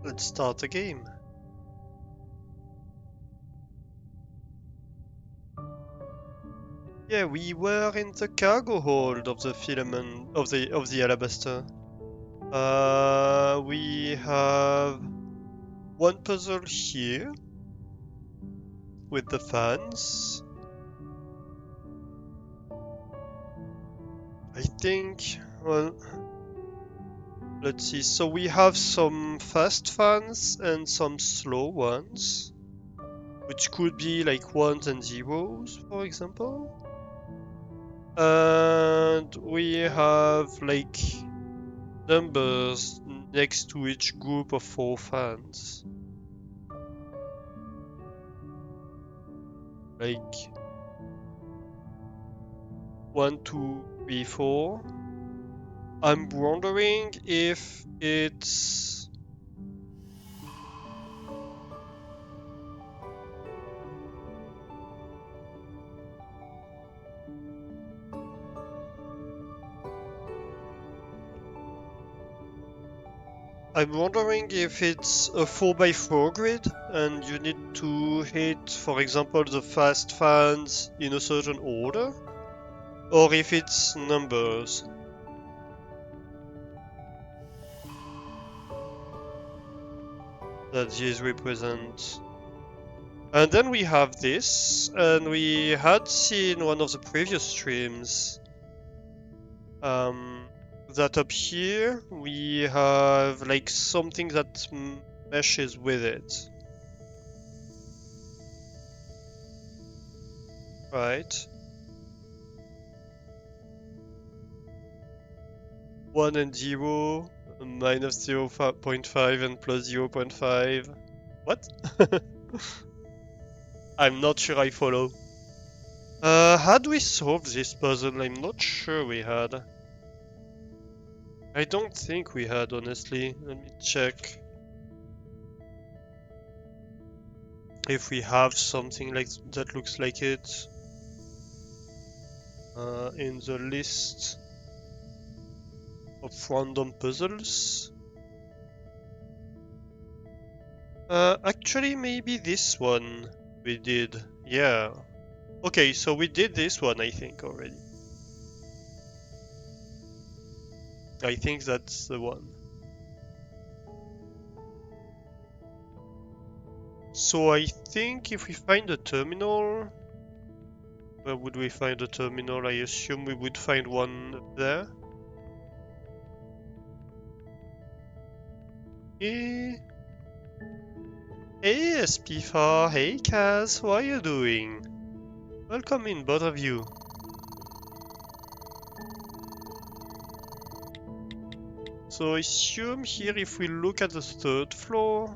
Let's start a game. Yeah, we were in the cargo hold of the filament of the alabaster. We have one puzzle here with the fans. I think, well, let's see. So we have some fast fans and some slow ones, which could be like ones and zeros, for example. And we have like numbers next to each group of 4 fans. Like 1, 2, 3, 4. I'm wondering if it's I'm wondering if it's a 4x4 grid and you need to hit, for example, the fast fans in a certain order, or if it's numbers that these represent. And then we have this, and we had seen one of the previous streams that up here we have like something that meshes with it. Right? 1 and 0, minus 0.5 and plus 0.5. What? I'm not sure I follow. Had we solved this puzzle? I'm not sure we had. I don't think we had, honestly. Let me check if we have something like that looks like it in the list of random puzzles. Actually, maybe this one we did. Yeah. Okay, so we did this one, I think, already. I think that's the one. So I think if we find a terminal, where would we find a terminal? I assume we would find one up there. Eh? Hey SP4, hey Kaz, how are you doing? Welcome in, both of you. So I assume here if we look at the 3rd floor,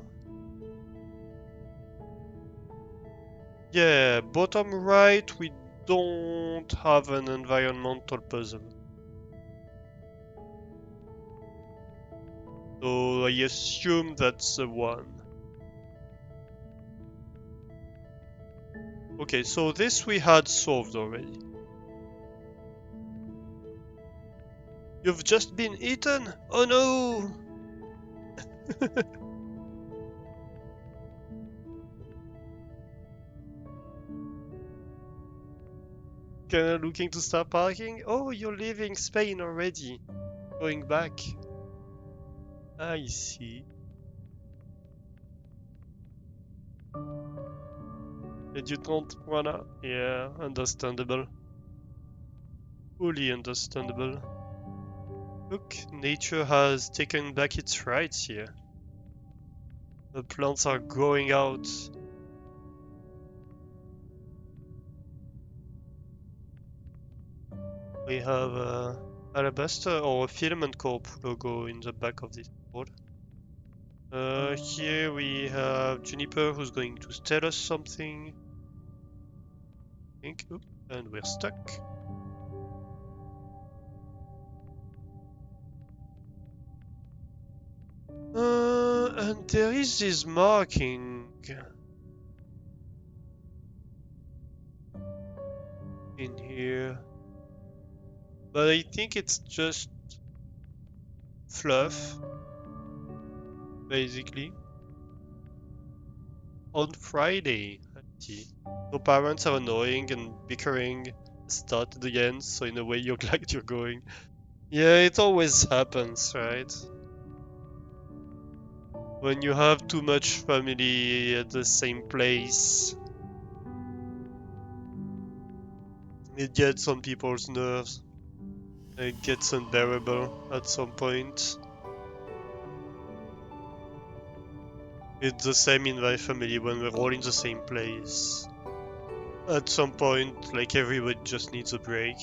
yeah, bottom right we don't have an environmental puzzle. So I assume that's the one. Okay, so this we had solved already. You've just been eaten? Oh no! Kinda looking to start parking? Oh, you're leaving Spain already. Going back. I see. And you don't wanna... Yeah, understandable. Fully understandable. Look, nature has taken back its rights here. The plants are growing out. We have a alabaster or a Filament Corp logo in the back of this board. Here we have Juniper who's going to tell us something. I think. Oop, and we're stuck. And there is this marking in here. But I think it's just fluff. basically. On Friday, I see. So parents are annoying and bickering started again, so in a way you're glad you're going. Yeah, it always happens, right? When you have too much family at the same place, it gets on people's nerves. It gets unbearable at some point. It's the same in my family when we're all in the same place. At some point, like everybody just needs a break.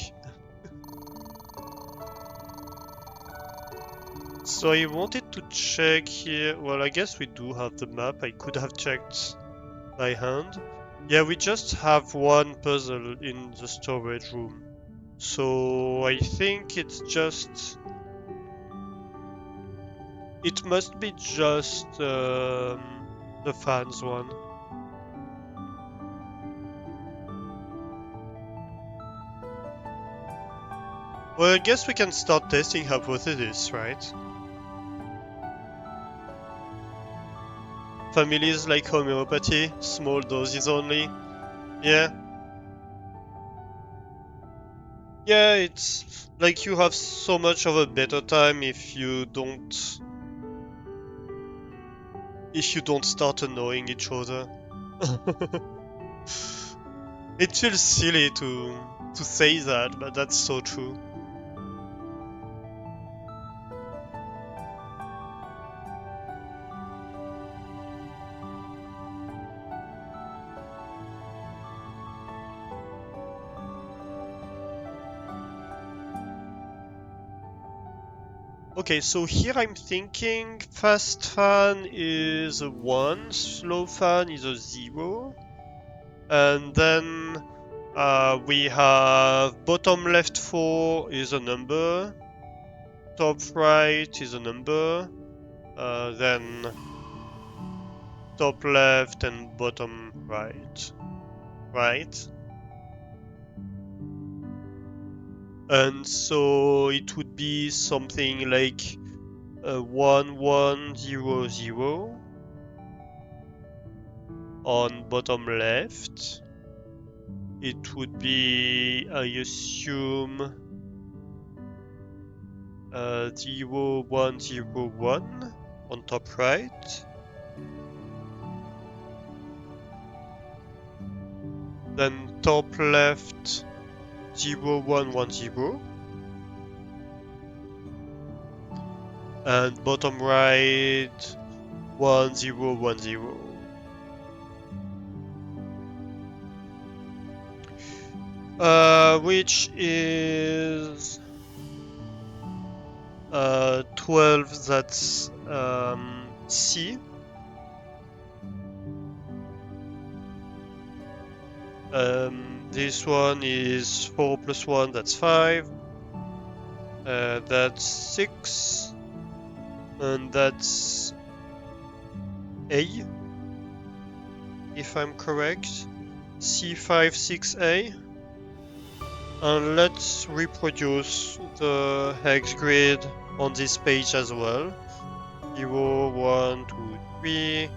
So I wanted to check here. Well, I guess we do have the map. I could have checked by hand. Yeah, we just have one puzzle in the storage room. So I think it's just... It must be just the fans one. Well, I guess we can start testing hypothesis, right? Families like homeopathy, small doses only. Yeah. Yeah, it's like you have so much of a better time if you don't start annoying each other. It feels silly to say that, but that's so true. Okay, so here I'm thinking fast fan is a 1, slow fan is a 0, and then we have bottom left 4 is a number, top right is a number, then top left and bottom right, right? And so it would be something like 1 1 0 0 on bottom left. It would be, I assume, 0 1 0 1 on top right. Then top left 0 1 1 0. And bottom right 1 0 1 0. Which is 12, that's C. This one is 4 plus 1, that's 5. That's 6. And that's A, if I'm correct. C5, 6A. And let's reproduce the hex grid on this page as well. 0, 1, 2, 3,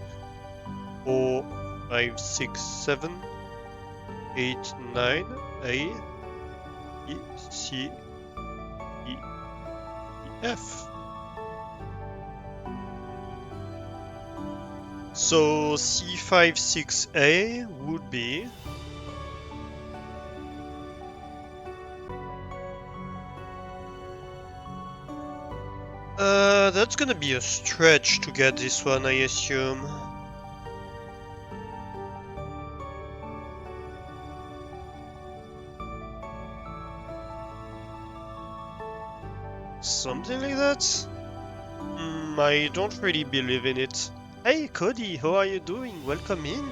4, 5, 6, 7, 8, 9, A, B, C, E, E, F. So C56A would be that's gonna be a stretch to get this one, I assume. Something like that? I don't really believe in it. Hey Cody, how are you doing? Welcome in.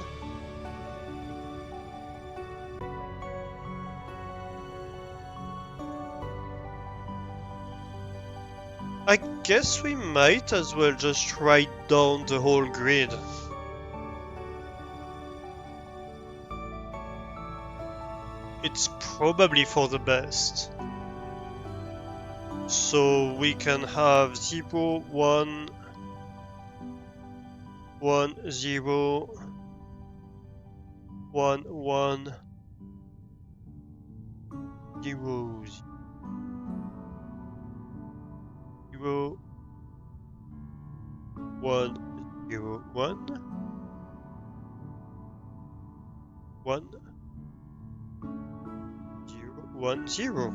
I guess we might as well just write down the whole grid. It's probably for the best. So we can have 0, 1, 1 0 1 1 0 0 1 0 1 1 0 1 0.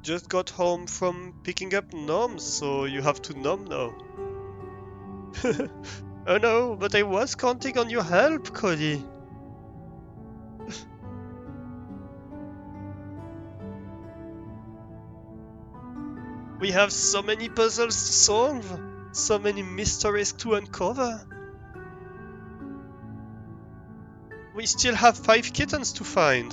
Just got home from picking up Nom, so you have to Nom now. Oh no, but I was counting on your help, Cody. We have so many puzzles to solve, so many mysteries to uncover. We still have 5 kittens to find.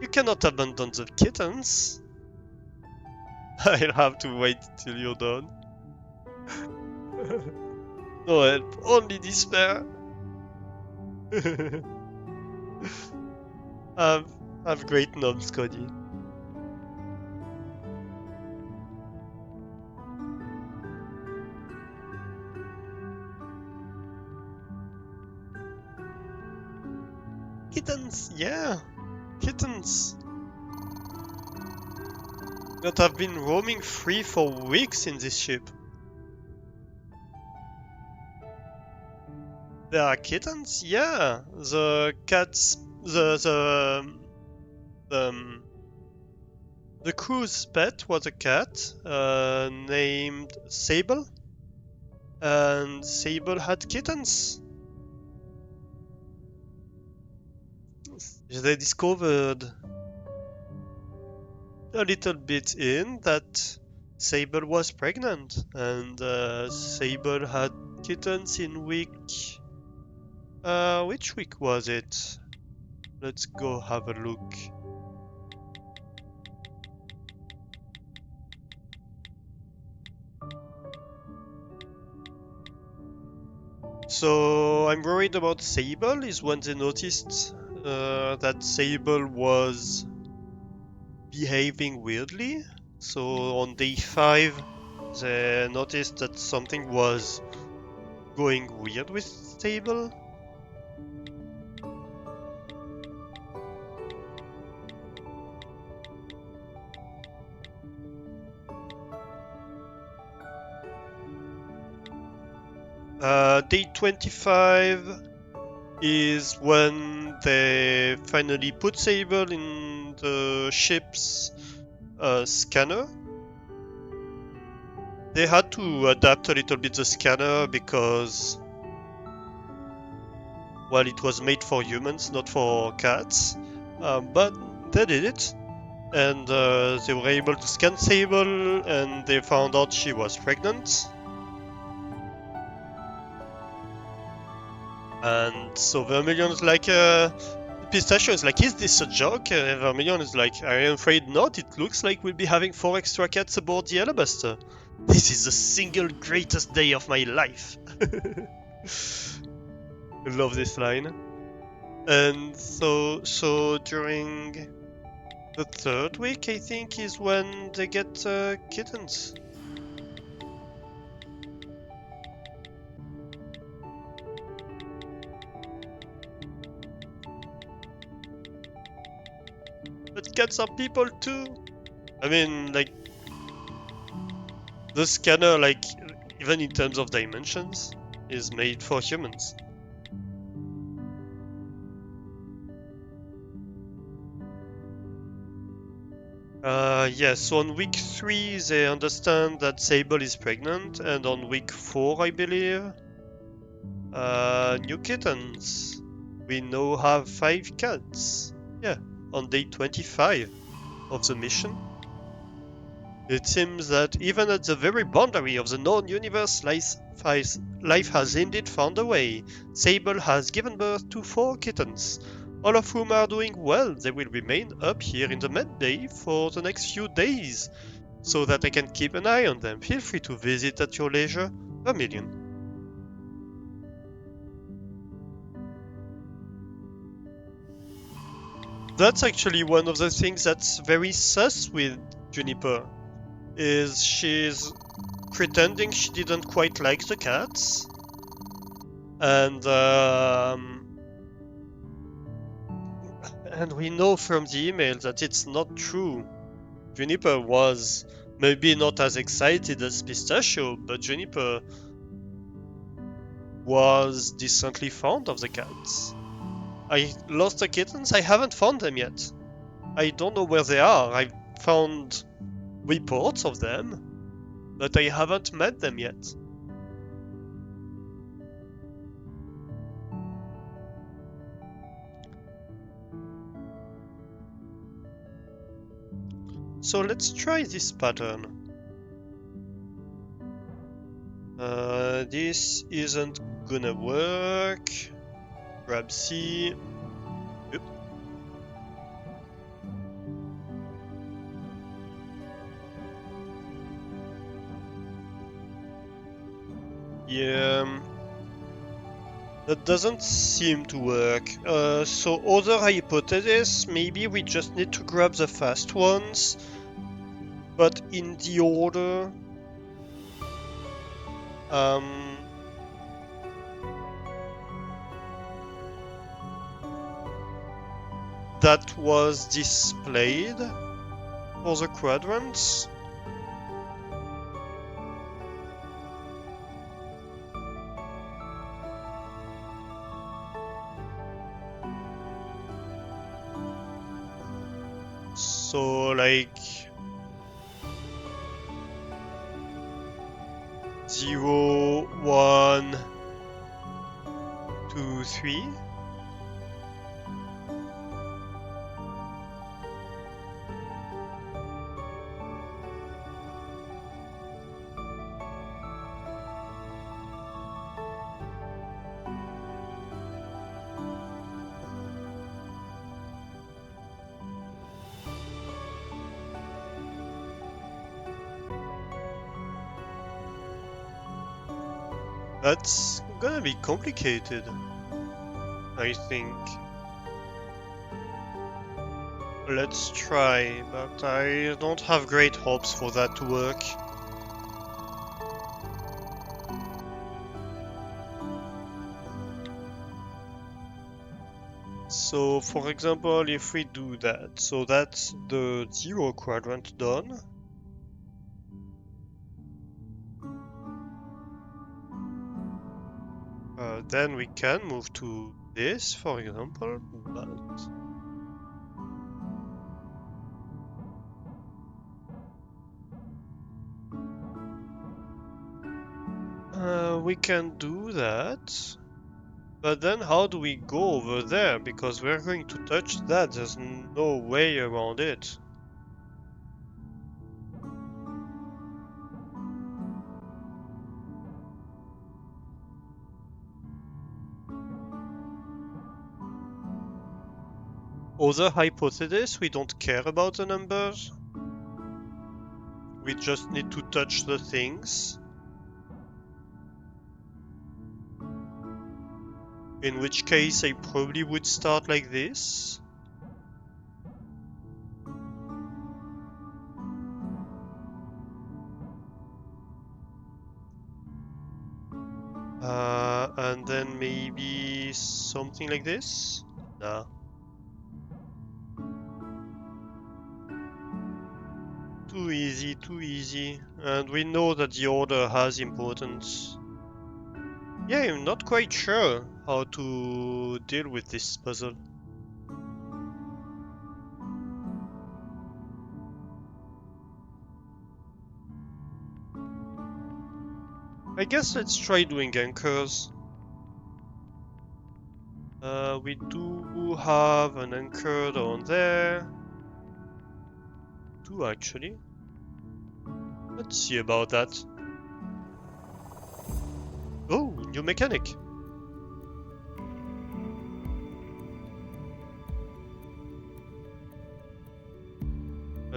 You cannot abandon the kittens. I'll have to wait till you're done. No help, only despair. have great noms, Cody. Kittens, yeah, kittens. That have been roaming free for weeks in this ship. There are kittens, yeah. The cats, the crew's pet was a cat named Sable, and Sable had kittens. They discovered a little bit in that Sable was pregnant, and Sable had kittens in week... which week was it? Let's go have a look. So I'm worried about Sable is when they noticed that Sable was behaving weirdly. So on day 5 they noticed that something was going weird with Sable. Day 25 is when they finally put Sable in the ship's scanner. They had to adapt a little bit the scanner because, well, it was made for humans, not for cats. But they did it, and they were able to scan Sable, and they found out she was pregnant. And so Vermilion is like, Pistachio is like, is this a joke? Vermilion is like, I am afraid not. It looks like we'll be having 4 extra cats aboard the Alabaster. This is the single greatest day of my life. I love this line. And so during the 3rd week, I think, is when they get kittens. But cats are people too. I mean, like, the scanner, like, even in terms of dimensions, is made for humans. Yes, so on week 3 they understand that Sable is pregnant, and on week 4, I believe, new kittens. We now have 5 cats. Yeah, on day 25 of the mission. It seems that even at the very boundary of the known universe, life has indeed found a way. Sable has given birth to 4 kittens, all of whom are doing well. They will remain up here in the med bay for the next few days, so that I can keep an eye on them. Feel free to visit at your leisure. Vermilion. That's actually one of the things that's very sus with Juniper, is she's pretending she didn't quite like the cats, and we know from the email that it's not true. Juniper was maybe not as excited as Pistachio, but Juniper was decently fond of the cats. I lost the kittens. I haven't found them yet. I don't know where they are. I've found reports of them, but I haven't met them yet. So let's try this pattern. This isn't gonna work. Grab C. Oop. Yeah, that doesn't seem to work. So other hypothesis, maybe we just need to grab the fast ones, but in the order. That was displayed for the quadrants. So like 0, 1, 2, 3. That's gonna be complicated, I think. Let's try, but I don't have great hopes for that to work. So, for example, if we do that, so that's the 0 quadrant done. Then we can move to this, for example, but we can do that. But then how do we go over there? Because we're going to touch that, there's no way around it. Other hypothesis, we don't care about the numbers. We just need to touch the things. In which case I probably would start like this. And then maybe something like this? Nah. Too easy, too easy. And we know that the order has importance. Yeah, I'm not quite sure how to deal with this puzzle. I guess let's try doing anchors. We do have an anchor down there. Two actually. Let's see about that. Oh, new mechanic.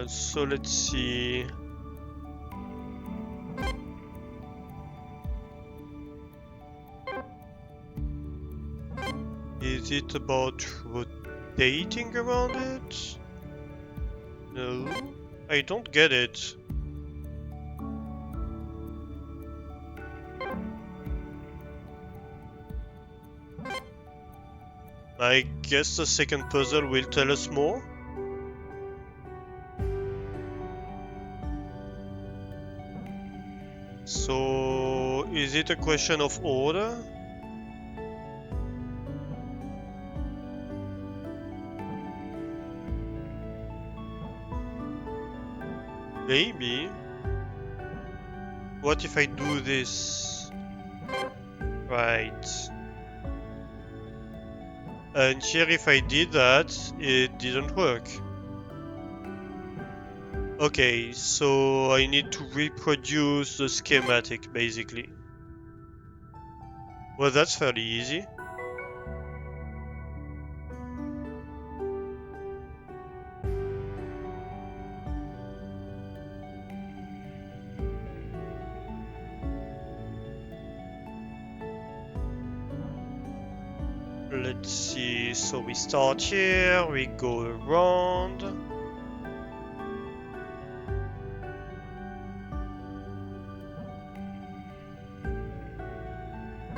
So let's see. Is it about rotating around it? No, I don't get it. I guess the second puzzle will tell us more. So, is it a question of order? Maybe. What if I do this? Right. And here if I did that, it didn't work. Okay, so I need to reproduce the schematic, basically. Well, that's fairly easy. Let's see, so we start here, we go around.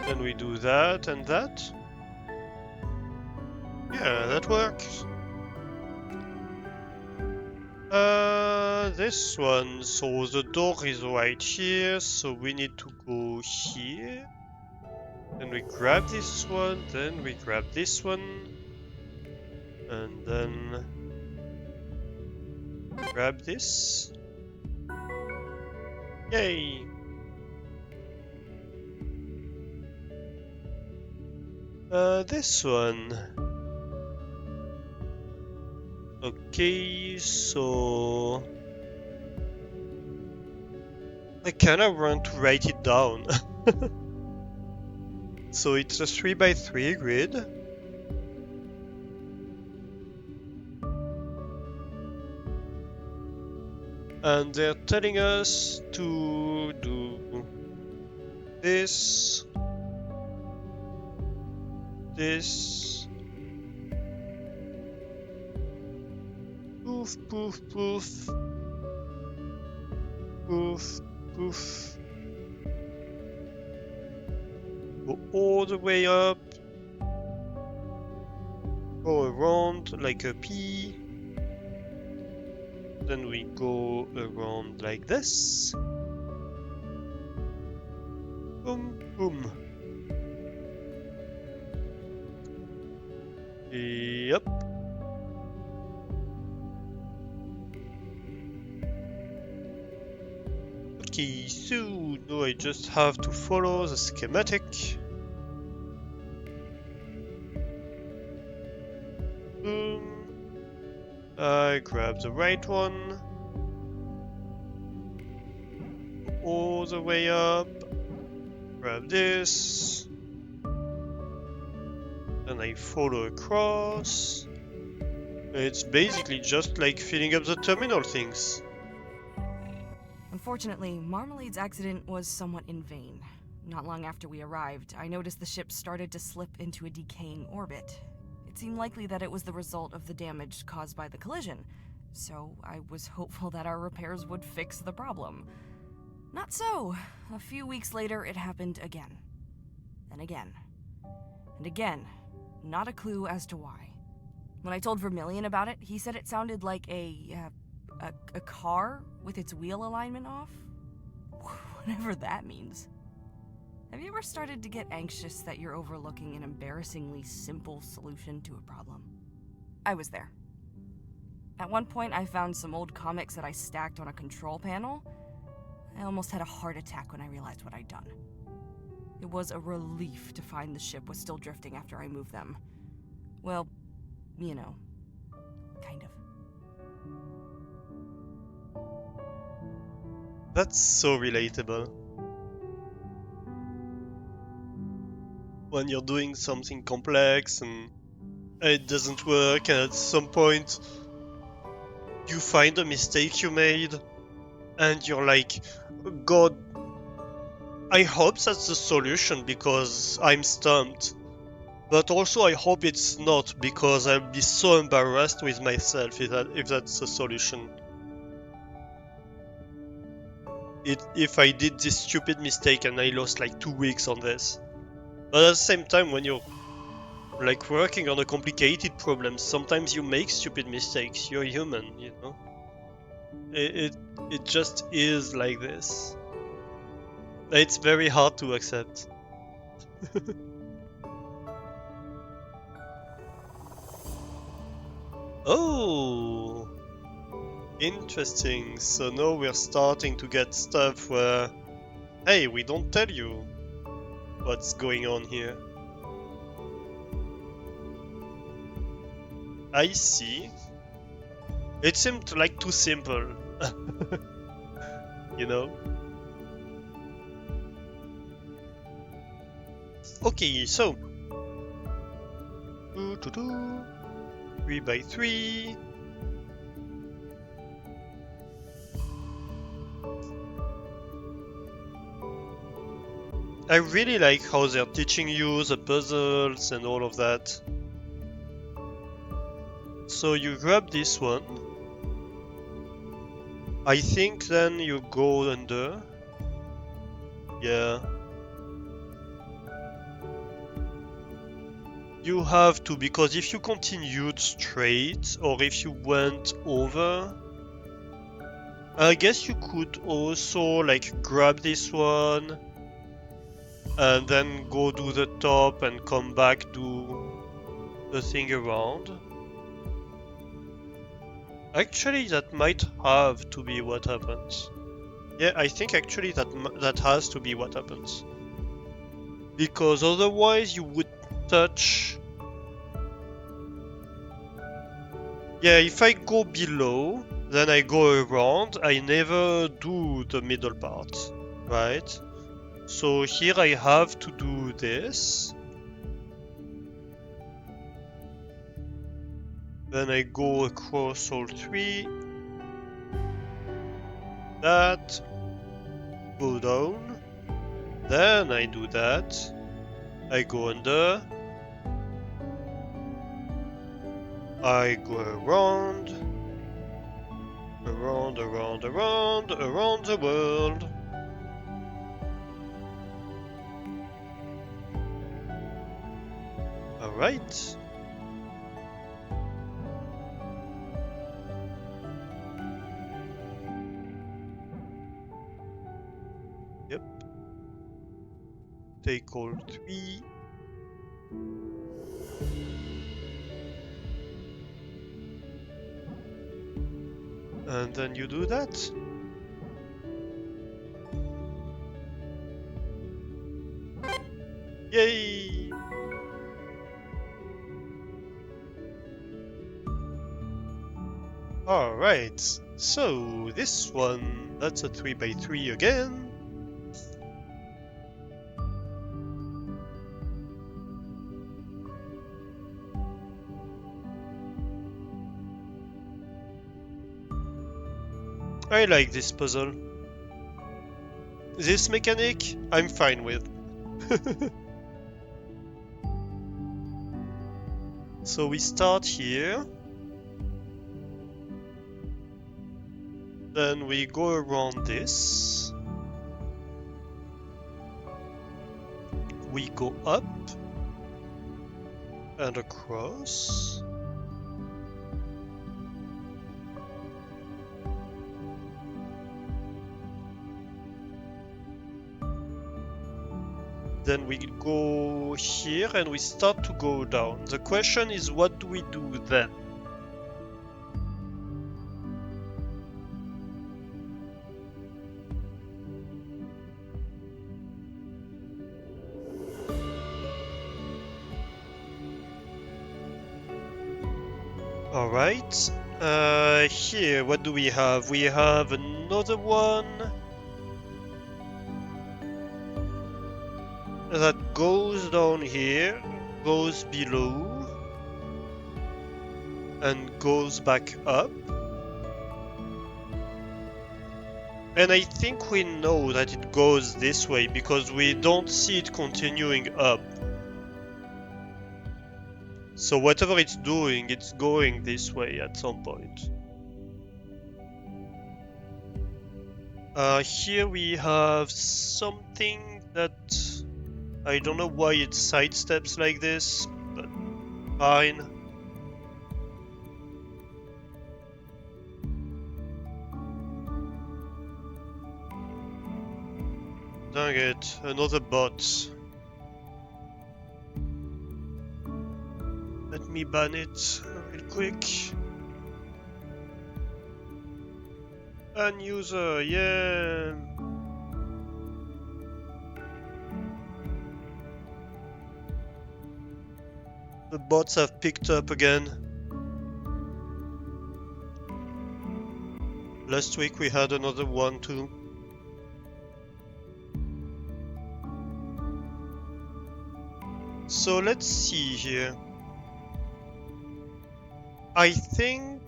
Then we do that and that. Yeah, that works. This one, so the door is right here, so we need to go here. Then we grab this one, then we grab this one. And then grab this. Yay! This one. Okay, so I kinda want to write it down. So it's a 3x3 grid. And they're telling us to do this, this, poof, poof, poof, poof, poof. Go all the way up, go around like a P, then we go around like this. Boom, boom. Yep. Okay, so now I just have to follow the schematic. Boom. I grab the right one. All the way up. Grab this. Then I follow across. It's basically just like filling up the terminal things. Unfortunately, Marmalade's accident was somewhat in vain. Not long after we arrived, I noticed the ship started to slip into a decaying orbit. It seemed likely that it was the result of the damage caused by the collision, so I was hopeful that our repairs would fix the problem. Not so. A few weeks later, it happened again. And again. And again. Not a clue as to why. When I told Vermilion about it, he said it sounded like a car with its wheel alignment off? Whatever that means. Have you ever started to get anxious that you're overlooking an embarrassingly simple solution to a problem? I was there. At one point, I found some old comics that I stacked on a control panel. I almost had a heart attack when I realized what I'd done. It was a relief to find the ship was still drifting after I moved them. Well, you know, kind of. That's so relatable. When you're doing something complex and it doesn't work, and at some point you find a mistake you made and you're like, God, I hope that's the solution because I'm stumped. But also I hope it's not, because I'll be so embarrassed with myself if that's a solution. If I did this stupid mistake and I lost like 2 weeks on this. But at the same time, when you're like working on a complicated problem, sometimes you make stupid mistakes. You're human, you know? It just is like this. It's very hard to accept. Oh, interesting. So now we're starting to get stuff where, hey, we don't tell you what's going on here. I see. It seemed like too simple. You know? Okay, so 3 by 3. I really like how they're teaching you the puzzles and all of that. So you grab this one. I think then you go under. Yeah. You have to, because if you continued straight, or if you went over, I guess you could also like grab this one and then go do the top and come back, do the thing around. Actually, that might have to be what happens. Yeah, I think actually that has to be what happens. Because otherwise you would touch... Yeah, if I go below, then I go around, I never do the middle part, right? So here I have to do this. Then I go across all 3. That. Go down. Then I do that. I go under. I go around. Around the world. Alright. Yep. Take all 3. And then you do that. Yay! Alright, so this one, that's a 3 by 3 again. I like this puzzle. This mechanic, I'm fine with. So we start here. Then we go around this. We go up and across. Then we go here and we start to go down. The question is, what do we do then? Alright, here, what do we have? We have another one that goes down here, goes below, and goes back up. And I think we know that it goes this way because we don't see it continuing up. So whatever it's doing, it's going this way at some point. Here we have something that I don't know why it sidesteps like this, but fine. Dang it, another bot. Let me ban it real quick. Unuser, yeah. The bots have picked up again. Last week we had another one too. So let's see here. I think...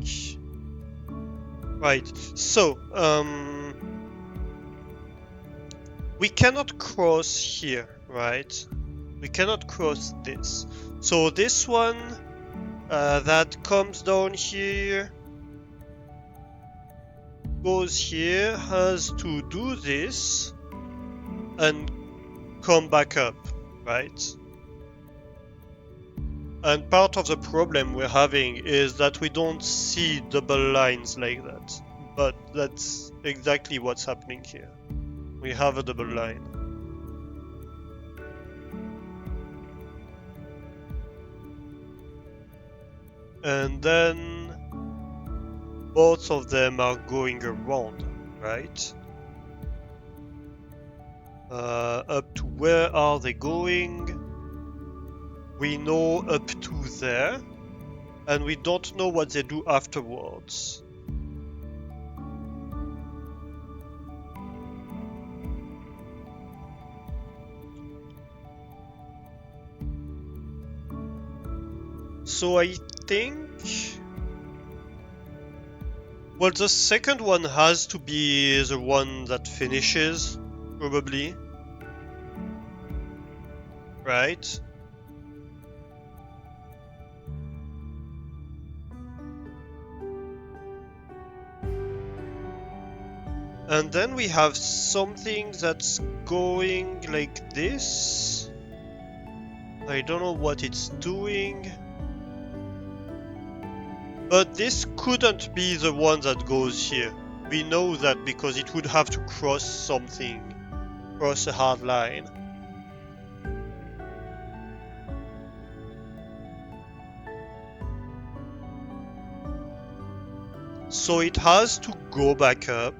Right, so, we cannot cross here, right? We cannot cross this. So this one that comes down here, goes here, has to do this and come back up, right? And part of the problem we're having is that we don't see double lines like that. But that's exactly what's happening here. We have a double line. And then both of them are going around, right? Up to where are they going? We know up to there, and we don't know what they do afterwards. So I think... Well, the second one has to be the one that finishes, probably. Right? And then we have something that's going like this. I don't know what it's doing. But this couldn't be the one that goes here. We know that because it would have to cross something. Cross a hard line. So it has to go back up.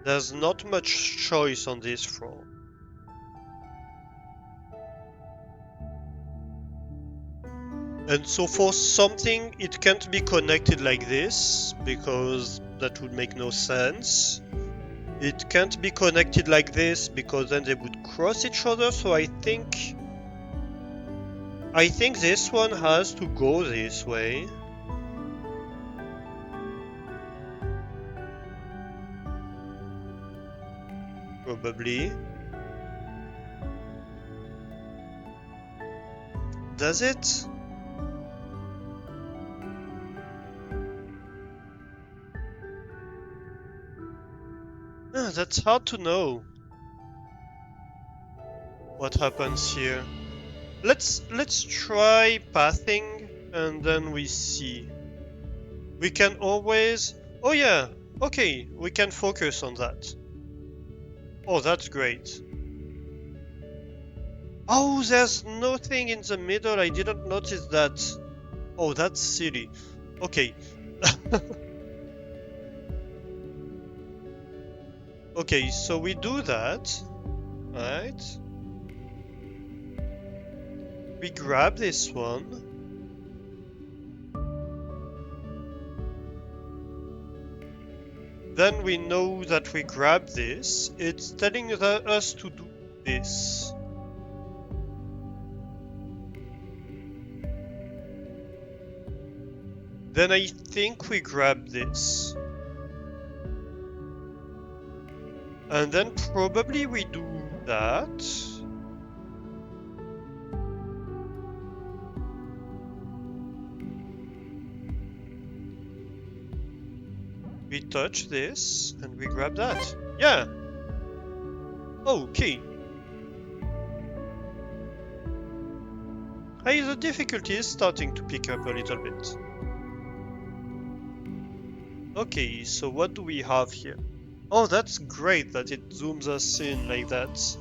There's not much choice on this front. And so for something, it can't be connected like this, because that would make no sense. It can't be connected like this, because then they would cross each other, so I think this one has to go this way. Probably. Does it? That's hard to know. What happens here? Let's try pathing and then we see. We can always... Oh yeah, okay, we can focus on that. Oh, that's great. Oh, there's nothing in the middle, I didn't notice that. Oh, that's silly. Okay. Okay, so we do that, right? We grab this one. Then we know that we grab this. It's telling us to do this. Then I think we grab this. And then probably we do that. We touch this and we grab that. Yeah. Okay. Hey, the difficulty is starting to pick up a little bit. Okay, so what do we have here? Oh, that's great that it zooms us in like that.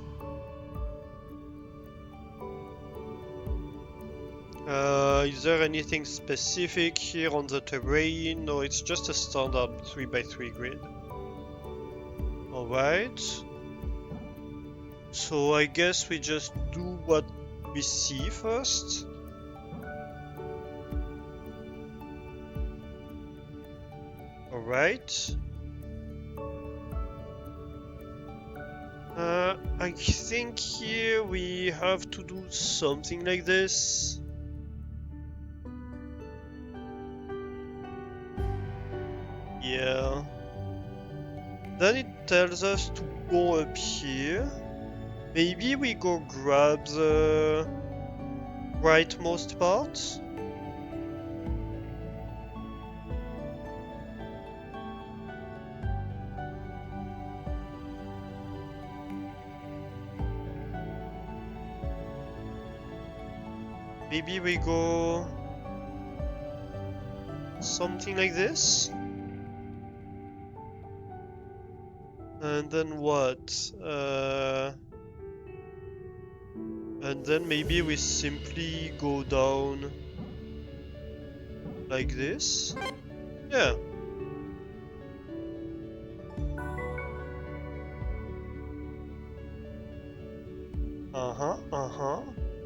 Is there anything specific here on the terrain? No, it's just a standard 3x3 grid. Alright. So I guess we just do what we see first. Alright. I think here we have to do something like this. Yeah. Then it tells us to go up here. Maybe we go grab the rightmost part. Maybe we go something like this. And then what? And then maybe we simply go down like this. Yeah.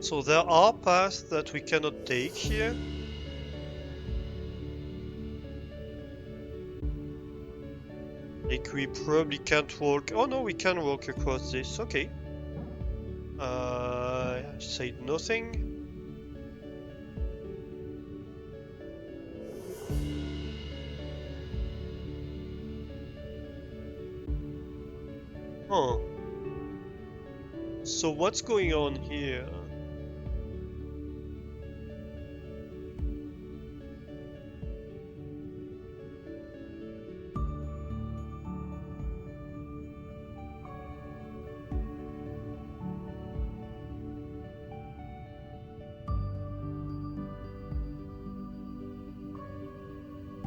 So there are paths that we cannot take here. Like we probably can't walk. Oh no, we can walk across this. Okay. Said nothing. Huh. So what's going on here?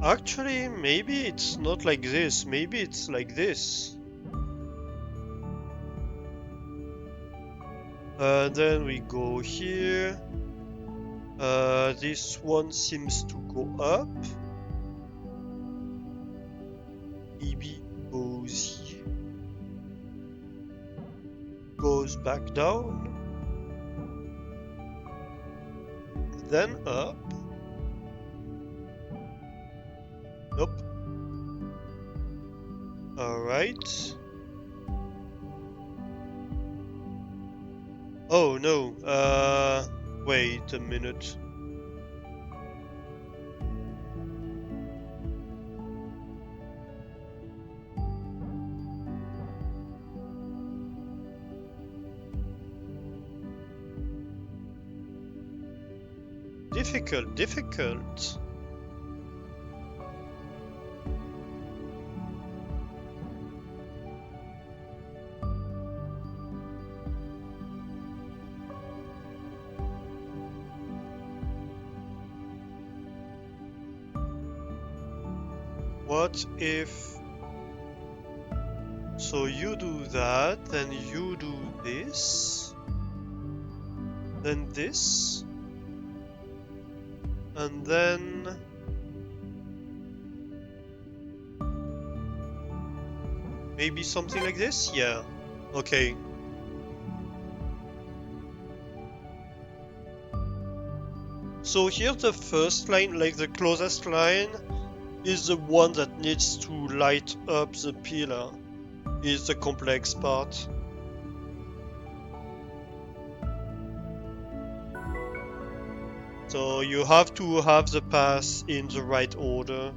Actually, maybe it's not like this. Maybe it's like this. Then we go here. This one seems to go up. Maybe goes here. Goes back down. Then up. Nope. Alright. Oh no, wait a minute. Difficult. What if... So you do that, then you do this, then this, and then... Maybe something like this? Yeah. Okay. So here the first line, like the closest line, is the one that needs to light up the pillar, is the complex part. So you have to have the path in the right order.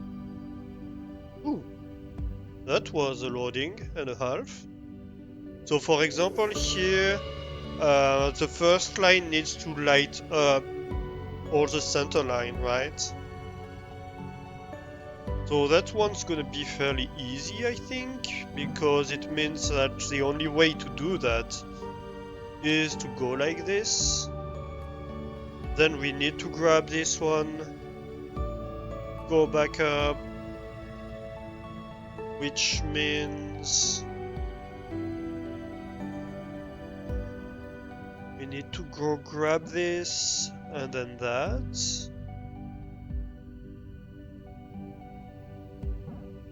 Ooh, that was a loading and a half. So for example here, the first line needs to light up all the center line, right? So that one's gonna be fairly easy, I think, because it means that the only way to do that is to go like this. Then we need to grab this one, go back up, which means we need to go grab this and then that.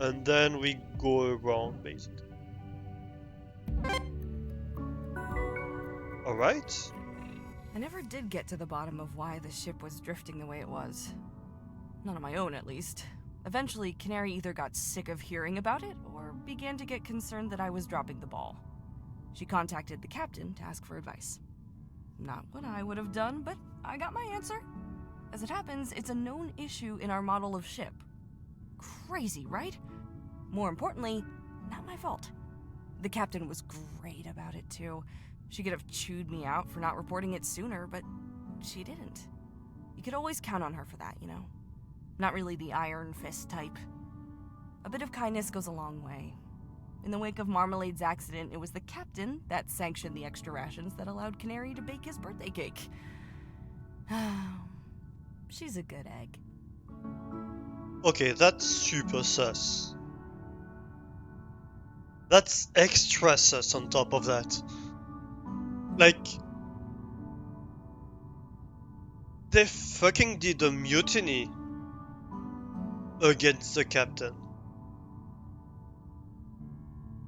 And then we go around, basically. Alright. I never did get to the bottom of why the ship was drifting the way it was. Not on my own, at least. Eventually, Canary either got sick of hearing about it or began to get concerned that I was dropping the ball. She contacted the captain to ask for advice. Not what I would have done, but I got my answer. As it happens, it's a known issue in our model of ship. Crazy, right? More importantly, not my fault. The captain was great about it, too. She could have chewed me out for not reporting it sooner, but she didn't. You could always count on her for that, you know? Not really the iron fist type. A bit of kindness goes a long way. In the wake of Marmalade's accident, it was the captain that sanctioned the extra rations that allowed Canary to bake his birthday cake. She's a good egg. Okay, that's super sus. That's extra sus on top of that. Like, they fucking did a mutiny against the captain.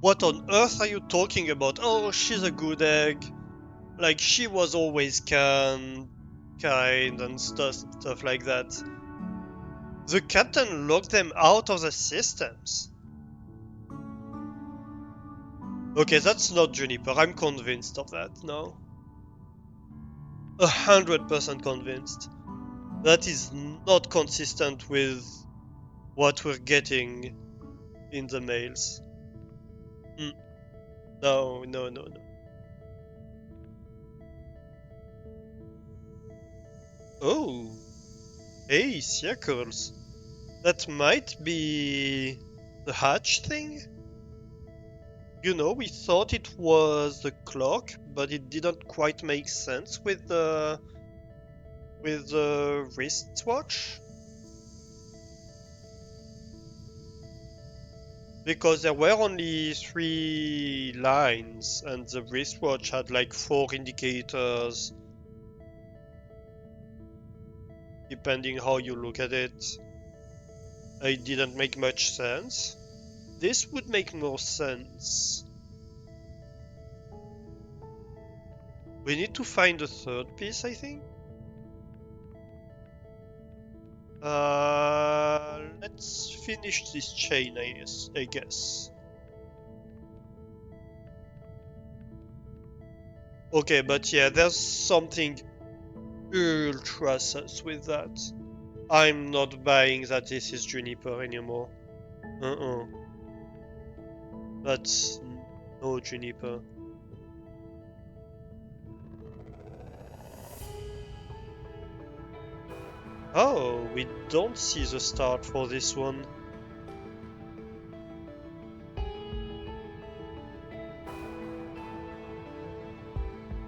What on earth are you talking about? Oh, she's a good egg. Like, she was always kind and stuff like that. The captain locked them out of the systems. Okay, that's not Juniper. I'm convinced of that now. 100% convinced. That is not consistent with what we're getting in the mails. No. Oh, hey, circles. That might be the hatch thing? You know, we thought it was the clock, but it didn't quite make sense with the wristwatch. Because there were only 3 lines, and the wristwatch had like 4 indicators, depending how you look at it. It didn't make much sense. This would make more sense. We need to find a third piece, I think. Let's finish this chain, I guess. Okay, but yeah, there's something ultra sus with that. I'm not buying that this is Juniper anymore. That's no Juniper. Oh, we don't see the start for this one.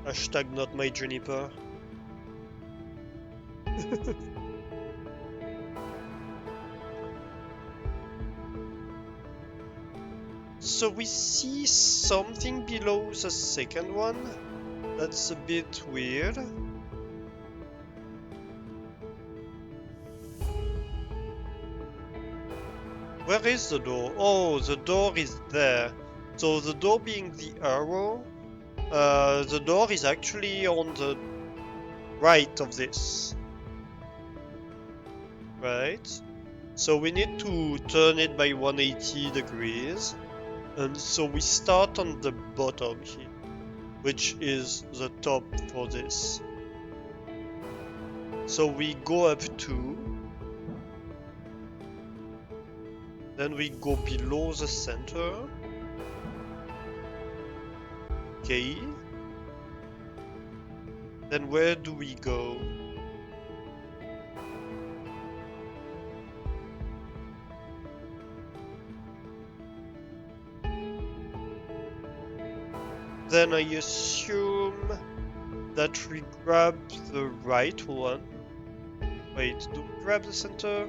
Hashtag not my Juniper. So we see something below the second one. That's a bit weird. Where is the door? Oh, the door is there. So the door being the arrow, the door is actually on the right of this. Right? So we need to turn it by 180 degrees. And so we start on the bottom here, which is the top for this. So we go up 2. Then we go below the center. Okay. Then where do we go? Then I assume that we grab the right one. Wait, do we grab the center?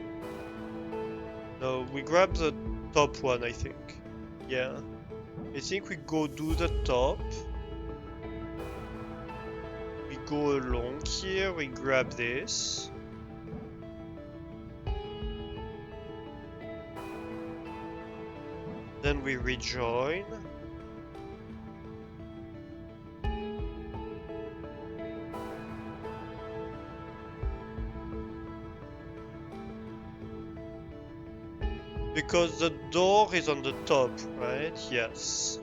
No, we grab the top one, I think. Yeah. I think we go do the top. We go along here, we grab this. Then we rejoin. Because the door is on the top, right? Yes.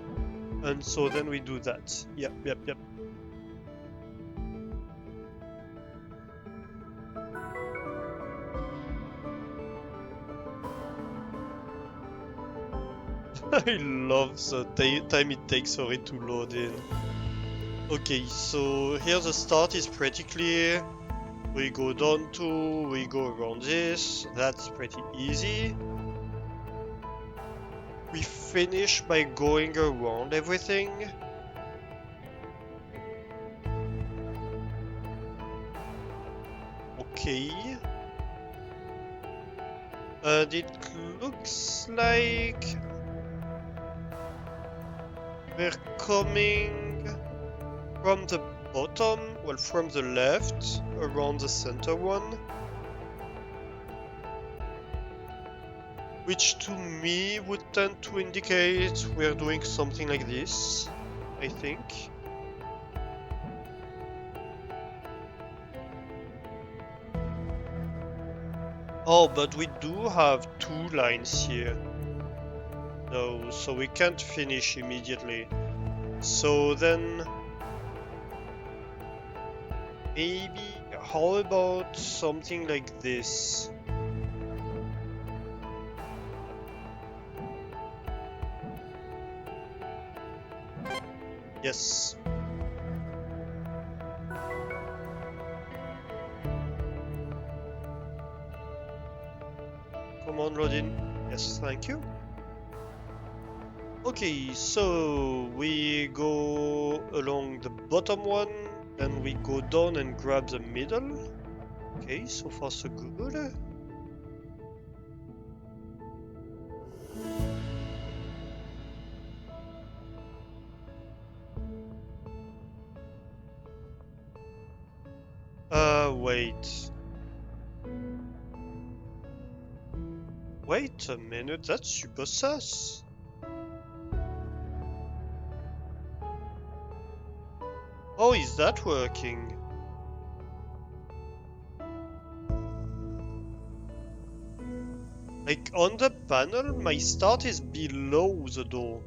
And so then we do that. Yep. I love the time it takes for it to load in. Okay, so here the start is pretty clear. We go down to, we go around this. That's pretty easy. We finish by going around everything. Okay. And it looks like we're coming from the bottom, well, from the left, around the center one. Which to me would tend to indicate we're doing something like this, I think. Oh, but we do have two lines here. No, so we can't finish immediately. So then... maybe... how about something like this? Yes. Come on, load in. Yes, thank you. Okay, so we go along the bottom one, then we go down and grab the middle. Okay, so far so good. Wait. Wait a minute, that's super sus. How is that working? Like on the panel, my start is below the door.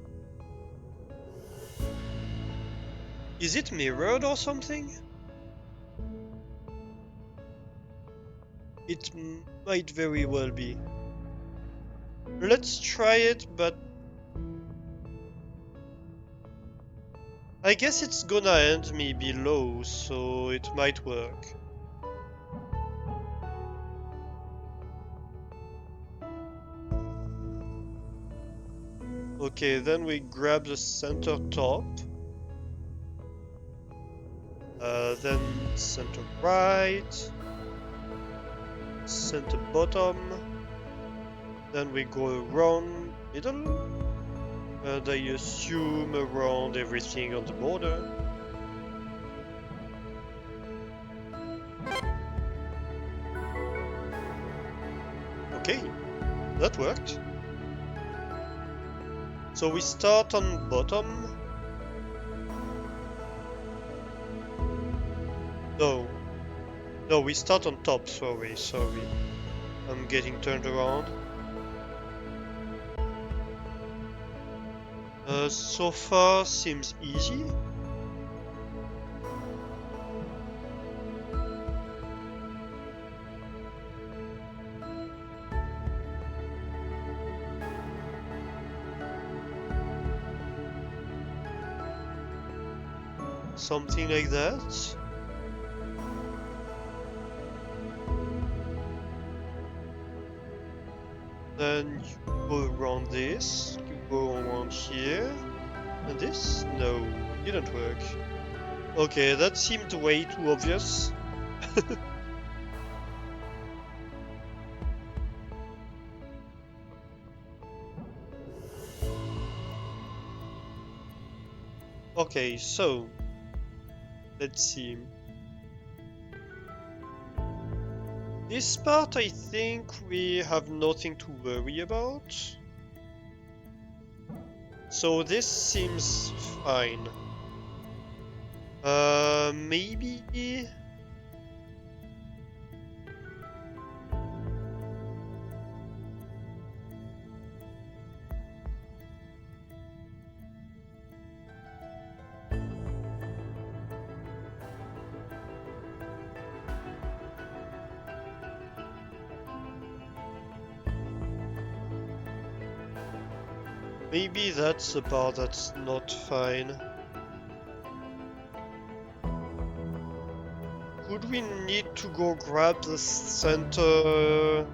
Is it mirrored or something? It might very well be. Let's try it, but I guess it's gonna end me below, so it might work. Okay, then we grab the center top. Then center right. Center bottom. Then we go around middle. And I assume around everything on the border. Okay, that worked. So we start on bottom. No, we start on top, sorry. I'm getting turned around. So far seems easy. Something like that. Then you go around this, you go around here, and this? No. Didn't work. Okay, that seemed way too obvious. Okay, so let's see. This part, I think we have nothing to worry about. So this seems fine. Maybe... Maybe that's the part that's not fine. Could we need to go grab the center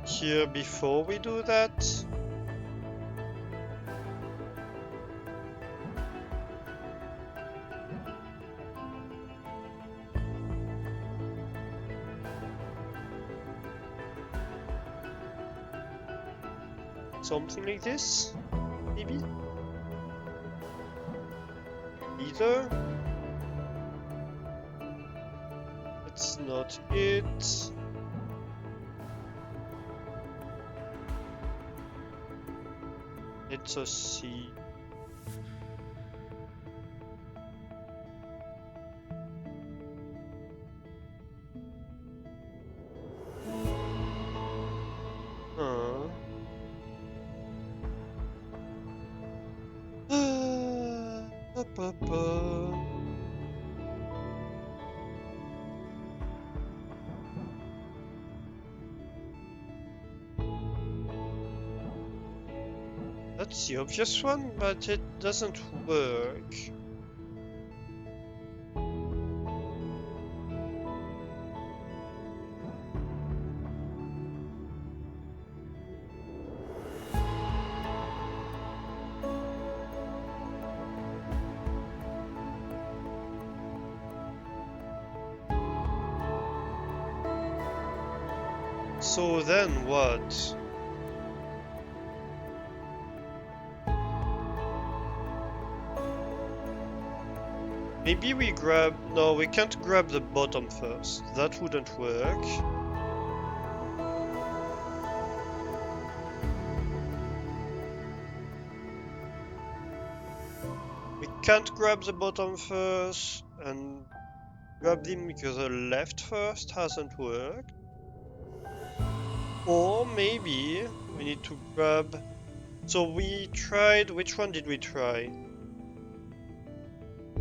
here before we do that? Something like this? Maybe? Either? That's not it. Let's see. Huh. That's the obvious one, but it doesn't work. So then what? Maybe we grab... No, we can't grab the bottom first. That wouldn't work. We can't grab the bottom first and grab them because the left first hasn't worked. Or maybe we need to grab... So we tried... Which one did we try?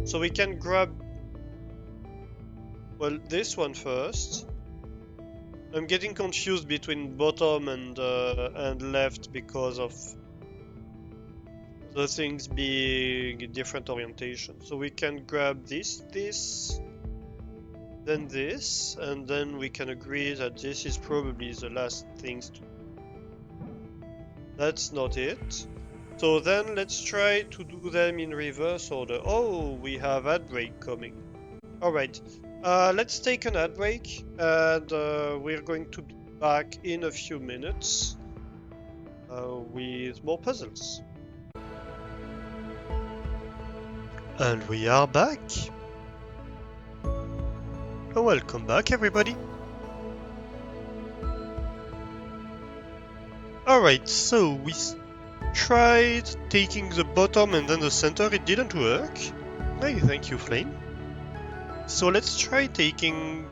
So we can grab... Well, this one first. I'm getting confused between bottom and left because of the things being different orientation. So we can grab this, then this, and then we can agree that this is probably the last things to... That's not it. So then let's try to do them in reverse order. Oh, we have ad break coming. Alright, let's take an ad break, and we're going to be back in a few minutes with more puzzles. And we are back. Welcome back, everybody. Alright, so we tried taking the bottom and then the center. It didn't work. Hey, thank you, Flame. So let's try taking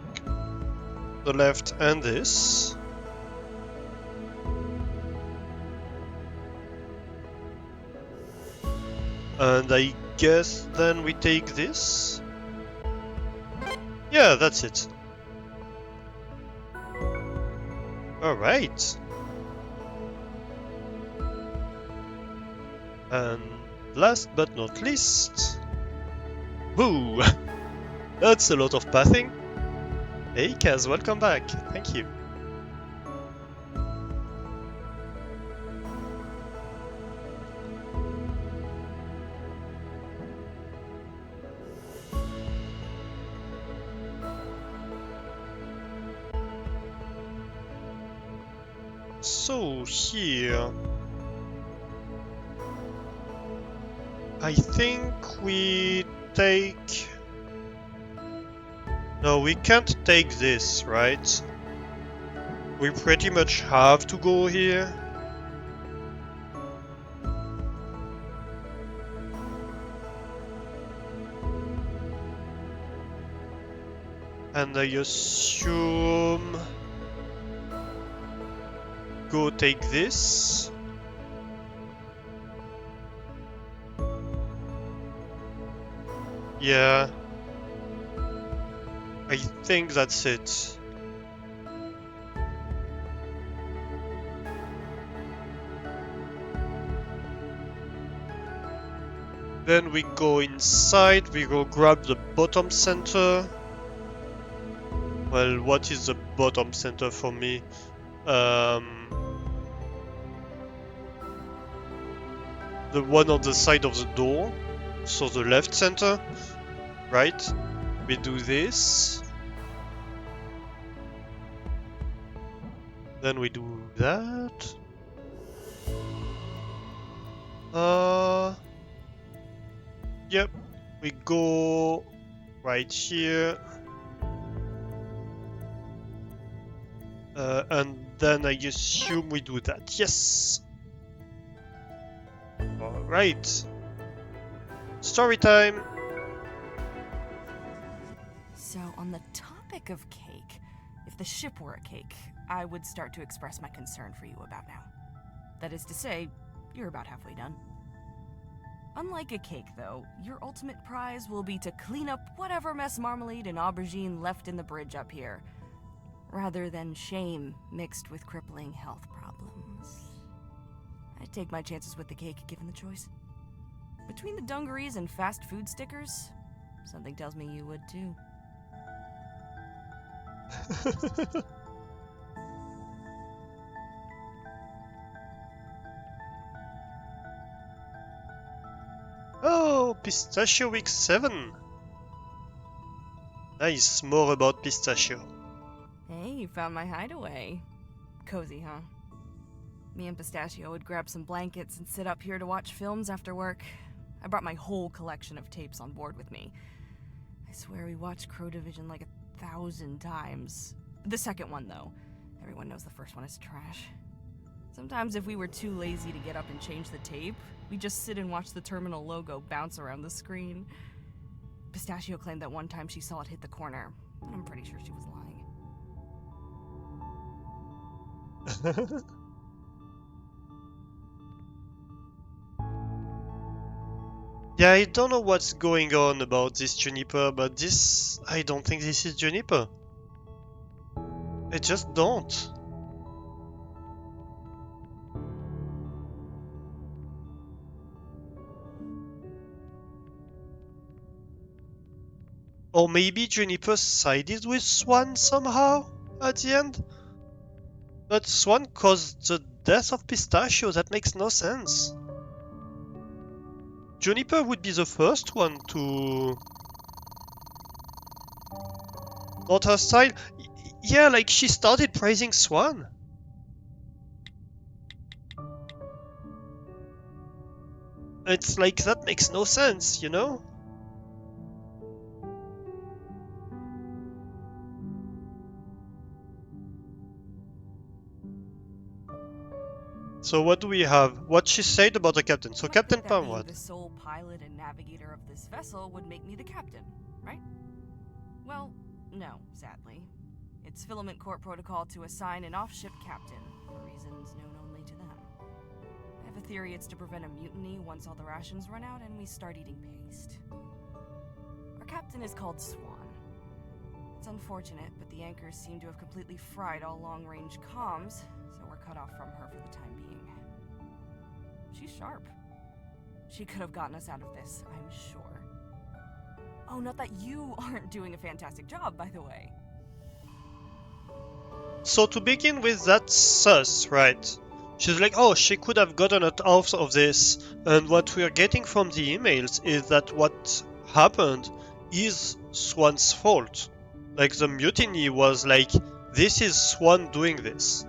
the left and this. And I guess then we take this. Yeah, that's it. Alright. And last but not least... Boo! That's a lot of pathing. Hey Kaz, welcome back. Thank you. So here, I think we take... No, we can't take this, right? We pretty much have to go here. And I assume... Go take this. Yeah. I think that's it. Then we go inside, we go grab the bottom center. Well, what is the bottom center for me? The one on the side of the door. So the left center, right? We do this. Then we do that. Yep. We go right here. And then I assume we do that. Yes! Alright. Story time! So, on the topic of cake, if the ship were a cake, I would start to express my concern for you about now. That is to say, you're about halfway done. Unlike a cake, though, your ultimate prize will be to clean up whatever mess marmalade and aubergine left in the bridge up here, rather than shame mixed with crippling health problems. I'd take my chances with the cake given the choice. Between the dungarees and fast food stickers, something tells me you would too. Oh, Pistachio Week 7! Nice, more about Pistachio. Hey, you found my hideaway. Cozy, huh? Me and Pistachio would grab some blankets and sit up here to watch films after work. I brought my whole collection of tapes on board with me. I swear we watched Crow Division like 1,000 times. The second one, though. Everyone knows the first one is trash. Sometimes if we were too lazy to get up and change the tape, we'd just sit and watch the terminal logo bounce around the screen. Pistachio claimed that one time she saw it hit the corner, and I'm pretty sure she was lying. Yeah, I don't know what's going on about this Juniper, but this... I don't think this is Juniper. I just don't. Or maybe Juniper sided with Swan somehow at the end? But Swan caused the death of Pistachio, that makes no sense. Juniper would be the first one to... Not her side? Yeah, like she started praising Swan. It's like, that makes no sense, you know? So what do we have? What she said about the captain. So Captain Palm, what? The sole pilot and navigator of this vessel would make me the captain, right? Well, no, sadly. It's Filament Corp protocol to assign an off-ship captain, for reasons known only to them. I have a theory it's to prevent a mutiny once all the rations run out and we start eating paste. Our captain is called Swan. It's unfortunate, but the anchors seem to have completely fried all long-range comms, so we're cut off from her for the time being. She's sharp. She could have gotten us out of this, I'm sure. Oh, not that you aren't doing a fantastic job, by the way. So to begin with, that's sus, right? She's like, oh, she could have gotten it out of this, and what we're getting from the emails is that what happened is Swan's fault. Like, the mutiny was like, this is Swan doing this.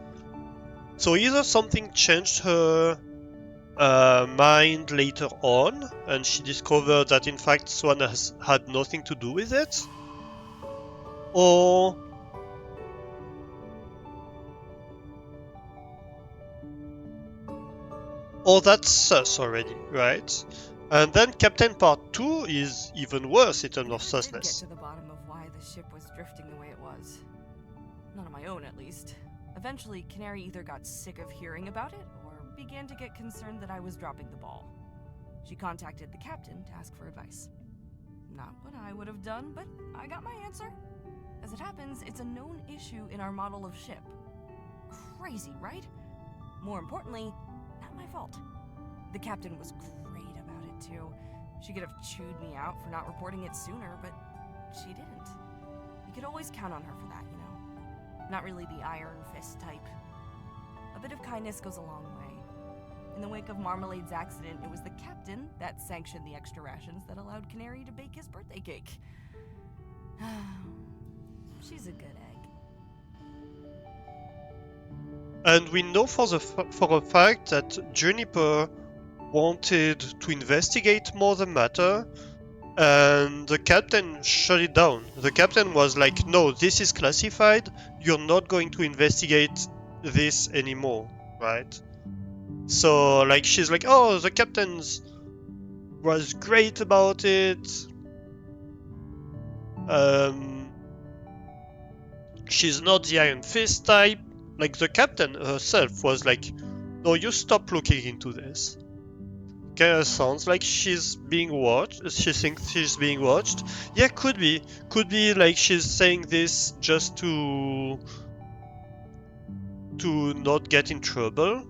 So either something changed her mind later on, and she discovered that in fact Swan had nothing to do with it, or that's sus already, right? And then Captain Part 2 is even worse in terms of I did get susness. to the bottom of why the ship was drifting the way it was. Not on my own, at least. Eventually, Canary either got sick of hearing about it, or began to get concerned that I was dropping the ball. She contacted the captain to ask for advice. Not what I would have done, but I got my answer. As it happens, it's a known issue in our model of ship. Crazy, right? More importantly, not my fault. The captain was great about it, too. She could have chewed me out for not reporting it sooner, but she didn't. You could always count on her for that, you know? Not really the iron fist type. A bit of kindness goes a long way. In the wake of Marmalade's accident, it was the captain that sanctioned the extra rations that allowed Canary to bake his birthday cake. She's a good egg. And we know for a fact that Juniper wanted to investigate more the matter, and the captain shut it down. The captain was like, no, this is classified, you're not going to investigate this anymore, right? So like she's like, oh, the captain's was great about it. She's not the Iron Fist type. Like the captain herself was like, no, you stop looking into this. Kinda sounds like she's being watched. She thinks she's being watched. Yeah, could be. Could be like she's saying this just to not get in trouble.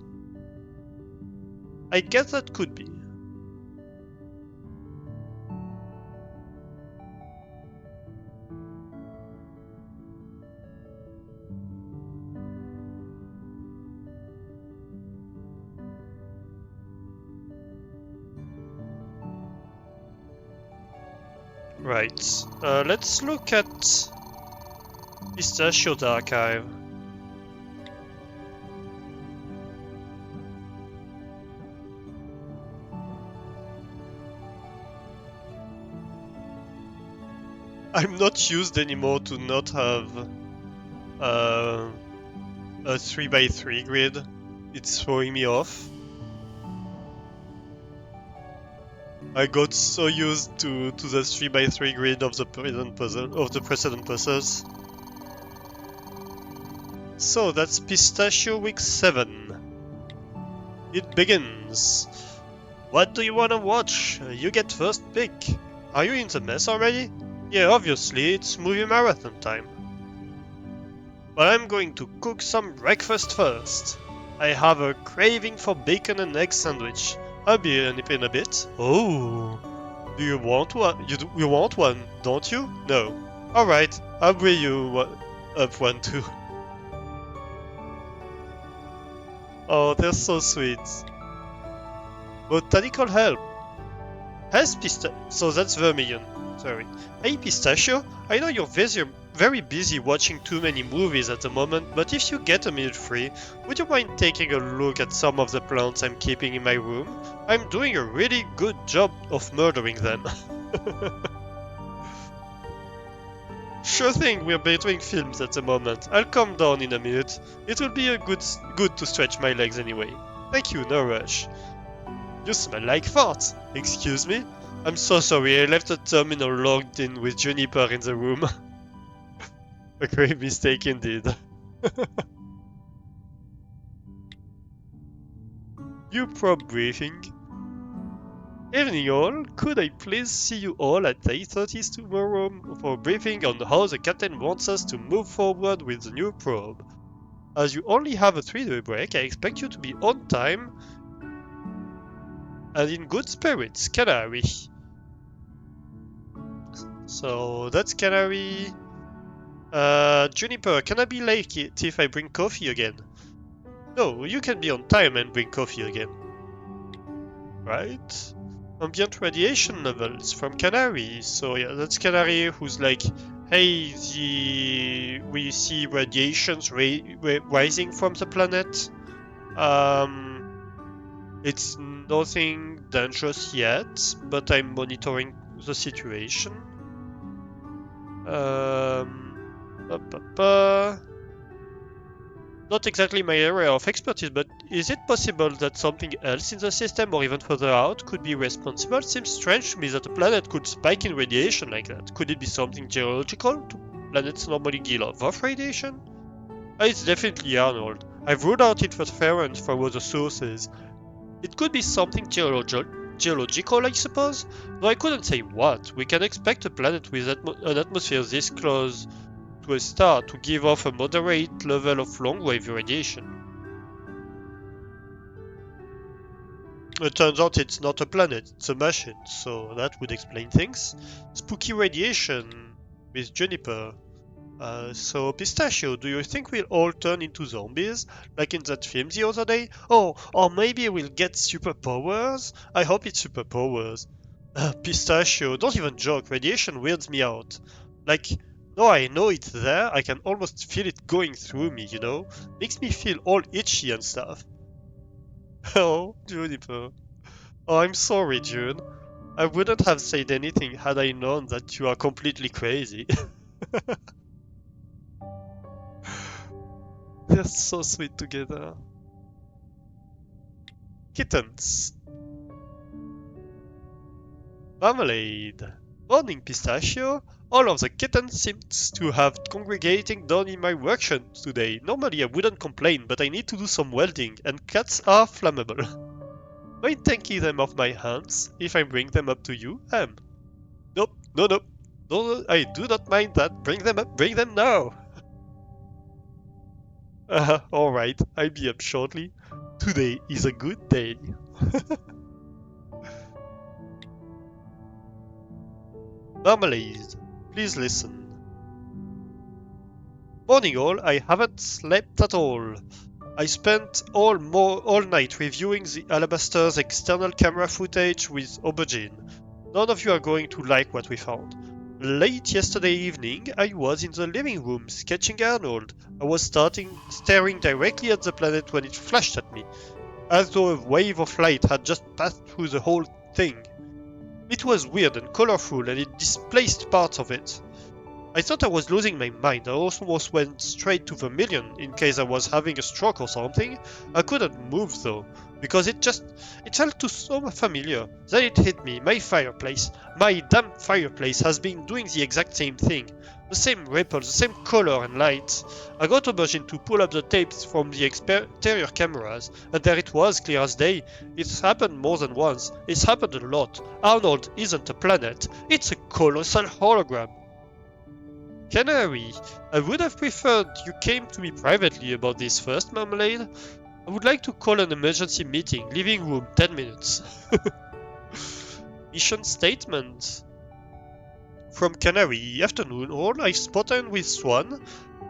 I guess that could be. Right. Let's look at Pistachio's archive. I'm not used anymore to not have a 3x3 grid. It's throwing me off. I got so used to the 3x3 grid of the precedent puzzles. So that's Pistachio week 7. It begins. What do you wanna watch? You get first pick. Are you in the mess already? Yeah, obviously, it's movie marathon time. But I'm going to cook some breakfast first. I have a craving for bacon and egg sandwich. I'll be in a bit. Oh, do you want one? You want one, don't you? No. Alright, I'll bring you up one too. Oh, they're so sweet. Botanical help. Has so that's Vermilion. Sorry. Hey Pistachio, I know you're very busy watching too many movies at the moment, but if you get a minute free, would you mind taking a look at some of the plants I'm keeping in my room? I'm doing a really good job of murdering them. Sure thing, we're between films at the moment. I'll come down in a minute. It will be a good to stretch my legs anyway. Thank you, no rush. You smell like farts. Excuse me? I'm so sorry, I left the terminal logged in with Juniper in the room. A grave mistake indeed. You probe briefing. Evening all, could I please see you all at 8:30 tomorrow for a briefing on how the captain wants us to move forward with the new probe. As you only have a 3-day break, I expect you to be on time and in good spirits, Canary. So that's Canary. Juniper, can I be late if I bring coffee again? No, you can be on time and bring coffee again. Right? Ambient radiation levels from Canary. So yeah, that's Canary who's like, hey, we see radiations rising from the planet. It's nothing dangerous yet, but I'm monitoring the situation. Ba, ba, ba. Not exactly my area of expertise, but is it possible that something else in the system or even further out could be responsible? Seems strange to me that a planet could spike in radiation like that. Could it be something geological? Do planets normally give off radiation? It's definitely Arnold. I've ruled out interference from other sources. It could be something geological, I suppose? Though I couldn't say what. We can expect a planet with an atmosphere this close to a star to give off a moderate level of long-wave radiation. It turns out it's not a planet, it's a machine, so that would explain things. Spooky radiation with Juniper. So Pistachio, do you think we'll all turn into zombies, like in that film the other day? Oh, or maybe we'll get superpowers? I hope it's superpowers. Pistachio, don't even joke, radiation weirds me out. Like, though I know it's there, I can almost feel it going through me, you know? Makes me feel all itchy and stuff. Oh, Juniper. Oh, I'm sorry, June. I wouldn't have said anything had I known that you are completely crazy. They're so sweet together. Kittens. Marmalade. Morning, Pistachio. All of the kittens seem to have congregating down in my workshop today. Normally I wouldn't complain, but I need to do some welding, and cats are flammable. Mind taking them off my hands if I bring them up to you, Em? Nope, no. No, I do not mind that. Bring them up, bring them now. Alright, I'll be up shortly. Today is a good day. Marmalade, please listen. Morning all, I haven't slept at all. I spent all night reviewing the Alabaster's external camera footage with Aubergine. None of you are going to like what we found. Late yesterday evening, I was in the living room sketching Arnold. I was staring directly at the planet when it flashed at me, as though a wave of light had just passed through the whole thing. It was weird and colorful, and it displaced parts of it. I thought I was losing my mind. I almost went straight to Vermilion in case I was having a stroke or something. I couldn't move though, because it felt too so familiar. Then it hit me. My fireplace. My damn fireplace has been doing the exact same thing. The same ripple, the same color and light. I got Aubergine to pull up the tapes from the exterior cameras, and there it was, clear as day. It's happened more than once. It's happened a lot. Arnold isn't a planet. It's a colossal hologram. Canary, I would have preferred you came to me privately about this first, Marmalade. I would like to call an emergency meeting. Living room, 10 minutes. Mission statement. From Canary, afternoon all, I've spoken with Swan,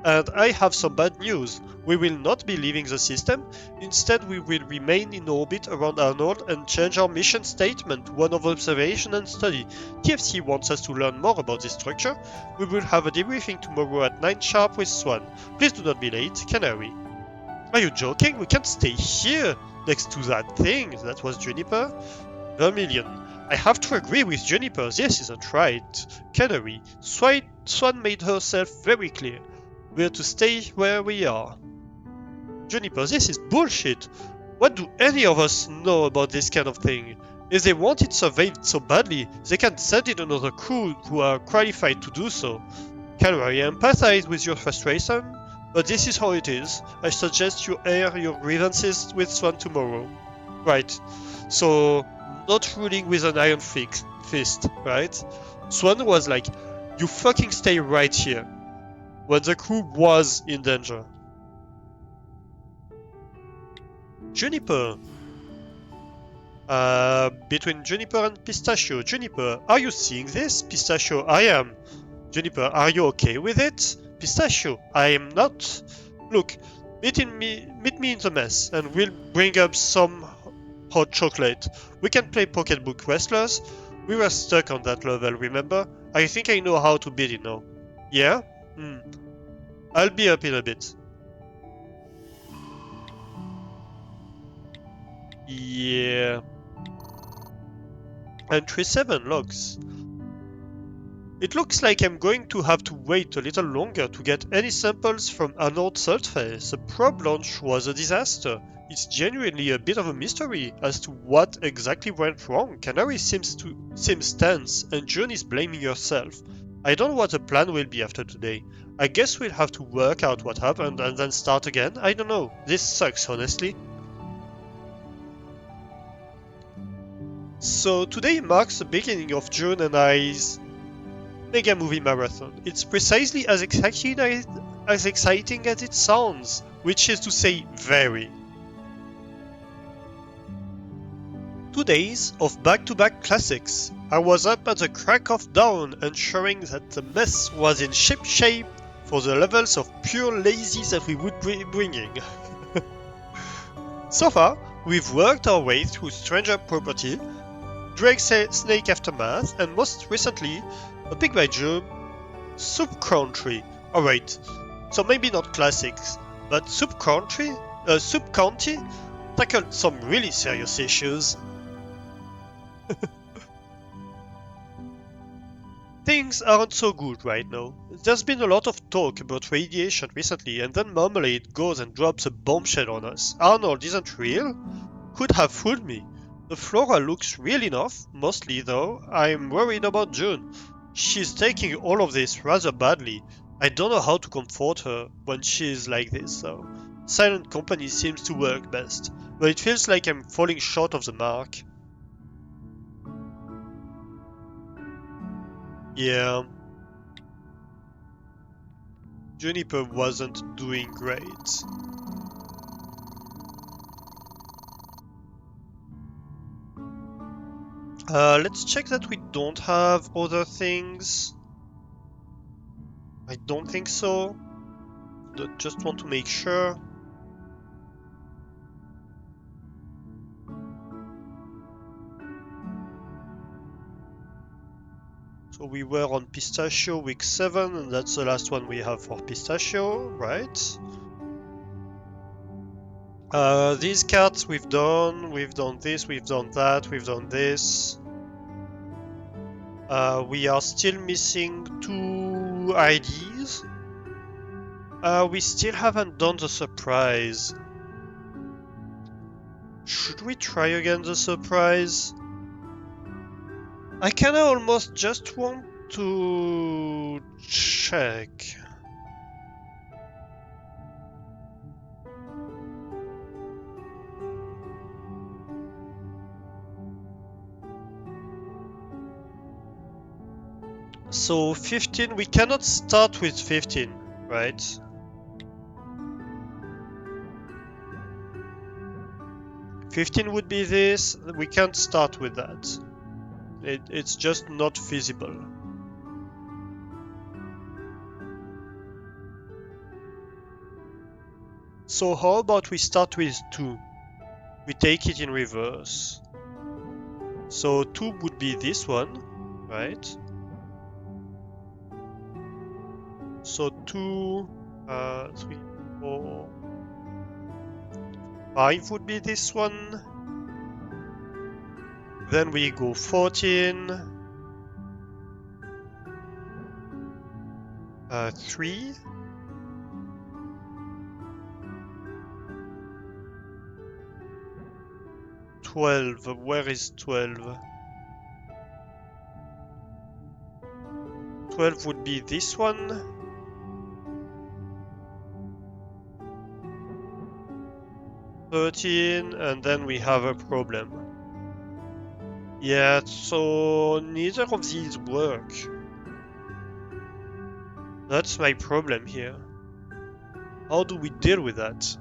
and I have some bad news. We will not be leaving the system. Instead, we will remain in orbit around Arnold and change our mission statement to one of observation and study. TFC wants us to learn more about this structure. We will have a debriefing tomorrow at 9 sharp with Swan. Please do not be late, Canary. Are you joking? We can't stay here next to that thing. That was Juniper. Vermilion. I have to agree with Juniper. This isn't right. Canary. Swan made herself very clear. We're to stay where we are. Juniper, this is bullshit. What do any of us know about this kind of thing? If they want it surveyed so badly, they can send in another crew who are qualified to do so. Canary, I empathize with your frustration, but this is how it is. I suggest you air your grievances with Swan tomorrow. Right. So, not ruling with an iron fist, right? Swan was like, you fucking stay right here. When the crew was in danger. Juniper. Between Juniper and Pistachio. Juniper, are you seeing this? Pistachio, I am. Juniper, are you okay with it? Pistachio, I am not. Look, meet me in the mess, and we'll bring up some hot chocolate. We can play pocketbook wrestlers. We were stuck on that level, remember? I think I know how to beat it now. Yeah? I'll be up in a bit. Yeah. Entry 7 logs. It looks like I'm going to have to wait a little longer to get any samples from anode surface. The probe launch was a disaster. It's genuinely a bit of a mystery as to what exactly went wrong. Canary seems tense, and June is blaming herself. I don't know what the plan will be after today. I guess we'll have to work out what happened and then start again. I don't know. This sucks, honestly. So today marks the beginning of June and I's Mega Movie Marathon. It's precisely as exciting as it sounds, which is to say, very. 2 days of back-to-back classics. I was up at the crack of dawn, ensuring that the mess was in ship shape for the levels of pure lazy that we would be bringing. So far, we've worked our way through Stranger Property, Drake Snake Aftermath, and most recently, a pick by Joe, Soup Country. Alright, so maybe not classics, but Soup County tackled some really serious issues. Things aren't so good right now. There's been a lot of talk about radiation recently, and then Marmalade goes and drops a bombshell on us. Arnold isn't real? Could have fooled me. The flora looks real enough, mostly though. I'm worried about June. She's taking all of this rather badly. I don't know how to comfort her when she's like this though. Silent company seems to work best, but it feels like I'm falling short of the mark. Yeah. Juniper wasn't doing great. Let's check that we don't have other things. I don't think so. Just want to make sure. So we were on Pistachio week 7, and that's the last one we have for Pistachio, right? These cards we've done this, we've done that, we've done this. We are still missing 2 IDs. We still haven't done the surprise. Should we try again the surprise? I kinda almost just want to check. So 15, we cannot start with 15, right? $15 would be this, we can't start with that. It's just not feasible. So how about we start with 2? We take it in reverse. So 2 would be this one, right? So 2, 3, 4, 5 would be this one. Then we go 14, 3, 12. Where is 12? 12 would be this one. 13, and then we have a problem. Yeah, so neither of these work. That's my problem here. How do we deal with that?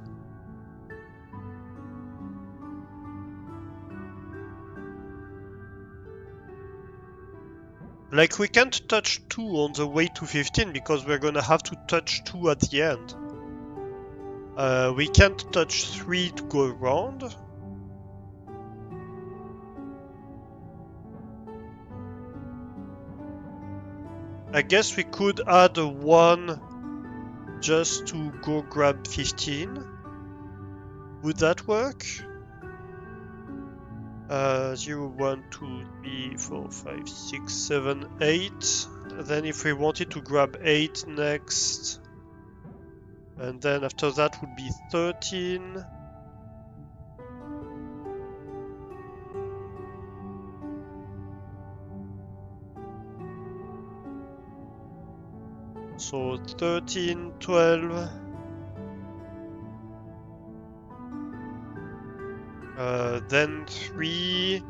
Like, we can't touch 2 on the way to 15 because we're gonna have to touch 2 at the end. We can't touch 3 to go around. I guess we could add a 1 just to go grab 15. Would that work? 0, 1, 2, 3, 4, 5, 6, 7, 8. Then if we wanted to grab 8 next, and then after that would be 13. So 13, 12. Then 3.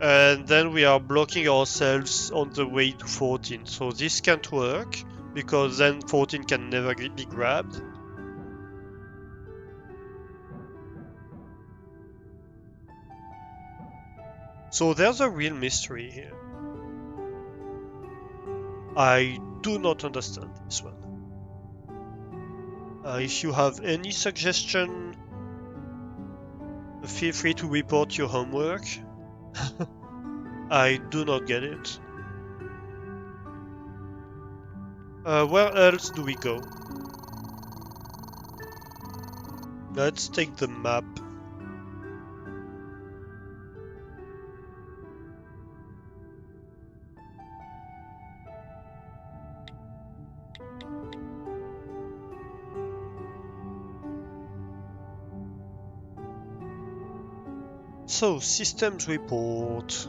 And then we are blocking ourselves on the way to 14. So this can't work, because then 14 can never be grabbed. So there's a real mystery here. I do not understand this one. If you have any suggestion, feel free to report your homework. I do not get it. Where else do we go? Let's take the map. So, systems report.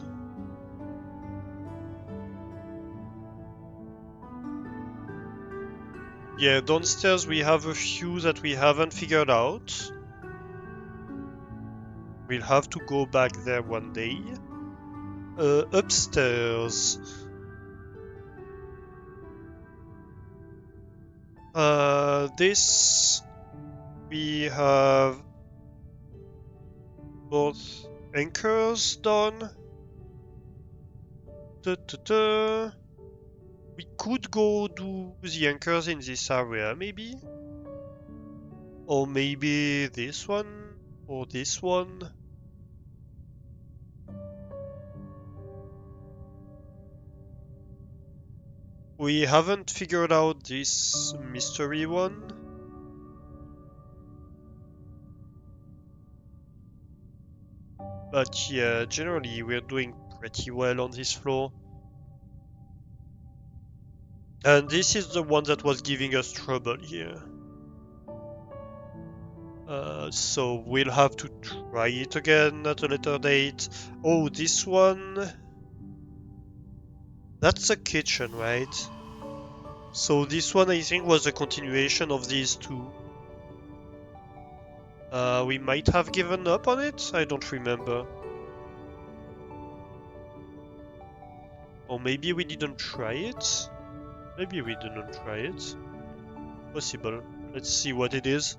Yeah, downstairs we have a few that we haven't figured out. We'll have to go back there one day. Upstairs. This we have both anchors done. We could go do the anchors in this area, maybe? Or maybe this one? Or this one? We haven't figured out this mystery one. But yeah, generally we're doing pretty well on this floor. And this is the one that was giving us trouble here. So we'll have to try it again at a later date. Oh, this one... That's a kitchen, right? So this one I think was a continuation of these two. We might have given up on it? I don't remember. Or maybe we didn't try it? Maybe we didn't try it. Possible. Let's see what it is.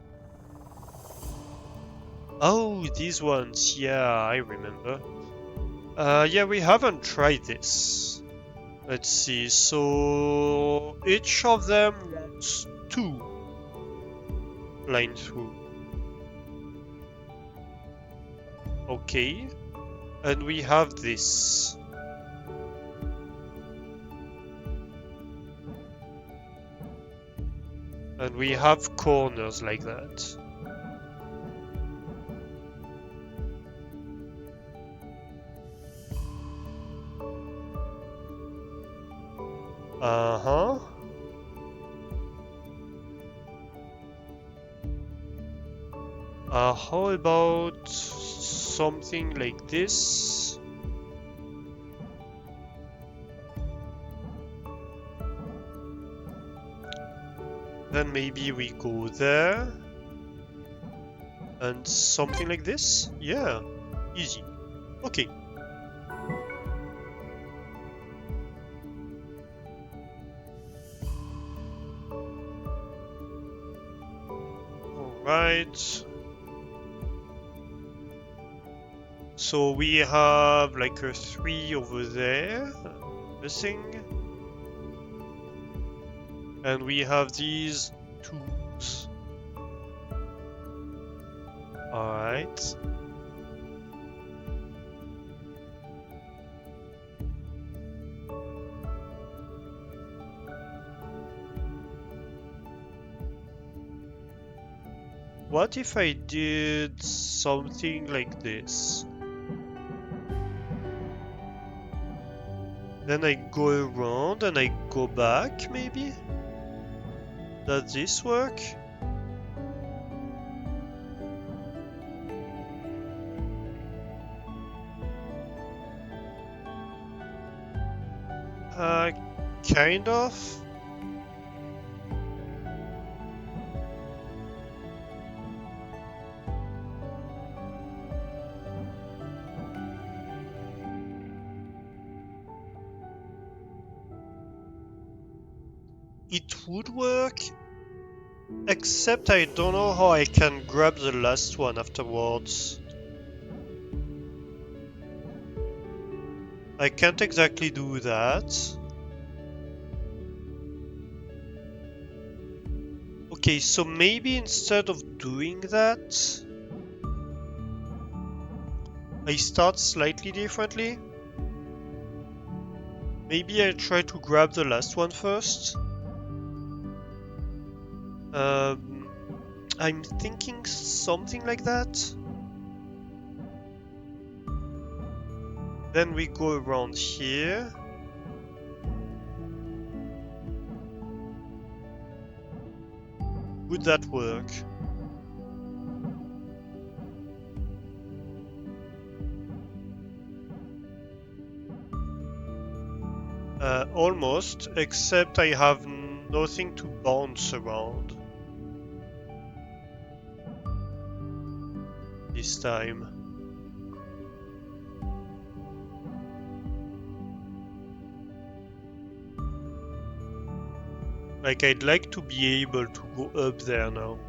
Oh, these ones. Yeah, I remember. Yeah, we haven't tried this. Let's see. So each of them wants 2 line through. Okay. And we have this. And we have corners like that. Uh-huh. How about something like this? Then maybe we go there. And something like this? Yeah, easy. Okay. Alright. So we have like a 3 over there. Missing. And we have these 2s. Alright. What if I did something like this? Then I go around and I go back, maybe? Does this work? Kind of. It would work, except I don't know how I can grab the last one afterwards. I can't exactly do that. Okay, so maybe instead of doing that, I start slightly differently. Maybe I try to grab the last one first. I'm thinking something like that. Then we go around here. Would that work? Almost, except I have nothing to bounce around this time. Like, I'd like to be able to go up there now.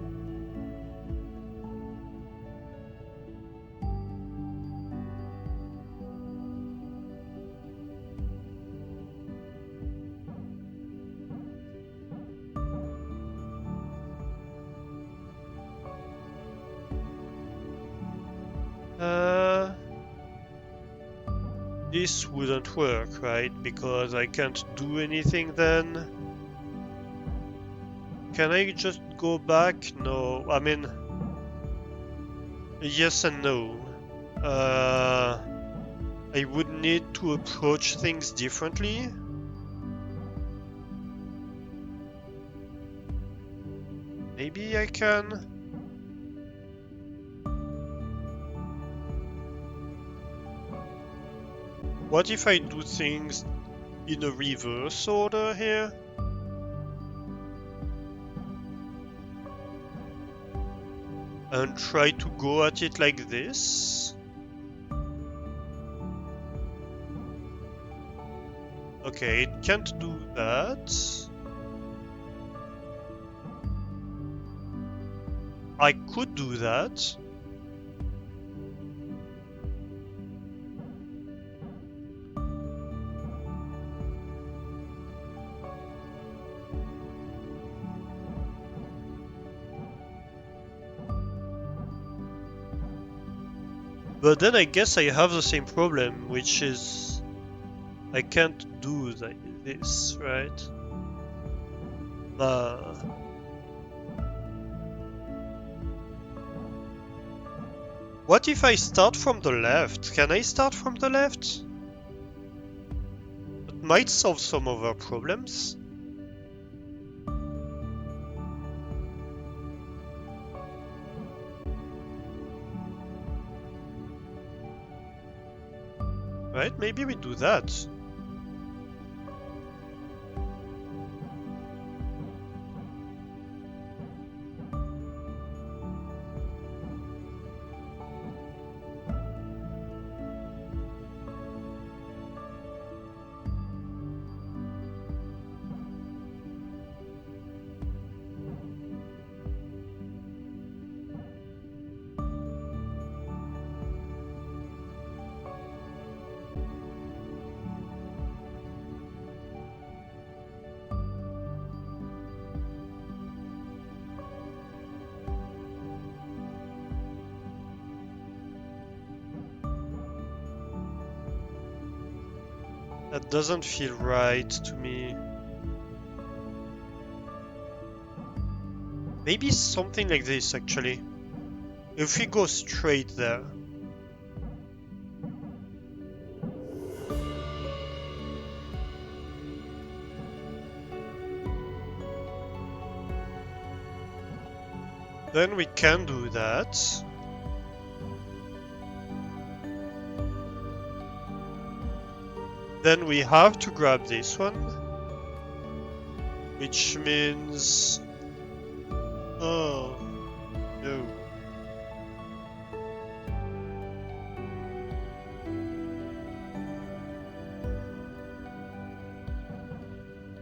This wouldn't work, right? Because I can't do anything then. Can I just go back? No, I mean, yes and no. I would need to approach things differently. Maybe I can. What if I do things in a reverse order here? And try to go at it like this? Okay, it can't do that. I could do that. But then I guess I have the same problem, which is I can't do this, right? What if I start from the left? Can I start from the left? That might solve some of our problems. Right, maybe we do that. That doesn't feel right to me. Maybe something like this, actually. If we go straight there. Then we can do that. Then we have to grab this one, which means... Oh, no.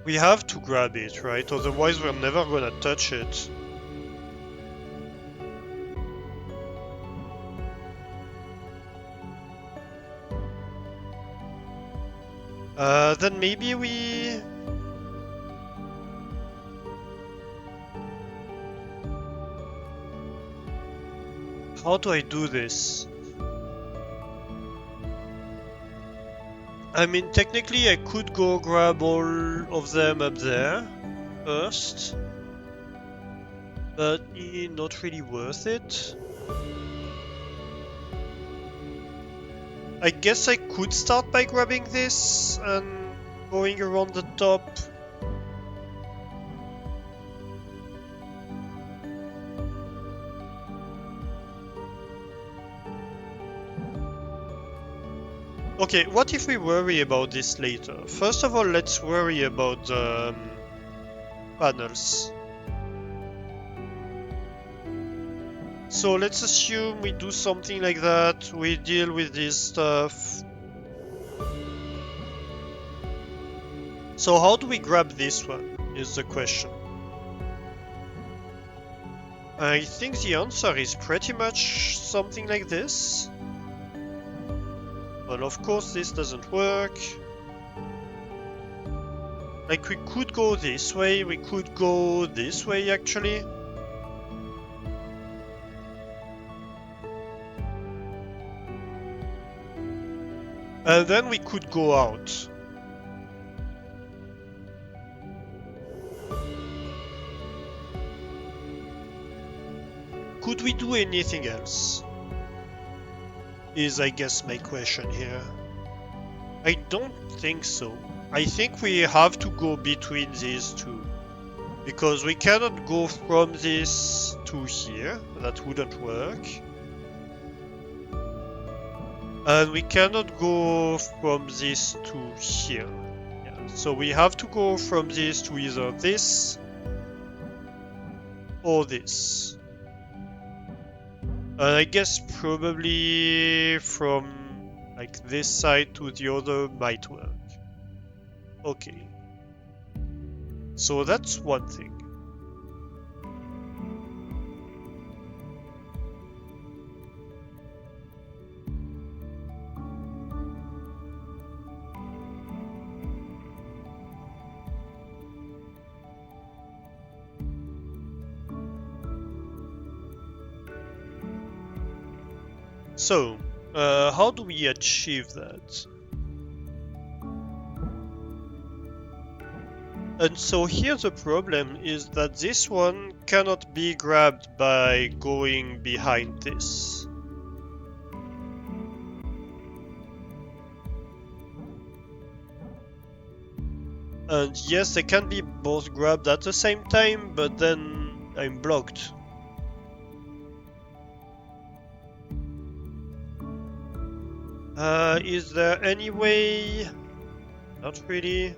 We have to grab it, right? Otherwise we're never gonna touch it. Then maybe we... How do I do this? I mean, technically I could go grab all of them up there first, but not really worth it. I guess I could start by grabbing this and going around the top. Okay, what if we worry about this later? First of all, let's worry about the panels. So let's assume we do something like that, we deal with this stuff. So how do we grab this one, is the question. I think the answer is pretty much something like this. Well, of course this doesn't work. Like, we could go this way, we could go this way actually. And then we could go out. Could we do anything else? Is, I guess, my question here. I don't think so. I think we have to go between these two. Because we cannot go from this to here. That wouldn't work. And we cannot go from this to here. Yeah. So we have to go from this to either this or this. I guess probably from like this side to the other might work. Okay. So that's one thing. So, how do we achieve that? And so here the problem is that this one cannot be grabbed by going behind this. And yes, they can be both grabbed at the same time, but then I'm blocked. Is there any way? Not really.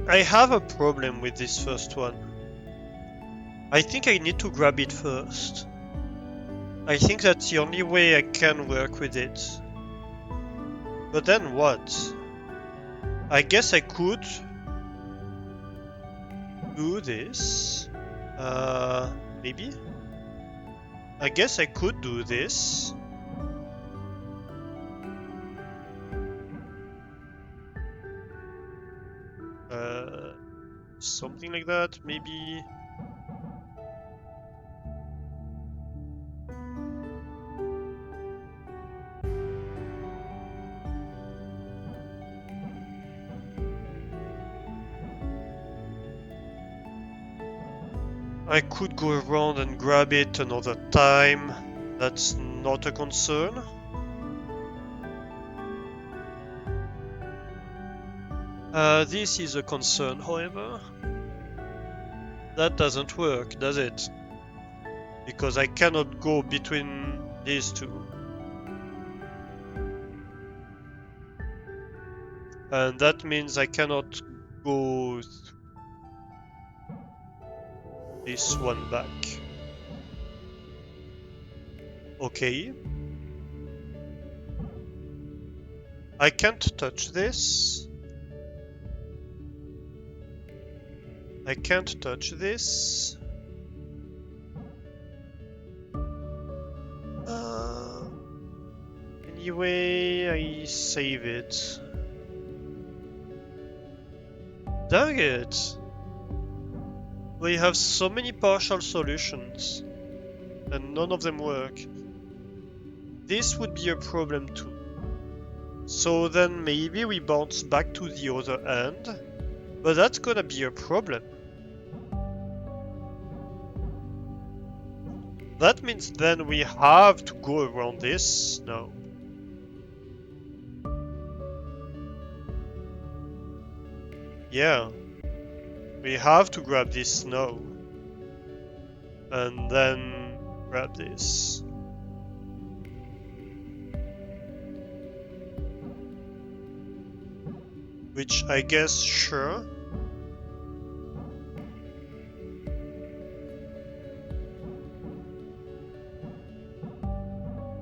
I have a problem with this first one. I think I need to grab it first. I think that's the only way I can work with it. But then what? I guess I could do this. Maybe? I guess I could do this. Something like that, maybe. I could go around and grab it another time. That's not a concern. This is a concern, however. That doesn't work, does it? Because I cannot go between these two. And that means I cannot go this one back. Okay. I can't touch this. I can't touch this. Anyway, I save it. Dang it! We have so many partial solutions, and none of them work. This would be a problem too. So then maybe we bounce back to the other end, but that's gonna be a problem. That means then we have to go around this? No. Yeah. We have to grab this snow. And then grab this. Which I guess, sure.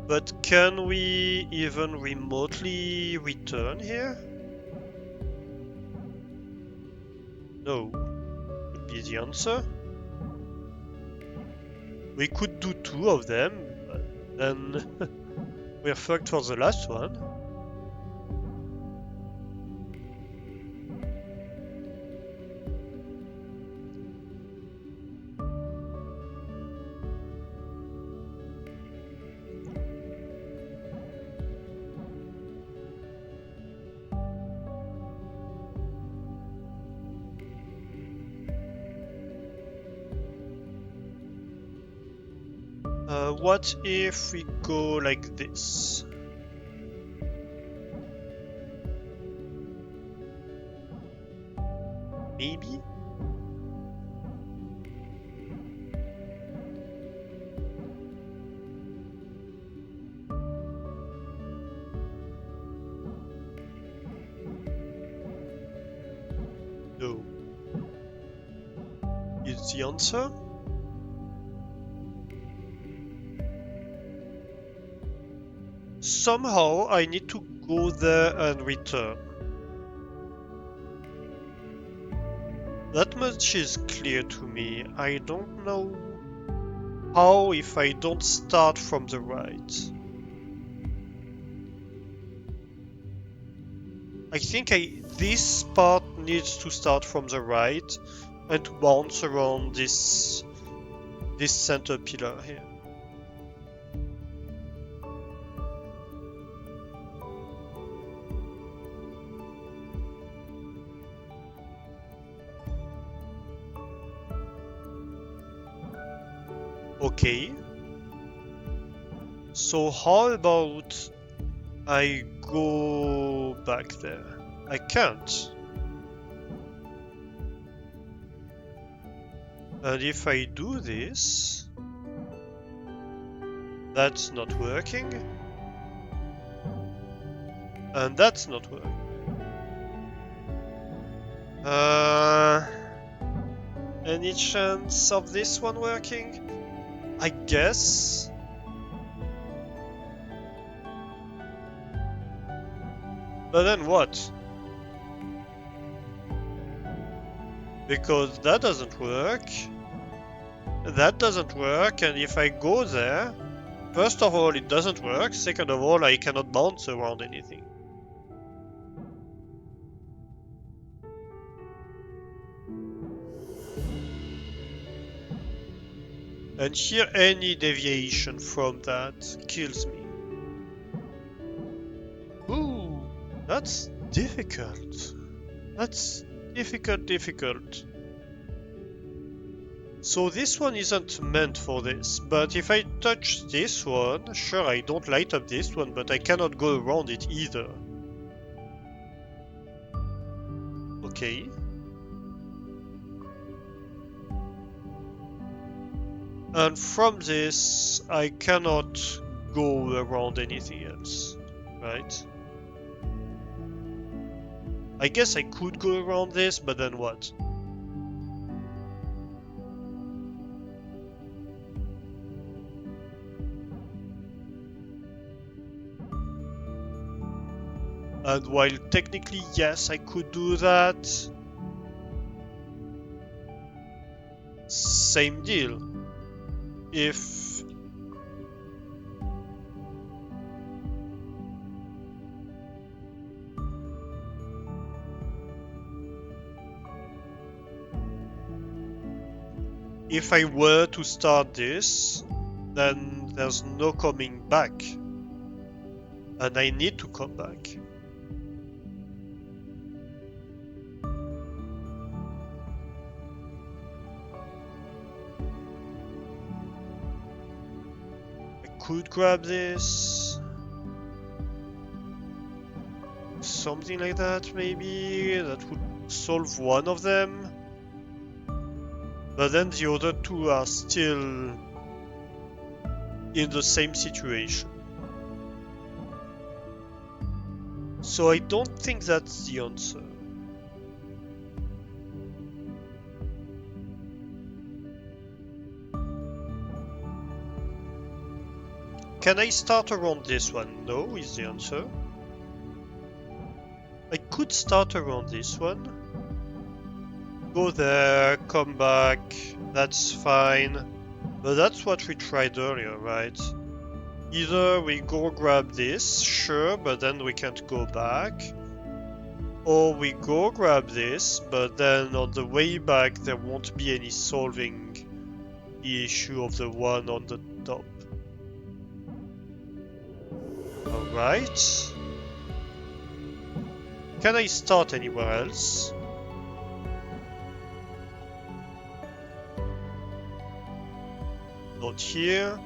But can we even remotely return here? No, would be the answer. We could do two of them, but then we're fucked for the last one. What if we go like this? Maybe? No. Is the answer? Somehow I need to go there and return. That much is clear to me. I don't know how if I don't start from the right. I think this part needs to start from the right and to bounce around this center pillar here. Okay. So how about I go back there? I can't. And if I do this, that's not working. And that's not working. Any chance of this one working? I guess. But then what? Because that doesn't work. That doesn't work, and if I go there, first of all, it doesn't work. Second of all, I cannot bounce around anything. And here, any deviation from that kills me. Ooh, that's difficult. That's difficult. So this one isn't meant for this, but if I touch this one, sure, I don't light up this one, but I cannot go around it either. Okay. And from this, I cannot go around anything else, right? I guess I could go around this, but then what? And while technically, yes, I could do that, same deal. If I were to start this, then there's no coming back. And I need to come back. I could grab this. Something like that, maybe. That would solve one of them. But then the other two are still in the same situation. So I don't think that's the answer. Can I start around this one? No, is the answer. I could start around this one. Go there, come back, that's fine. But that's what we tried earlier, right? Either we go grab this, sure, but then we can't go back. Or we go grab this, but then on the way back there won't be any solving the issue of the one on the top. Alright. Can I start anywhere else? Not here.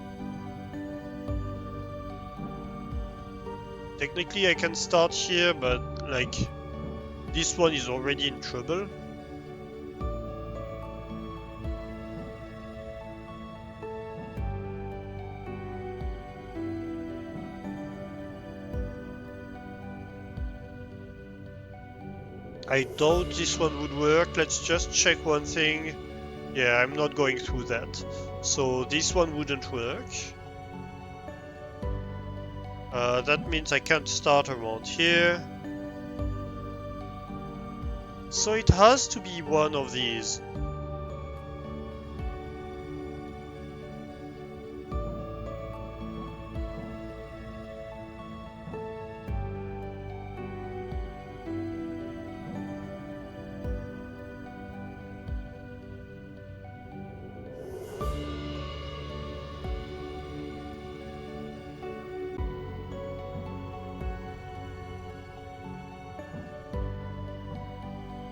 Technically I can start here, but like this one is already in trouble. I doubt this one would work. Let's just check one thing. Yeah, I'm not going through that. So this one wouldn't work. That means I can't start around here. So it has to be one of these.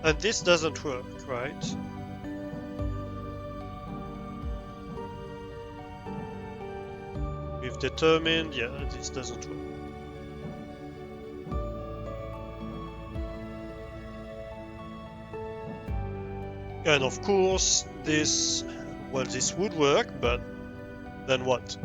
And this doesn't work, right? We've determined, yeah, this doesn't work. And of course, this, well, this would work, but then what?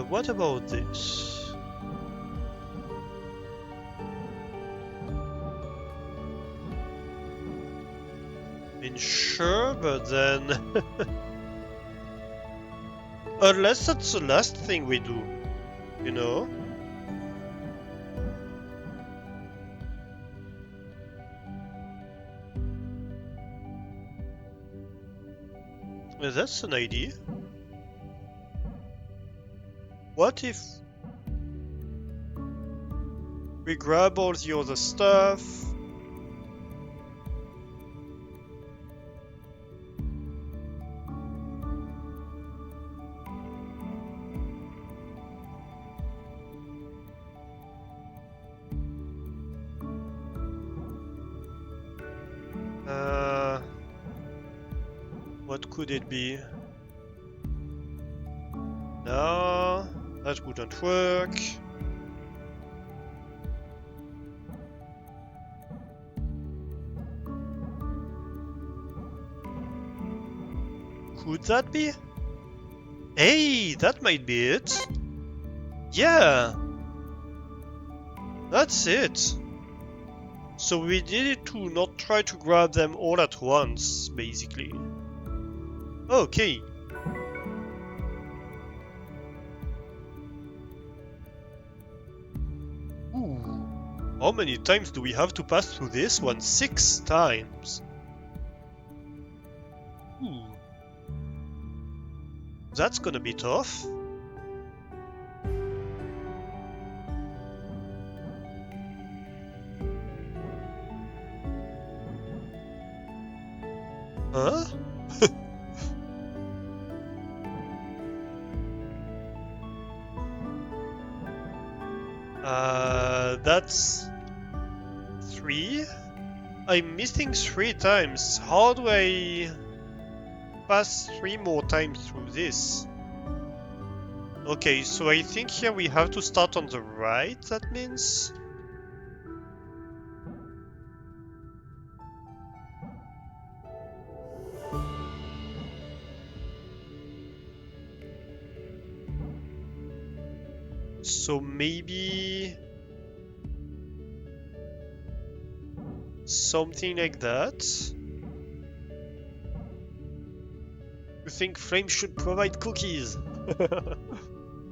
What about this? I mean, sure, but then... Unless that's the last thing we do, you know? Well, that's an idea. What if we grab all the other stuff? What could it be? No, that wouldn't work. Could that be? Hey, that might be it. Yeah, that's it. So we needed to not try to grab them all at once, basically. Okay. Ooh. How many times do we have to pass through this one? 6 times. Ooh. That's gonna be tough. Huh? That's 3? I'm missing 3 times. How do I pass 3 more times through this? Okay, so I think here we have to start on the right, that means? So maybe something like that. You think Flame should provide cookies?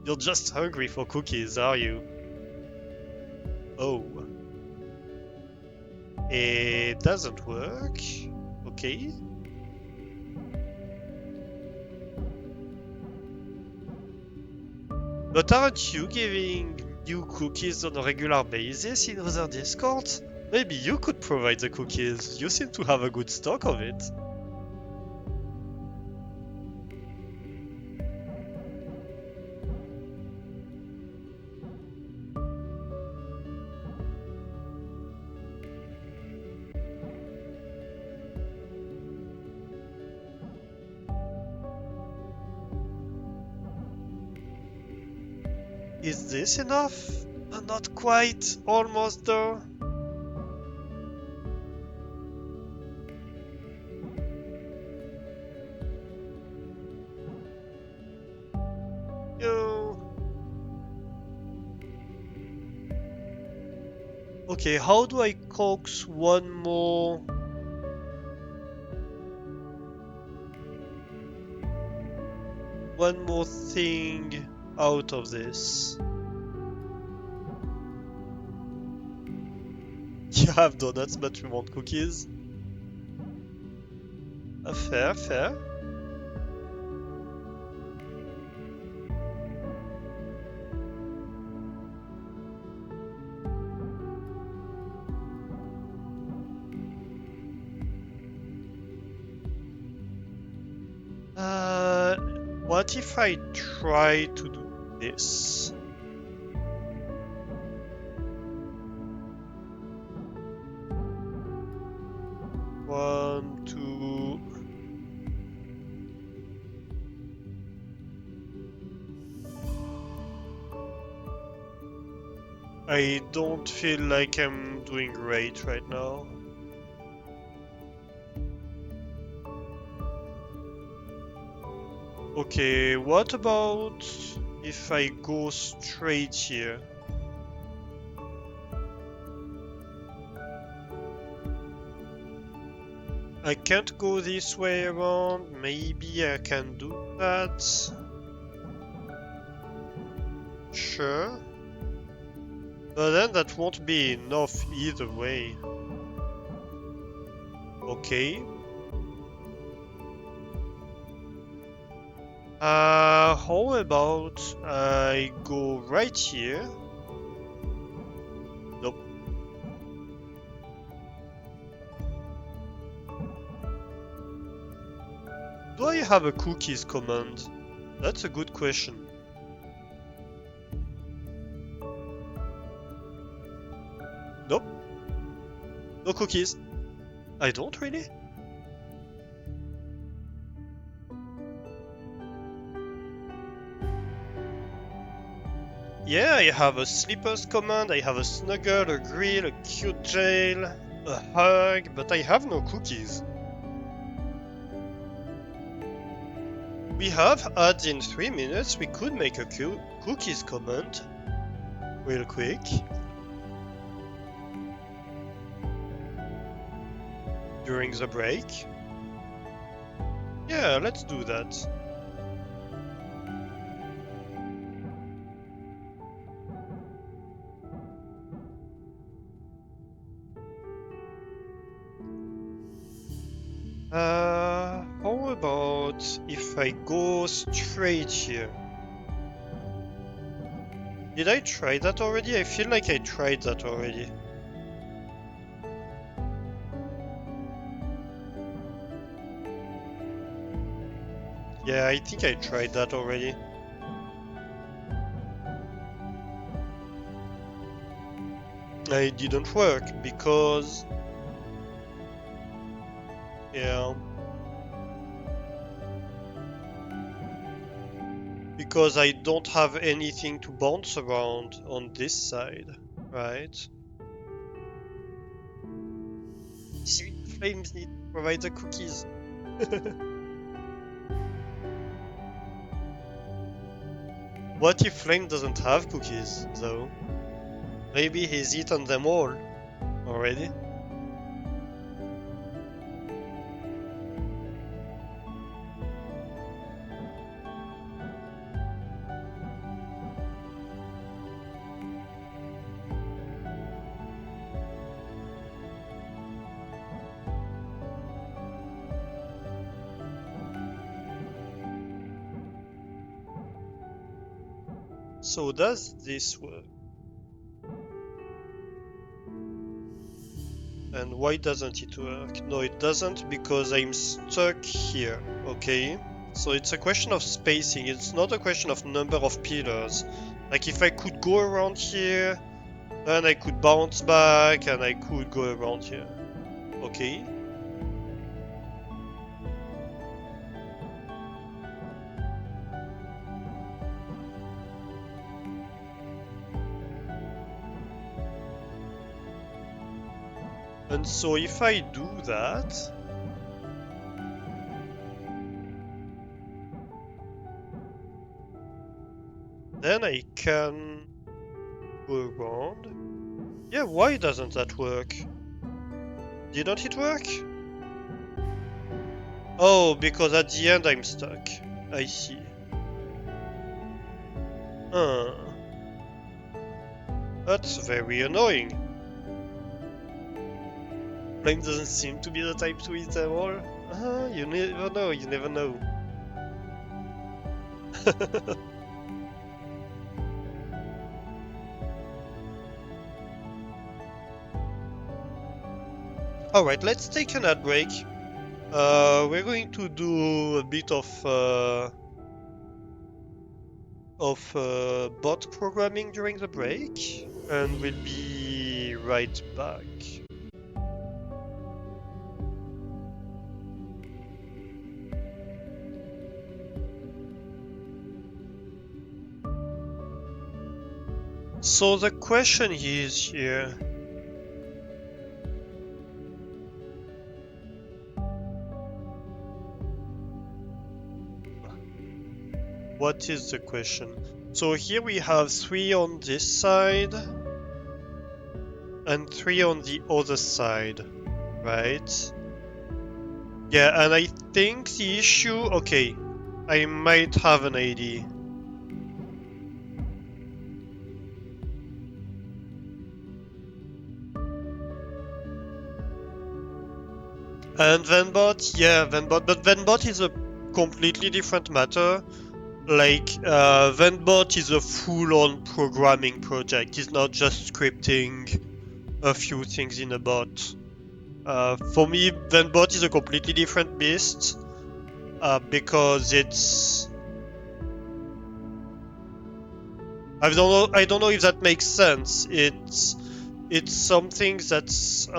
You're just hungry for cookies, are you? Oh. It doesn't work. Okay. But aren't you giving new cookies on a regular basis in other Discords? Maybe you could provide the cookies. You seem to have a good stock of it. Is this enough? Not quite. Almost though. Yo. Okay, how do I coax one more? One more thing out of this. You have donuts, but you want cookies? Fair, fair. What if I try to do this? One, two. I don't feel like I'm doing great right now. Okay, what about if I go straight here? I can't go this way around. Maybe I can do that. Sure. But then that won't be enough either way. Okay. How about I go right here? Nope. Do I have a cookies command? That's a good question. Nope. No cookies. I don't really? Yeah, I have a sleepers command, I have a snuggle, a grill, a cute jail, a hug, but I have no cookies. We have ads in 3 minutes, we could make a cookies command real quick. During the break. Yeah, let's do that. How about if I go straight here? Did I try that already? I feel like I tried that already. Yeah, I think I tried that already. It didn't work because... Yeah. Because I don't have anything to bounce around on this side, right? See, Flames need to provide the cookies. What if Flame doesn't have cookies, though? Maybe he's eaten them all already? So does this work? And why doesn't it work? No, it doesn't because I'm stuck here, okay? So it's a question of spacing, it's not a question of number of pillars. Like if I could go around here, then I could bounce back and I could go around here. Okay? And so if I do that, then I can go around. Yeah, why doesn't that work? Didn't it work? Oh, because at the end I'm stuck. I see. That's very annoying. Flame doesn't seem to be the type to eat them all. You never know, you never know. Alright, let's take an ad break. We're going to do a bit of bot programming during the break, and we'll be right back. So the question is here, what is the question? So here we have 3 on this side and 3 on the other side, right? Yeah, and I think the issue, okay, I might have an idea. And Venbot, yeah, Venbot, but Venbot is a completely different matter. Like, Venbot is a full-on programming project. It's not just scripting a few things in a bot. For me, Venbot is a completely different beast, because it's... I don't know if that makes sense. It's something that's...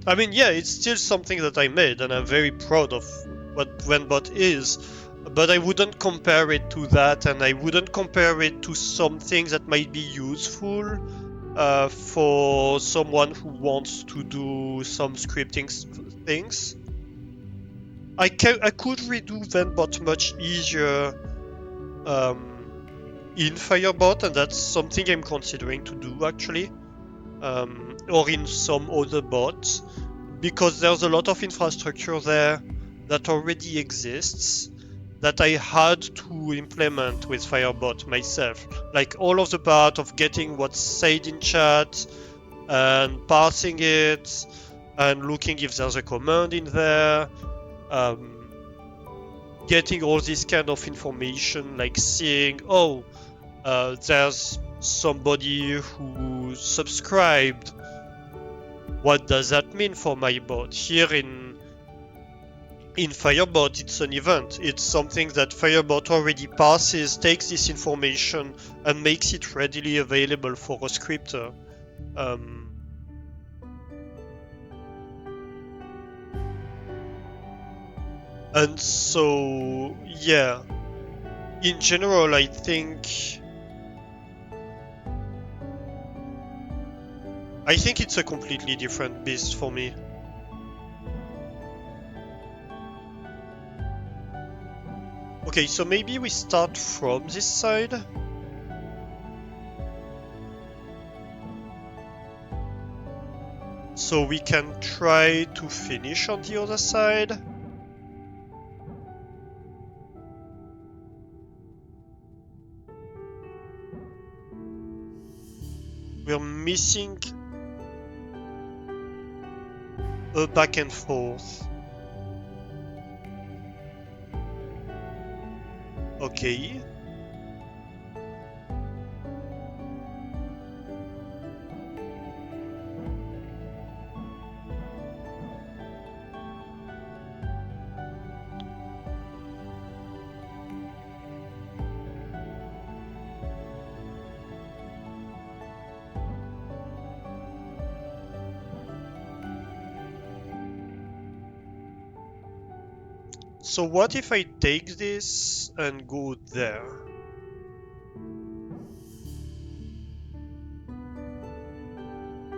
I mean, yeah, it's still something that I made, and I'm very proud of what Venbot is, but I wouldn't compare it to that, and I wouldn't compare it to some things that might be useful for someone who wants to do some scripting things. I could redo Venbot much easier in Firebot, and that's something I'm considering to do actually, or in some other bots, because there's a lot of infrastructure there that already exists that I had to implement with Firebot myself. Like all of the part of getting what's said in chat and parsing it and looking if there's a command in there, getting all this kind of information, like seeing, oh, there's somebody who subscribed. What does that mean for my bot? Here in Firebot, it's an event. It's something that Firebot already passes, takes this information, and makes it readily available for a scripter. And so, yeah. In general, I think it's a completely different beast for me. Okay, so maybe we start from this side. So we can try to finish on the other side. We're missing a back and forth. Okay. So what if I take this and go there?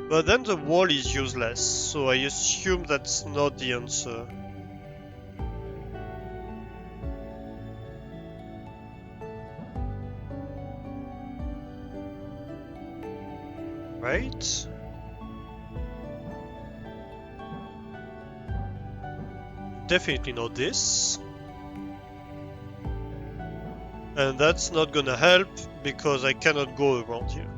But then the wall is useless, so I assume that's not the answer. Right? Definitely not this. And that's not gonna help because I cannot go around here.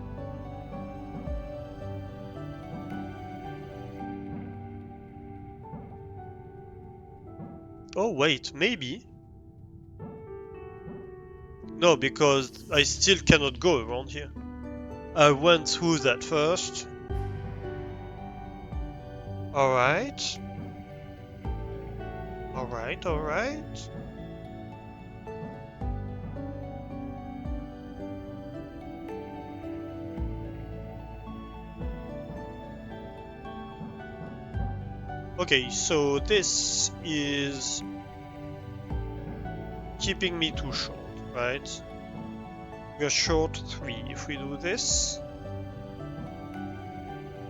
Oh wait, maybe. No, because I still cannot go around here. I went through that first. Alright. Alright. Okay, so this is keeping me too short, right? We are short 3 if we do this.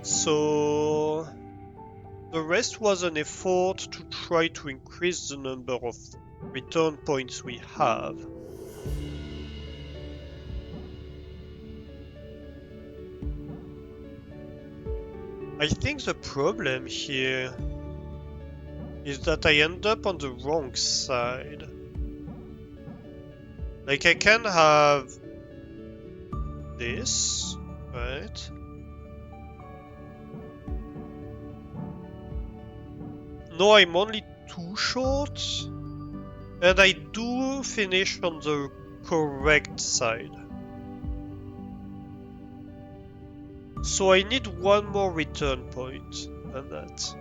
So the rest was an effort to try to increase the number of return points we have. I think the problem here is that I end up on the wrong side. Like I can have this, right? No, I'm only too short, and I do finish on the correct side. So I need one more return point than that.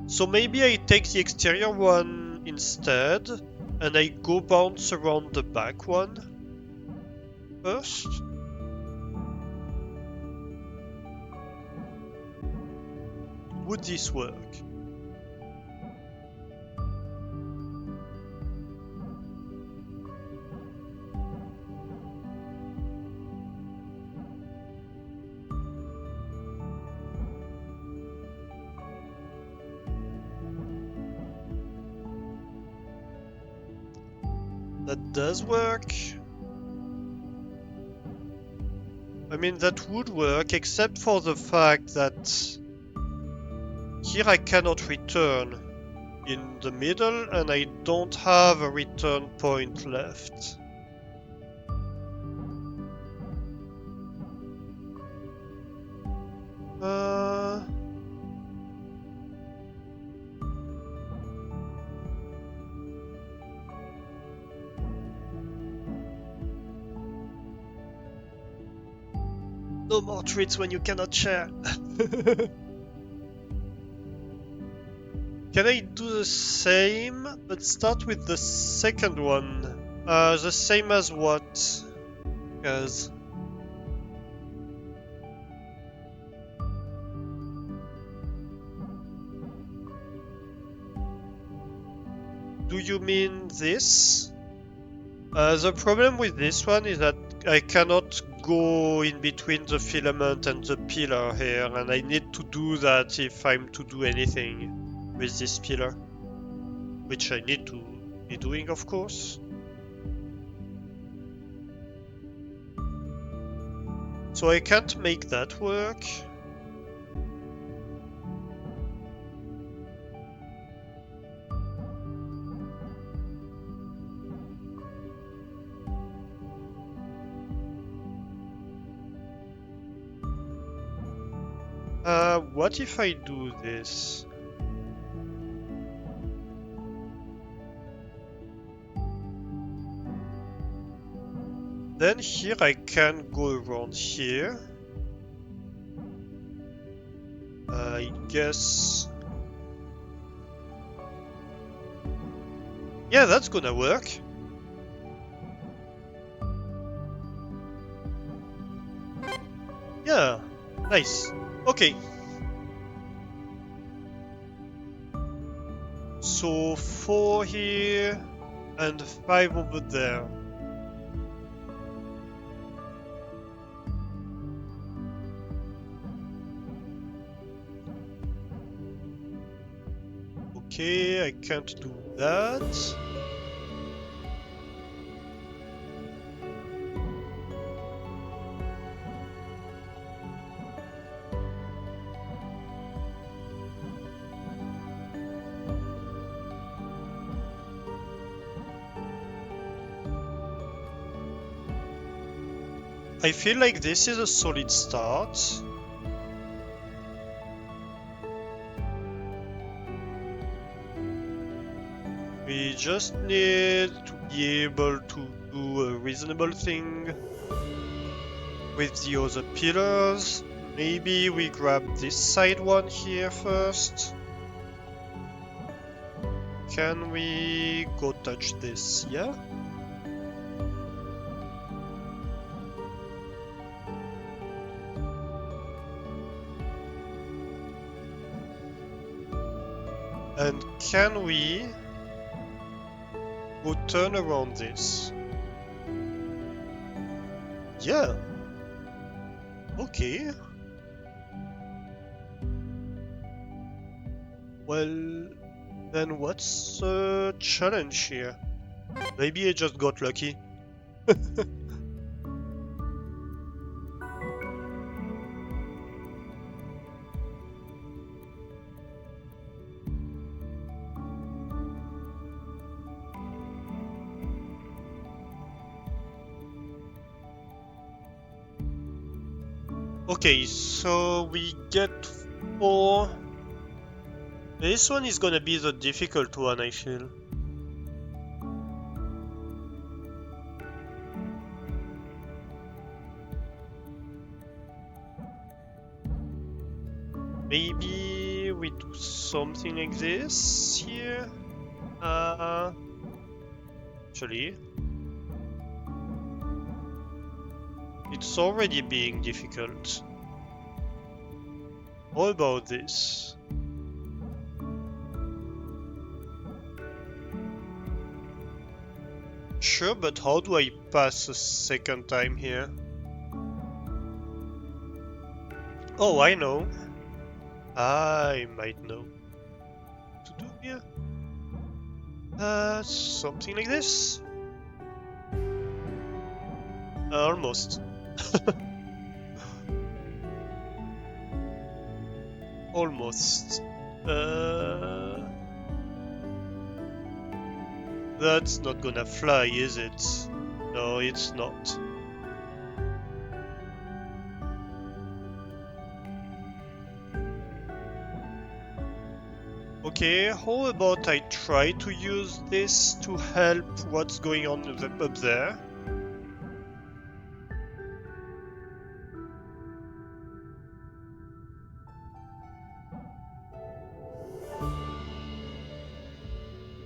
So maybe I take the exterior one instead, and I go bounce around the back one first. would this work? That does work. I mean, that would work, except for the fact that here I cannot return in the middle, and I don't have a return point left. No more treats when you cannot share. Can I do the same, but start with the second one? The same as what? Because do you mean this? The problem with this one is that I cannot go in between the filament and the pillar here, and I need to do that if I'm to do anything with this pillar, which I need to be doing, of course. So I can't make that work. What if I do this? Then here I can go around here. I guess... Yeah, that's gonna work. Yeah, nice. Okay. So 4 here and 5 over there. Okay, I can't do that. I feel like this is a solid start. We just need to be able to do a reasonable thing with the other pillars. Maybe we grab this side one here first. Can we go touch this? Yeah? And can we go turn around this? Yeah. Okay. Well, then what's the challenge here? Maybe I just got lucky. Okay, so we get 4. This one is gonna be the difficult one, I feel. Maybe we do something like this here. Actually, it's already being difficult. How about this? Sure, but how do I pass a second time here? Oh, I know. I might know what to do here. Something like this? Almost. Almost. That's not gonna fly, is it? No, it's not. Okay, how about I try to use this to help what's going on up there?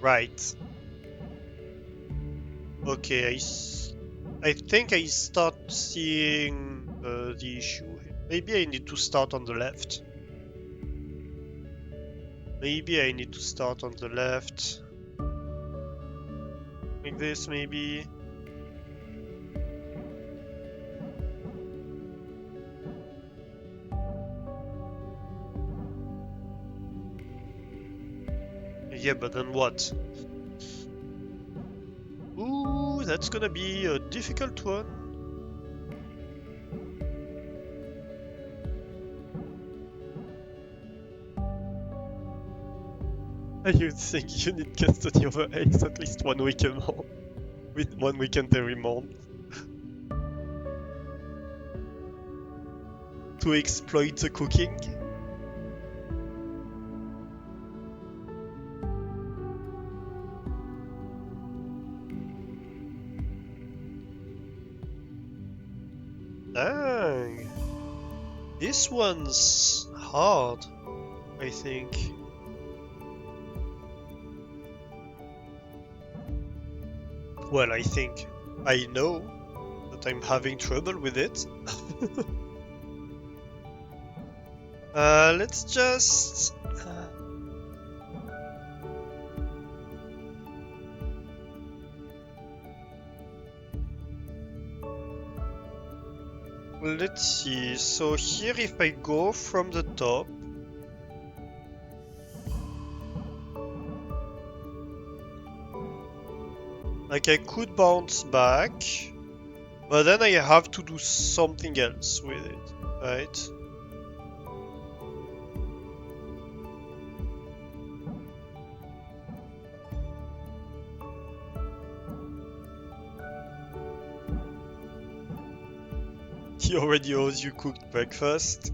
Right. Okay, I think I start seeing the issue here. Maybe I need to start on the left. Maybe I need to start on the left. Like this, maybe. Yeah, but then what? Ooh, that's gonna be a difficult one. You think you need custody over Ace at least 1 weekend more? With 1 weekend every month? To exploit the cooking? Dang. This one's hard, I think. Well, I think I know that I'm having trouble with it. Let's just... let's see. So here, if I go from the top, like I could bounce back, but then I have to do something else with it, right? He already owes you cooked breakfast.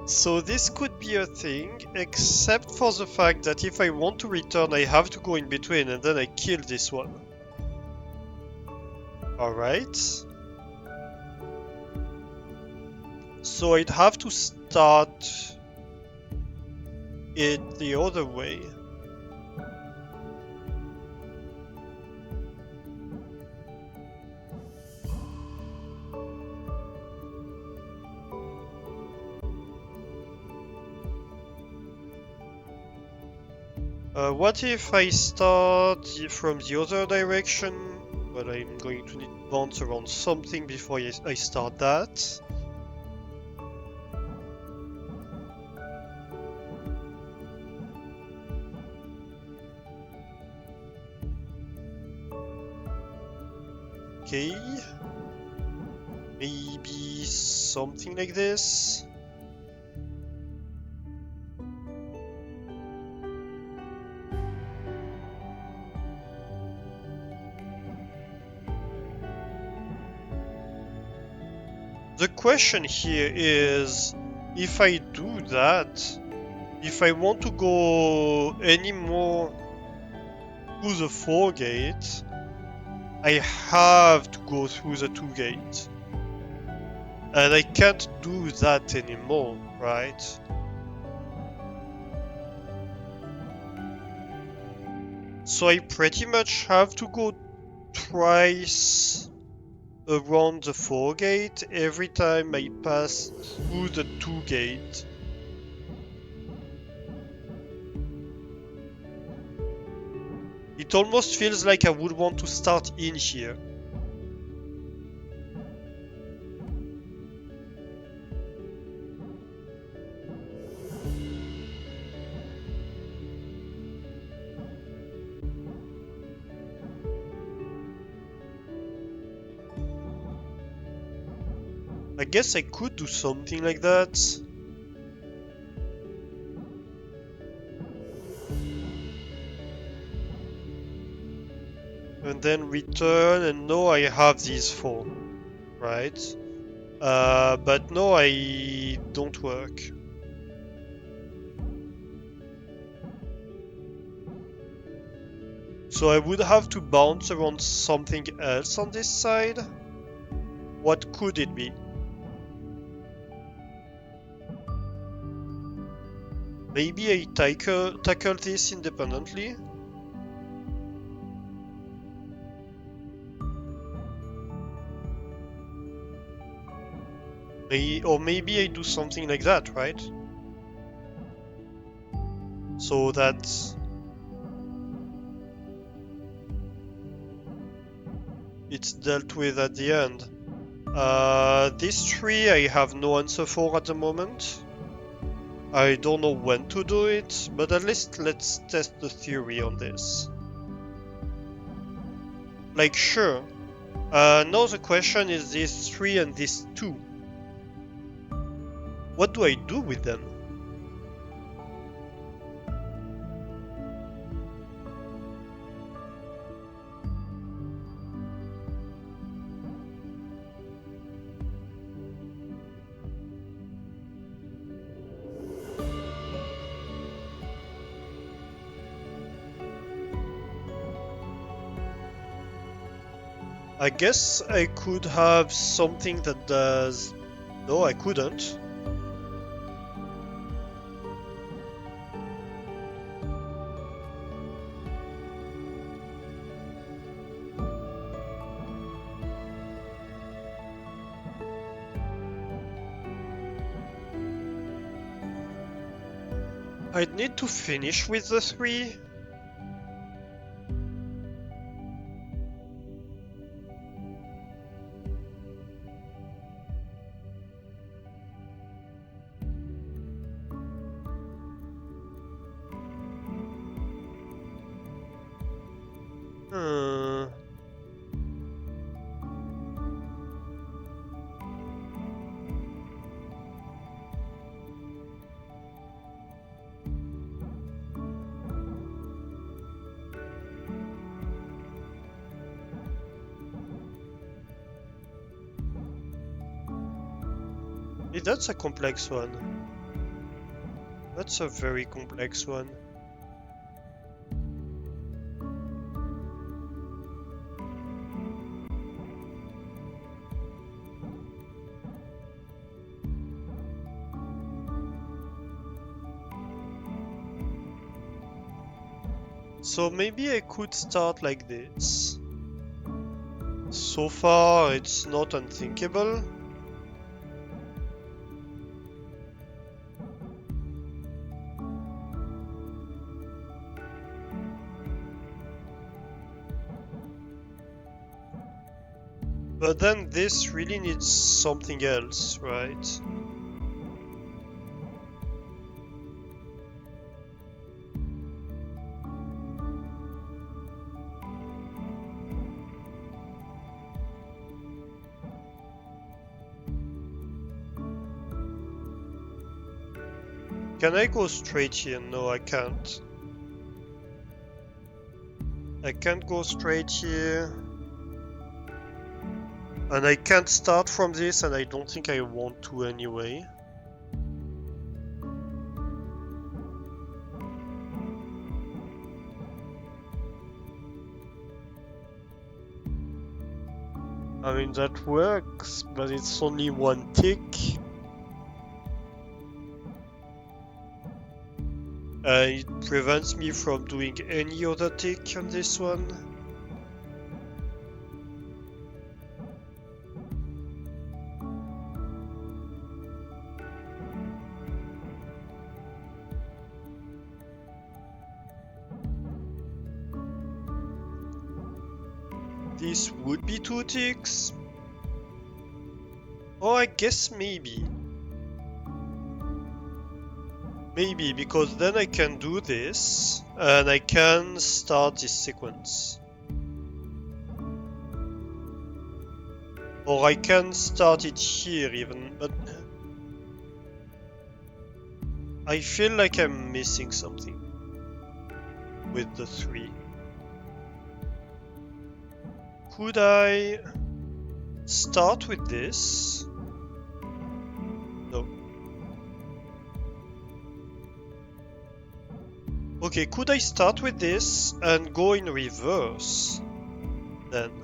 So this could be a thing, except for the fact that if I want to return, I have to go in between, and then I kill this one. Alright. So I'd have to start it the other way. What if I start from the other direction? But I'm going to need to bounce around something before I start that. Okay. Maybe something like this. The question here is, if I do that, if I want to go any more to the 4 gate, I have to go through the 2 gate. And I can't do that anymore, right? So I pretty much have to go twice around the 4 gate every time I pass through the 2 gate. It almost feels like I would want to start in here. I guess I could do something like that. And then return, and now I have these 4, right? But no, I don't work. So I would have to bounce around something else on this side. What could it be? Maybe I tackle this independently? Or maybe I do something like that, right? So that it's dealt with at the end. This tree I have no answer for at the moment. I don't know when to do it, but at least let's test the theory on this. Like, sure. Now the question is this 3 and this 2. What do I do with them? I guess I could have something that does... No, I couldn't. I'd need to finish with the 3. That's a complex one. That's a very complex one. So maybe I could start like this. So far, it's not unthinkable. But then this really needs something else, right? Can I go straight here? No, I can't. I can't go straight here. And I can't start from this, and I don't think I want to anyway. I mean, that works, but it's only one tick. It prevents me from doing any other tick on this one. This would be 2 ticks. Oh, I guess maybe. Maybe, because then I can do this, and I can start this sequence. Or I can start it here even, but I feel like I'm missing something with the 3. Could I start with this? No. Okay, could I start with this and go in reverse then?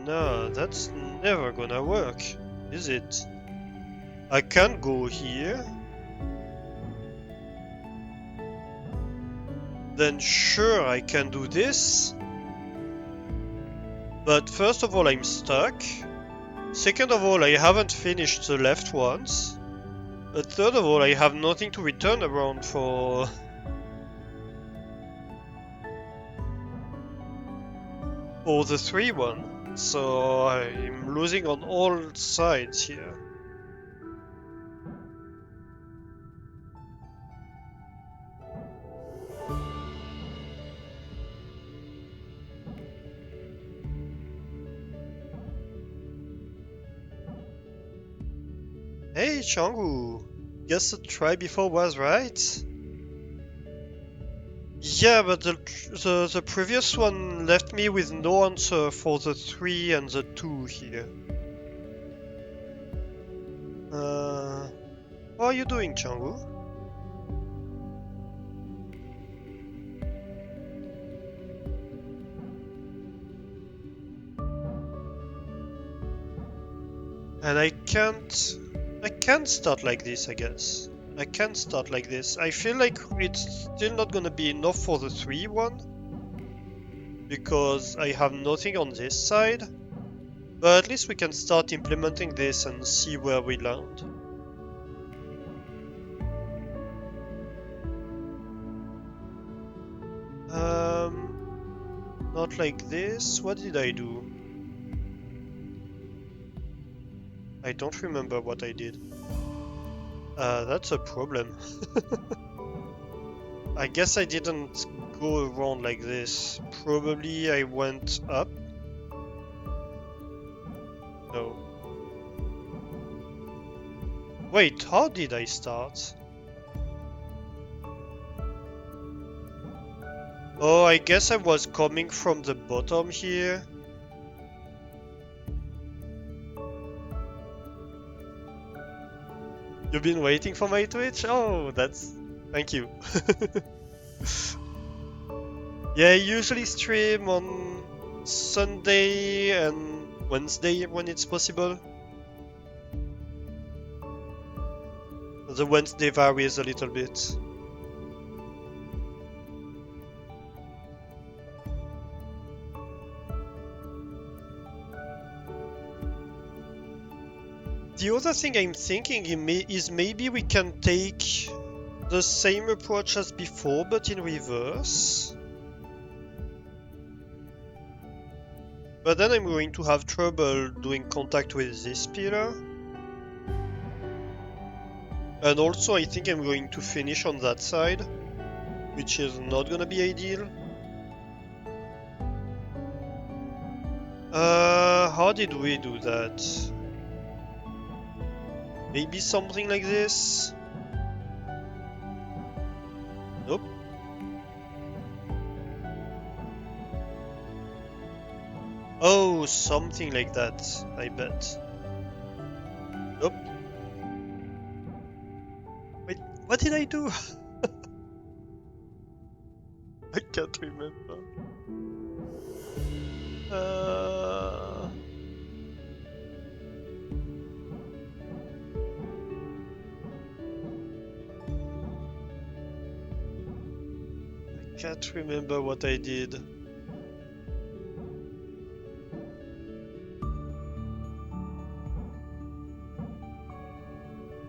No, that's never gonna work, is it? I can't go here. Then sure, I can do this. But first of all, I'm stuck. Second of all, I haven't finished the left ones. But third of all, I have nothing to return around for... for the 3 one. So I'm losing on all sides here. Hey Changu, guess the try before was right? Yeah, but the previous one left me with no answer for the 3 and the 2 here. How are you doing, Changu? And I can't start like this, I guess. I can't start like this. I feel like it's still not gonna be enough for the 3 one. Because I have nothing on this side. But at least we can start implementing this and see where we land. Not like this. What did I do? I don't remember what I did. That's a problem. I guess I didn't go around like this. Probably I went up. No. Wait, how did I start? Oh, I guess I was coming from the bottom here. You've been waiting for my Twitch? Oh, that's... Thank you. Yeah, I usually stream on Sunday and Wednesday when it's possible. The Wednesday varies a little bit. The other thing I'm thinking is maybe we can take the same approach as before, but in reverse. But then I'm going to have trouble doing contact with this pillar. And also I think I'm going to finish on that side, which is not gonna be ideal. How did we do that? Maybe something like this? Oh, something like that, I bet. Nope. Wait, what did I do? I can't remember. I can't remember what I did.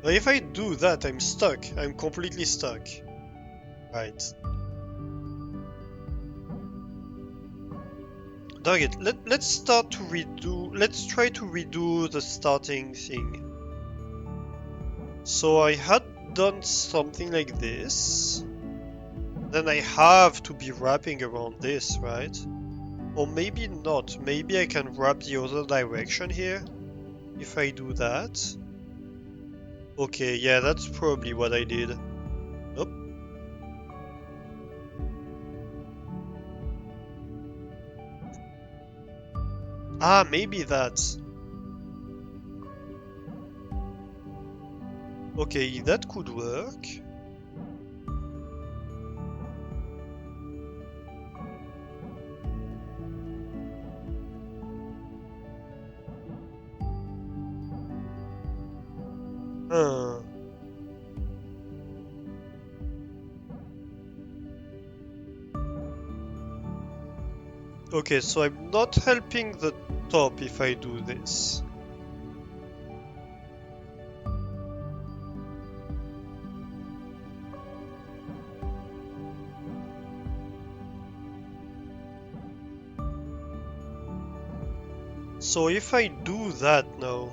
But if I do that, I'm stuck. I'm completely stuck. Right. Dang it. Let's start to redo. Let's try to redo the starting thing. So I had done something like this. Then I have to be wrapping around this, right? Or maybe not. Maybe I can wrap the other direction here if I do that. Okay, yeah, that's probably what I did. Nope. Ah, maybe that. Okay, that could work. Huh. Okay, so I'm not helping the top if I do this. So if I do that now,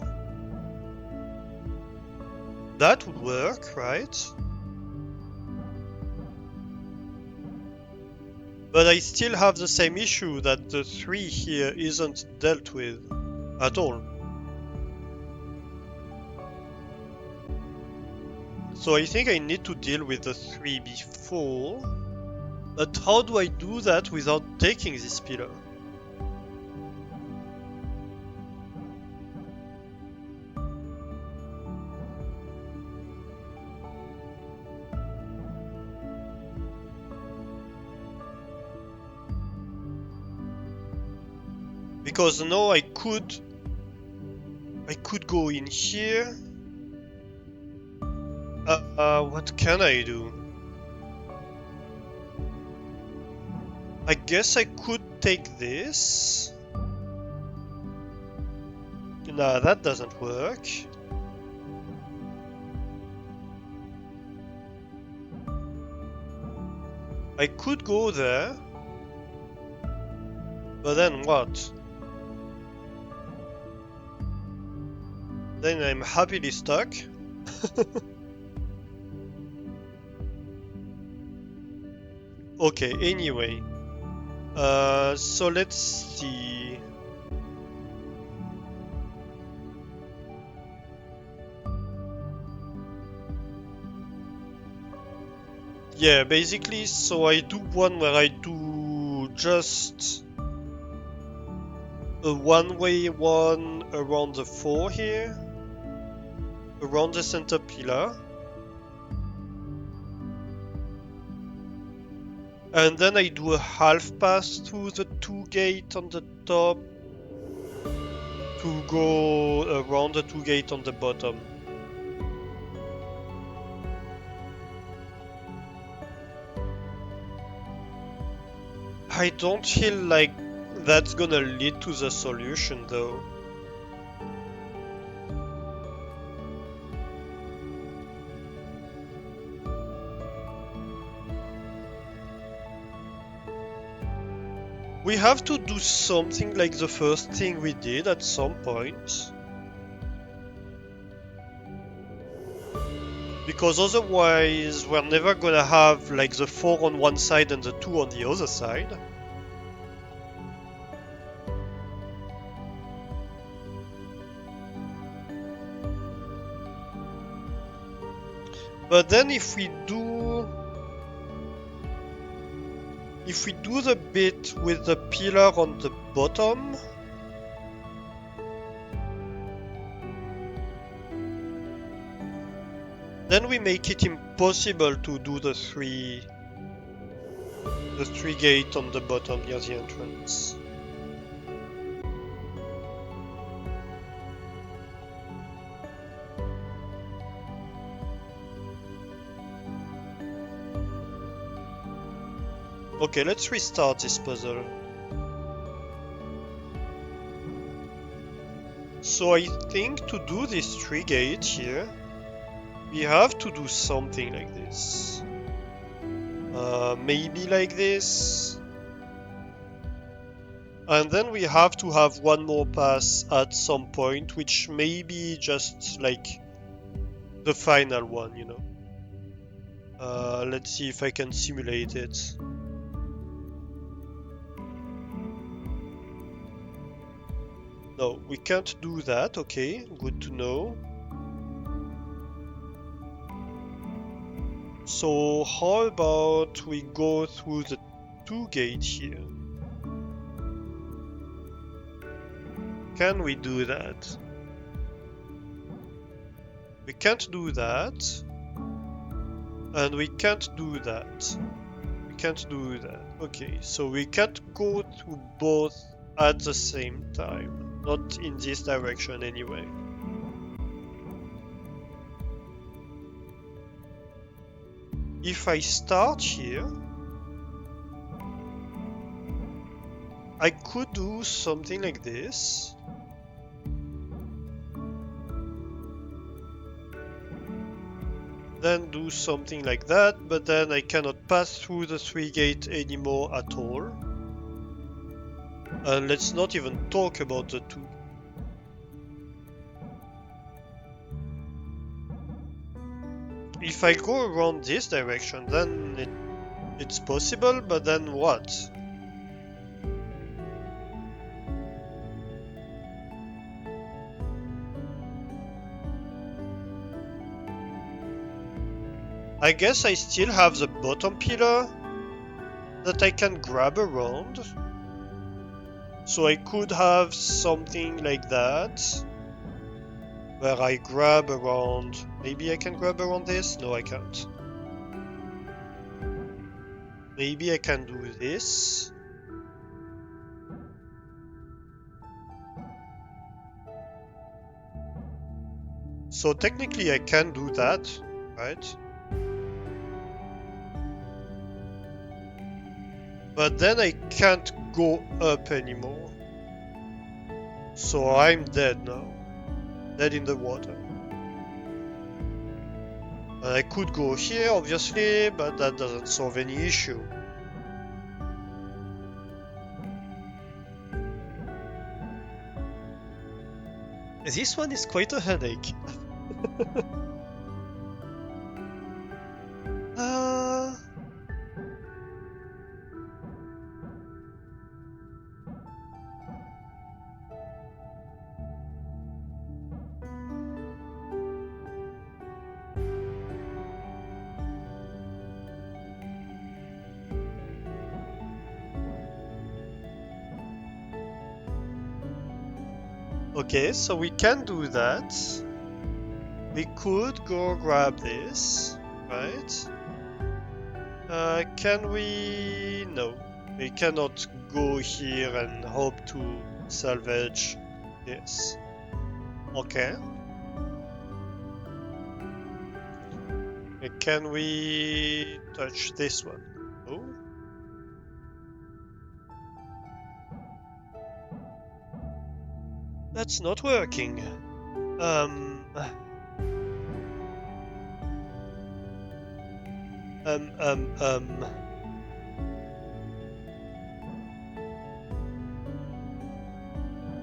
that would work, right? But I still have the same issue that the 3 here isn't dealt with at all. So I think I need to deal with the 3 before. But how do I do that without taking this pillar? Because now I could go in here. What can I do? I guess I could take this. Nah, that doesn't work. I could go there. But then what? Then I'm happily stuck. Okay, anyway. So let's see. Yeah, basically, so I do one where I do just a one-way one around the 4 here, around the center pillar. And then I do a half pass through the 2 gate on the top to go around the 2 gate on the bottom. I don't feel like that's gonna lead to the solution though. We have to do something like the first thing we did at some point. Because otherwise we're never gonna have like the 4 on one side and the 2 on the other side. But then if we do the bit with the pillar on the bottom, Then we make it impossible to do the three gate on the bottom near the entrance. Okay, let's restart this puzzle. So I think to do this 3 gate here, we have to do something like this. Maybe like this. And then we have to have one more pass at some point, which may be just like the final one, you know. Let's see if I can simulate it. No, we can't do that. Okay, good to know. So how about we go through the 2 gate here? Can we do that? We can't do that. And we can't do that. We can't do that. Okay, so we can't go through both at the same time. Not in this direction anyway. If I start here, I could do something like this. Then do something like that, but then I cannot pass through the 3 gate anymore at all. And let's not even talk about the 2. If I go around this direction, then it's possible, but then what? I guess I still have the bottom pillar that I can grab around. So I could have something like that, where I grab around. Maybe I can grab around this? No, I can't. Maybe I can do this. So technically I can do that, right? But then I can't go up anymore. So I'm dead now. Dead in the water. And I could go here, obviously, but that doesn't solve any issue. This one is quite a headache. Okay, so we can do that. We could go grab this, right? Can we? No, we cannot go here and hope to salvage this. Okay. Can we touch this one? No. That's not working.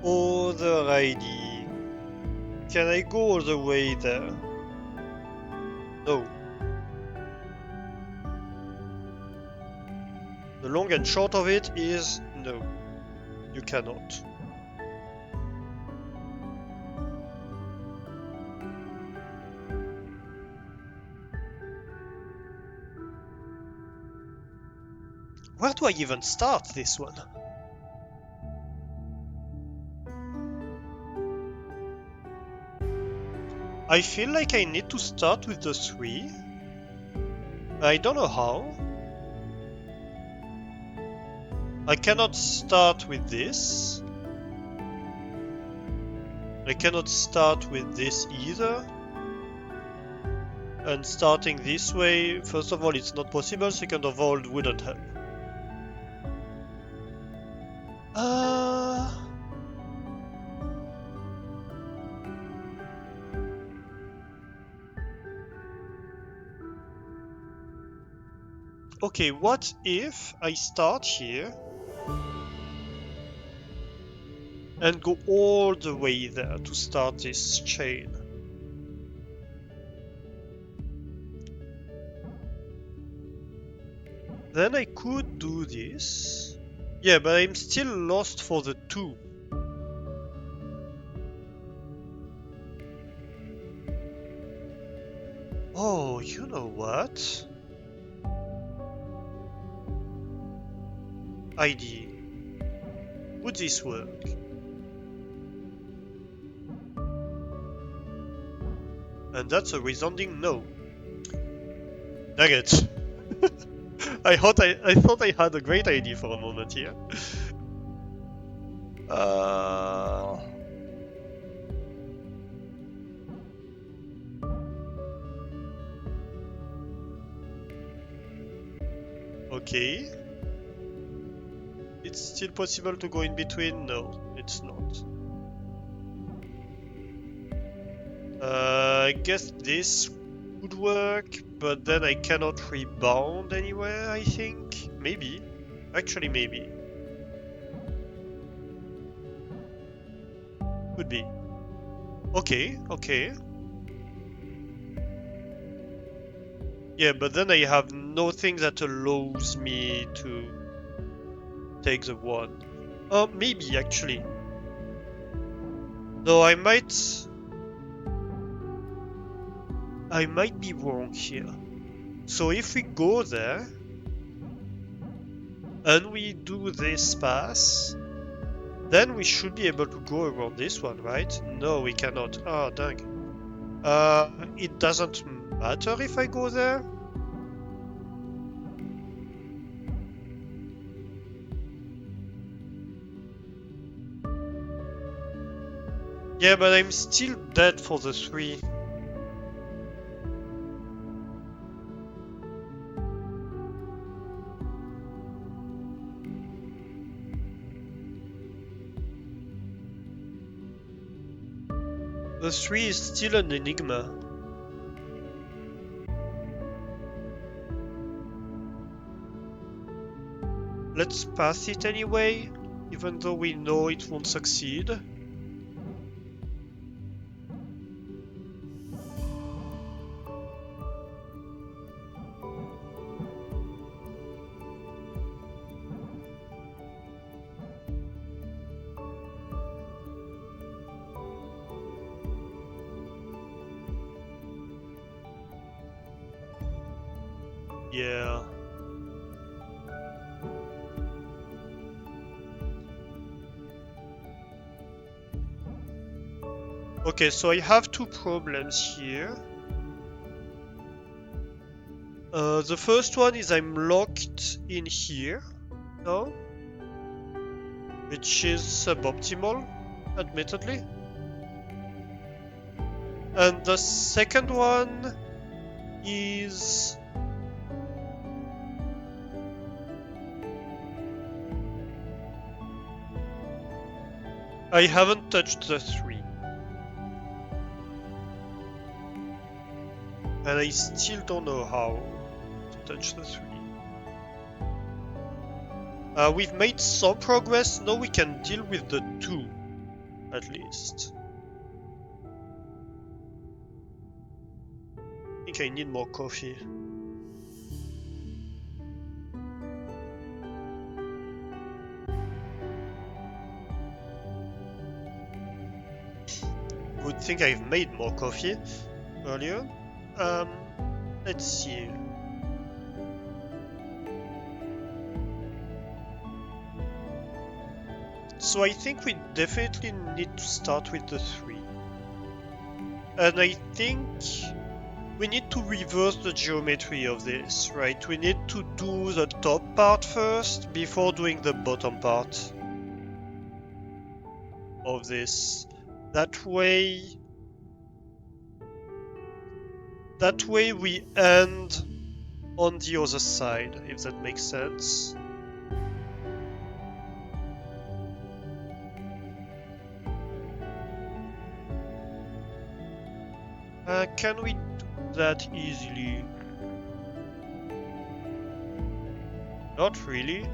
Other ID. Can I go all the way there? No. The long and short of it is no. You cannot. Where do I even start this one? I feel like I need to start with the 3. I don't know how. I cannot start with this. I cannot start with this either. And starting this way, first of all, it's not possible. Second of all, it wouldn't help. Okay, what if I start here and go all the way there to start this chain? Then I could do this. Yeah, but I'm still lost for the 2. Oh, you know what? ID. Would this work? And that's a resounding no. Dang it. I thought I had a great idea for a moment here. Okay. It's still possible to go in between? No, it's not. I guess this would work, but then I cannot rebound anywhere, I think. Maybe. Actually, maybe. Could be. Okay, okay. Yeah, but then I have nothing that allows me to take the 1. Maybe, actually. Though I might be wrong here. So if we go there and we do this pass, then we should be able to go around this one, right? No, we cannot. Ah, dang. It doesn't matter if I go there? Yeah, but I'm still dead for the 3. The 3 is still an enigma. Let's pass it anyway, even though we know it won't succeed. Yeah. Okay, so I have 2 problems here. The first one is I'm locked in here now, which is suboptimal, admittedly. And the second one is I haven't touched the 3. And I still don't know how to touch the 3. We've made some progress, now we can deal with the 2, at least. I think I need more coffee. Good thing I've made more coffee earlier. Let's see. So I think we definitely need to start with the 3. And I think we need to reverse the geometry of this, right? We need to do the top part first before doing the bottom part of this. That way we end on the other side, if that makes sense. Can we do that easily? Not really.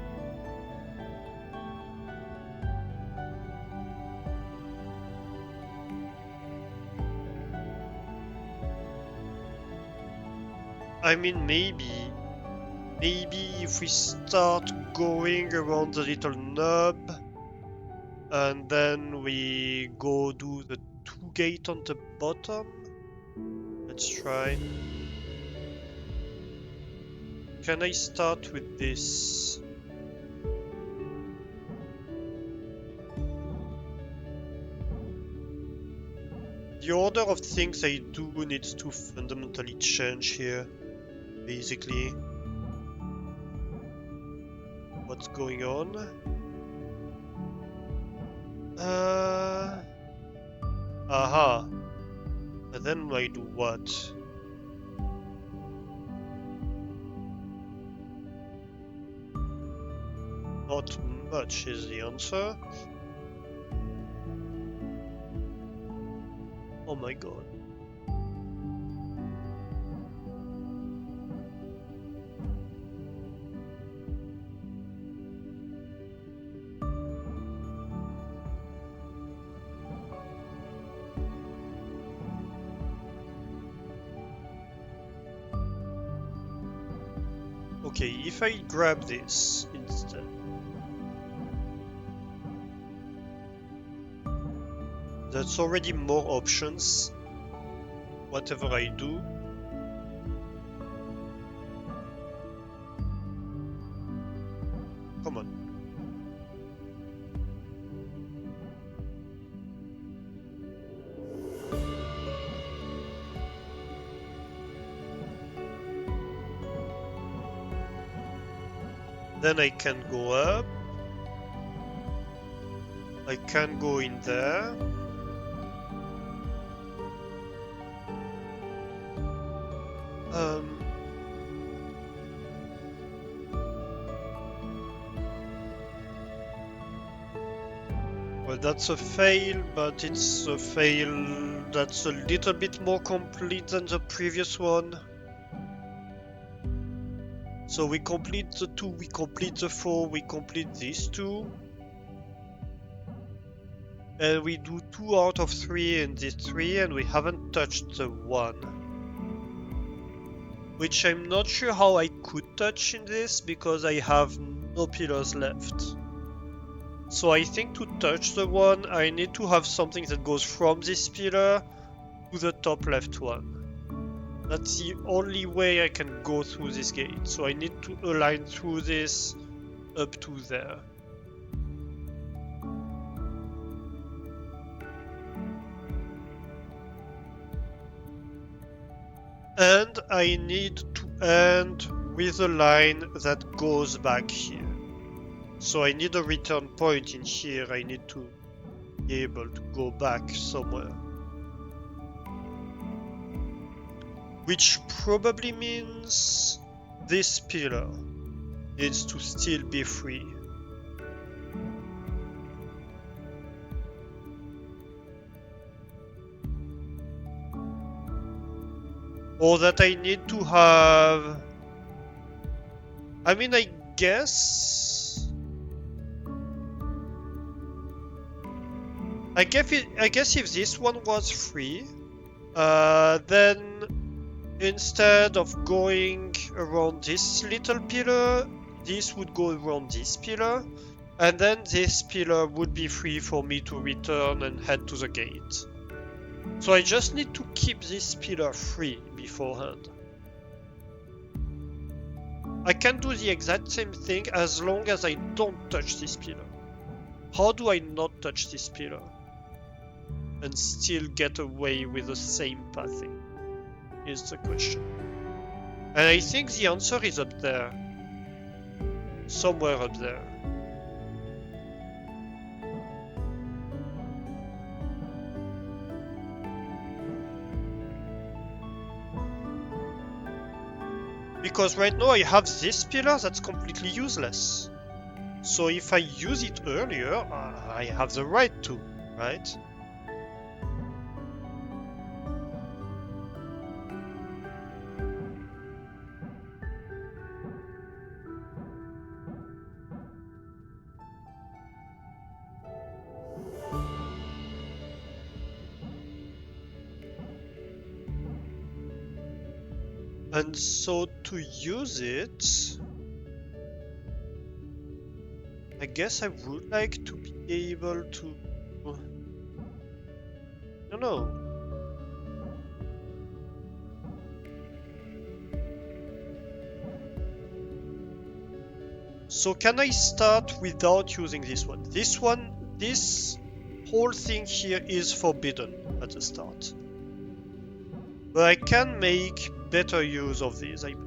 I mean, maybe if we start going around the little nub and then we go do the 2 gate on the bottom. Let's try. Can I start with this? The order of things I do needs to fundamentally change here, basically. What's going on? Aha. And then I do what? Not much is the answer. Oh my god. Okay, if I grab this instead. That's already more options, whatever I do. Come on. Then I can go up. I can go in there. Well, that's a fail, but it's a fail that's a little bit more complete than the previous one. So we complete the 2, we complete the 4, we complete these 2. And we do 2 out of 3 in this 3, and we haven't touched the 1. Which I'm not sure how I could touch in this, because I have no pillars left. So I think to touch the 1, I need to have something that goes from this pillar to the top left one. That's the only way I can go through this gate. So I need to align through this up to there. And I need to end with a line that goes back here. So I need a return point in here. I need to be able to go back somewhere. Which probably means this pillar needs to still be free. Or that I need to have... I mean, I guess if this one was free, then instead of going around this little pillar, this would go around this pillar, and then this pillar would be free for me to return and head to the gate. So I just need to keep this pillar free beforehand. I can do the exact same thing as long as I don't touch this pillar. How do I not touch this pillar? and still get away with the same pathing? Is the question. And I think the answer is up there. Somewhere up there. Because right now I have this pillar that's completely useless. So if I use it earlier, I have the right to, right? And so to use it, I guess I would like to be able to, I don't know. So can I start without using this one? This whole thing here is forbidden at the start. But I can make better use of these, I bet.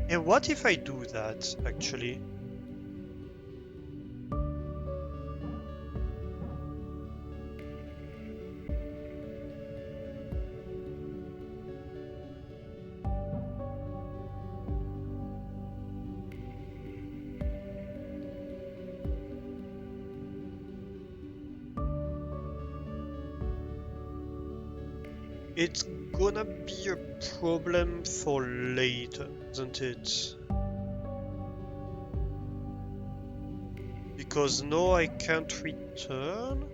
And what if I do that, actually? It's gonna be a problem for later, isn't it? Because no, I can't return.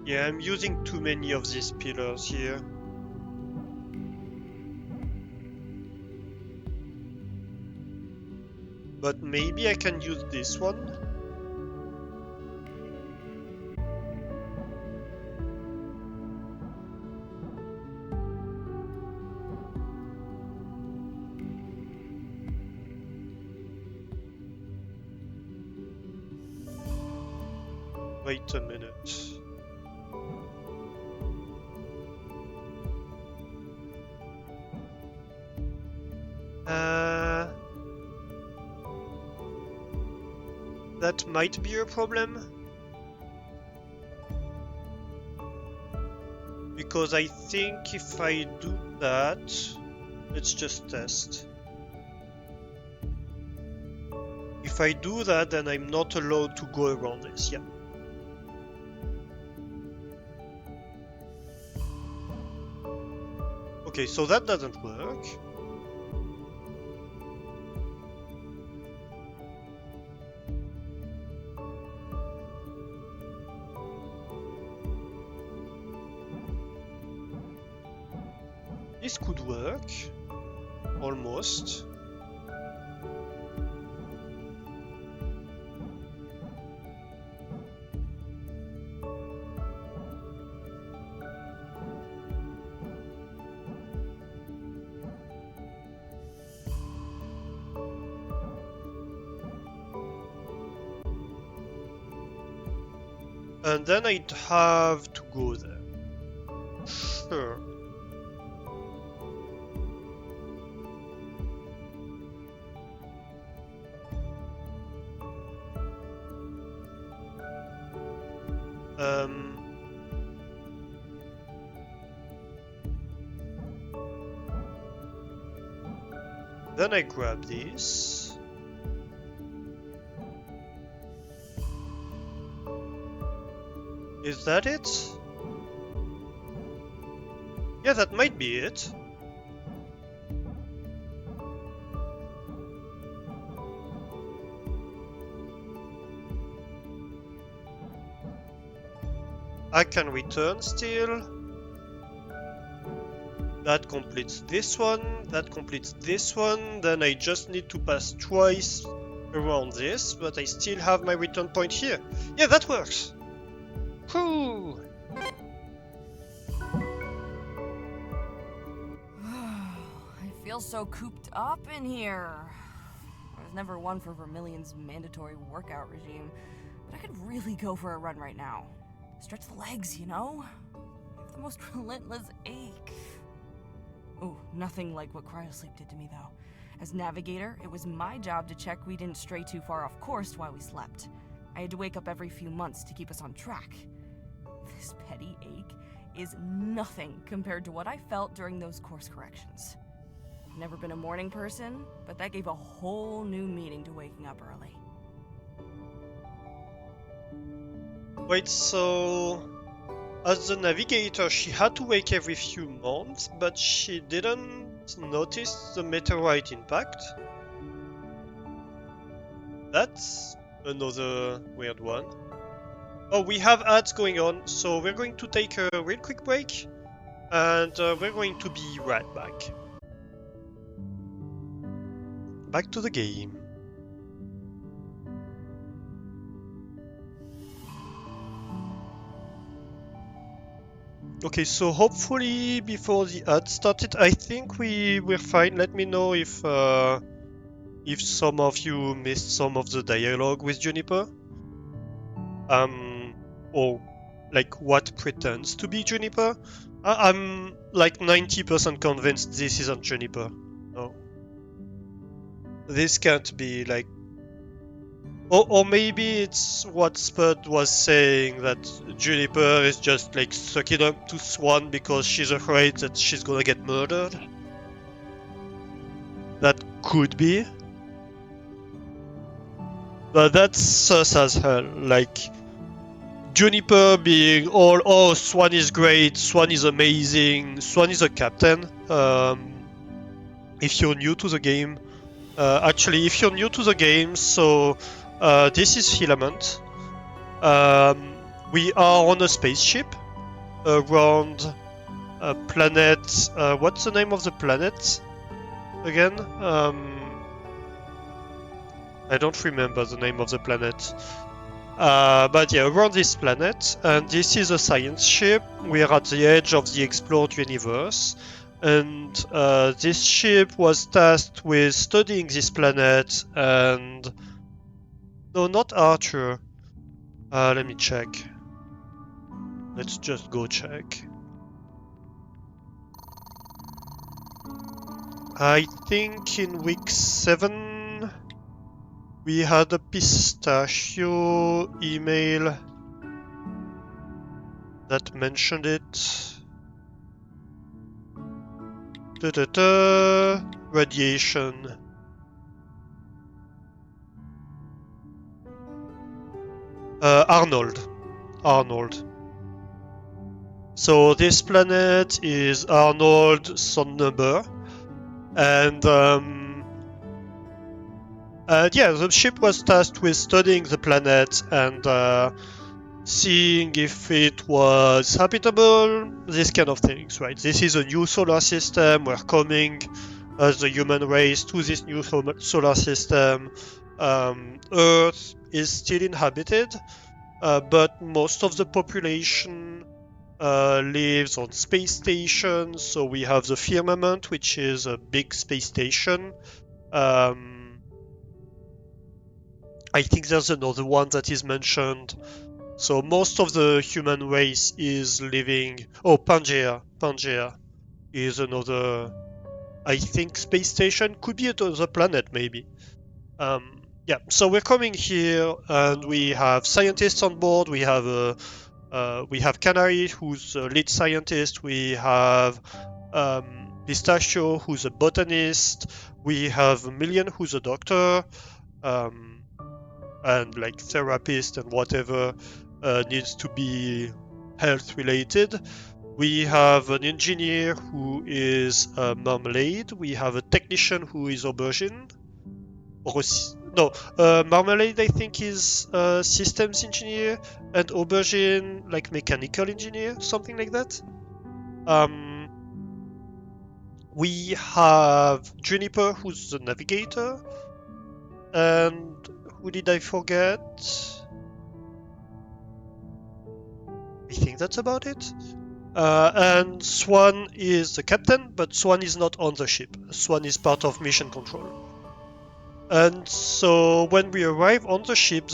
Yeah, I'm using too many of these pillars here. But maybe I can use this one. Wait a minute. That might be a problem. Because I think if I do that, let's just test. If I do that, then I'm not allowed to go around this, yeah. Okay, so that doesn't work. This could work, almost. And then I'd have to go there. Sure. Then I grab this. Is that it? Yeah, that might be it. I can return still. That completes this one, that completes this one, then I just need to pass twice around this, but I still have my return point here. Yeah, that works. Whew. I feel so cooped up in here. I was never one for Vermilion's mandatory workout regime, but I could really go for a run right now. Stretch the legs, you know? I have the most relentless ache. Ooh, nothing like what cryosleep did to me, though. As navigator, it was my job to check we didn't stray too far off course while we slept. I had to wake up every few months to keep us on track. This petty ache is nothing compared to what I felt during those course corrections. I've never been a morning person, but that gave a whole new meaning to waking up early. Wait, so as the navigator, she had to wake every few months, but she didn't notice the meteorite impact? That's another weird one. Oh, we have ads going on, so we're going to take a real quick break, and we're going to be right back. Back to the game. Okay, so hopefully before the ad started, I think we're fine. Let me know if some of you missed some of the dialogue with Juniper. Or like what pretends to be Juniper. I'm like 90% convinced this isn't Juniper. No. This can't be like... Or maybe it's what Spud was saying, that Juniper is just like sucking up to Swan because she's afraid that she's gonna get murdered. That could be. But that's sus as hell. Like, Juniper being all, oh, Swan is great, Swan is amazing, Swan is a captain. If you're new to the game, actually, if you're new to the game, so this is Filament. We are on a spaceship around a planet. What's the name of the planet again? I don't remember the name of the planet. But yeah, around this planet, and this is a science ship. We are at the edge of the explored universe, and this ship was tasked with studying this planet. And no, not Archer. Let me check. Let's just go check. I think in week 7 we had a pistachio email that mentioned it. Radiation. Arnold. So this planet is Arnold Sun number, and yeah, the ship was tasked with studying the planet and seeing if it was habitable, this kind of things, right? This is a new solar system. We're coming as the human race to this new solar system. Earth is still inhabited, but most of the population lives on space stations. So we have the Firmament, which is a big space station. I think there's another one that is mentioned. So most of the human race is living... Oh, Pangea is another, I think, space station. Could be another planet, maybe. Yeah, so we're coming here, and we have scientists on board. We have Canary, who's a lead scientist. We have Pistachio, who's a botanist. We have Million, who's a doctor. And like therapist and whatever needs to be health related. We have an engineer who is Marmalade. We have a technician who is Aubergine. Marmalade I think is systems engineer, and Aubergine like mechanical engineer, something like that. We have Juniper, who's the navigator. And who did I forget? I think that's about it. And Swan is the captain, but Swan is not on the ship. Swan is part of mission control. And so when we arrive on the ship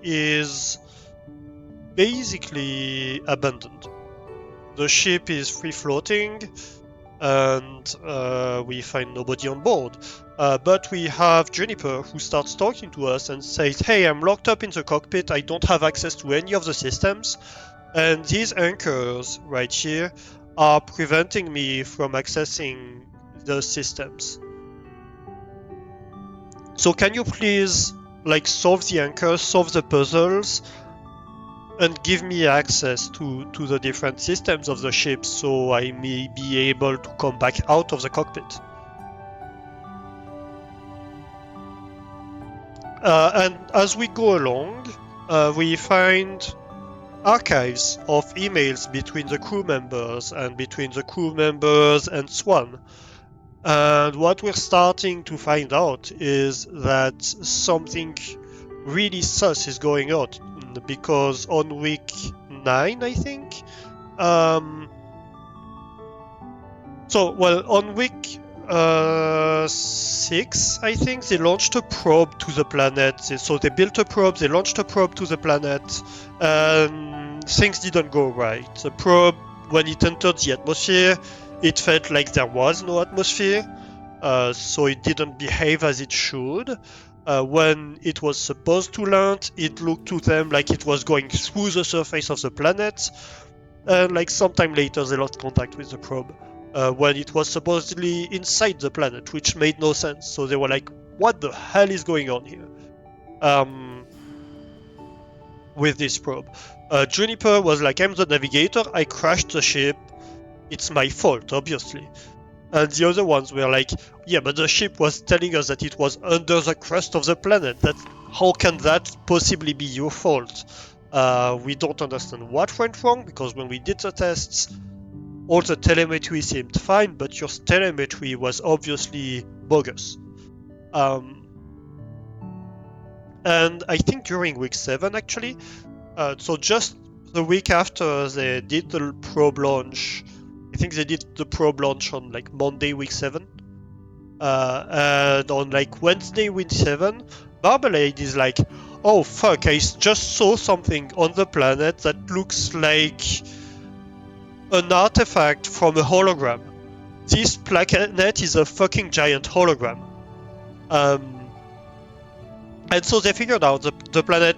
is basically abandoned. The ship is free floating, and we find nobody on board. But we have Juniper, who starts talking to us and says, "Hey, I'm locked up in the cockpit, I don't have access to any of the systems, and these anchors right here are preventing me from accessing the systems. So can you please, like, solve the anchors, solve the puzzles, and give me access to the different systems of the ship so I may be able to come back out of the cockpit." And as we go along, we find archives of emails between the crew members and between the crew members and Swan. And what we're starting to find out is that something really sus is going on, because on week 9, I think, on week 6, I think, they launched a probe to the planet. So they built a probe, they launched a probe to the planet, and things didn't go right. The probe, when it entered the atmosphere, it felt like there was no atmosphere, so it didn't behave as it should. When it was supposed to land, it looked to them like it was going through the surface of the planet, and like sometime later they lost contact with the probe. When it was supposedly inside the planet, which made no sense. So they were like, what the hell is going on here? With this probe. Juniper was like, I'm the navigator, I crashed the ship, it's my fault, obviously. And the other ones were like, yeah, but the ship was telling us that it was under the crust of the planet. How can that possibly be your fault? We don't understand what went wrong, because when we did the tests, all the telemetry seemed fine, but your telemetry was obviously bogus. And I think during week 7, actually, so just the week after they did the probe launch, I think they did the probe launch on like Monday, week 7. And on like Wednesday, week 7, Marmalade is like, oh fuck, I just saw something on the planet that looks like an artifact from a hologram. This planet is a fucking giant hologram. And so they figured out the planet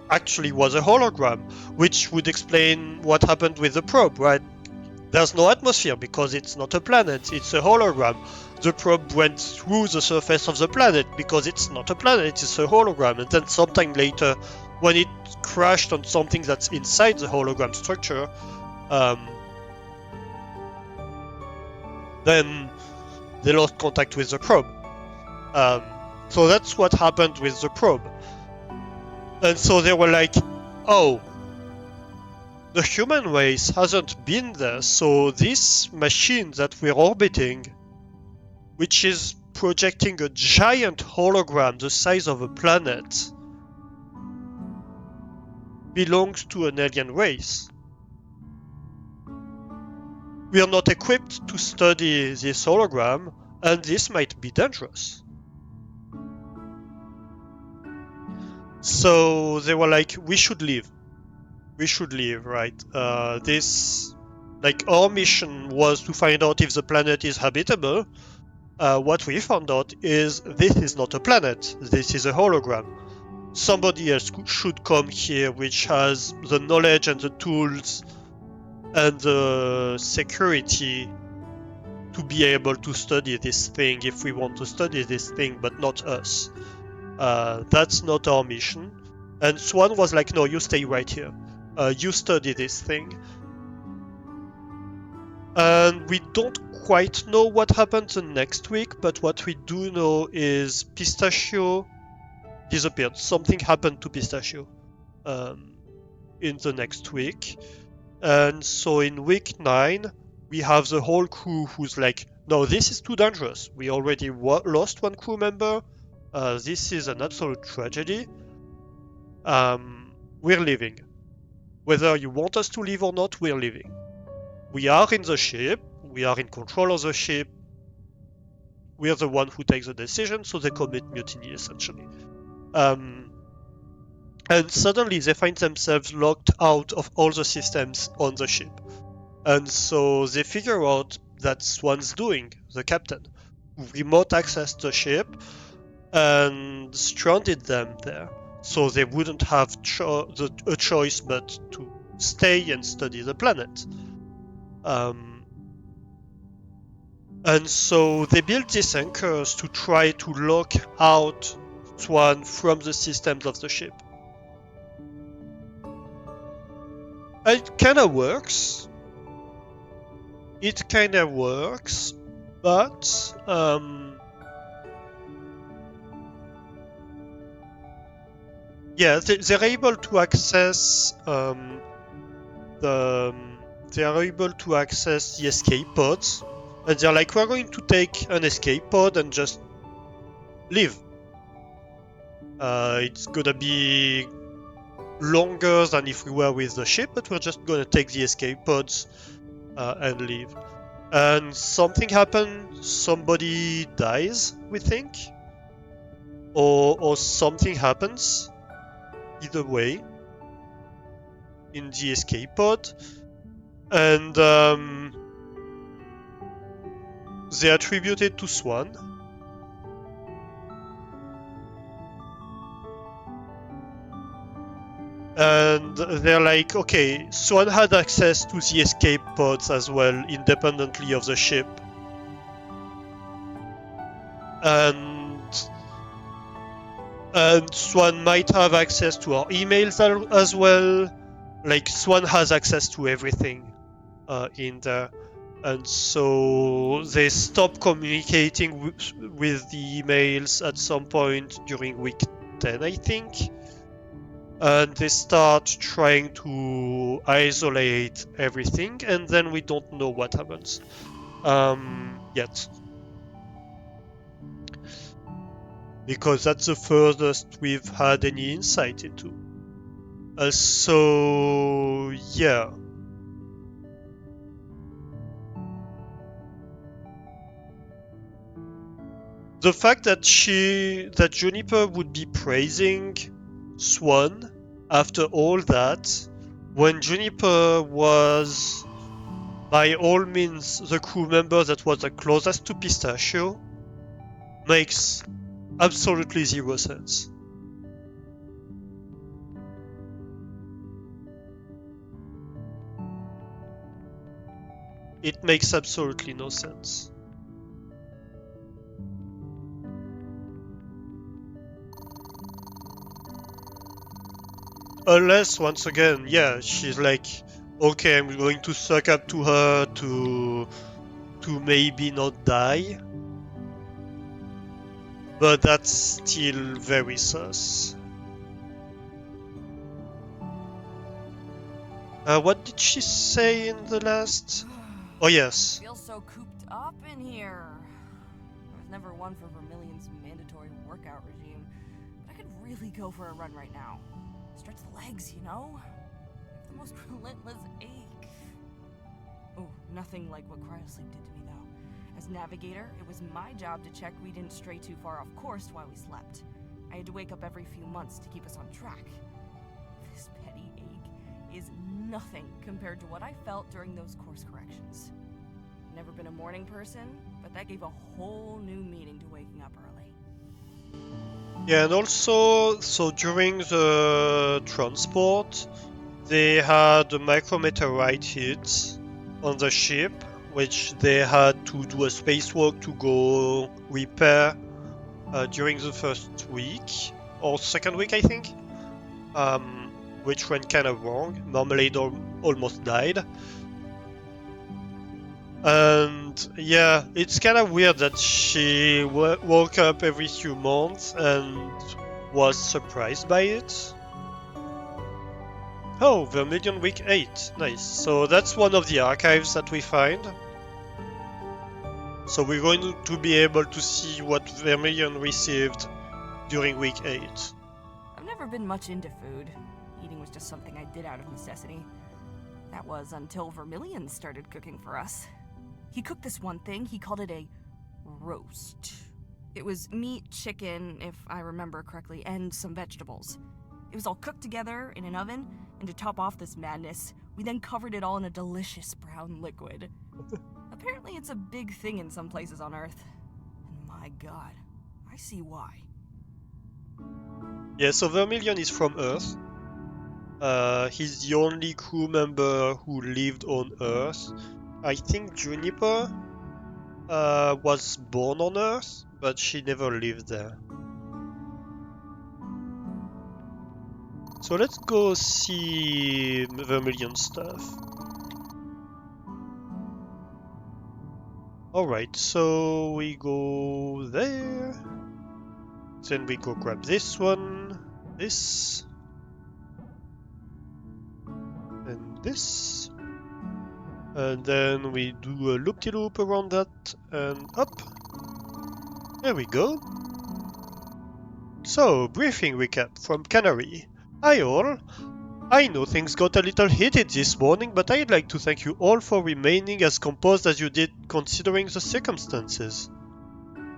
actually was a hologram, which would explain what happened with the probe, right? There's no atmosphere because it's not a planet, it's a hologram. The probe went through the surface of the planet because it's not a planet, it's a hologram. And then sometime later, when it crashed on something that's inside the hologram structure, then they lost contact with the probe. So that's what happened with the probe. And so they were like, oh, the human race hasn't been there, so this machine that we're orbiting, which is projecting a giant hologram the size of a planet, belongs to an alien race. We are not equipped to study this hologram, and this might be dangerous. So they were like, we should leave. We should leave, right? Our mission was to find out if the planet is habitable. What we found out is this is not a planet. This is a hologram. Somebody else should come here which has the knowledge and the tools and the security to be able to study this thing if we want to study this thing, but not us. That's not our mission. And Swan was like, no, you stay right here. You study this thing. And we don't quite know what happened the next week, but what we do know is Pistachio disappeared. Something happened to Pistachio in the next week. And so in week 9, we have the whole crew who's like, no, this is too dangerous. We already lost one crew member. This is an absolute tragedy. We're leaving. Whether you want us to leave or not, we're leaving. We are in the ship. We are in control of the ship. We're the one who takes the decision, so they commit mutiny, essentially. And suddenly they find themselves locked out of all the systems on the ship. And so they figure out that Swan's doing, the captain, remote accessed the ship and stranded them there. So they wouldn't have a choice but to stay and study the planet. And so they built these anchors to try to lock out Swan from the systems of the ship. It kind of works. But yeah, they're able to access the escape pods, and they're like, we're going to take an escape pod and just leave. It's gonna be longer than if we were with the ship, but we're just gonna take the escape pods and leave. And something happens, somebody dies, we think, or something happens, either way, in the escape pod, and they attribute it to Swan. And they're like, okay, Swan had access to the escape pods as well, independently of the ship. And Swan might have access to our emails as well. Like, Swan has access to everything in there. And so they stop communicating with the emails at some point during week 10, I think. And they start trying to isolate everything, and then we don't know what happens yet. Because that's the furthest we've had any insight into. So, yeah. The fact that Juniper would be praising Swan after all that, when Juniper was by all means the crew member that was the closest to Pistachio, makes absolutely zero sense. It makes absolutely no sense. Unless, once again, yeah, she's like, okay, I'm going to suck up to her to maybe not die. But that's still very sus. What did she say in the last? Oh, yes. I feel so cooped up in here. I was never one for Vermilion's mandatory workout regime, but I could really go for a run right now. Stretch the legs, you know? I have the most relentless ache. Oh, nothing like what cryosleep did to me, though. As navigator, it was my job to check we didn't stray too far off course while we slept. I had to wake up every few months to keep us on track. This petty ache is nothing compared to what I felt during those course corrections. Never been a morning person, but that gave a whole new meaning to waking up early. Yeah, and also, so during the transport, they had a micrometeorite hit on the ship, which they had to do a spacewalk to go repair during the first week, or second week, I think, which went kind of wrong. Marmalade almost died. And yeah, it's kind of weird that she woke up every few months and was surprised by it. Oh, Vermilion Week 8. Nice. So that's one of the archives that we find. So we're going to be able to see what Vermilion received during week 8. I've never been much into food. Eating was just something I did out of necessity. That was until Vermilion started cooking for us. He cooked this one thing, he called it a roast. It was meat, chicken, if I remember correctly, and some vegetables. It was all cooked together in an oven, and to top off this madness, we then covered it all in a delicious brown liquid. Apparently it's a big thing in some places on Earth. And my god, I see why. Yeah, so Vermilion is from Earth. He's the only crew member who lived on Earth. I think Juniper was born on Earth, but she never lived there. So let's go see Vermilion stuff. Alright, so we go there. Then we go grab this one, this, and this. And then we do a loop-de-loop around that and up. There we go. So, briefing recap from Canary. Hi all. I know things got a little heated this morning, but I'd like to thank you all for remaining as composed as you did considering the circumstances.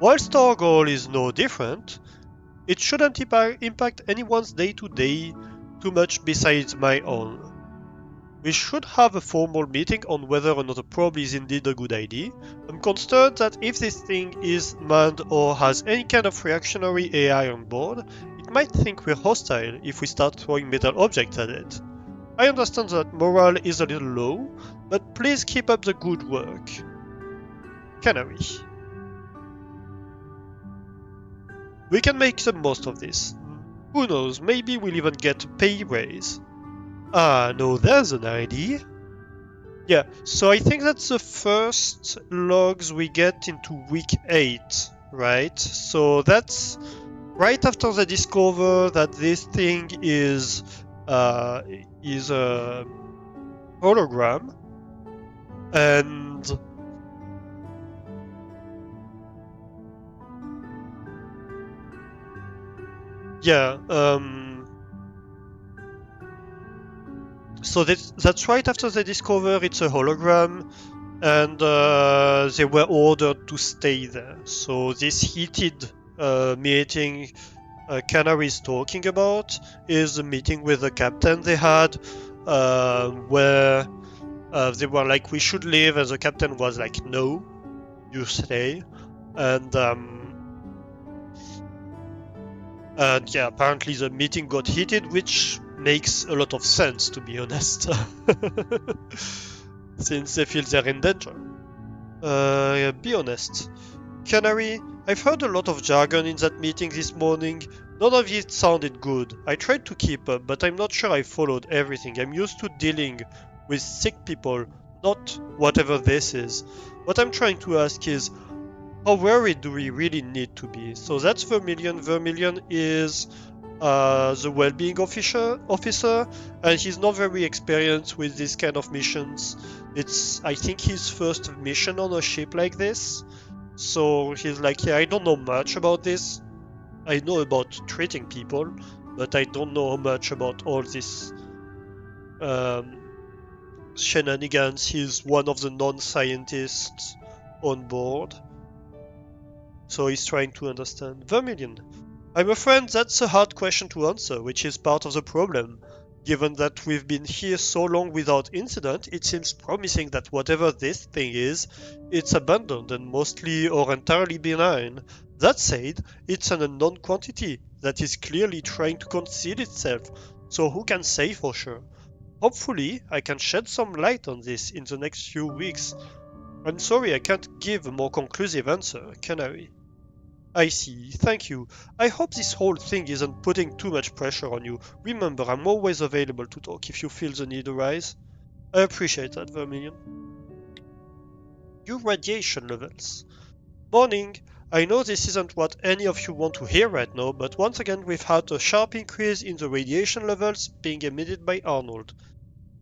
Whilst our goal is no different, it shouldn't impact anyone's day-to-day too much besides my own. We should have a formal meeting on whether or not a probe is indeed a good idea. I'm concerned that if this thing is manned or has any kind of reactionary AI on board, it might think we're hostile if we start throwing metal objects at it. I understand that morale is a little low, but please keep up the good work. Canary. We can make the most of this. Who knows, maybe we'll even get a pay raise. Ah, no, there's an idea. Yeah, so I think that's the first logs we get into week 8, right? So that's right after they discover that this thing is a hologram, and yeah, so that's right after they discover it's a hologram, and they were ordered to stay there. So this heated meeting Canary's talking about is a meeting with the captain they had, where they were like, we should leave, and the captain was like, no, you stay. And yeah, apparently the meeting got heated, which makes a lot of sense, to be honest, since they feel they're in danger. Be honest. Canary, I've heard a lot of jargon in that meeting this morning. None of it sounded good. I tried to keep up, but I'm not sure I followed everything. I'm used to dealing with sick people, not whatever this is. What I'm trying to ask is, how worried do we really need to be? So that's Vermilion. Vermilion is the well-being officer, and he's not very experienced with this kind of missions. It's, I think, his first mission on a ship like this. So he's like, yeah, I don't know much about this. I know about treating people, but I don't know much about all this shenanigans. He's one of the non-scientists on board. So he's trying to understand. Vermilion, I'm afraid that's a hard question to answer, which is part of the problem. Given that we've been here so long without incident, it seems promising that whatever this thing is, it's abandoned and mostly or entirely benign. That said, it's an unknown quantity that is clearly trying to conceal itself, so who can say for sure? Hopefully, I can shed some light on this in the next few weeks. I'm sorry I can't give a more conclusive answer, Canary. I see, thank you. I hope this whole thing isn't putting too much pressure on you. Remember, I'm always available to talk if you feel the need arise. I appreciate that, Vermilion. Your radiation levels. Morning. I know this isn't what any of you want to hear right now, but once again we've had a sharp increase in the radiation levels being emitted by Arnold.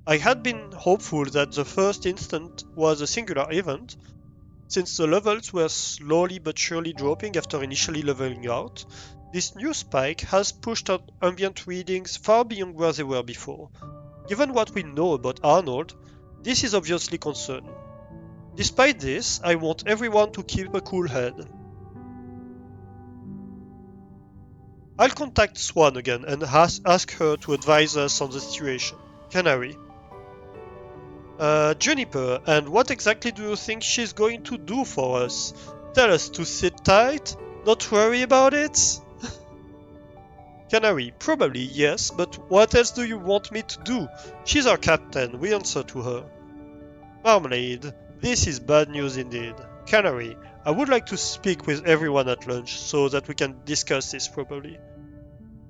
I had been hopeful that the first instant was a singular event, since the levels were slowly but surely dropping after initially leveling out. This new spike has pushed out ambient readings far beyond where they were before. Given what we know about Arnold, this is obviously concerning. Despite this, I want everyone to keep a cool head. I'll contact Swan again and ask her to advise us on the situation. Canary. Juniper, and what exactly do you think she's going to do for us? Tell us to sit tight? Not worry about it? Canary, probably yes, but what else do you want me to do? She's our captain, we answer to her. Marmalade, this is bad news indeed. Canary, I would like to speak with everyone at lunch so that we can discuss this properly.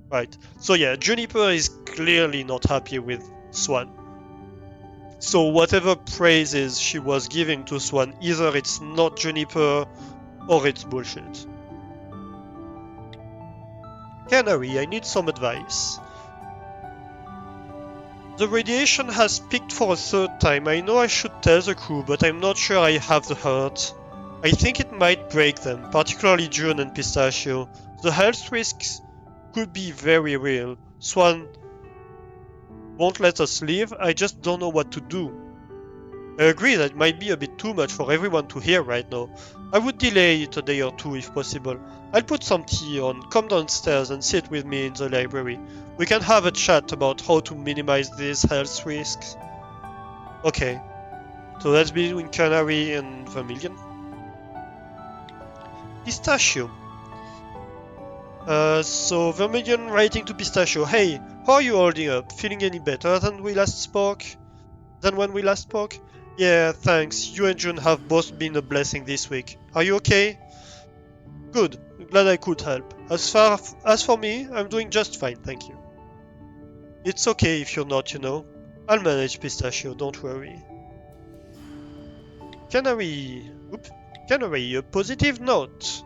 Right, so yeah, Juniper is clearly not happy with Swan. So whatever praises she was giving to Swan, either it's not Juniper or it's bullshit. Canary, I need some advice. The radiation has peaked for a third time. I know I should tell the crew, but I'm not sure I have the heart. I think it might break them, particularly June and Pistachio. The health risks could be very real. Swan won't let us leave, I just don't know what to do. I agree that it might be a bit too much for everyone to hear right now. I would delay it a day or two if possible. I'll put some tea on, come downstairs and sit with me in the library. We can have a chat about how to minimize these health risks. Okay, so that's between Canary and Vermilion. Pistachio. So Vermilion writing to Pistachio, hey, how are you holding up? Feeling any better than when we last spoke? Yeah, thanks. You and June have both been a blessing this week. Are you okay? Good. Glad I could help. As for me, I'm doing just fine, thank you. It's okay if you're not, you know. I'll manage, Pistachio, don't worry. Canary, a positive note.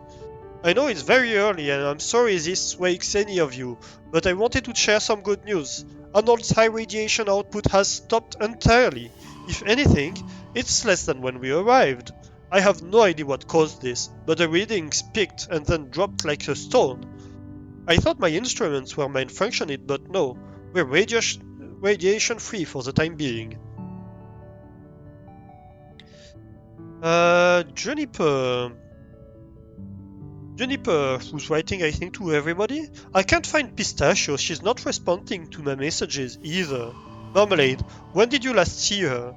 I know it's very early and I'm sorry this wakes any of you, but I wanted to share some good news. Arnold's high radiation output has stopped entirely. If anything, it's less than when we arrived. I have no idea what caused this, but the readings peaked and then dropped like a stone. I thought my instruments were malfunctioning, but no, we're radiation free for the time being. Juniper, who's writing I think to everybody? I can't find Pistachio, she's not responding to my messages either. Marmalade, when did you last see her?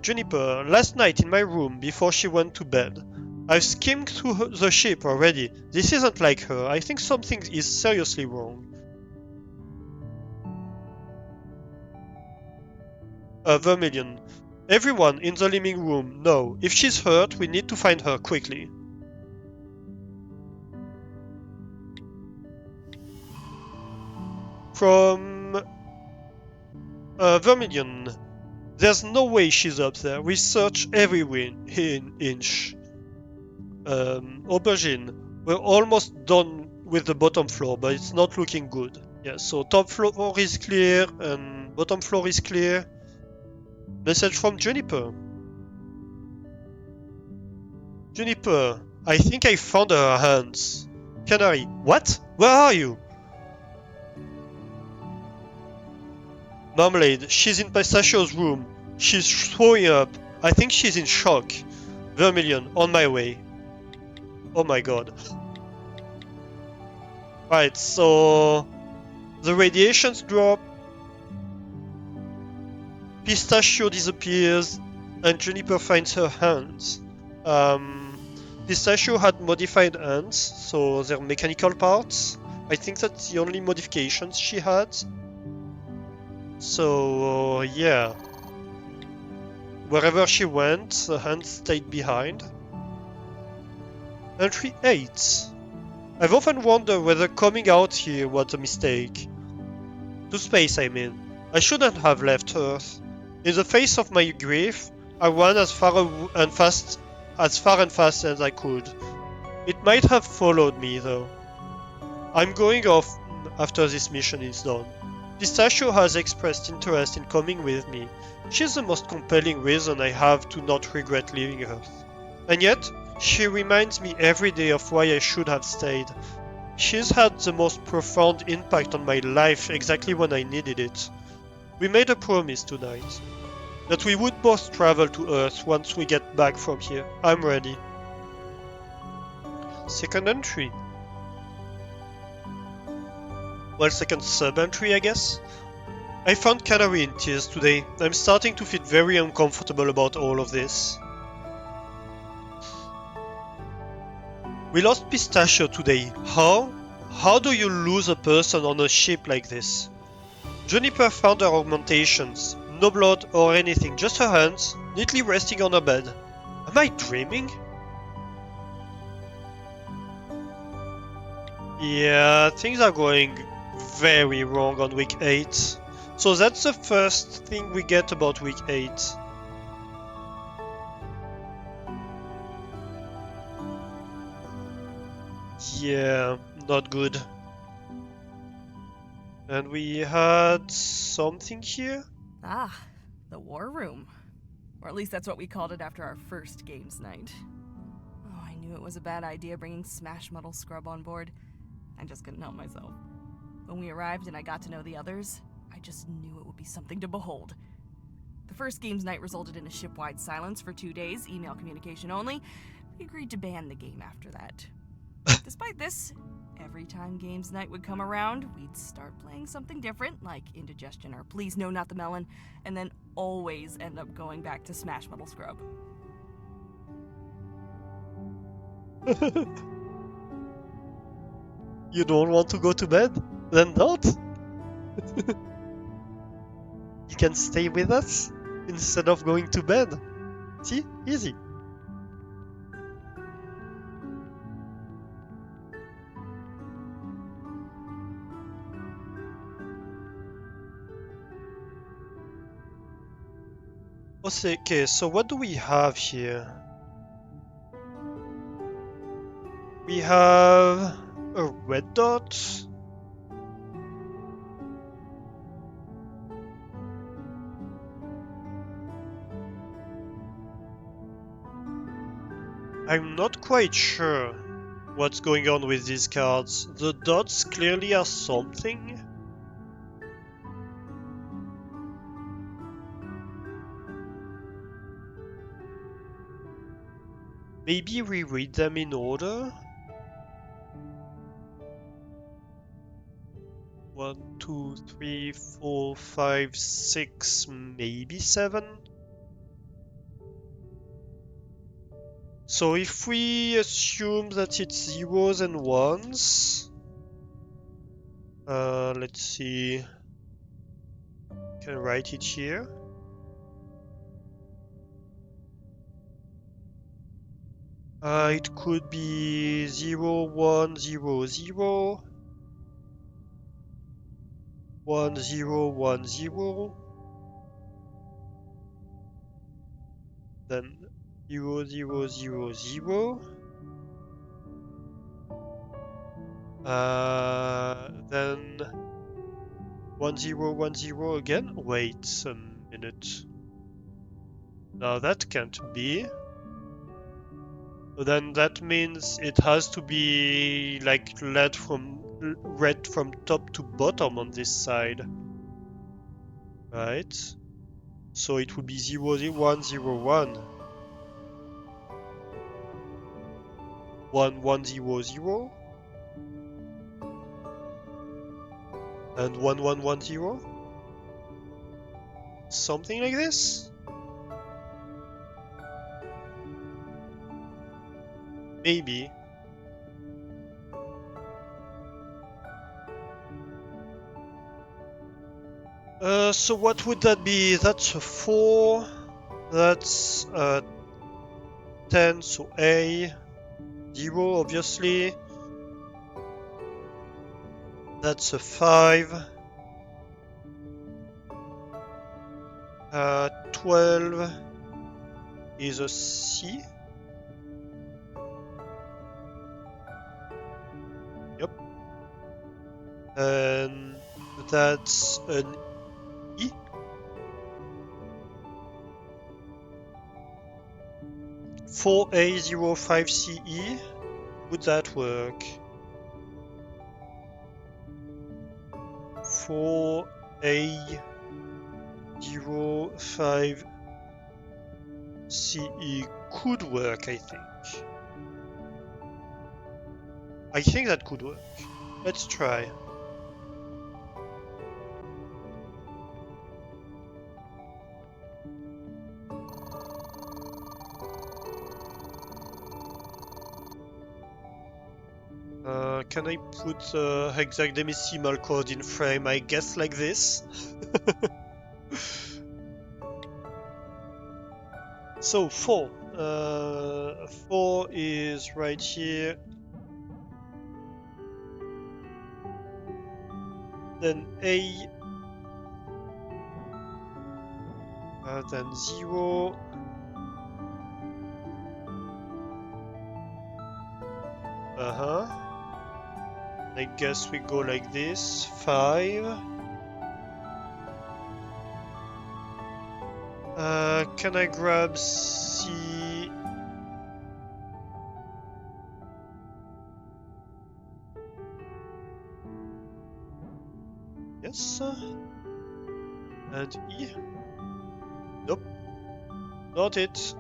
Juniper, last night in my room before she went to bed. I've skimmed through the ship already. This isn't like her. I think something is seriously wrong. Vermilion, everyone in the living room, no. If she's hurt, we need to find her quickly. From Vermilion, there's no way she's up there. We search every inch. Aubergine, we're almost done with the bottom floor, but it's not looking good. Yeah, so top floor is clear and bottom floor is clear. Message from Juniper. Juniper, I think I found her hands. Canary, what? Where are you? Marmalade, she's in Pistachio's room. She's throwing up. I think she's in shock. Vermilion, on my way. Oh my god. Right, so the radiations drop. Pistachio disappears, and Juniper finds her hands. Pistachio had modified hands, so they're mechanical parts. I think that's the only modifications she had. So, yeah. Wherever she went, the hands stayed behind. Entry 8. I've often wondered whether coming out here was a mistake. To space, I mean. I shouldn't have left Earth. In the face of my grief, I ran as far and fast as I could. It might have followed me, though. I'm going off after this mission is done. Pistachio has expressed interest in coming with me. She's the most compelling reason I have to not regret leaving Earth. And yet, she reminds me every day of why I should have stayed. She's had the most profound impact on my life exactly when I needed it. We made a promise tonight that we would both travel to Earth once we get back from here. I'm ready. Second entry. Well, second sub-entry, I guess. I found Canary in tears today. I'm starting to feel very uncomfortable about all of this. We lost Pistachio today. How? How do you lose a person on a ship like this? Juniper found her augmentations. No blood or anything, just her hands, neatly resting on her bed. Am I dreaming? Yeah, things are going very wrong on week 8. So that's the first thing we get about week 8. Yeah, not good. And we had something here? Ah, the war room. Or at least that's what we called it after our first games night. Oh, I knew it was a bad idea bringing Smash Muddle Scrub on board. I just couldn't help myself. When we arrived and I got to know the others, I just knew it would be something to behold. The first games night resulted in a ship-wide silence for 2 days, email communication only. We agreed to ban the game after that. Despite this, every time games night would come around, we'd start playing something different, like Indigestion or Please No Not the Melon, and then always end up going back to Smash Muddle Scrub. You don't want to go to bed? Then don't. You can stay with us instead of going to bed. See? Easy. Okay, so what do we have here? We have a red dot. I'm not quite sure what's going on with these cards. The dots clearly are something. Maybe we read them in order? 1, 2, 3, 4, 5, 6, maybe 7? So if we assume that it's zeros and ones, let's see, can write it here. It could be 0, 1, 0, 0, 1, 0, 1, 0, then 0, 0, 0, 0, then 1, 0, 1, 0 again. Wait a minute. Now that can't be. Then that means it has to be like red from top to bottom on this side. Right? So it would be 0, 0, 1, 0, 1. 1, 1, 0, 0. And 1, 1, 1, 0. Something like this? Maybe. So what would that be? That's a 4. That's 10, so A. 0, obviously. That's a 5. 12 is a C. Yep. And that's an E. For A05CE, would that work? 4 A 0 5 CE could work, I think. I think that could work. Let's try. Can I put hexadecimal code in frame? I guess like this. So 4. 4 is right here. Then A. Then 0. I guess we go like this. 5. Can I grab C? Yes. And E? Nope. Not it.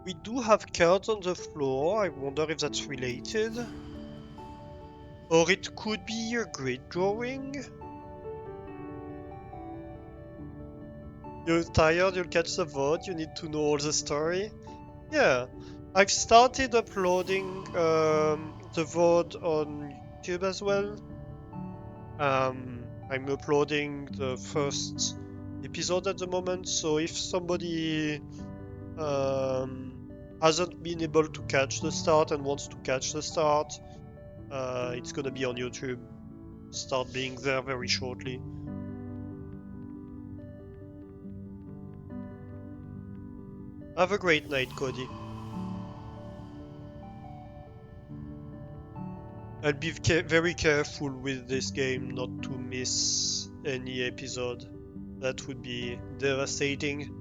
We do have cards on the floor. I wonder if that's related. Or it could be a grid drawing. You're tired, you'll catch the VOD, you need to know all the story. Yeah, I've started uploading the VOD on YouTube as well. I'm uploading the first episode at the moment, so if somebody hasn't been able to catch the start and wants to catch the start, it's gonna be on YouTube. Start being there very shortly. Have a great night, Cody. I'll be very careful with this game not to miss any episode. That would be devastating.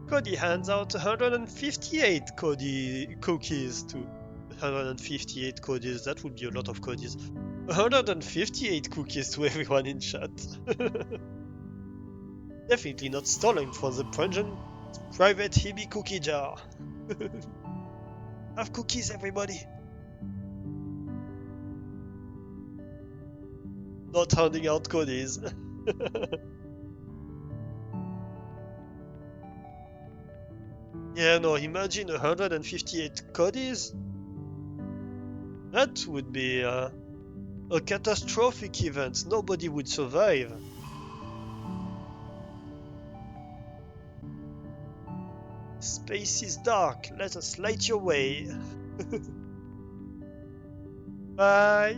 Cody hands out 158 Cody cookies to 158 cookies. That would be a lot of cookies. 158 cookies to everyone in chat. Definitely not stolen from the pungent private Hebe cookie jar. Have cookies, everybody. Not handing out cookies. Yeah, no, imagine 158 cookies. That would be a catastrophic event. Nobody would survive. Space is dark. Let us light your way. Bye.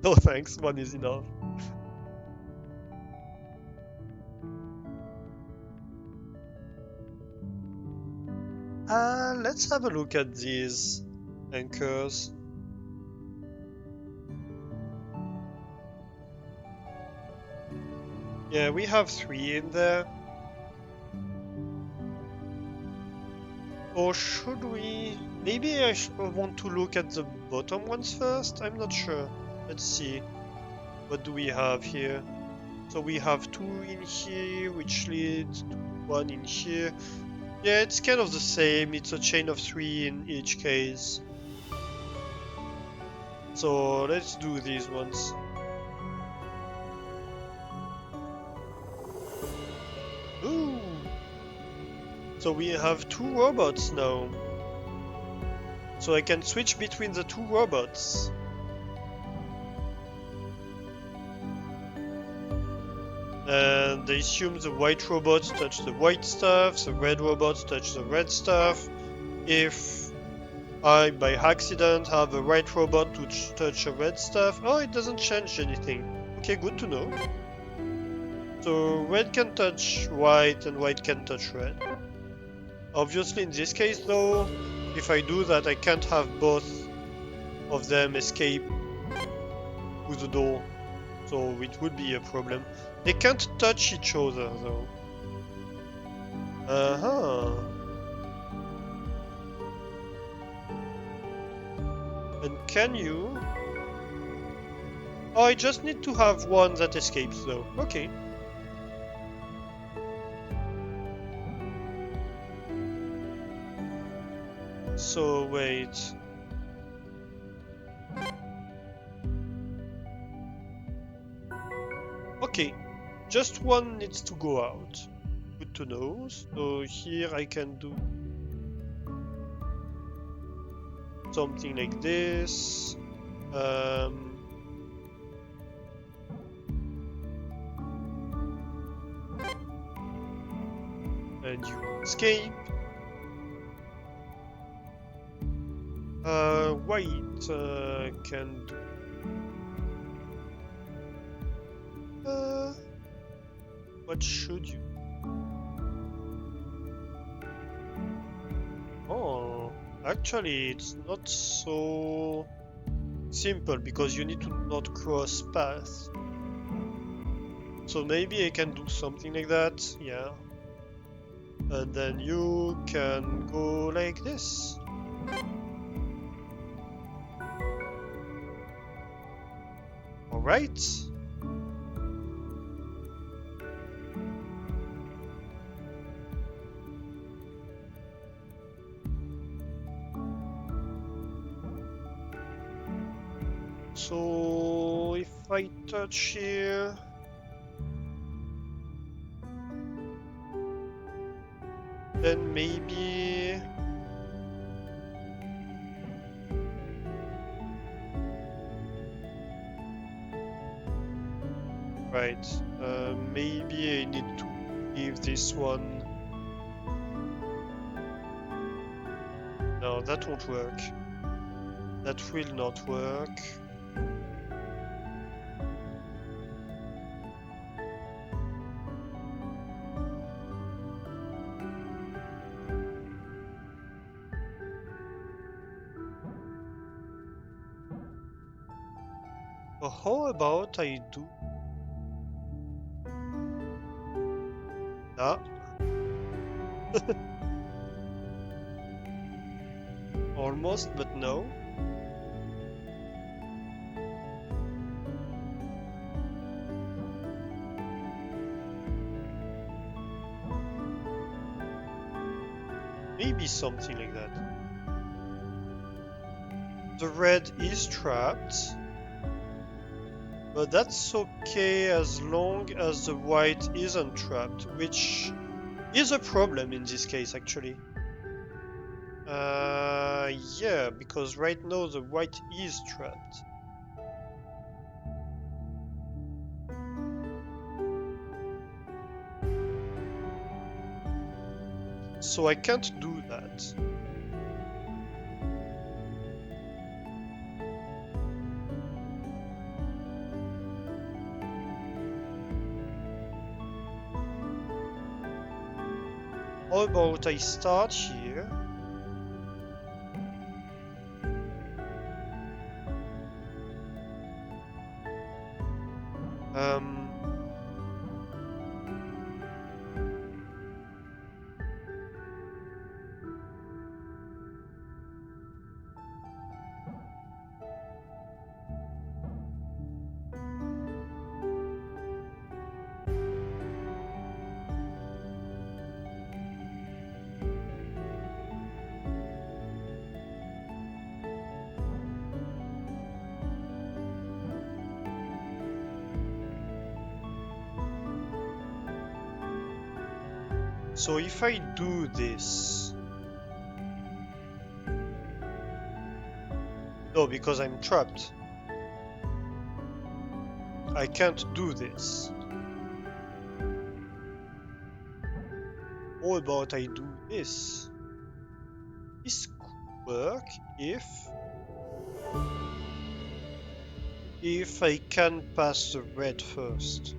No thanks, one is enough. Let's have a look at these anchors. Yeah, we have 3 in there. Or should we? Maybe I want to look at the bottom ones first? I'm not sure. Let's see. What do we have here? So we have 2 in here, which leads to 1 in here. Yeah, it's kind of the same. It's a chain of 3 in each case. So let's do these ones. Ooh! So we have 2 robots now. So I can switch between the 2 robots. And they assume the white robots touch the white stuff, the red robots touch the red stuff. If I, by accident, have a white robot to touch a red stuff, oh, it doesn't change anything. Okay, good to know. So red can touch white and white can touch red. Obviously, in this case, though, if I do that, I can't have both of them escape through the door, so it would be a problem. They can't touch each other, though. Uh-huh. And can you? Oh, I just need to have one that escapes, though. Okay. So, wait. Okay. Just one needs to go out. Good to know. So here I can do something like this. And you escape. White can do. What should you? Oh, actually, it's not so simple because you need to not cross paths. So maybe I can do something like that, yeah. And then you can go like this. Alright. So if I touch here, then maybe right. Maybe I need to leave this one. No, that won't work. That will not work. But how about I do? Ah. Almost, but no. Maybe something like that. The red is trapped, but that's okay as long as the white isn't trapped, which is a problem in this case, actually. Yeah, because right now the white is trapped. So I can't do that. How about I start here? So if I do this... No, because I'm trapped. I can't do this. How about I do this? This could work if I can pass the red first.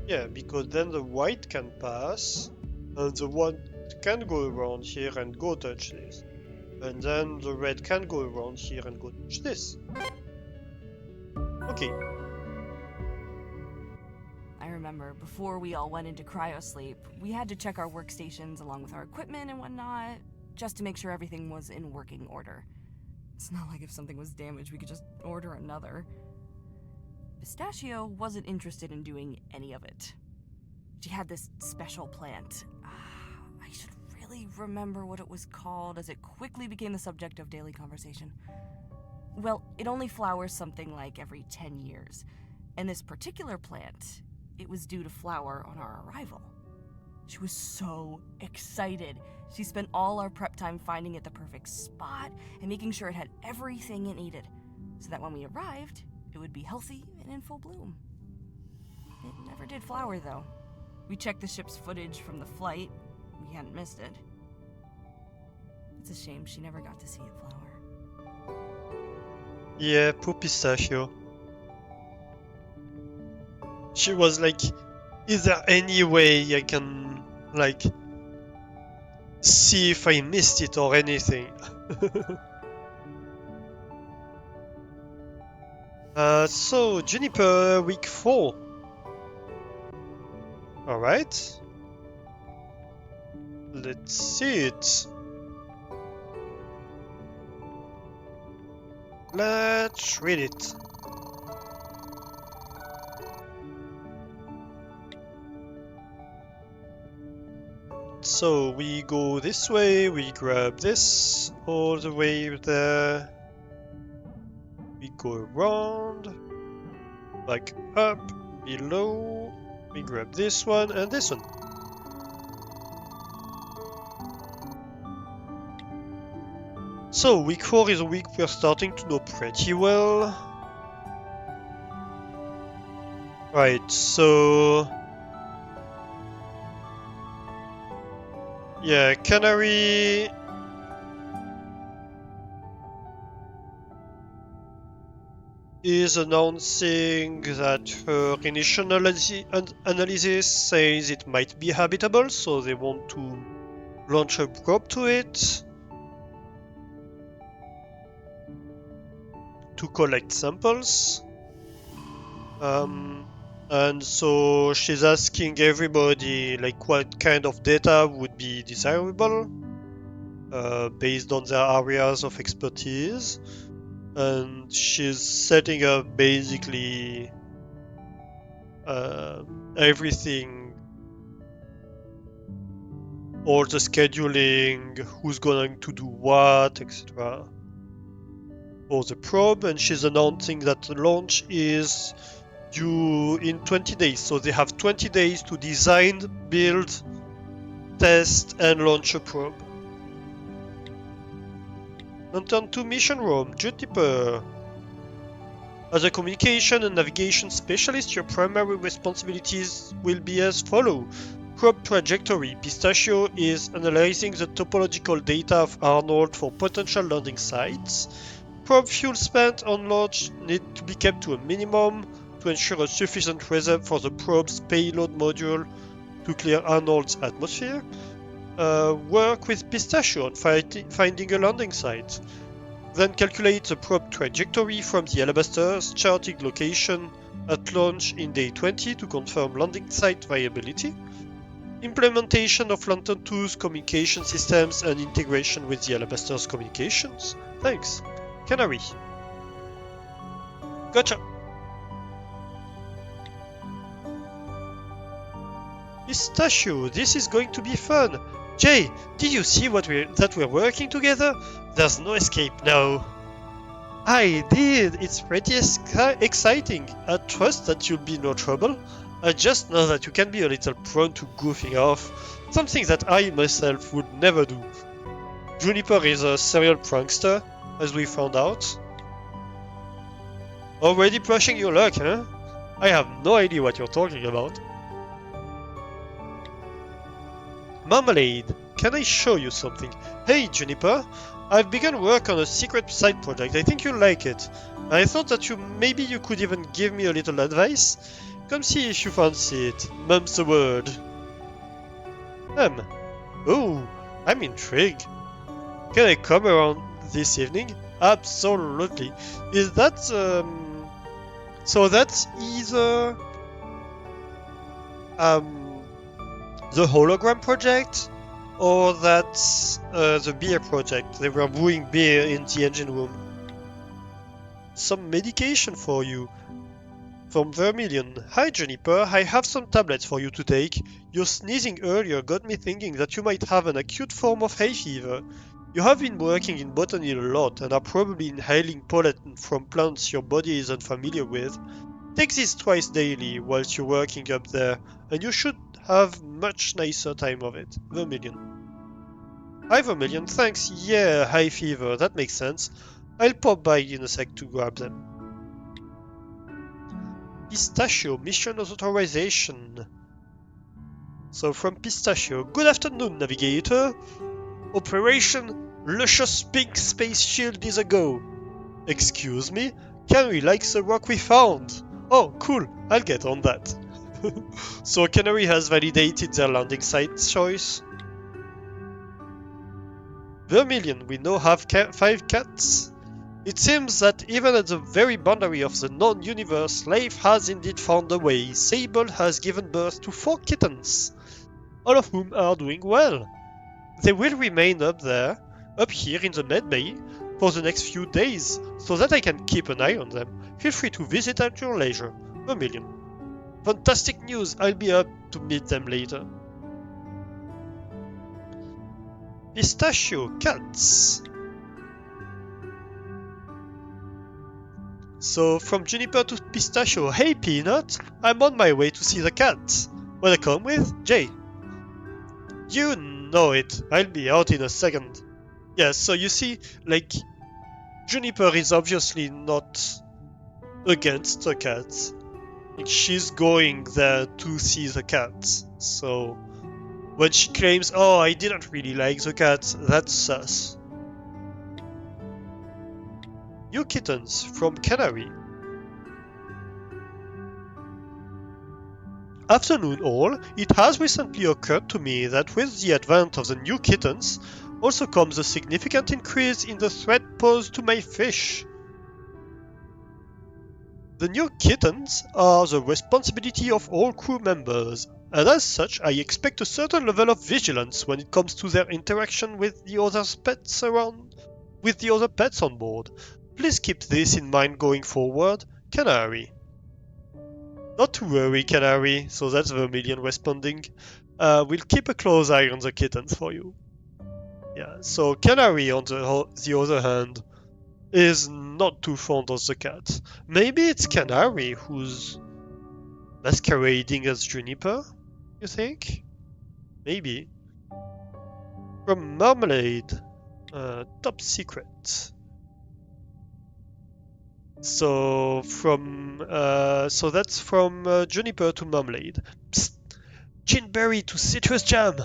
Yeah, because then the white can pass, and the one can go around here and go touch this. And then the red can go around here and go touch this. Okay. I remember, before we all went into cryosleep, we had to check our workstations along with our equipment and whatnot, just to make sure everything was in working order. It's not like if something was damaged, we could just order another. Pistachio wasn't interested in doing any of it. She had this special plant. I should really remember what it was called, as it quickly became the subject of daily conversation. Well, it only flowers something like every 10 years, and this particular plant, it was due to flower on our arrival. She was so excited. She spent all our prep time finding it the perfect spot and making sure it had everything it needed, so that when we arrived, it would be healthy and in full bloom. It never did flower, though. We checked the ship's footage from the flight. We hadn't missed it. It's a shame she never got to see it flower. Yeah, poor Pistachio. She was like, is there any way I can, like, see if I missed it or anything? So, Juniper, week 4. Alright. Let's see it. Let's read it. So we go this way, we grab this all the way there. We go around, like up, below. We grab this one and this one. So week 4 is a week we're starting to know pretty well. Right, so yeah, Canary is announcing that her initial analysis says it might be habitable, so they want to launch a probe to it to collect samples. And so she's asking everybody like what kind of data would be desirable based on their areas of expertise, and she's setting up basically everything, all the scheduling, who's going to do what, etc. for the probe, and she's announcing that the launch is due in 20 days. So they have 20 days to design, build, test, and launch a probe. Lantern 2 mission room, Juniper. As a communication and navigation specialist, your primary responsibilities will be as follow. Probe trajectory. Pistachio is analyzing the topological data of Arnold for potential landing sites. Probe fuel spent on launch need to be kept to a minimum to ensure a sufficient reserve for the probe's payload module to clear Arnold's atmosphere. Work with Pistachio on finding a landing site. Then calculate the probe trajectory from the Alabaster's charted location at launch in day 20 to confirm landing site viability. Implementation of Lantern 2's communication systems and integration with the Alabaster's communications. Thanks. Canary. Gotcha. Pistachio, this is going to be fun. Jay, did you see that we're working together? There's no escape now. I did. It's pretty exciting. I trust that you'll be no trouble. I just know that you can be a little prone to goofing off, something that I myself would never do. Juniper is a serial prankster, as we found out. Already pushing your luck, huh? I have no idea what you're talking about. Marmalade, can I show you something? Hey Juniper, I've begun work on a secret side project. I think you'll like it. I thought that maybe you could even give me a little advice. Come see if you fancy it. Mum's the word. Oh, I'm intrigued. Can I come around this evening? Absolutely. Is that so that's either um the hologram project or that's the beer project. They were brewing beer in the engine room. Some medication for you from Vermilion. Hi Juniper, I have some tablets for you to take. Your sneezing earlier got me thinking that you might have an acute form of hay fever. You have been working in botany a lot and are probably inhaling pollen from plants your body is unfamiliar with. Take this twice daily whilst you're working up there, and you should have much nicer time of it. Vermilion. Hi Vermilion, thanks. Yeah, hay fever, that makes sense. I'll pop by in a sec to grab them. Pistachio mission authorization. So from Pistachio, good afternoon, Navigator. Operation Luscious Pink Space Shield is a go. Excuse me? Canary likes the rock we found. Oh, cool, I'll get on that. So Canary has validated their landing site choice. Vermilion, we now have 5 cats. It seems that even at the very boundary of the non-universe, life has indeed found a way. Sable has given birth to 4 kittens, all of whom are doing well. They will remain up here in the medbay, for the next few days, so that I can keep an eye on them. Feel free to visit at your leisure. Vermilion. Fantastic news! I'll be up to meet them later. Pistachio cats. So from Juniper to Pistachio, hey Peanut, I'm on my way to see the cats. Wanna come with? Jay. You know it, I'll be out in a second. Yeah, so you see, like, Juniper is obviously not against the cats. Like, she's going there to see the cats. So when she claims, oh, I didn't really like the cats, that's sus. New kittens from Canary. Afternoon all, it has recently occurred to me that with the advent of the new kittens also comes a significant increase in the threat posed to my fish. The new kittens are the responsibility of all crew members, and as such I expect a certain level of vigilance when it comes to their interaction with the other pets on board. Please keep this in mind going forward. Canary. Not to worry, Canary, so that's Vermilion responding. We'll keep a close eye on the kittens for you. Yeah, so Canary, on the other hand, is not too fond of the cat. Maybe it's Canary who's masquerading as Juniper, you think? Maybe. From Marmalade, top secret. So that's from Juniper to Marmalade. Psst, Ginberry to Citrus Jam.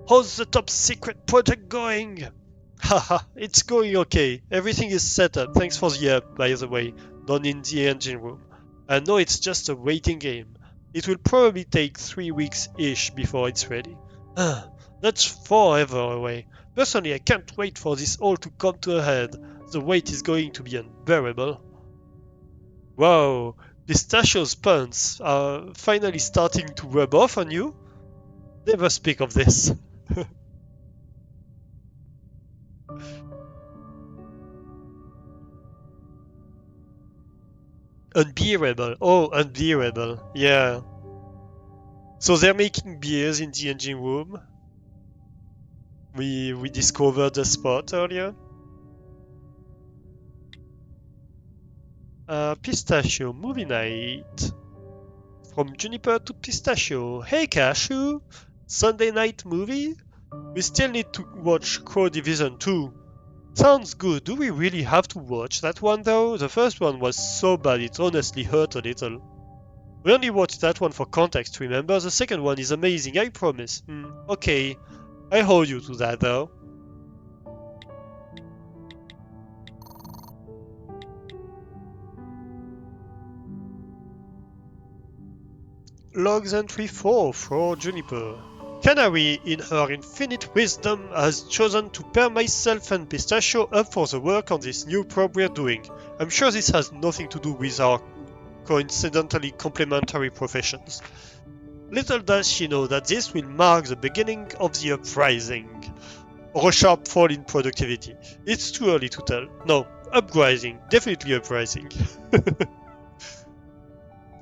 How's the top secret project going? Haha, it's going okay. Everything is set up. Thanks for the app, by the way, done in the engine room. I know it's just a waiting game. It will probably take 3 weeks-ish before it's ready. That's forever away. Personally, I can't wait for this all to come to a head. The wait is going to be unbearable. Wow, Pistachio's puns are finally starting to rub off on you? Never speak of this. Unbearable. Oh, unbearable. Yeah. So they're making beers in the engine room. We discovered the spot earlier. Pistachio movie night. From Juniper to Pistachio. Hey Cashew! Sunday night movie? We still need to watch Crow Division 2. Sounds good. Do we really have to watch that one though? The first one was so bad it honestly hurt a little. We only watched that one for context, remember? The second one is amazing, I promise. Okay. I hold you to that though. Logs entry 4 for Juniper. Canary, in her infinite wisdom, has chosen to pair myself and Pistachio up for the work on this new probe we're doing. I'm sure this has nothing to do with our coincidentally complementary professions. Little does she know that this will mark the beginning of the uprising, or a sharp fall in productivity. It's too early to tell. No, uprising, definitely uprising.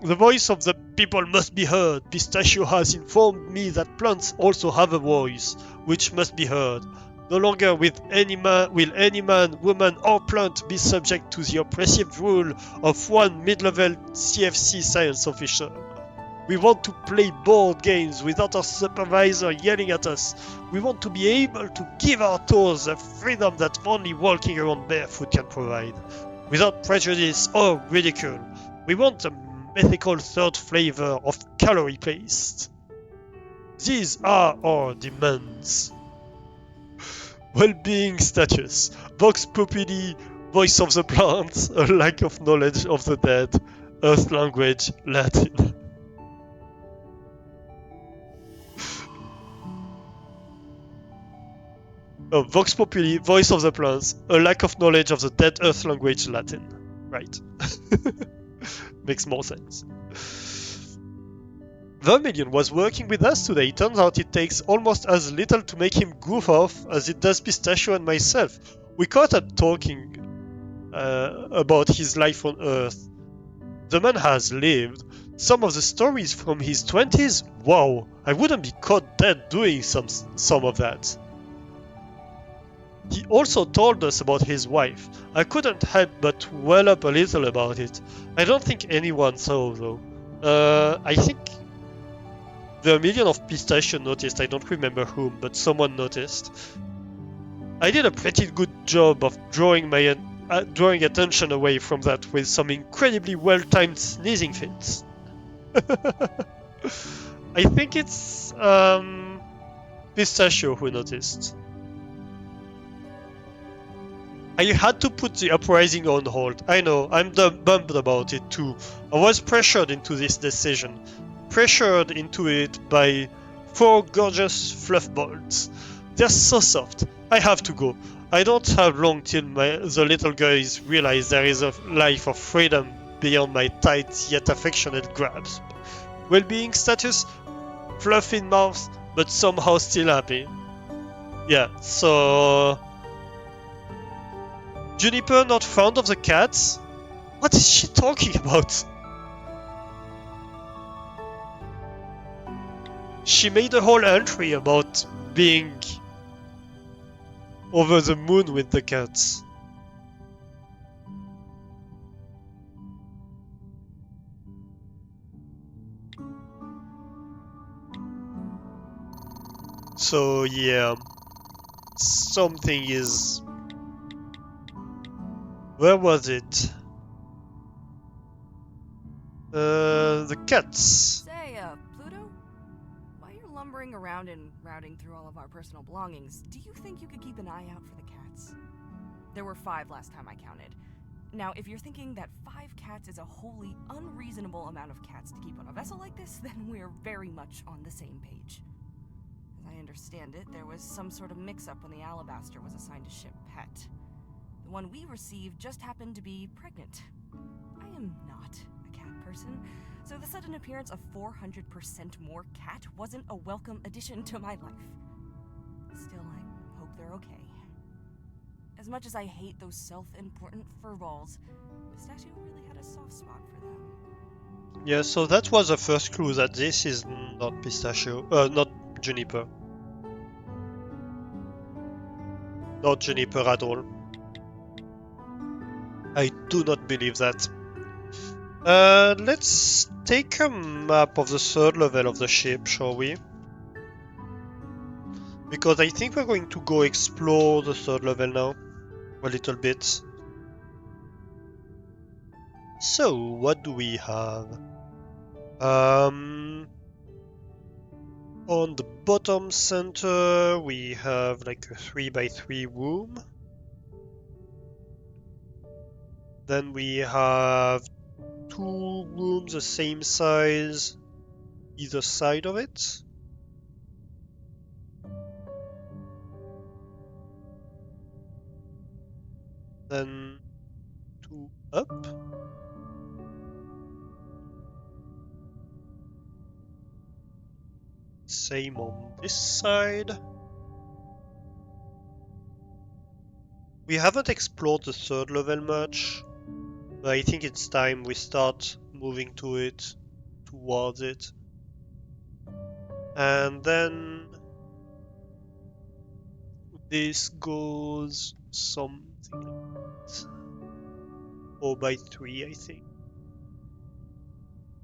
The voice of the people must be heard. Pistachio has informed me that plants also have a voice, which must be heard. No longer will any man, woman, or plant be subject to the oppressive rule of one mid-level CFC science officer. We want to play board games without our supervisor yelling at us. We want to be able to give our toes the freedom that only walking around barefoot can provide, without prejudice or ridicule. We want the mythical third flavor of calorie paste. These are our demands. Well-being status, Vox Populi, voice of the plants, a lack of knowledge of the dead, Earth language, Latin. Oh, Vox Populi, voice of the plants, a lack of knowledge of the dead Earth language, Latin. Right. Makes more sense. Vermilion was working with us today. Turns out it takes almost as little to make him goof off as it does Pistachio and myself. We caught up talking about his life on Earth. The man has lived. Some of the stories from his 20s? Wow, I wouldn't be caught dead doing some of that. He also told us about his wife. I couldn't help but well up a little about it. I don't think anyone saw, though. I think Vermilion of Pistachio noticed. I don't remember whom, but someone noticed. I did a pretty good job of drawing attention away from that with some incredibly well-timed sneezing fits. I think it's Pistachio who noticed. I had to put the uprising on hold. I know, I'm bummed about it too. I was pressured into this decision. Pressured into it by 4 gorgeous fluffballs. They're so soft. I have to go. I don't have long till the little guys realize there is a life of freedom beyond my tight yet affectionate grasp. Well-being status? Fluff in mouth, but somehow still happy. Yeah, so... Juniper not fond of the cats? What is she talking about? She made a whole entry about being over the moon with the cats. So yeah, something is... Where was it? The cats. Say, Pluto? While you're lumbering around and routing through all of our personal belongings, do you think you could keep an eye out for the cats? There were 5 last time I counted. Now, if you're thinking that 5 cats is a wholly unreasonable amount of cats to keep on a vessel like this, then we're very much on the same page. As I understand it, there was some sort of mix-up when the Alabaster was assigned a ship pet. The one we received just happened to be pregnant. I am not a cat person, so the sudden appearance of 400% more cat wasn't a welcome addition to my life. Still, I hope they're okay. As much as I hate those self-important furballs, Pistachio really had a soft spot for them. Yeah, so that was the first clue that this is not Pistachio, not Juniper. Not Juniper at all. I do not believe that. Let's take a map of the 3rd level of the ship, shall we? Because I think we're going to go explore the 3rd level now. A little bit. So, what do we have? On the bottom center, we have like a 3x3 room. Then we have 2 rooms the same size either side of it. then 2 up. Same on this side. We haven't explored the third level much, but I think it's time we start moving towards it. And then this goes something like that. 4x3, I think,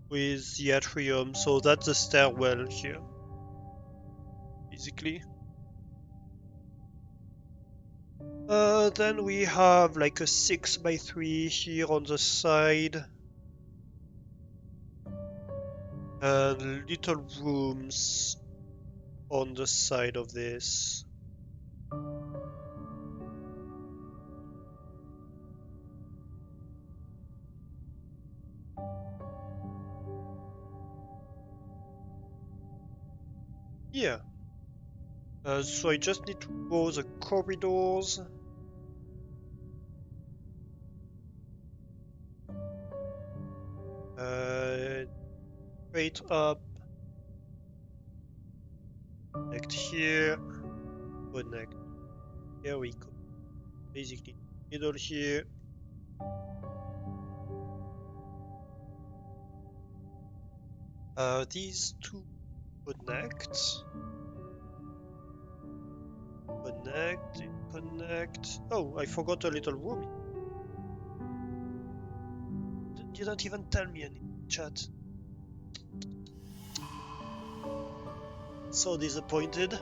with the atrium. So that's the stairwell here, basically. Then we have like a 6x3 here on the side, and little rooms on the side of this. Yeah. So I just need to go the corridors. Straight up. Connect here. Connect. Here we go. Basically, middle here. These two connect. Connect. Oh, I forgot a little room. You don't even tell me any chat. So disappointed.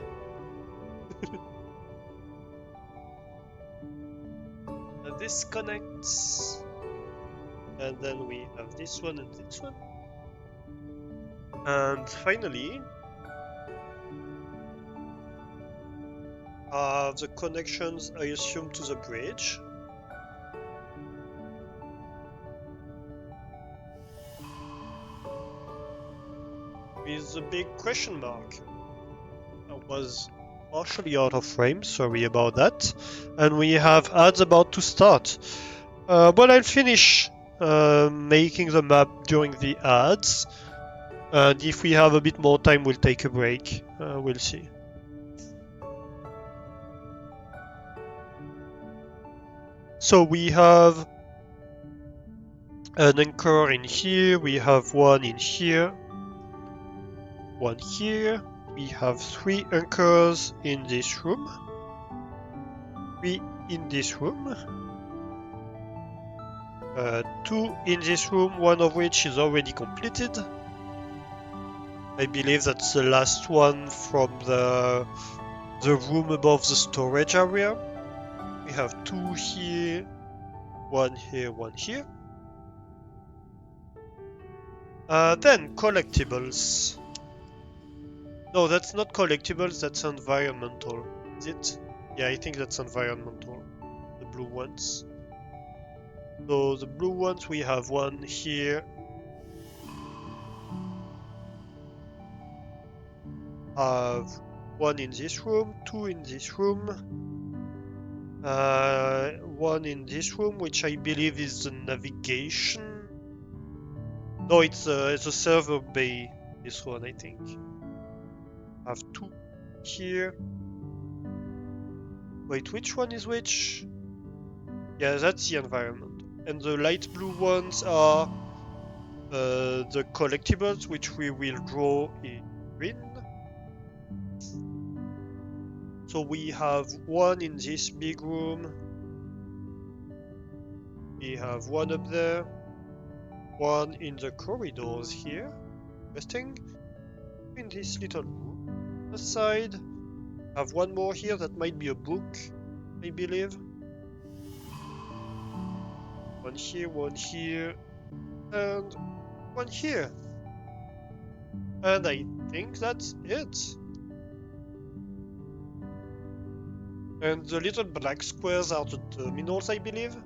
This connects. And then we have this one and this one. And finally, the connections, I assume, to the bridge. With a big question mark. I was partially out of frame, sorry about that. And we have ads about to start. But I'll finish making the map during the ads. And if we have a bit more time, we'll take a break. We'll see. So we have an anchor in here, we have one in here, one here, we have 3 anchors in this room, 3 in this room, 2 in this room, one of which is already completed. I believe that's the last one from the room above the storage area. We have 2 here, 1 here, 1 here. Then collectibles. No, that's not collectibles, that's environmental. Is it? Yeah, I think that's environmental. The blue ones. So the blue ones, we have one here. Have one in this room, 2 in this room. 1 in this room, which I believe is the navigation. No, it's a server bay, this one, I think. Have 2 here. Wait, which one is which? Yeah, that's the environment. And the light blue ones are the collectibles, which we will draw in green. So we have one in this big room. We have one up there. One in the corridors here. Interesting. In this little room aside. Have one more here that might be a book, I believe. One here, and one here. And I think that's it. And the little black squares are the terminals, I believe.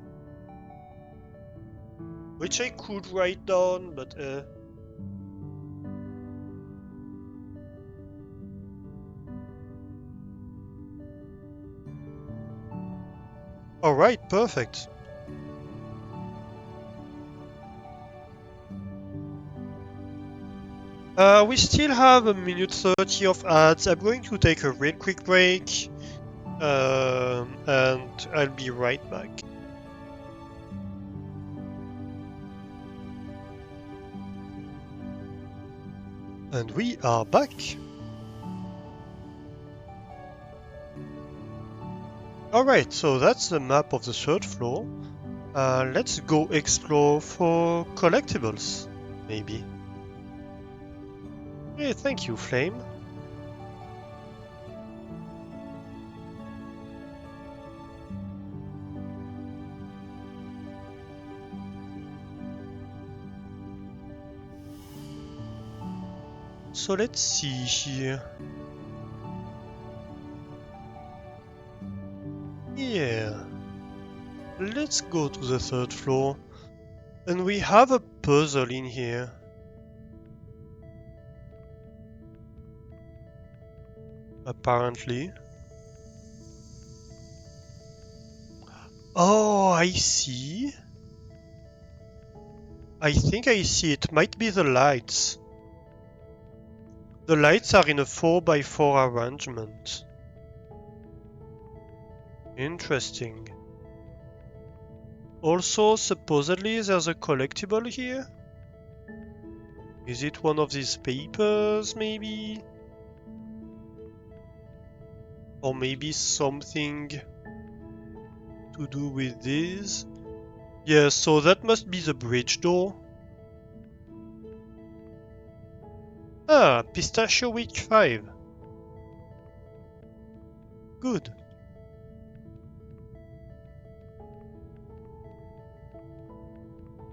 Which I could write down, but Alright, perfect. We still have a minute 30 of ads. I'm going to take a real quick break, and I'll be right back. And we are back. Alright, so that's the map of the third floor. Let's go explore for collectibles, maybe. Hey, thank you, Flame. So let's see here. Yeah. Let's go to the third floor. And we have a puzzle in here. Apparently. Oh, I see. I think I see it. Might be the lights. The lights are in a 4x4 arrangement. Interesting. Also, supposedly there's a collectible here? Is it one of these papers, maybe? Or maybe something to do with this? Yeah, so that must be the bridge door. Ah, Pistachio Week 5. Good.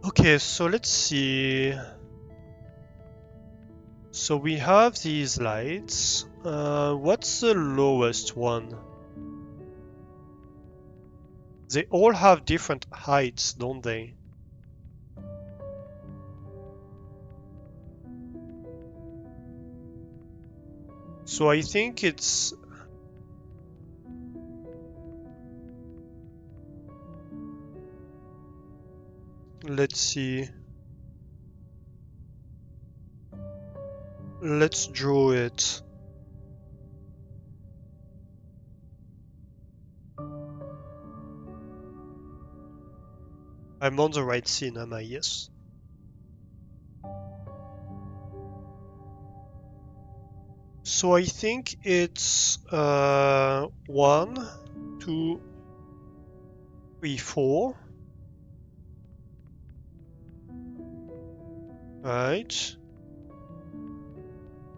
Okay, so let's see. So we have these lights. What's the lowest one? They all have different heights, don't they? So I think it's... Let's see. Let's draw it. I'm on the right scene, am I? Yes. So I think it's 1, 2, 3, 4. Right.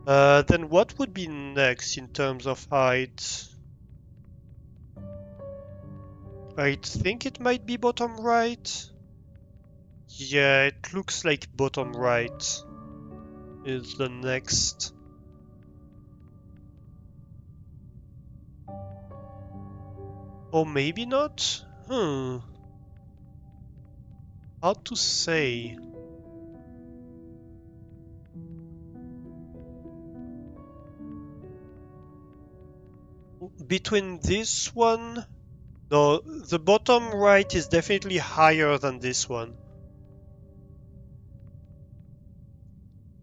Then what would be next in terms of height? I think it might be bottom right. Yeah, it looks like bottom right is the next. Or maybe not? Hard to say. Between this one... No, the bottom right is definitely higher than this one.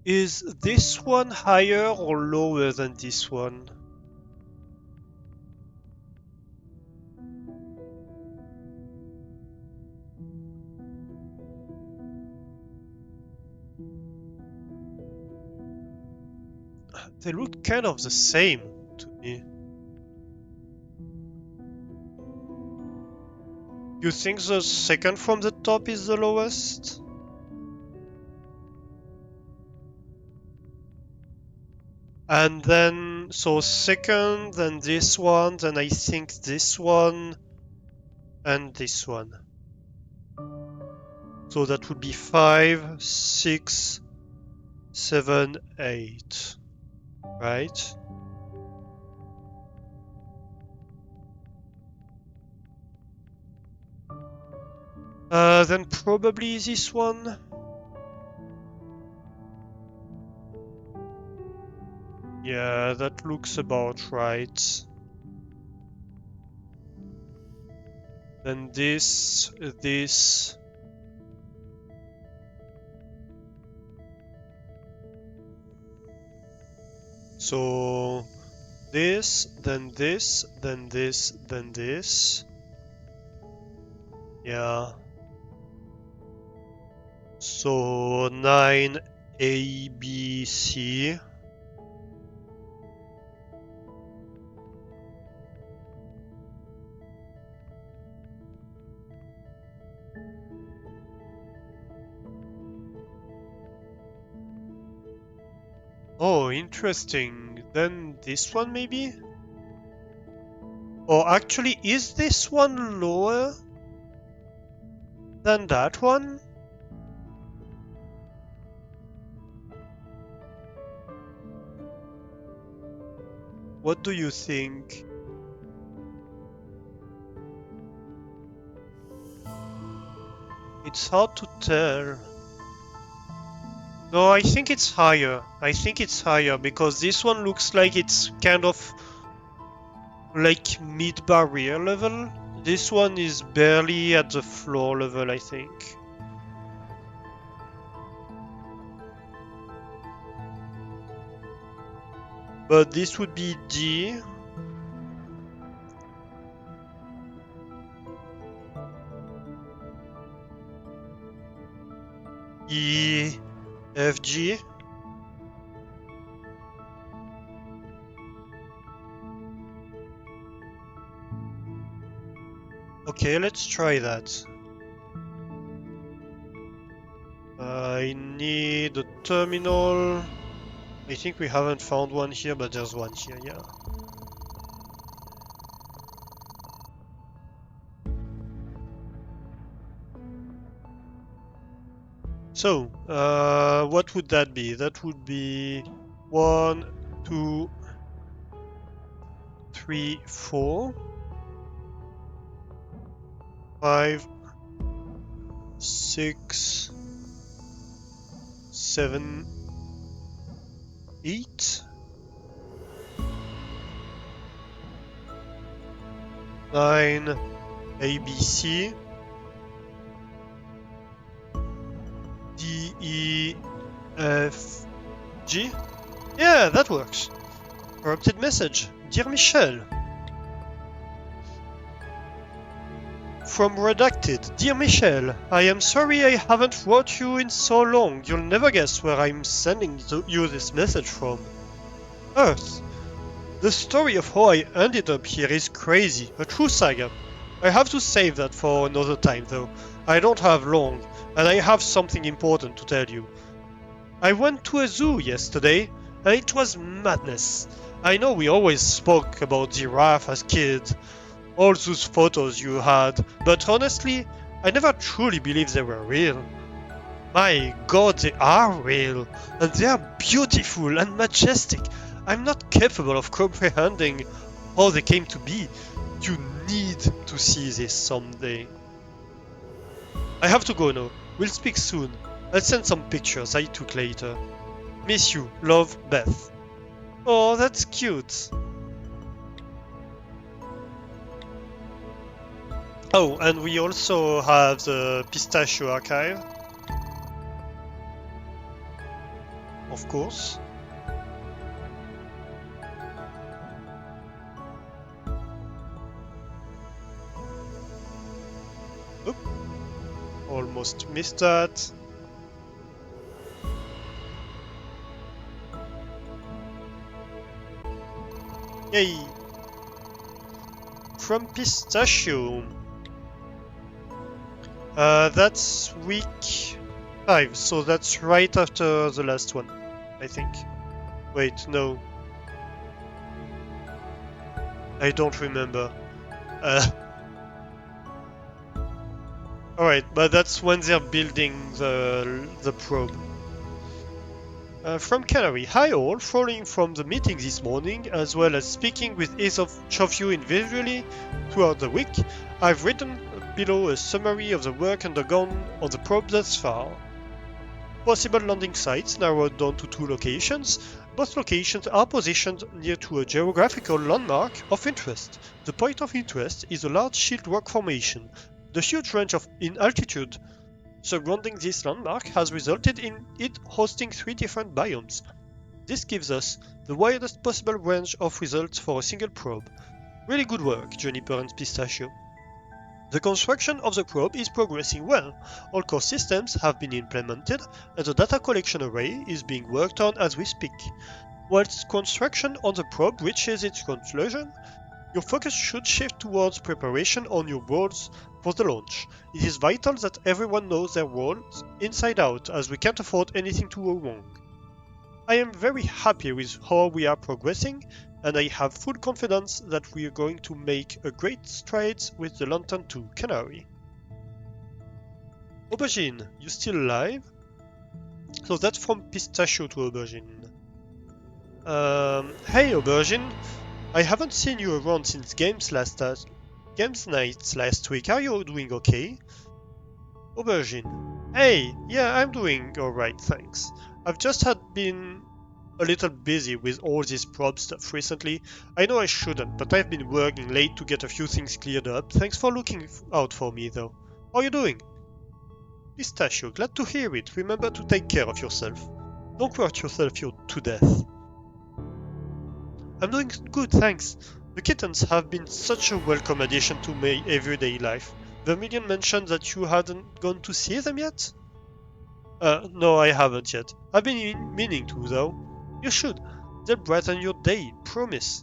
Is this one higher or lower than this one? They look kind of the same to me. You think the second from the top is the lowest? And then, so second, then this one, then I think this one, and this one. So that would be 5, 6, 7, 8. Right? Then probably this one. Yeah, that looks about right. Then this. So this, then this, then this, then this. Yeah. So 9 A, B, C. Oh, interesting. Then this one maybe? Or actually, is this one lower than that one? What do you think? It's hard to tell. No, I think it's higher. I think it's higher because this one looks like it's kind of like mid-barrier level. This one is barely at the floor level, I think. But this would be D. E, F, G. Okay, let's try that. I need a terminal. I think we haven't found one here, but there's one here, yeah. So, what would that be? That would be 1, 2, 3, 4, 5, 6, 7, 8, 9, ABC, D, E, F, G. Yeah, that works. Corrupted message. Dear Michel. From Redacted. Dear Michel, I am sorry I haven't wrote you in so long. You'll never guess where I'm sending you this message from. Earth. The story of how I ended up here is crazy, a true saga. I have to save that for another time though. I don't have long, and I have something important to tell you. I went to a zoo yesterday, and it was madness. I know we always spoke about giraffe as kids, all those photos you had, but honestly, I never truly believed they were real. My god, they are real, and they are beautiful and majestic. I'm not capable of comprehending how they came to be. You need to see this someday. I have to go now. We'll speak soon. I'll send some pictures I took later. Miss you. Love, Beth. Oh, that's cute. Oh, and we also have the Pistachio archive. Of course. Oop. Almost missed that. Yay! From Pistachio. That's week 5, so that's right after the last one, I think. Wait, no. I don't remember. Alright, but that's when they're building the probe. From Canary, hi all, following from the meeting this morning, as well as speaking with each of you individually throughout the week, I've written below a summary of the work undergone on the probe thus far. Possible landing sites narrowed down to 2 locations. Both locations are positioned near to a geographical landmark of interest. The point of interest is a large shield rock formation. The huge range in altitude surrounding this landmark has resulted in it hosting 3 different biomes. This gives us the widest possible range of results for a single probe. Really good work, Juniper and Pistachio. The construction of the probe is progressing well. All core systems have been implemented, and the data collection array is being worked on as we speak. Once construction on the probe reaches its conclusion, your focus should shift towards preparation on your roles for the launch. It is vital that everyone knows their roles inside out, as we can't afford anything to go wrong. I am very happy with how we are progressing, and I have full confidence that we are going to make a great strides with the Lantern 2 Canary. Aubergine, you still alive? So that's from Pistachio to Aubergine. Hey Aubergine, I haven't seen you around since games nights last week. Are you doing okay? Aubergine, hey, yeah, I'm doing alright, thanks. I've just been a little busy with all this probe stuff recently. I know I shouldn't, but I've been working late to get a few things cleared up. Thanks for looking out for me, though. How are you doing? Pistachio, glad to hear it. Remember to take care of yourself. Don't hurt yourself to death. I'm doing good, thanks. The kittens have been such a welcome addition to my everyday life. Vermilion mentioned that you hadn't gone to see them yet? No, I haven't yet. I've been meaning to, though. You should. They'll brighten your day, promise.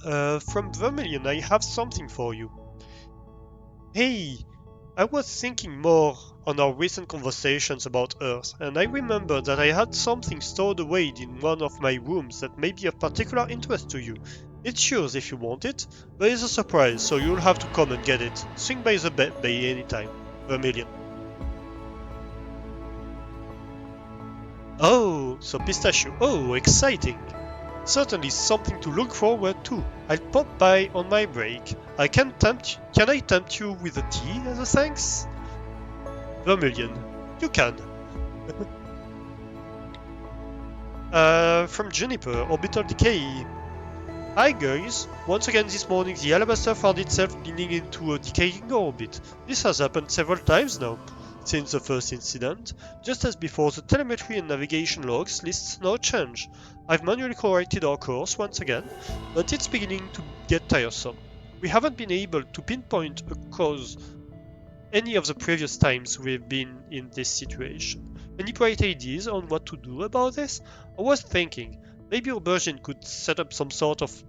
From Vermilion, I have something for you. Hey, I was thinking more on our recent conversations about Earth, and I remember that I had something stored away in one of my rooms that may be of particular interest to you. It's yours if you want it, but it's a surprise, so you'll have to come and get it. Swing by the bay anytime. Vermilion. Oh, so Pistachio. Oh, exciting. Certainly something to look forward to. I'll pop by on my break. Can I tempt you with a tea as a thanks? Vermilion. You can. From Juniper, Orbital Decay. Hi guys! Once again this morning the Alabaster found itself leaning into a decaying orbit. This has happened several times now since the first incident. Just as before, the telemetry and navigation logs lists no change. I've manually corrected our course once again, but it's beginning to get tiresome. We haven't been able to pinpoint a cause any of the previous times we've been in this situation. Any bright ideas on what to do about this? I was thinking, maybe Aubergine could set up some sort of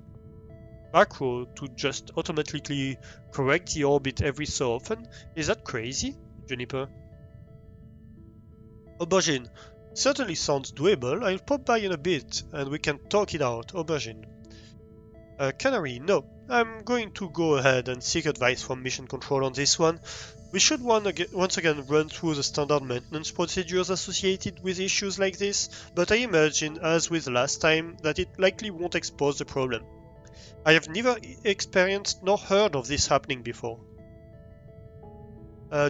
macro to just automatically correct the orbit every so often. Is that crazy, Juniper? Aubergine, certainly sounds doable. I'll pop by in a bit and we can talk it out. Aubergine. Canary, no. I'm going to go ahead and seek advice from Mission Control on this one. We should once again run through the standard maintenance procedures associated with issues like this, but I imagine, as with last time, that it likely won't expose the problem. I have neither experienced nor heard of this happening before.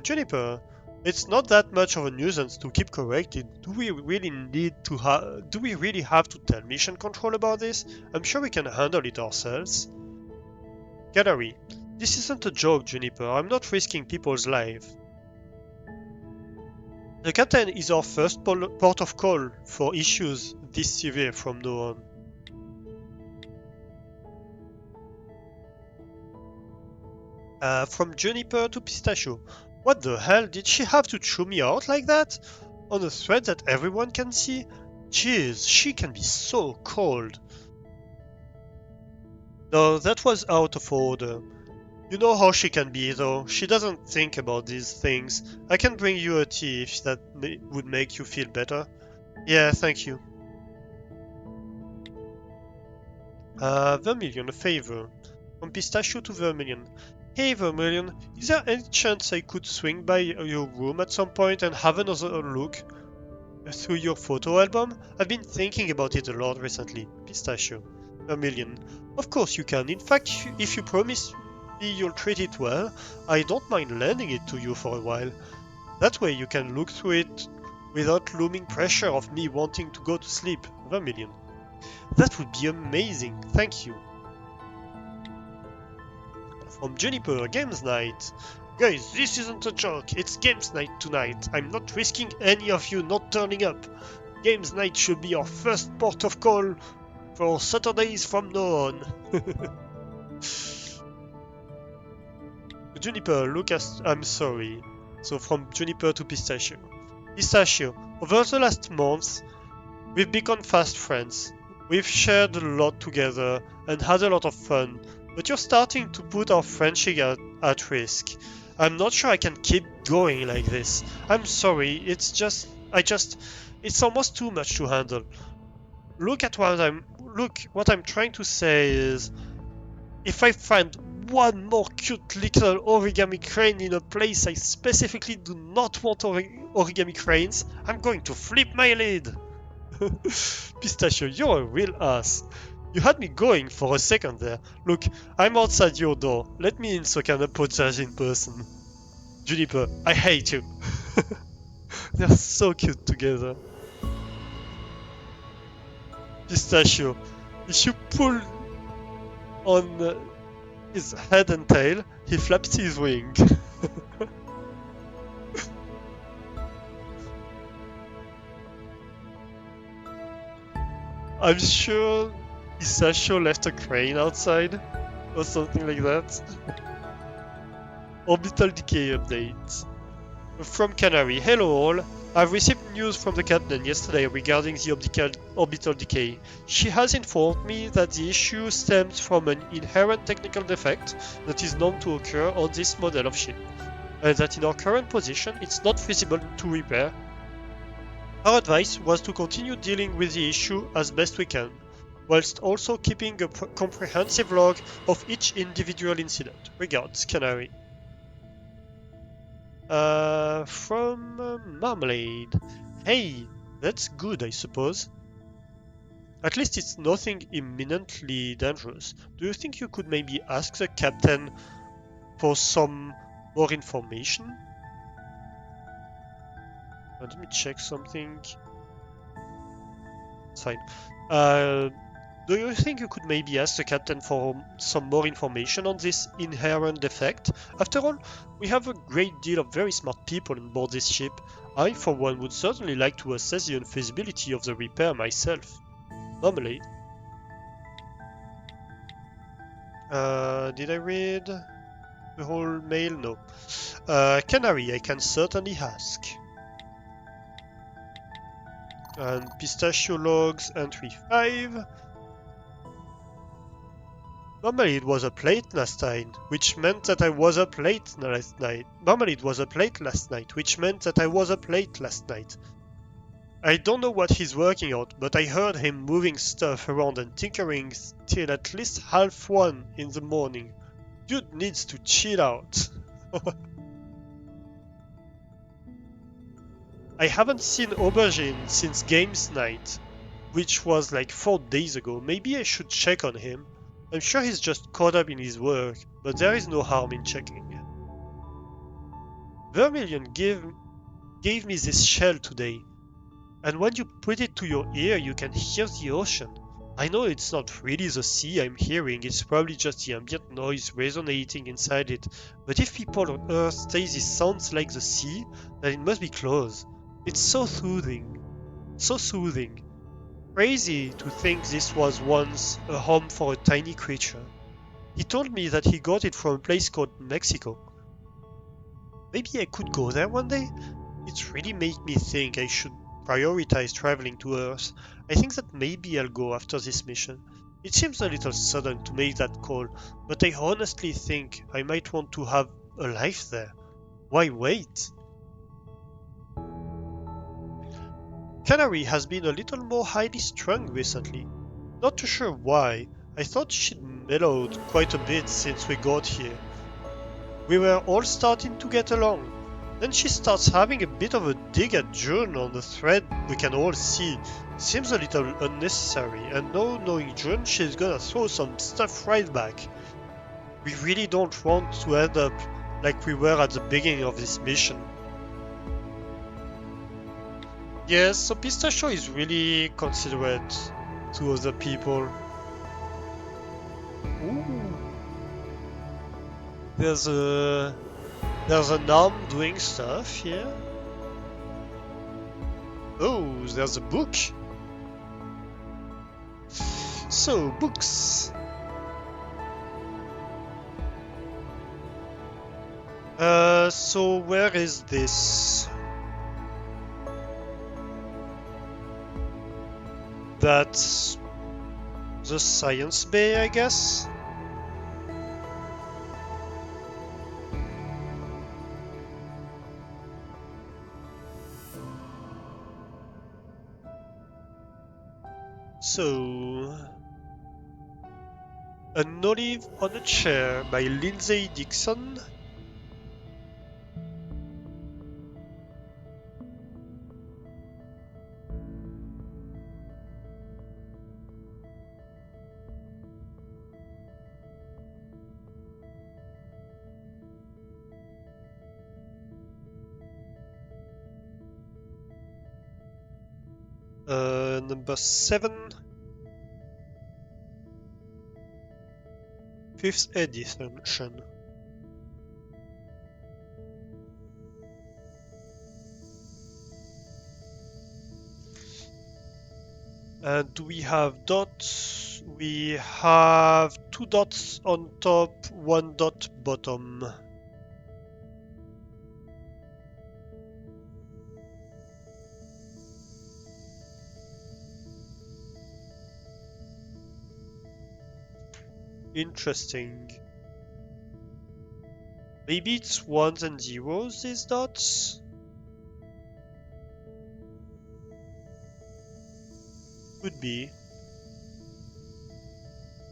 Juniper, it's not that much of a nuisance to keep correcting. Do we really have to tell Mission Control about this? I'm sure we can handle it ourselves. Canary, this isn't a joke, Juniper. I'm not risking people's lives. The captain is our first port of call for issues this severe from now on. From Juniper to Pistachio. What the hell, did she have to chew me out like that? On a thread that everyone can see? Jeez, she can be so cold. No, that was out of order. You know how she can be, though. She doesn't think about these things. I can bring you a tea if that would make you feel better. Yeah, thank you. Vermilion, a favor. From Pistachio to Vermilion. Hey Vermilion, is there any chance I could swing by your room at some point and have another look through your photo album? I've been thinking about it a lot recently. Pistachio. Vermilion. Of course you can. In fact, if you promise me you'll treat it well, I don't mind lending it to you for a while. That way you can look through it without looming pressure of me wanting to go to sleep. Vermilion. That would be amazing. Thank you. From Juniper, Games Night. Guys, this isn't a joke, it's Games Night tonight. I'm not risking any of you not turning up. Games night should be our first port of call for Saturdays from now on. Juniper, Lucas, I'm sorry. So from Juniper to Pistachio. Pistachio, over the last month, we've become fast friends. We've shared a lot together and had a lot of fun, but you're starting to put our friendship at risk. I'm not sure I can keep going like this. I'm sorry, it's almost too much to handle. Look, what I'm trying to say is, if I find one more cute little origami crane in a place I specifically do not want origami cranes, I'm going to flip my lid. Pistachio, you're a real ass. You had me going for a second there. Look, I'm outside your door. Let me in so I can apologize in person. Juniper, I hate you. They're so cute together. Pistachio, if you pull on his head and tail, he flaps his wing. I'm sure Pistachio left a crane outside, or something like that. Orbital decay update. From Canary, hello all. I've received news from the captain yesterday regarding the orbital decay. She has informed me that the issue stems from an inherent technical defect that is known to occur on this model of ship, and that in our current position it's not feasible to repair. Our advice was to continue dealing with the issue as best we can, whilst also keeping a comprehensive log of each individual incident. Regards, Canary. From Marmalade. Hey, that's good, I suppose. At least it's nothing imminently dangerous. Do you think you could maybe ask the captain for some more information? Let me check something. It's fine. Do you think you could maybe ask the captain for some more information on this inherent defect? After all, we have a great deal of very smart people on board this ship. I, for one, would certainly like to assess the unfeasibility of the repair myself. Marmalade. Did I read the whole mail? No. Canary, I can certainly ask. And Pistachio logs entry 5. Normally it was up late last night, which meant that I was up late last night. Normally it was up late last night, which meant that I was up late last night. I don't know what he's working on, but I heard him moving stuff around and tinkering till at least 1:30 in the morning. Dude needs to chill out. I haven't seen Aubergine since games night, which was like 4 days ago. Maybe I should check on him. I'm sure he's just caught up in his work, but there is no harm in checking. Vermilion gave me this shell today, and when you put it to your ear you can hear the ocean. I know it's not really the sea I'm hearing, it's probably just the ambient noise resonating inside it, but if people on Earth say this sounds like the sea, then it must be close. It's so soothing. So soothing. Crazy to think this was once a home for a tiny creature. He told me that he got it from a place called Mexico. Maybe I could go there one day? It's really made me think I should prioritize traveling to Earth. I think that maybe I'll go after this mission. It seems a little sudden to make that call, but I honestly think I might want to have a life there. Why wait? Canary has been a little more highly strung recently. Not too sure why. I thought she'd mellowed quite a bit since we got here. We were all starting to get along. Then she starts having a bit of a dig at June on the thread we can all see. Seems a little unnecessary, and now knowing June, she's gonna throw some stuff right back. We really don't want to end up like we were at the beginning of this mission. Yes, so Pistachio is really considerate to other people. Ooh. There's an arm doing stuff here. Oh, there's a book. So, books. So where is this? That's the science bay, I guess? So... An Olive on a Chair by Lindsay Dixon. Number 7. 5th edition. And do we have dots? We have 2 dots on top, 1 dot bottom. Interesting. Maybe it's 1s and 0s, these dots? Could be.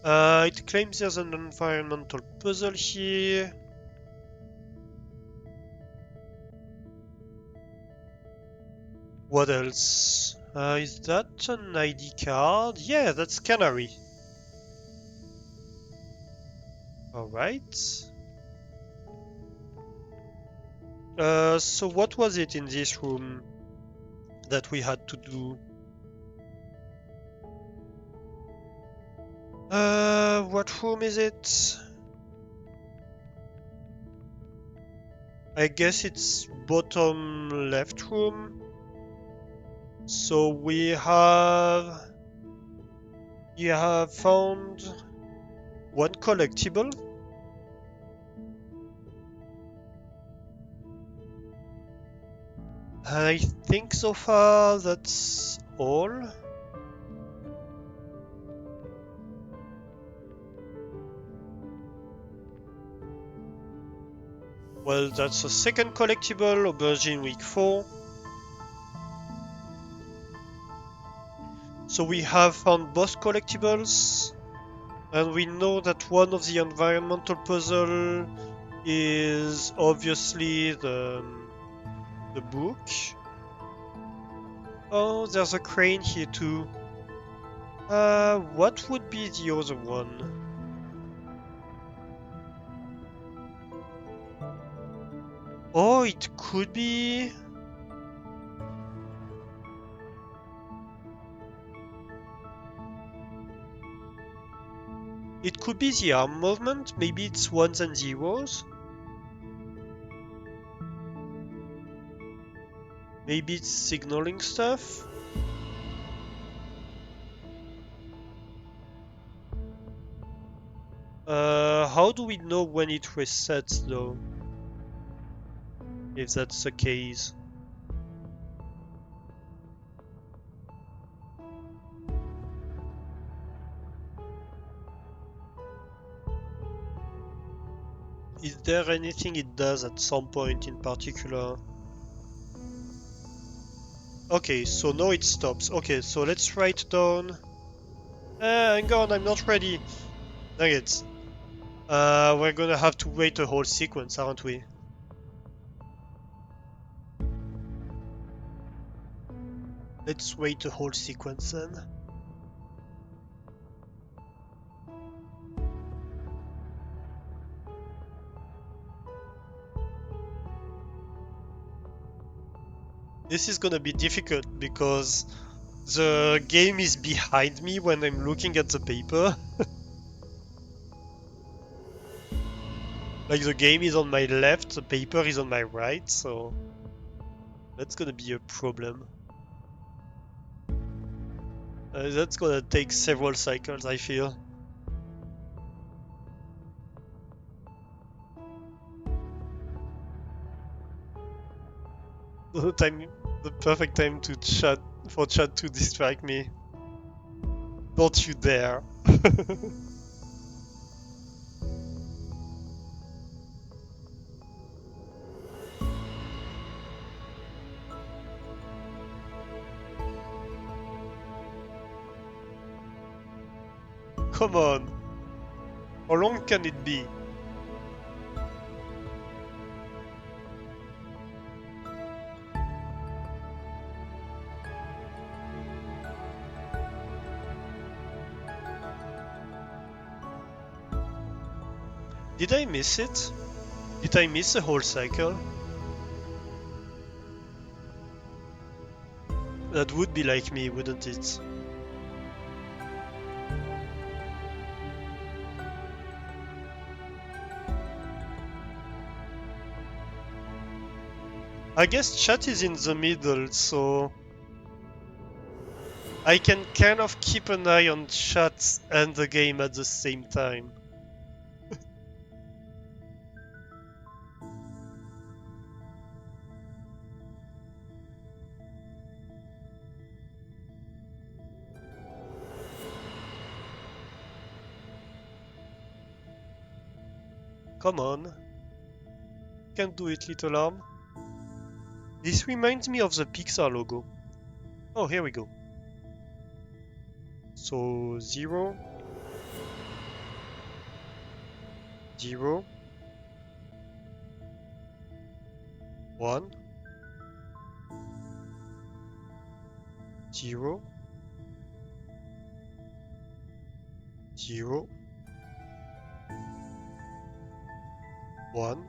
It claims there's an environmental puzzle here. What else? Is that an ID card? Yeah, that's Canary. Alright. So what was it in this room that we had to do? What room is it? I guess it's bottom left room. So we have found 1 collectible. I think so far that's all. Well, that's a second collectible, Aubergine Week 4. So we have found both collectibles, and we know that one of the environmental puzzle is obviously the book. Oh, there's a crane here too. What would be the other one? Oh, it could be... It could be the arm movement. Maybe it's 1s and 0s. Maybe it's signaling stuff. How do we know when it resets though? If that's the case. Is there anything it does at some point in particular? Okay, so now it stops. Okay, so let's write down... hang on, I'm not ready. Dang it. We're gonna have to wait a whole sequence, aren't we? Let's wait a whole sequence then. This is gonna be difficult because the game is behind me when I'm looking at the paper. Like the game is on my left, the paper is on my right, so that's gonna be a problem. That's gonna take several cycles, I feel. The perfect time to chat for chat to distract me. Don't you dare. Come on. How long can it be? Did I miss it? Did I miss a whole cycle? That would be like me, wouldn't it? I guess chat is in the middle, so I can kind of keep an eye on chat and the game at the same time. Come on. Can't do it, little arm. This reminds me of the Pixar logo. Oh, here we go. So 0, 0, 1, 0, 0, 1,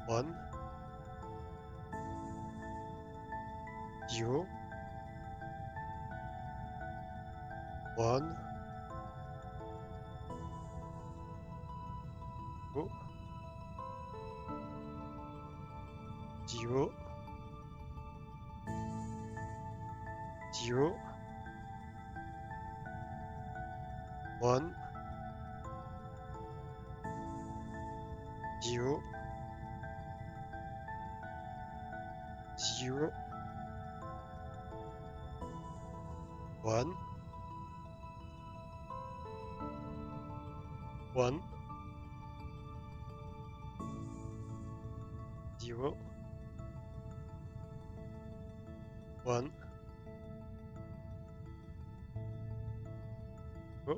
1, 0, 1, 0, 0, 1, 0, 0, 1, 1, 0, 1, 0,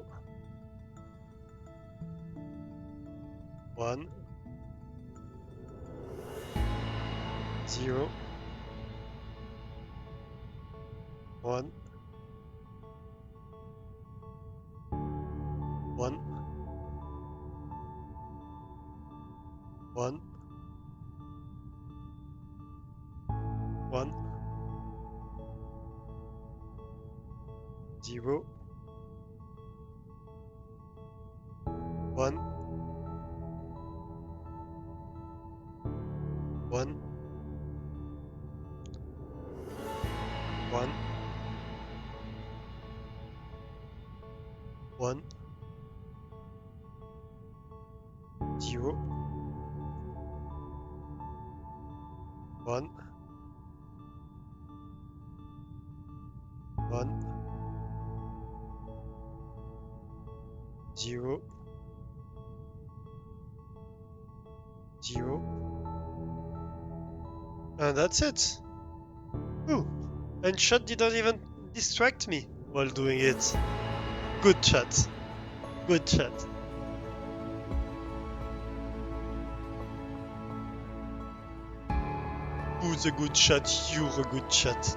1, 0, 1, 1, 1, 1, 0, 1, 1, 1, 1, 0, 1, 1, 0, 0, and that's it. Ooh, and chat didn't even distract me while doing it. Good chat. Good chat. Who's a good chat? You're a good chat.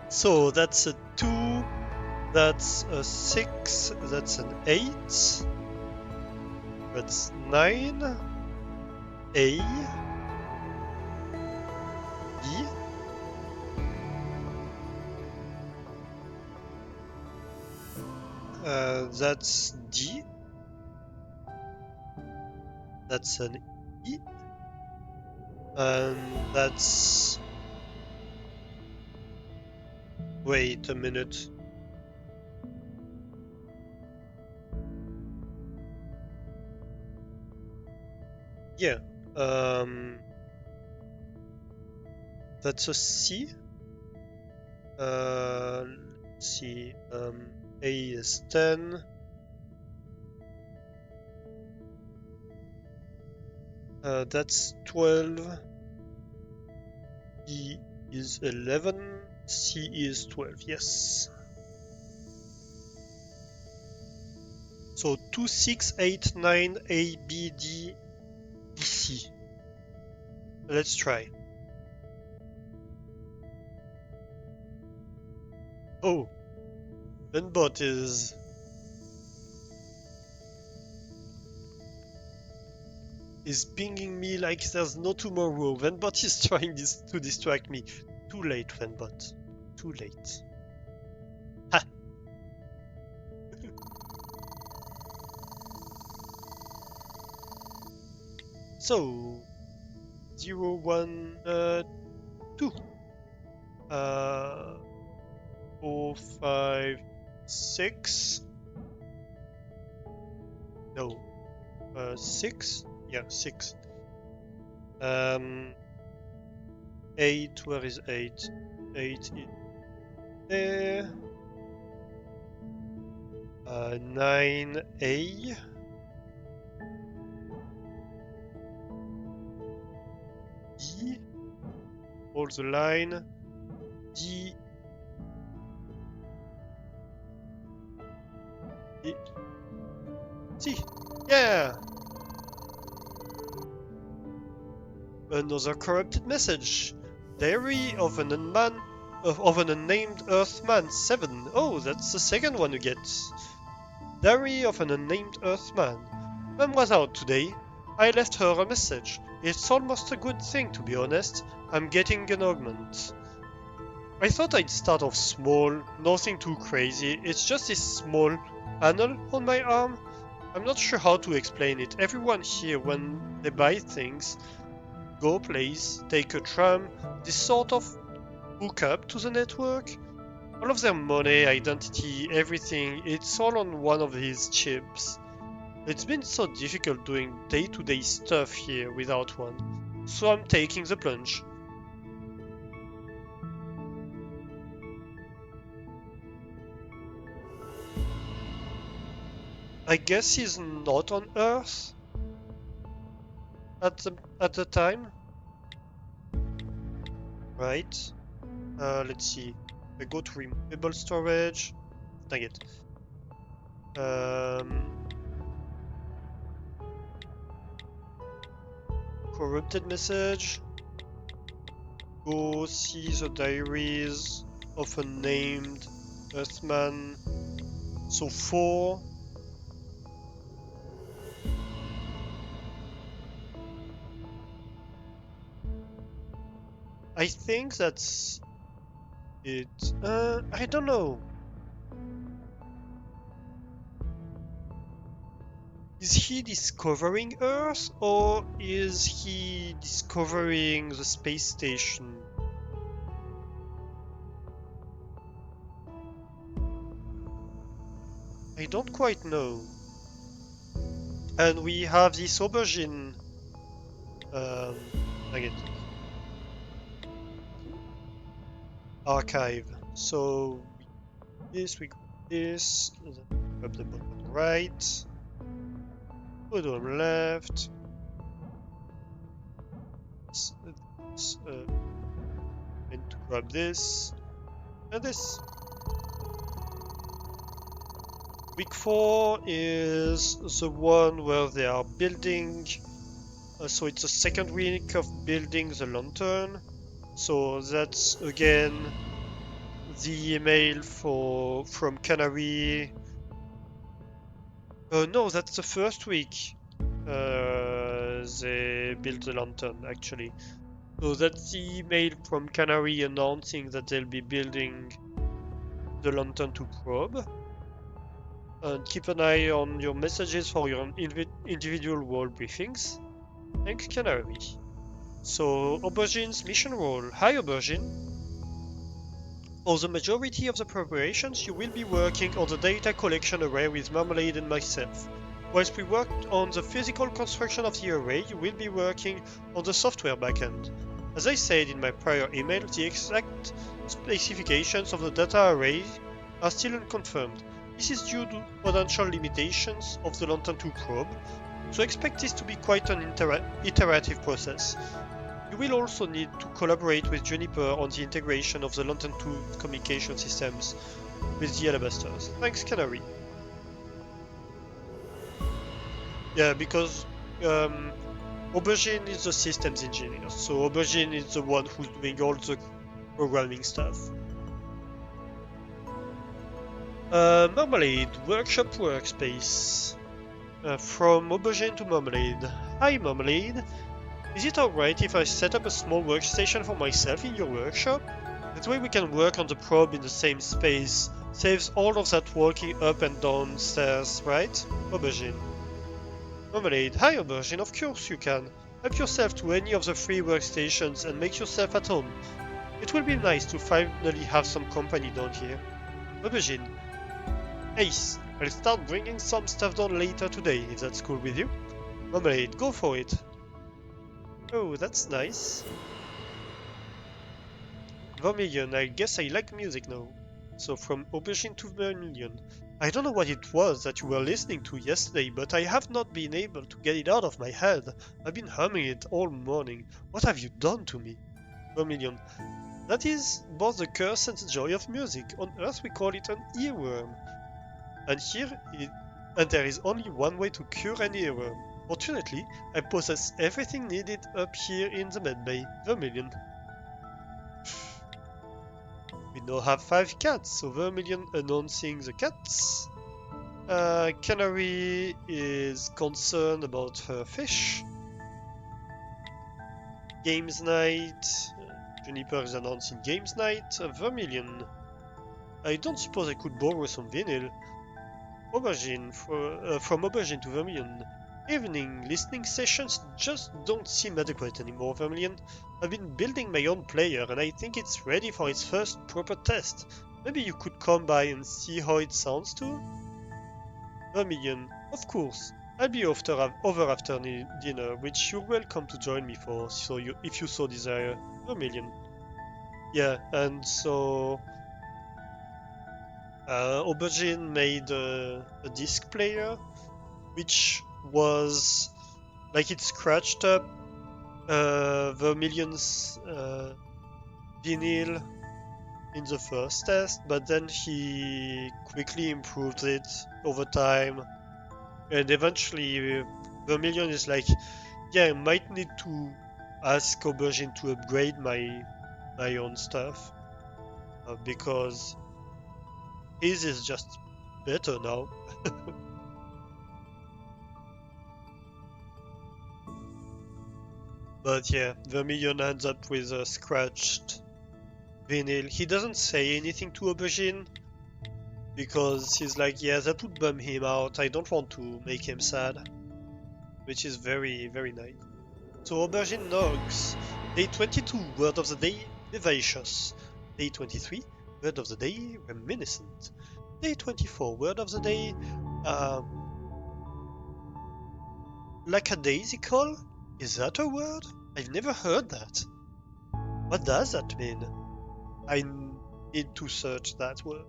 So that's a 2, that's a 6, that's an 8, that's 9, A, B, that's D, that's an E, And that's... Wait a minute. Yeah. That's a C. Let's see. A is 10. That's 12. B is 11. C is 12. Yes. So 2, 6, 8, 9, A, B, D, B, C. Let's try. Oh, Venbot is pinging me like there's no tomorrow. Venbot is trying to distract me. Too late, Venbot. Too late. Ha! So 0, 1, 2. 4, 5, 6. No. 6? Yeah, 6. 8, where is 8? 8 is there. 9A. D. Hold the line. D. E. C. Yeah! Another corrupted message. Diary of an unnamed Earthman 7. Oh, that's the second one you get. Diary of an unnamed Earthman. Mom was out today. I left her a message. It's almost a good thing, to be honest. I'm getting an augment. I thought I'd start off small, nothing too crazy. It's just this small panel on my arm. I'm not sure how to explain it. Everyone here, when they buy things, go place, take a tram, this sort of hook up to the network. All of their money, identity, everything, it's all on one of these chips. It's been so difficult doing day-to-day stuff here without one, so I'm taking the plunge. I guess he's not on Earth at the time, right? Let's see. I go to removable storage. Dang it. Corrupted message. Go see the diaries of a named Earthman. So 4. I think that's it. I don't know. Is he discovering Earth or is he discovering the space station? I don't quite know. And we have this aubergine. Again. Archive. So we grab this, grab the bottom right, bottom left. And to grab this and this. Week 4 is the one where they are building. So it's the second week of building the lantern. So that's again the email from Canary. No, that's the first week. They built the lantern actually. So that's the email from Canary announcing that they'll be building the lantern to probe. And keep an eye on your messages for your individual world briefings. Thanks, Canary. So, Aubergine's mission role. Hi, Aubergine. For the majority of the preparations, you will be working on the data collection array with Marmalade and myself. Whilst we worked on the physical construction of the array, you will be working on the software backend. As I said in my prior email, the exact specifications of the data array are still unconfirmed. This is due to potential limitations of the Lantern 2 probe, so expect this to be quite an iterative process. You will also need to collaborate with Juniper on the integration of the Lantern 2 communication systems with the Alabasters. Thanks, Canary. Yeah, because Aubergine is the systems engineer, so Aubergine is the one who's doing all the programming stuff. Marmalade, Workshop Workspace. From Aubergine to Marmalade. Hi, Marmalade. Is it alright if I set up a small workstation for myself in your workshop? That way we can work on the probe in the same space. Saves all of that walking up and down stairs, right? Aubergine. Marmalade. Hi, Aubergine. Of course you can. Help yourself to any of the free workstations and make yourself at home. It will be nice to finally have some company down here. Aubergine. Ace. I'll start bringing some stuff down later today, if that's cool with you. Marmalade. Go for it. Oh, that's nice. Vermilion, I guess I like music now. So from Aubergine to Vermilion. I don't know what it was that you were listening to yesterday, but I have not been able to get it out of my head. I've been humming it all morning. What have you done to me? Vermilion. That is both the curse and the joy of music. On Earth we call it an earworm. And there is only one way to cure an earworm. Fortunately, I possess everything needed up here in the medbay. Vermilion. We now have 5 cats, so Vermilion announcing the cats. Canary is concerned about her fish. Games night. Juniper is announcing games night. Vermilion. I don't suppose I could borrow some vinyl. Aubergine, from Aubergine to Vermilion. Evening listening sessions just don't seem adequate anymore, Vermilion. I've been building my own player and I think it's ready for its first proper test. Maybe you could come by and see how it sounds too? Vermilion, of course. I'll be over after dinner, which you're welcome to join me for, if you so desire. Vermilion. Yeah, and so Aubergine made a disc player, which was like it scratched up Vermilion's vinyl in the first test, but then he quickly improved it over time, and eventually Vermilion is like, yeah, I might need to ask Aubergine to upgrade my own stuff because his is just better now. But yeah, Vermilion ends up with a scratched vinyl. He doesn't say anything to Aubergine because he's like, yeah, that would bum him out. I don't want to make him sad, which is very, very nice. So Aubergine nogs. Day 22, word of the day, vivacious. Day 23, word of the day, reminiscent. Day 24, word of the day, lackadaisical? Is that a word? I've never heard that. What does that mean? I need to search that word.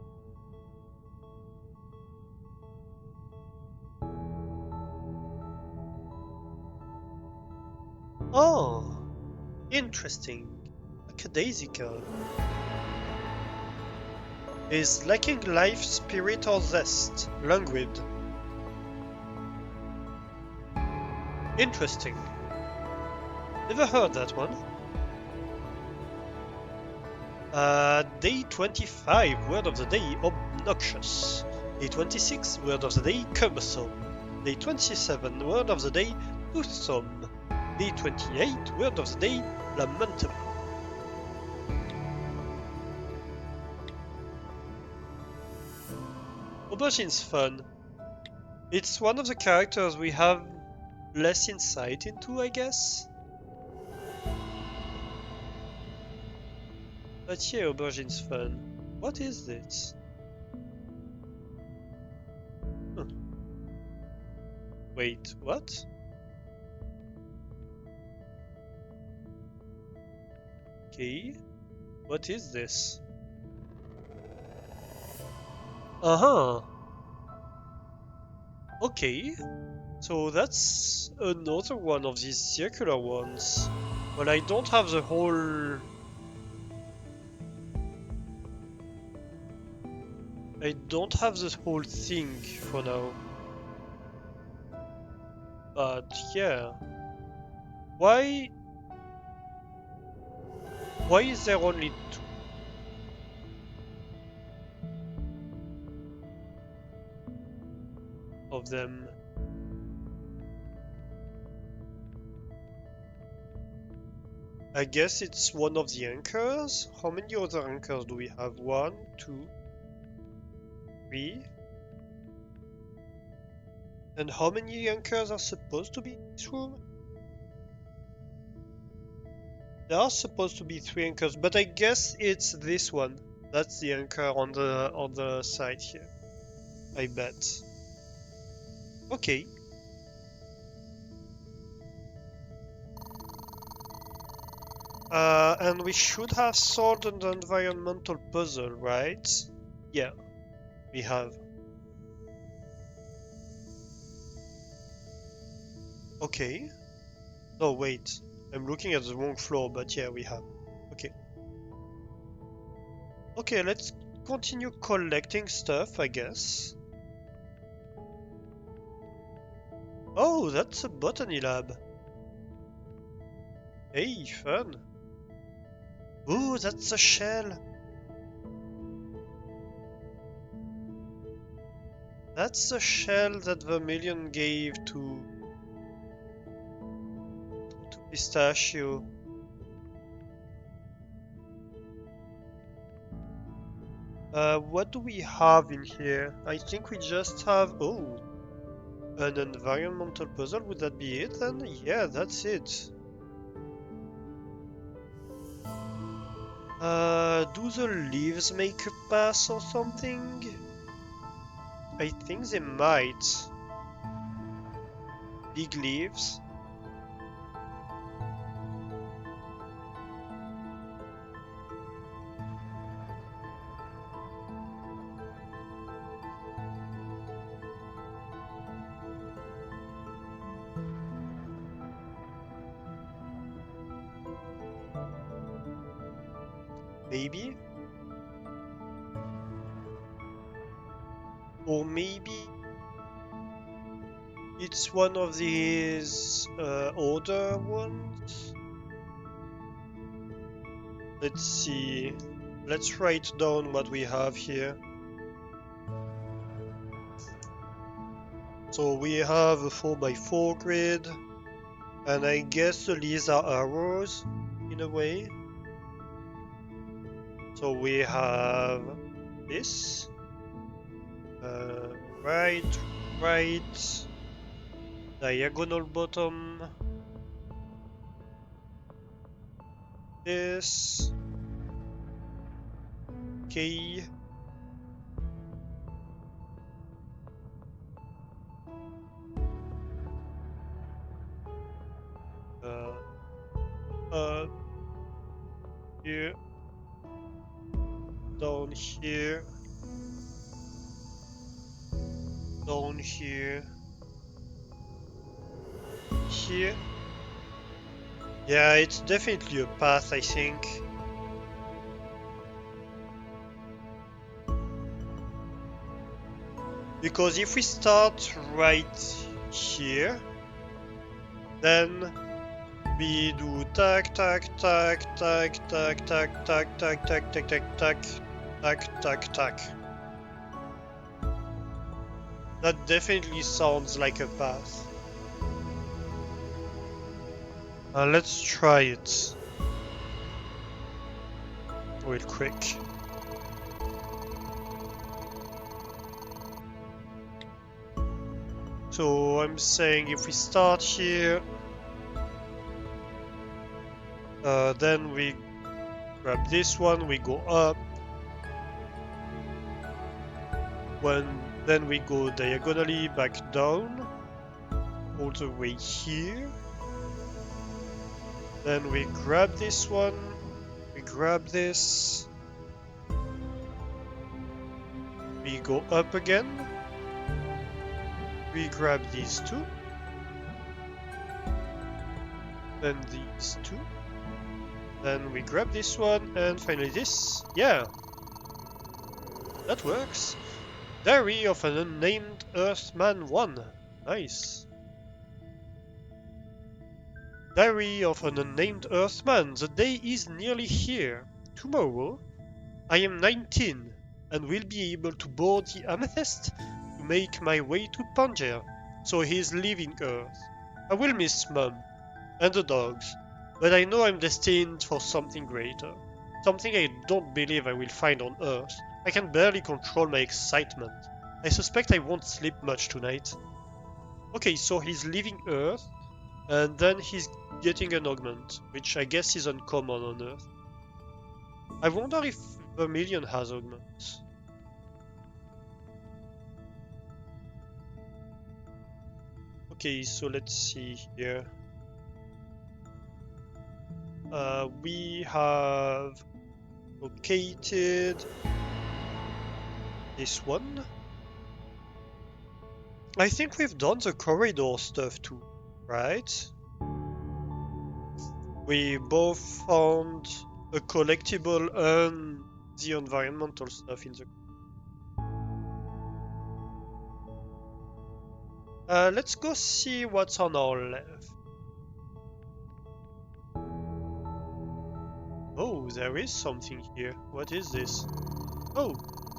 Oh, interesting. Lackadaisical is lacking life, spirit, or zest. Languid. Interesting. Never heard that one. Day 25, word of the day, obnoxious. Day 26, word of the day, cumbersome. Day 27, word of the day, toothsome. Day 28, word of the day, lamentable. Aubergine's fun. It's one of the characters we have less insight into, I guess. Pâtier aubergine's fun. What is this? Huh. Wait, what? Okay. What is this? Uh-huh. Okay. So that's another one of these circular ones. Well, I don't have the whole... I don't have the whole thing for now. But yeah. Why is there only two of them? I guess it's one of the anchors? How many other anchors do we have? 1, 2, 3. And how many anchors are supposed to be in this room? There are supposed to be 3 anchors, but I guess it's this one. That's the anchor on the side here. I bet. Okay. And we should have solved an environmental puzzle, right? Yeah, we have. Okay. No, wait. I'm looking at the wrong floor, but yeah, we have. Okay. Okay, let's continue collecting stuff, I guess. Oh, that's a botany lab. Hey, fun. Ooh, that's a shell. That's a shell that Vermilion gave to Pistachio. What do we have in here? I think we just have... Oh, an environmental puzzle. Would that be it then? Yeah, that's it. Do the leaves make a pass or something? I think they might. Big leaves. Maybe? Or maybe it's one of these older ones? Let's see. Let's write down what we have here. So we have a 4x4 grid, and I guess the leaves are arrows in a way. So we have this, right, diagonal bottom, this, okay, up, here, down here, down here, here. Yeah, it's definitely a path, I think. Because if we start right here, then we do tack, tack, tack, tack, tack, tack, tack, tack, tack, tack, tack, tack, tack, tack, tack. That definitely sounds like a path. Let's try it real quick. So I'm saying if we start here, then we Grab this one, we go up. Then we go diagonally back down, all the way here. Then we grab this one, we grab this. We go up again. We grab these two. Then these two. Then we grab this one, and finally this. Yeah! That works. Diary of an Unnamed Earthman 1. Nice. Diary of an Unnamed Earthman. The day is nearly here. Tomorrow, I am 19 and will be able to board the Amethyst to make my way to Pangaea, so he is leaving Earth. I will miss Mum and the dogs, but I know I'm destined for something greater. Something I don't believe I will find on Earth. I can barely control my excitement. I suspect I won't sleep much tonight. Okay, so he's leaving Earth, and then he's getting an augment, which I guess is uncommon on Earth. I wonder if Vermilion has augments. Okay, so let's see here. We have located this one. I think we've done the corridor stuff too, right? We both found a collectible and the environmental stuff in the... let's go see what's on our left. Oh, there is something here. What is this? Oh,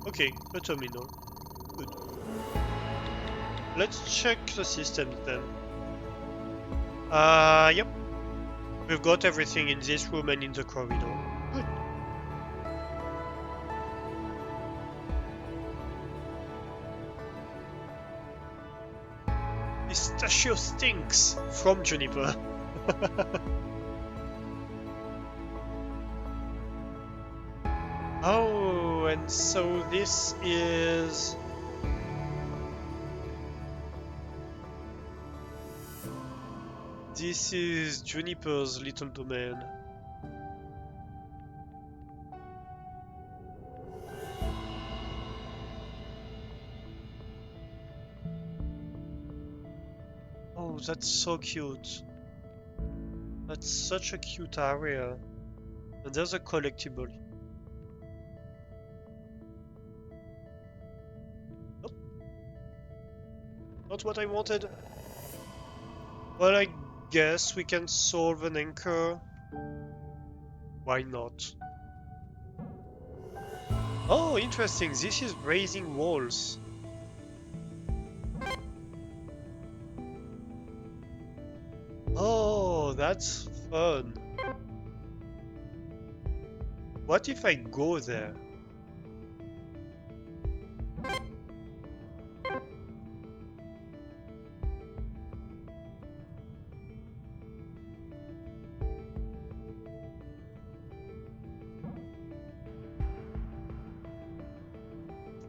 okay, a terminal. Good. Let's check the systems then. Yep. We've got everything in this room and in the corridor. Good. Pistachio stinks from Juniper. Oh, and so this is... This is Juniper's little domain. Oh, that's so cute. That's such a cute area. And there's a collectible. Nope. Not what I wanted. Well, I guess we can solve an anchor. Why not? Oh, interesting. This is raising walls. Oh, that's fun. What if I go there?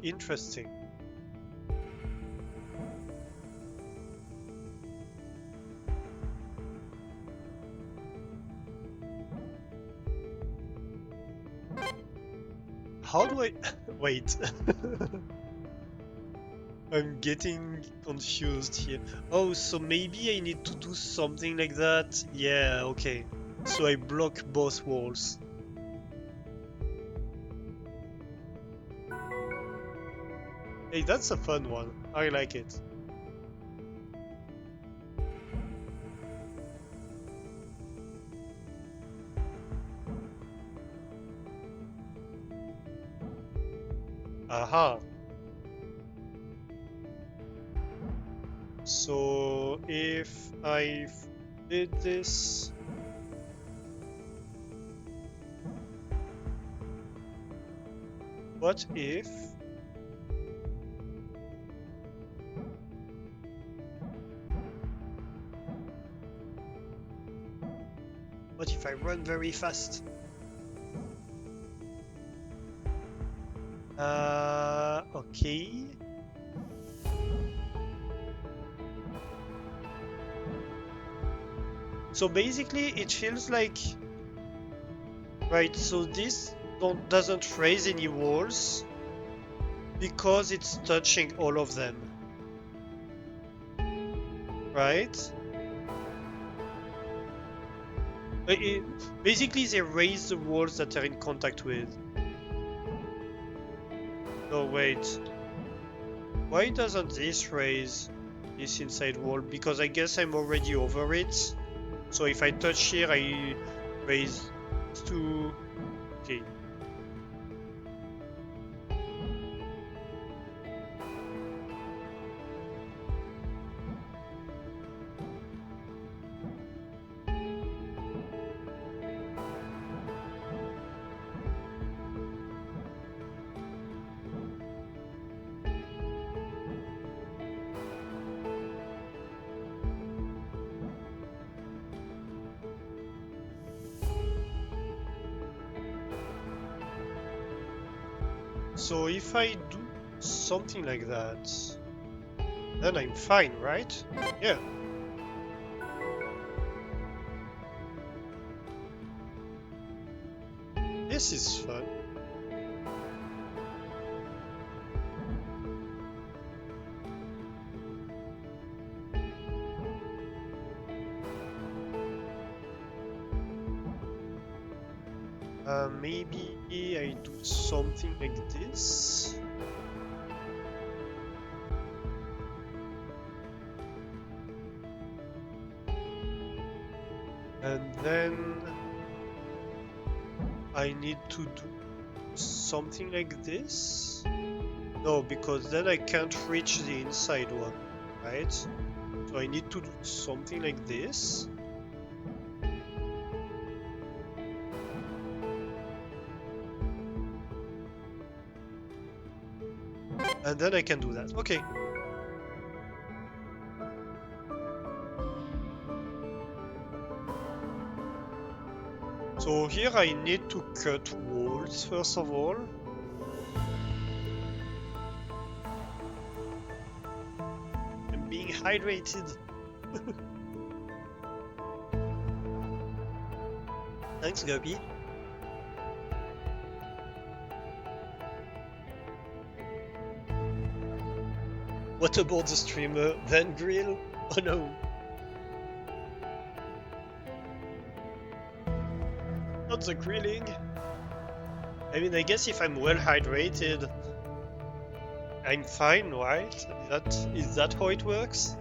Interesting. How do I... Wait. I'm getting confused here. Oh, so maybe I need to do something like that? Yeah, okay. So I block both walls. Hey, that's a fun one. I like it. Aha. So if I did this... What if... What if I run very fast? Okay. So basically, it feels like, right? So this doesn't raise any walls because it's touching all of them, right? Basically, they raise the walls that they're in contact with. No, wait. Why doesn't this raise this inside wall? Because I guess I'm already over it. So if I touch here, I raise 2. Okay. So if I do something like that, then I'm fine, right? Yeah. This is fun. Maybe I do something like this. And then I need to do something like this. No, because then I can't reach the inside one, right? So I need to do something like this. And then I can do that. Okay. So here I need to cut walls first of all. I'm being hydrated. Thanks, Guppy. What about the streamer, then grill? Oh no. Not the grilling. I mean, I guess if I'm well hydrated, I'm fine, right? Is that how it works?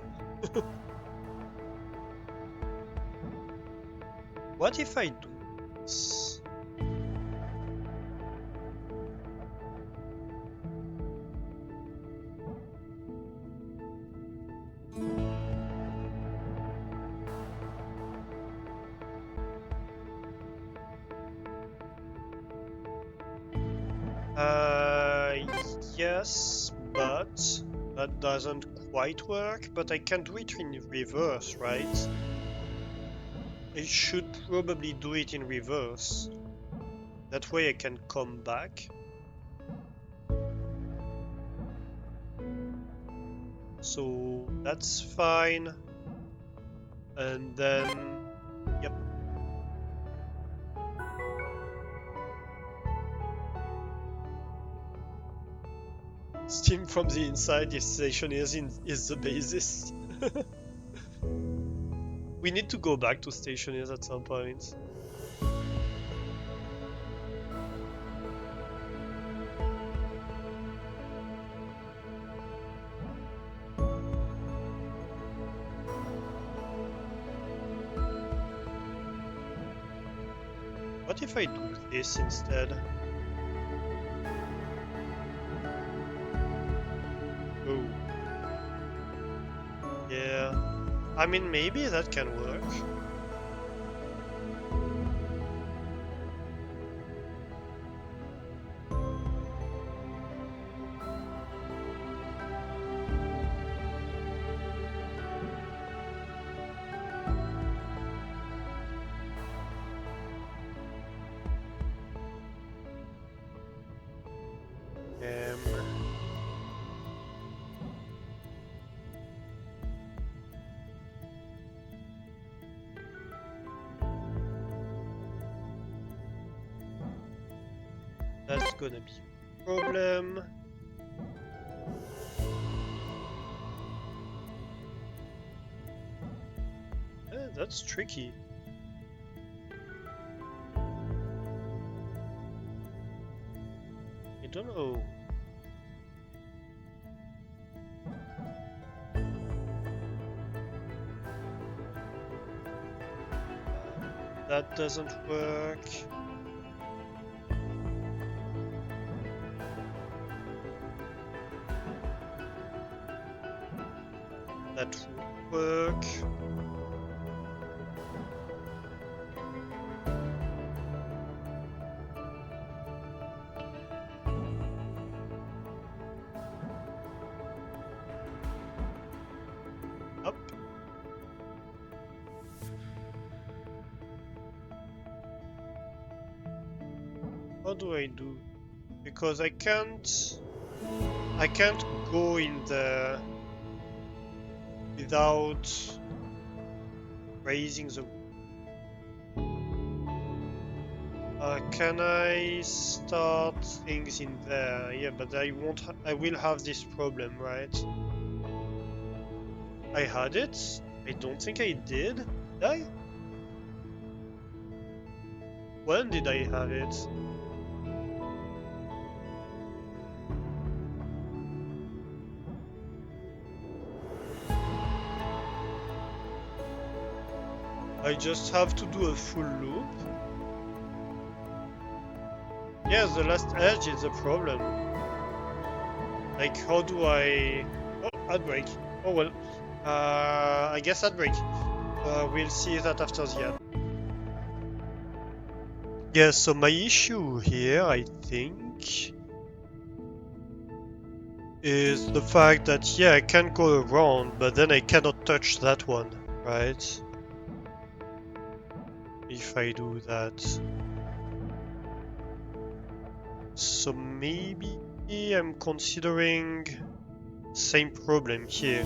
What if I do this? Yes, but that doesn't quite work, but I can do it in reverse, right? I should probably do it in reverse. That way I can come back. So that's fine. And then, yep. Steam from the inside, the station is the basis. We need to go back to stationers at some point. What if I do this instead? Oh. Yeah. I mean, maybe that can work. gonna be a problem. That's tricky. I don't know. That doesn't work. That would work. Up. How do I do? Because I can't go in there without raising the. Can I start things in there? Yeah, but I won't. I will have this problem, right? I had it. I don't think I did. Did I? When did I have it? I just have to do a full loop. Yes, the last edge is the problem. Like, how do I... Oh, ad break. Oh well. I guess ad break. We'll see that after the ad. Yeah, so my issue here, I think, is the fact that, yeah, I can go around, but then I cannot touch that one, right? If I do that. So maybe I'm considering same problem here.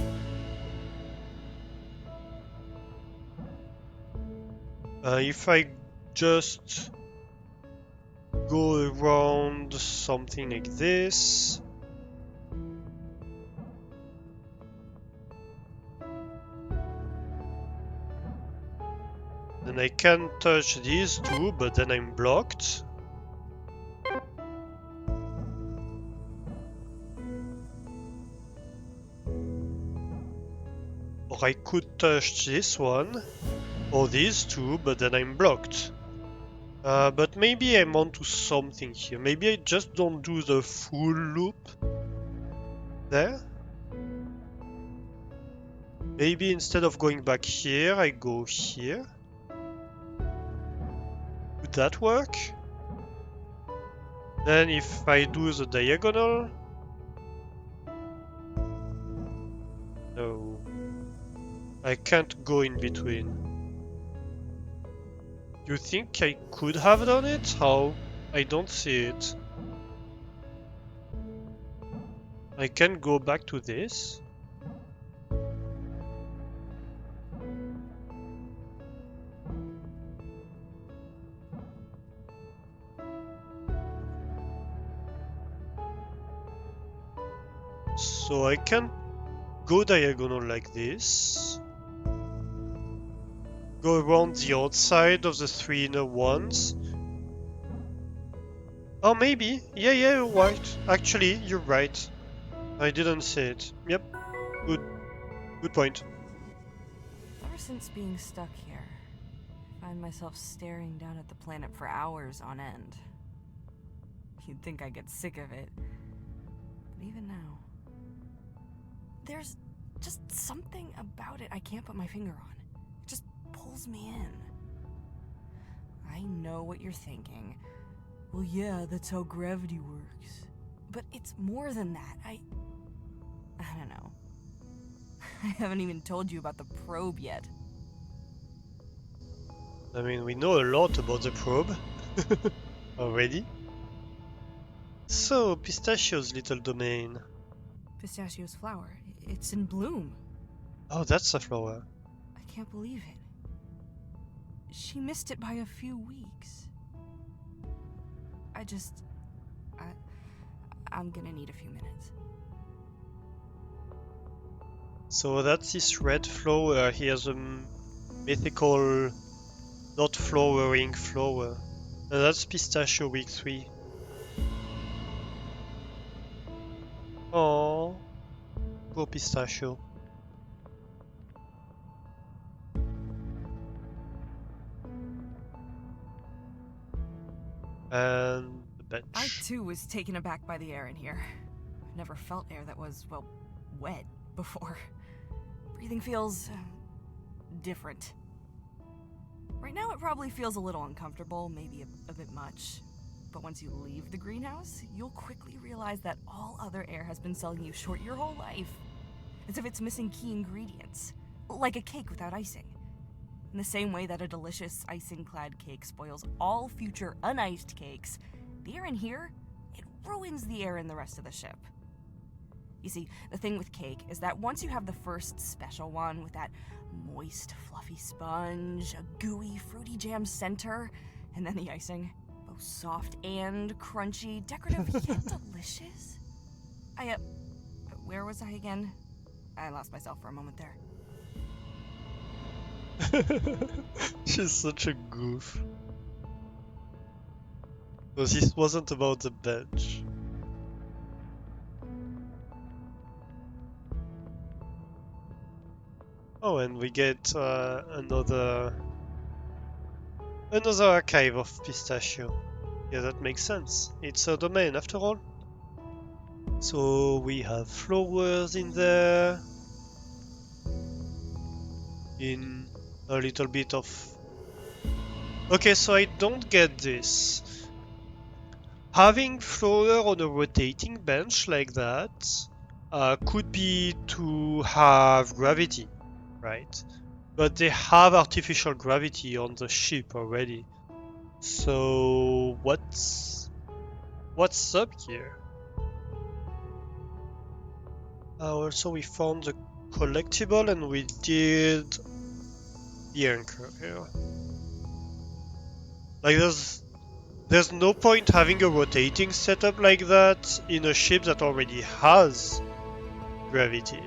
If I just go around something like this, then I can touch these two, but then I'm blocked. Or I could touch this one, or these two, but then I'm blocked. But maybe I'm onto something here. Maybe I just don't do the full loop there. Maybe instead of going back here, I go here. Would that work? Then if I do the diagonal... No. I can't go in between. You think I could have done it? How? I don't see it. I can go back to this. So I can go diagonal like this. Go around the outside of the three inner ones. Oh, maybe. Yeah, you're right. Actually, you're right. I didn't see it. Yep. Good point. Ever since being stuck here, I find myself staring down at the planet for hours on end. You'd think I'd get sick of it. But even now, there's just something about it I can't put my finger on. It just pulls me in. I know what you're thinking. Well, yeah, that's how gravity works. But it's more than that. I don't know. I haven't even told you about the probe yet. I mean, we know a lot about the probe already. So, Pistachio's little domain. Pistachio's flower. It's in bloom. Oh, that's a flower. I can't believe it. She missed it by a few weeks. I'm gonna need a few minutes. So that's this red flower. Here's a mythical, not flowering flower. And that's pistachio week 3. Oh, poor pistachio. And the bench. I too was taken aback by the air in here. I've never felt air that was, well, wet before. Breathing feels different. Right now it probably feels a little uncomfortable, maybe a bit much. But once you leave the greenhouse, you'll quickly realize that all other air has been selling you short your whole life. As if it's missing key ingredients. Like a cake without icing. In the same way that a delicious icing-clad cake spoils all future uniced cakes, the air in here, it ruins the air in the rest of the ship. You see, the thing with cake is that once you have the first special one with that moist, fluffy sponge, a gooey, fruity jam center, and then the icing, both soft and crunchy, decorative yet delicious. Where was I again? I lost myself for a moment there. She's such a goof. So this wasn't about the bench. Oh, and we get another archive of pistachio. Yeah, that makes sense. It's a domain after all. So we have flowers in there. In a little bit of... Okay, so I don't get this. Having flower on a rotating bench like that could be to have gravity, right? But they have artificial gravity on the ship already. So what's up here? Also we found the collectible and we did the anchor here. Like there's no point having a rotating setup like that in a ship that already has gravity.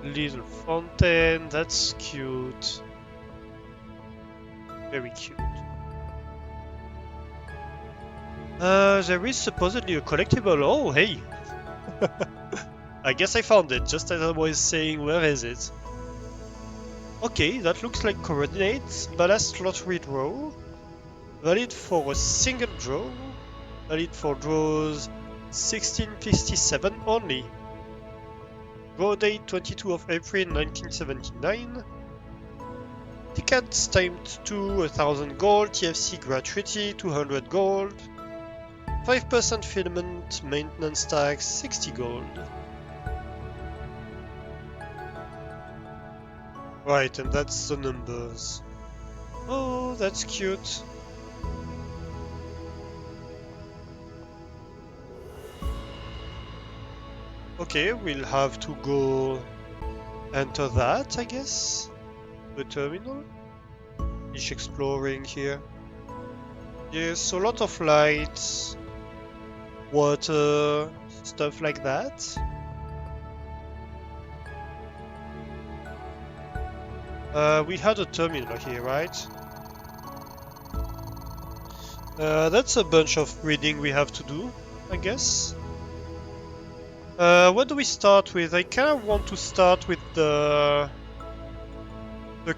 Little fountain, that's cute. Very cute. There is supposedly a collectible. Oh, hey! I guess I found it, just as I was saying, where is it? Okay, that looks like coordinates. Ballast slot redraw. Valid for a single draw. Valid for draws 1657 only. Draw date 22 of April 1979. Tickets times 2, 1000 gold. TFC gratuity, 200 gold. 5% filament, maintenance tax, 60 gold. Right, and that's the numbers. Oh, that's cute. Okay, we'll have to go enter that, I guess. The terminal. Finish exploring here. Yes, a lot of lights, water, stuff like that. We had a terminal here, right? That's a bunch of reading we have to do, I guess. What do we start with? I kind of want to start with the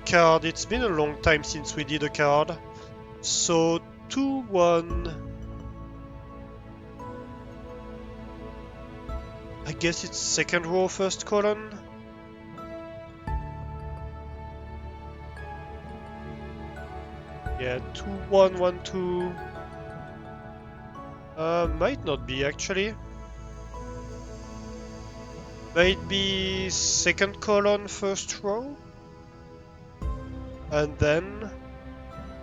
card. It's been a long time since we did a card. So 2-1. I guess it's second row, first column. Yeah, 2-1-1-2. Might not be actually. Might be second column, first row. And then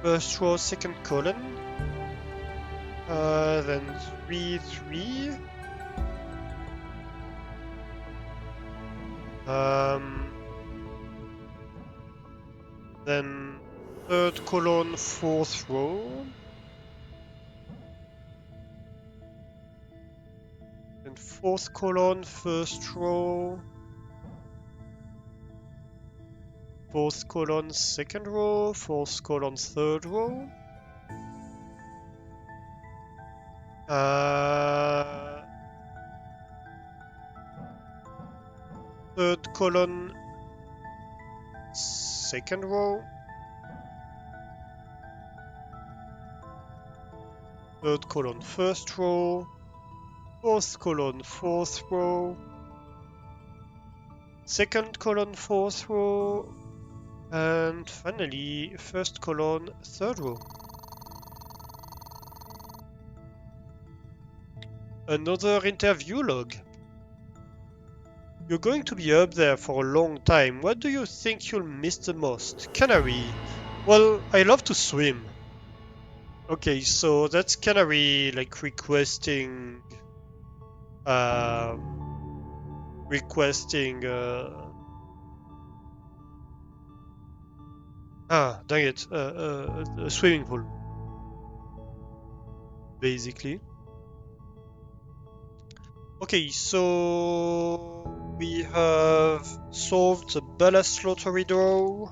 first row, second column. Then 3-3. Then Third column, fourth row. And fourth column, first row. Fourth column, second row. Fourth column, third row. Third column, second row. Third column, first row. Fourth column, fourth row. Second column, fourth row. And finally, first column, third row. Another interview log. You're going to be up there for a long time. What do you think you'll miss the most? Canary. Well, I love to swim. Okay, so that's Canary like requesting dang it, a swimming pool, basically. Okay, so we have solved the ballast lottery draw.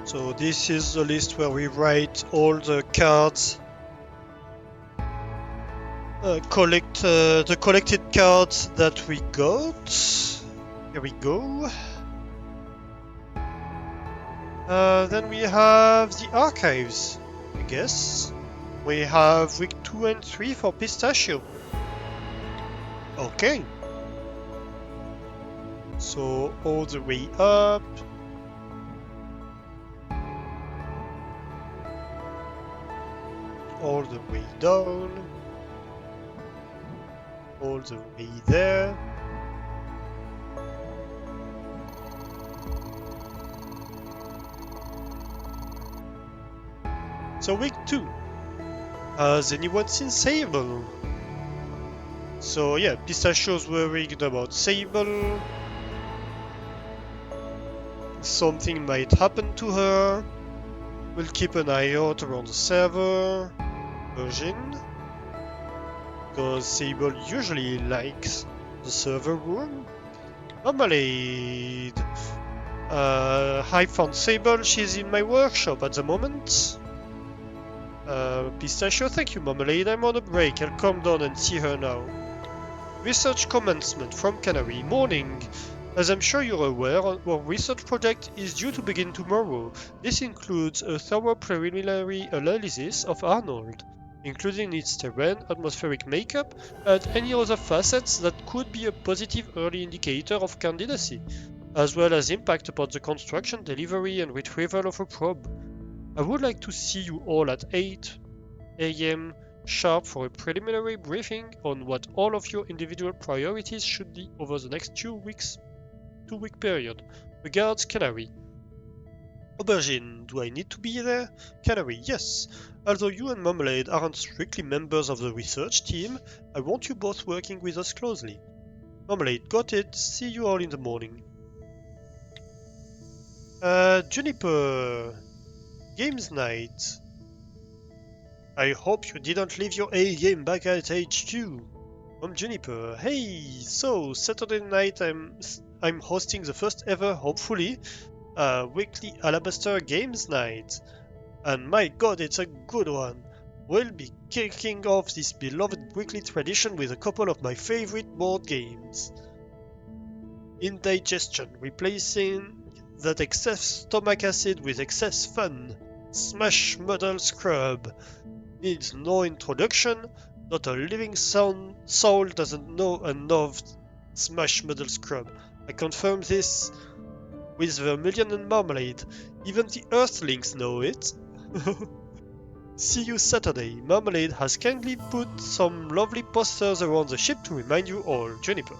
So this is the list where we write all the cards, collect the collected cards that we got. Here we go. Then we have the archives, I guess. We have week 2 and 3 for Pistachio. Okay. So all the way up. All the way down. All the way there. So week 2. Has anyone seen Sable? So yeah, Pistachio's worried about Sable. Something might happen to her. We'll keep an eye out around the server. Version. Because Sable usually likes the server room. Marmalade. I found Sable, she's in my workshop at the moment. Pistachio, thank you Marmalade, I'm on a break, I'll come down and see her now. Research commencement from Canary. Morning. As I'm sure you're aware, our research project is due to begin tomorrow. This includes a thorough preliminary analysis of Arnold, including its terrain, atmospheric makeup, and any other facets that could be a positive early indicator of candidacy, as well as impact upon the construction, delivery, and retrieval of a probe. I would like to see you all at 8 AM sharp for a preliminary briefing on what all of your individual priorities should be over the next 2-week period. Regards, Canary. Aubergine, do I need to be there? Canary, yes. Although you and Marmalade aren't strictly members of the research team, I want you both working with us closely. Marmalade, got it. See you all in the morning. Juniper. Games night. I hope you didn't leave your A game back at HQ. I'm Juniper. Hey, so Saturday night I'm hosting the first ever, hopefully, weekly Alabaster Games night. And my god, it's a good one. We'll be kicking off this beloved weekly tradition with a couple of my favorite board games. Indigestion, replacing that excess stomach acid with excess fun. Smash Muddle Scrub. Needs no introduction, not a living soul doesn't know enough Smash Muddle Scrub. I confirm this with Vermilion and Marmalade. Even the Earthlings know it. See you Saturday. Marmalade has kindly put some lovely posters around the ship to remind you all. Juniper.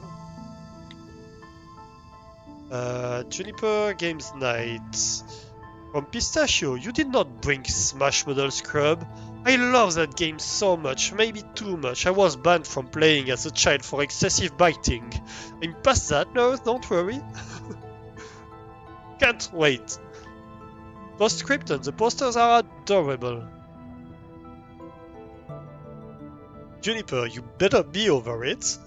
Juniper Games Night. From Pistachio, you did not bring Smash Model Scrub. I love that game so much, maybe too much. I was banned from playing as a child for excessive biting. I'm past that now, don't worry. Can't wait. Postscriptum, the posters are adorable. Juniper, you better be over it.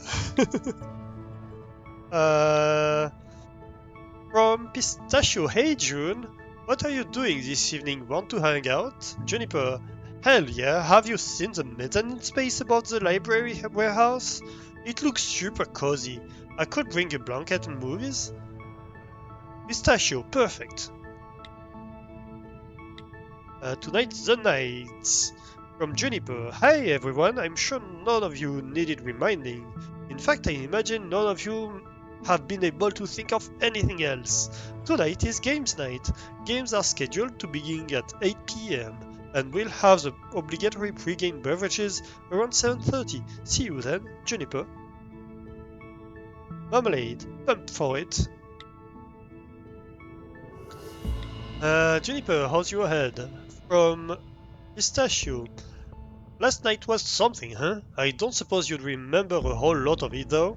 From Pistachio, hey June, what are you doing this evening? Want to hang out? Juniper, hell yeah, have you seen the mezzanine space above the library warehouse? It looks super cozy. I could bring a blanket and movies. Pistachio, perfect. Tonight's the night. From Juniper, hi everyone, I'm sure none of you needed reminding. In fact, I imagine none of you have been able to think of anything else. Tonight is games night. Games are scheduled to begin at 8 p.m. and we'll have the obligatory pre-game beverages around 7:30. See you then, Juniper. Marmalade, pumped for it. Juniper, how's your head? From Pistachio. Last night was something, huh? I don't suppose you'd remember a whole lot of it though.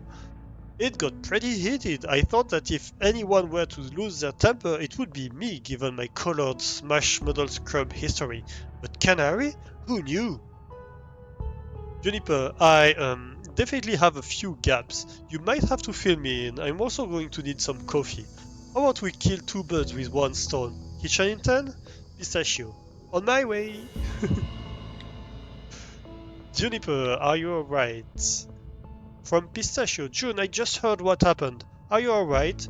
It got pretty heated. I thought that if anyone were to lose their temper, it would be me, given my colored Smash Model Scrub history. But Canary? Who knew? Juniper, I definitely have a few gaps. You might have to fill me in. I'm also going to need some coffee. How about we kill two birds with one stone? Kitchen in 10? Pistachio. On my way! Juniper, are you alright? From Pistachio, June, I just heard what happened. Are you alright?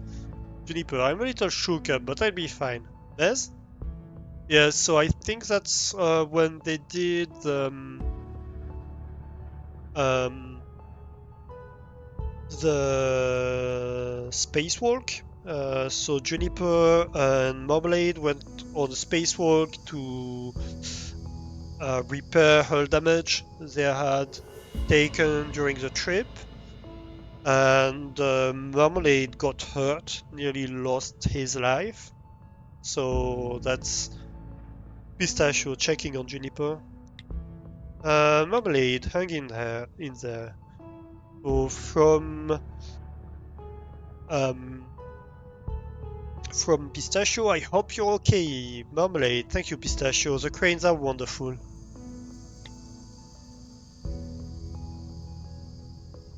Juniper, I'm a little shook up, but I'll be fine. Bez? Yeah, so I think that's when they did the spacewalk. So Juniper and Marmalade went on the spacewalk to repair hull damage they had taken during the trip, and Marmalade got hurt, nearly lost his life. So that's Pistachio checking on Juniper. Marmalade, hang in there. So from Pistachio, I hope you're okay. Marmalade, thank you, Pistachio. The cranes are wonderful.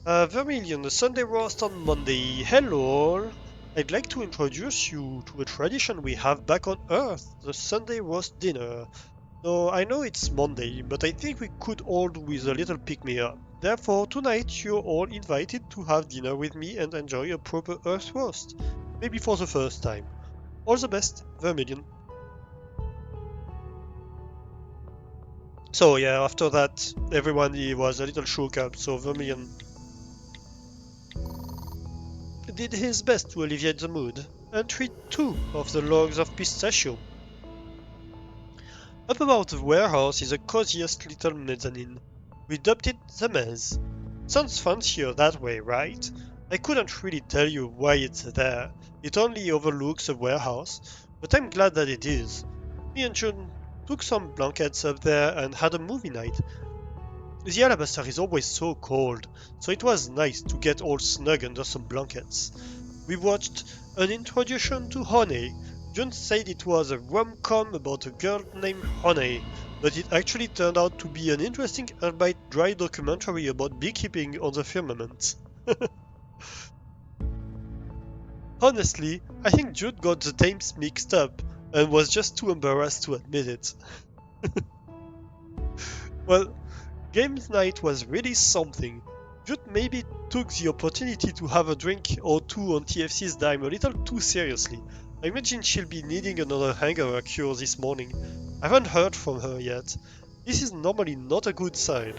Vermilion, the Sunday roast on Monday. Hello all. I'd like to introduce you to a tradition we have back on Earth, the Sunday roast dinner. So I know it's Monday, but I think we could all do with a little pick-me-up. Therefore, tonight you're all invited to have dinner with me and enjoy a proper Earth roast. Maybe for the first time. All the best, Vermilion. So yeah, after that, everyone was a little shook up, so Vermilion did his best to alleviate the mood, and treat 2 of the logs of Pistachio. Up above the warehouse is the coziest little mezzanine. We dubbed it the Mez. Sounds fancier that way, right? I couldn't really tell you why it's there. It only overlooks the warehouse, but I'm glad that it is. Me and June took some blankets up there and had a movie night. The alabaster is always so cold, so it was nice to get all snug under some blankets. We watched An Introduction to Honey. June said it was a rom-com about a girl named Honey, but it actually turned out to be an interesting albeit dry documentary about beekeeping on the Filament. Honestly, I think Jude got the names mixed up and was just too embarrassed to admit it. Well, games night was really something. Jude maybe took the opportunity to have a drink or two on TFC's dime a little too seriously. I imagine she'll be needing another hangover cure this morning. I haven't heard from her yet. This is normally not a good sign.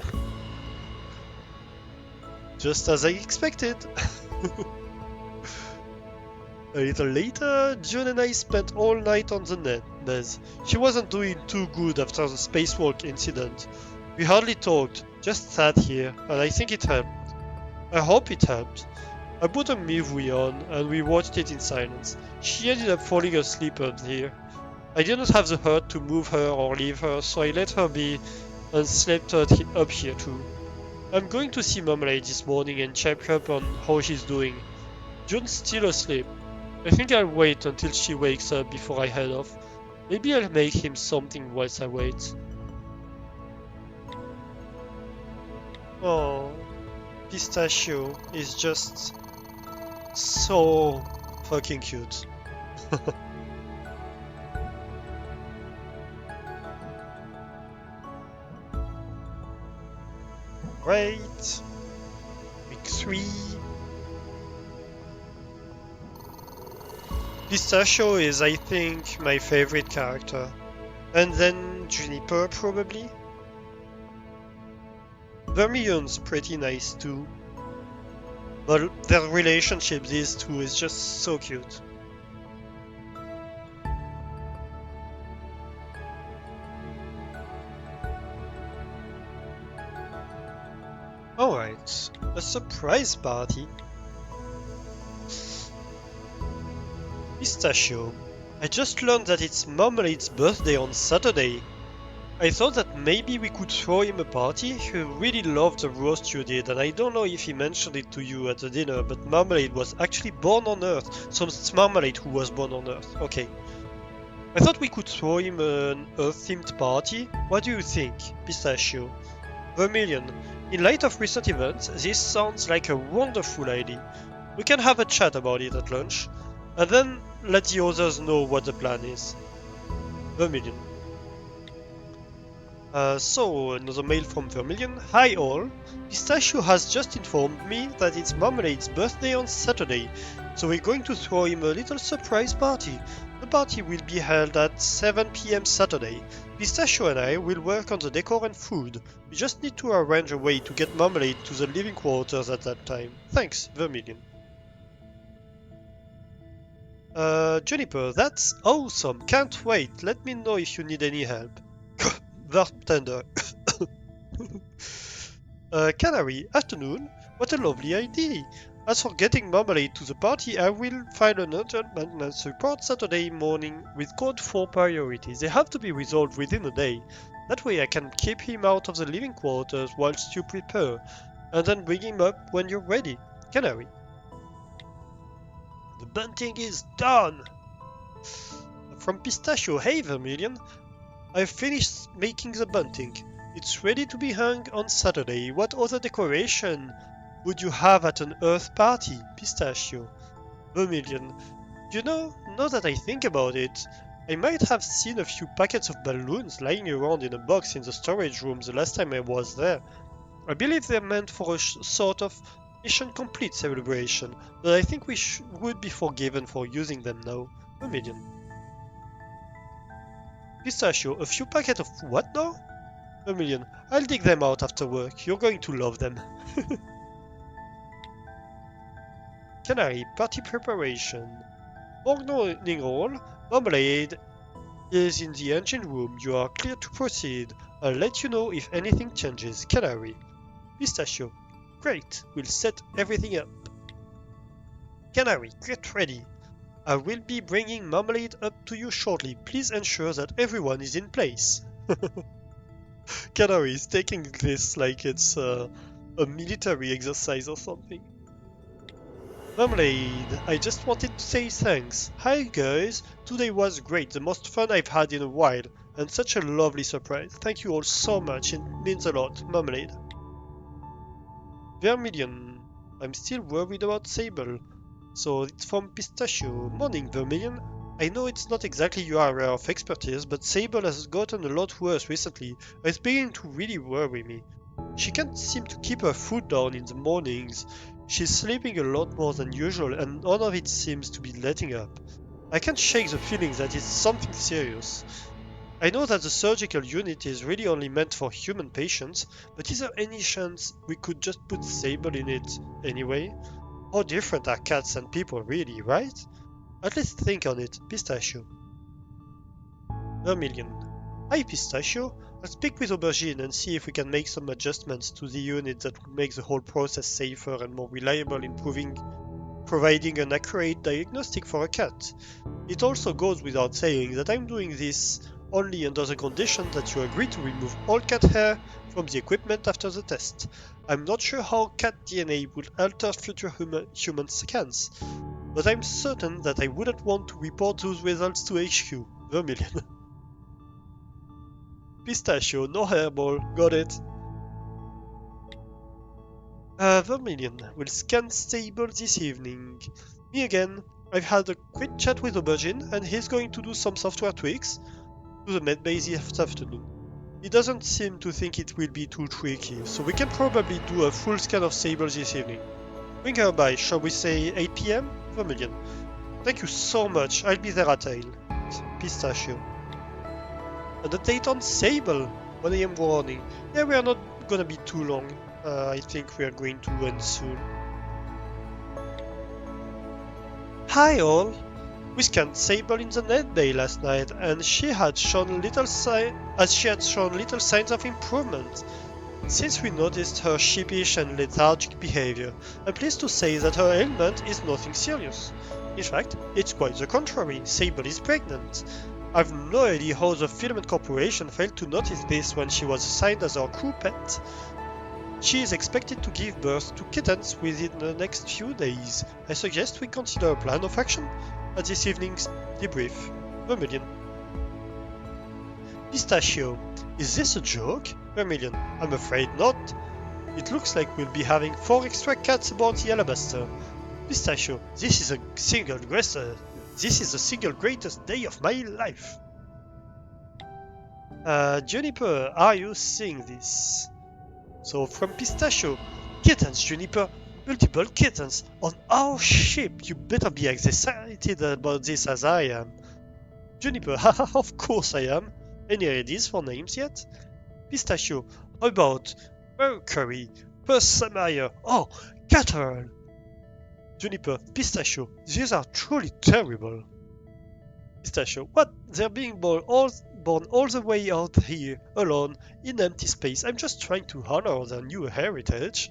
Just as I expected. A little later, June and I spent all night on the Nez. She wasn't doing too good after the spacewalk incident. We hardly talked, just sat here, and I think it helped. I hope it helped. I put a movie on, and we watched it in silence. She ended up falling asleep up here. I didn't have the heart to move her or leave her, so I let her be and slept up here too. I'm going to see Marmalade this morning and check up on how she's doing. June's still asleep. I think I'll wait until she wakes up before I head off. Maybe I'll make him something whilst I wait. Oh, Pistachio is just so fucking cute. Right. Week 3. Pistachio is, I think, my favorite character. And then Juniper, probably. Vermillion's pretty nice too. But their relationship, these two, is just so cute. Alright, a surprise party. Pistachio. I just learned that it's Marmalade's birthday on Saturday. I thought that maybe we could throw him a party. He really loved the roast you did, and I don't know if he mentioned it to you at the dinner, but Marmalade was actually born on Earth. So it's Marmalade who was born on Earth. Okay. I thought we could throw him an Earth-themed party. What do you think, Pistachio? Vermilion. In light of recent events, this sounds like a wonderful idea. We can have a chat about it at lunch, and then let the others know what the plan is. Vermilion. So, another mail from Vermilion. Hi all. Pistachio has just informed me that it's Marmalade's birthday on Saturday, so we're going to throw him a little surprise party. The party will be held at 7 PM Saturday. Pistachio and I will work on the decor and food. We just need to arrange a way to get Marmalade to the living quarters at that time. Thanks, Vermilion. Juniper, that's awesome. Can't wait. Let me know if you need any help. Bartender. Canary, afternoon. What a lovely idea. As for getting Marmalade to the party, I will file an urgent maintenance report Saturday morning with code 4 priorities. They have to be resolved within a day. That way I can keep him out of the living quarters whilst you prepare, and then bring him up when you're ready. Canary. The bunting is done! From Pistachio, hey Vermilion. I've finished making the bunting. It's ready to be hung on Saturday. What other decoration would you have at an Earth party, Pistachio? Vermilion. You know, now that I think about it, I might have seen a few packets of balloons lying around in a box in the storage room the last time I was there. I believe they're meant for a sort of mission complete celebration, but I think we would be forgiven for using them now. Vermilion. Pistachio, a few packets of what now? Vermilion, I'll dig them out after work. You're going to love them. Canary, party preparation. Morning all. Marmalade is in the engine room. You are clear to proceed. I'll let you know if anything changes. Canary. Pistachio. Great. We'll set everything up. Canary, get ready. I will be bringing Marmalade up to you shortly. Please ensure that everyone is in place. Canary is taking this like it's a military exercise or something. Marmalade, I just wanted to say thanks. Hi guys, today was great, the most fun I've had in a while, and such a lovely surprise. Thank you all so much, it means a lot. Marmalade. Vermilion, I'm still worried about Sable. So it's from Pistachio. Morning, Vermilion. I know it's not exactly your area of expertise, but Sable has gotten a lot worse recently. It's beginning to really worry me. She can't seem to keep her foot down in the mornings. She's sleeping a lot more than usual, and none of it seems to be letting up. I can't shake the feeling that it's something serious. I know that the surgical unit is really only meant for human patients, but is there any chance we could just put Sable in it anyway? How different are cats and people really, right? At least think on it, Pistachio. Vermilion. Hi Pistachio. I'll speak with Aubergine and see if we can make some adjustments to the unit that would make the whole process safer and more reliable, improving providing an accurate diagnostic for a cat. It also goes without saying that I'm doing this only under the condition that you agree to remove all cat hair from the equipment after the test. I'm not sure how cat DNA would alter future human scans, but I'm certain that I wouldn't want to report those results to HQ. Vermilion. Pistachio, no hairball, got it. Vermilion will scan stable this evening. Me again. I've had a quick chat with Aubergine, and he's going to do some software tweaks to the medbay this afternoon. He doesn't seem to think it will be too tricky, so we can probably do a full scan of Sable this evening. Bring her by, shall we say 8 PM? Vermilion. Thank you so much, I'll be there at 8. Pistachio. An update on Sable! 1 AM warning. Yeah, we are not gonna be too long. I think we are going to end soon. Hi all! We scanned Sable in the net bay last night, and she had shown little signs of improvement. Since we noticed her sheepish and lethargic behavior, I'm pleased to say that her ailment is nothing serious. In fact, it's quite the contrary. Sable is pregnant. I've no idea how the Filament Corporation failed to notice this when she was assigned as our crew pet. She is expected to give birth to kittens within the next few days. I suggest we consider a plan of action at this evening's debrief. Vermilion. Pistachio. Is this a joke? Vermilion. I'm afraid not. It looks like we'll be having 4 extra cats aboard the Alabaster. Pistachio. This is the single greatest day of my life. Juniper, are you seeing this? So from Pistachio, kittens, Juniper, multiple kittens on our ship. You better be as excited about this as I am. Juniper, haha, of course I am. Any ideas for names yet? Pistachio, how about Mercury, Persamire, oh, Catterall. Juniper, Pistachio, these are truly terrible. Pistachio, what? They're being born all the way out here, alone, in empty space. I'm just trying to honor their new heritage.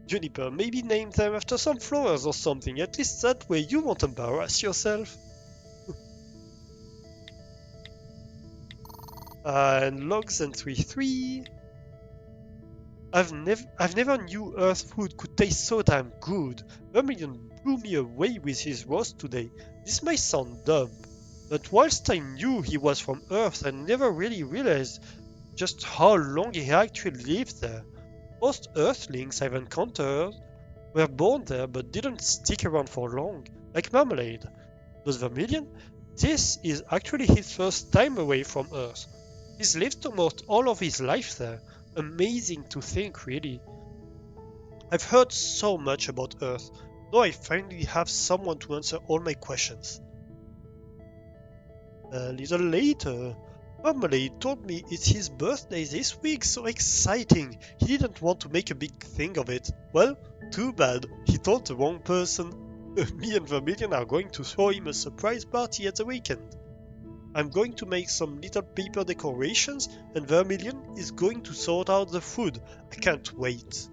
Juniper, maybe name them after some flowers or something. At least that way you won't embarrass yourself. And logs entry 3. I've never knew Earth food could taste so damn good. Vermilion blew me away with his roast today. This may sound dumb, but whilst I knew he was from Earth, I never really realized just how long he actually lived there. Most Earthlings I've encountered were born there but didn't stick around for long, like Marmalade. But Vermilion? This is actually his first time away from Earth. He's lived almost all of his life there. Amazing to think, really. I've heard so much about Earth. Now I finally have someone to answer all my questions. A little later, Marmalade told me it's his birthday this week, so exciting! He didn't want to make a big thing of it. Well, too bad, he told the wrong person. Me and Vermilion are going to throw him a surprise party at the weekend. I'm going to make some little paper decorations, and Vermilion is going to sort out the food. I can't wait.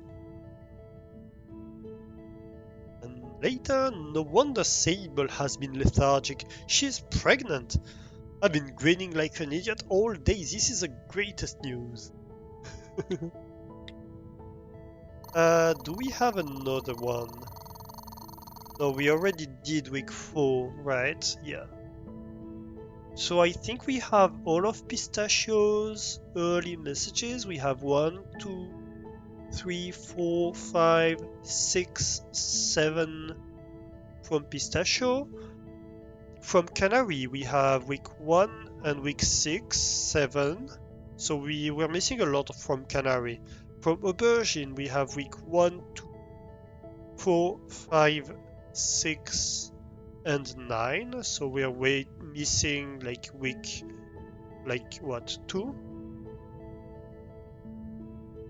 And later, no wonder Sable has been lethargic. She's pregnant. I've been grinning like an idiot all day. This is the greatest news. Do we have another one? No, we already did week 4, right? Yeah. So I think we have all of Pistachio's early messages. We have 1, 2, 3, 4, 5, 6, 7 from Pistachio. From Canary we have week 1 and week 6, 7. So we were missing a lot from Canary. From Aubergine we have week 1, 2, 4, 5, 6, and 9, so we are missing like week, like what, 2?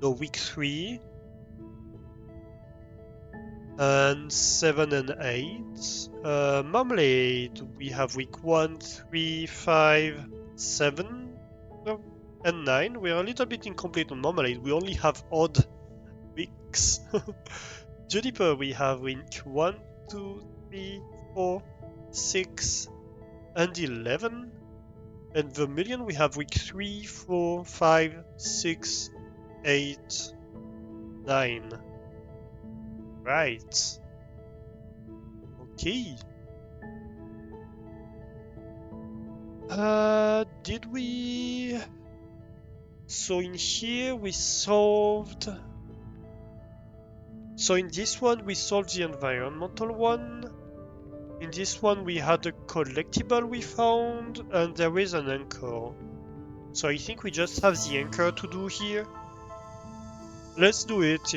No, week 3, and 7 and 8. Marmalade, we have week 1, 3, 5, 7, and 9. We are a little bit incomplete on Marmalade, we only have odd weeks. Juniper, we have week 1, 2, 3, 4, 6, and 11. And Vermilion, we have week 3, 4, 5, 6, 8, 9. Right. Okay. Did we... So in here we solved... So in this one we solved the environmental one. In this one we had a collectible we found, and there is an anchor. So I think we just have the anchor to do here. Let's do it.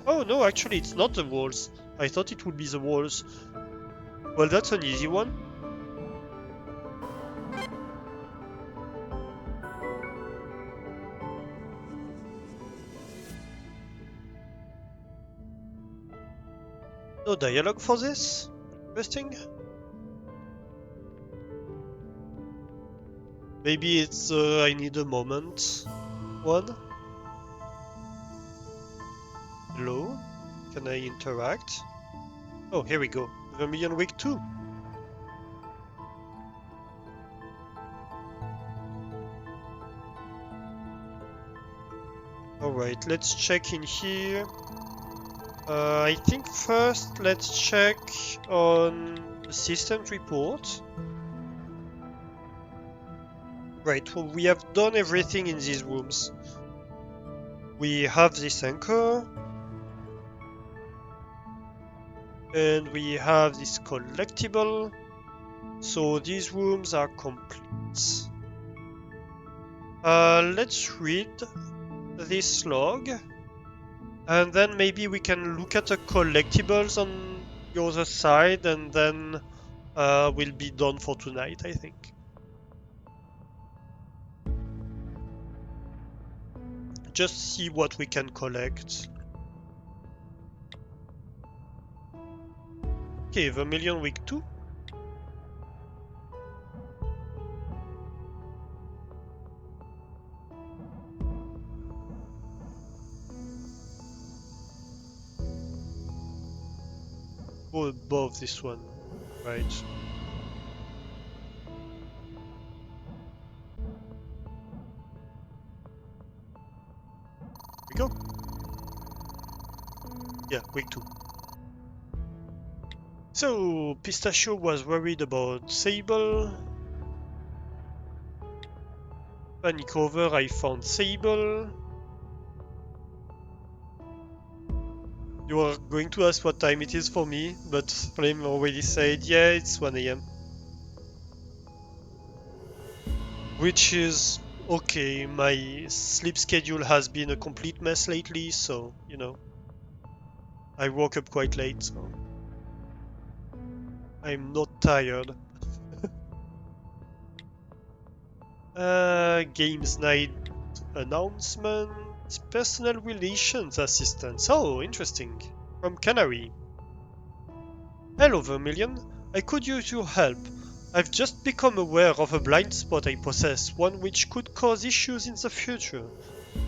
Oh no, actually it's not the walls. I thought it would be the walls. Well, that's an easy one. No dialogue for this? Interesting. Maybe it's I need a moment one. Hello? Can I interact? Oh, here we go. Vermilion week 2. Alright, let's check in here. I think first let's check on the systems report. Right, well, we have done everything in these rooms. We have this anchor. And we have this collectible. So these rooms are complete. Let's read this log. And then maybe we can look at the collectibles on the other side, and then we'll be done for tonight, I think. Just see what we can collect. Okay, Vermilion week 2. Go above this one, right? Here we go. Yeah, week 2. So, Pistachio was worried about Sable. Panic over, I found Sable. You are going to ask what time it is for me, but Flame already said, yeah, it's 1 AM. Which is okay, my sleep schedule has been a complete mess lately, so, you know. I woke up quite late, so I'm not tired. Games night announcement. Personal relations assistant. Oh, interesting. From Canary. Hello, Vermilion. I could use your help. I've just become aware of a blind spot I possess, one which could cause issues in the future.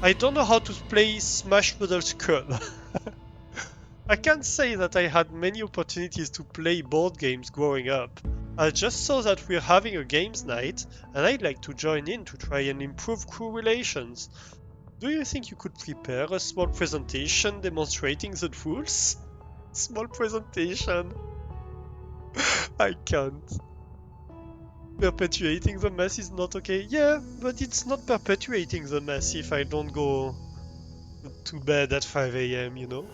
I don't know how to play Smash Bros. Curl. I can't say that I had many opportunities to play board games growing up. I just saw that we're having a games night, and I'd like to join in to try and improve crew relations. Do you think you could prepare a small presentation demonstrating the rules? Small presentation. I can't. Perpetuating the mess is not okay. Yeah, but it's not perpetuating the mess if I don't go to bed at 5 AM, you know?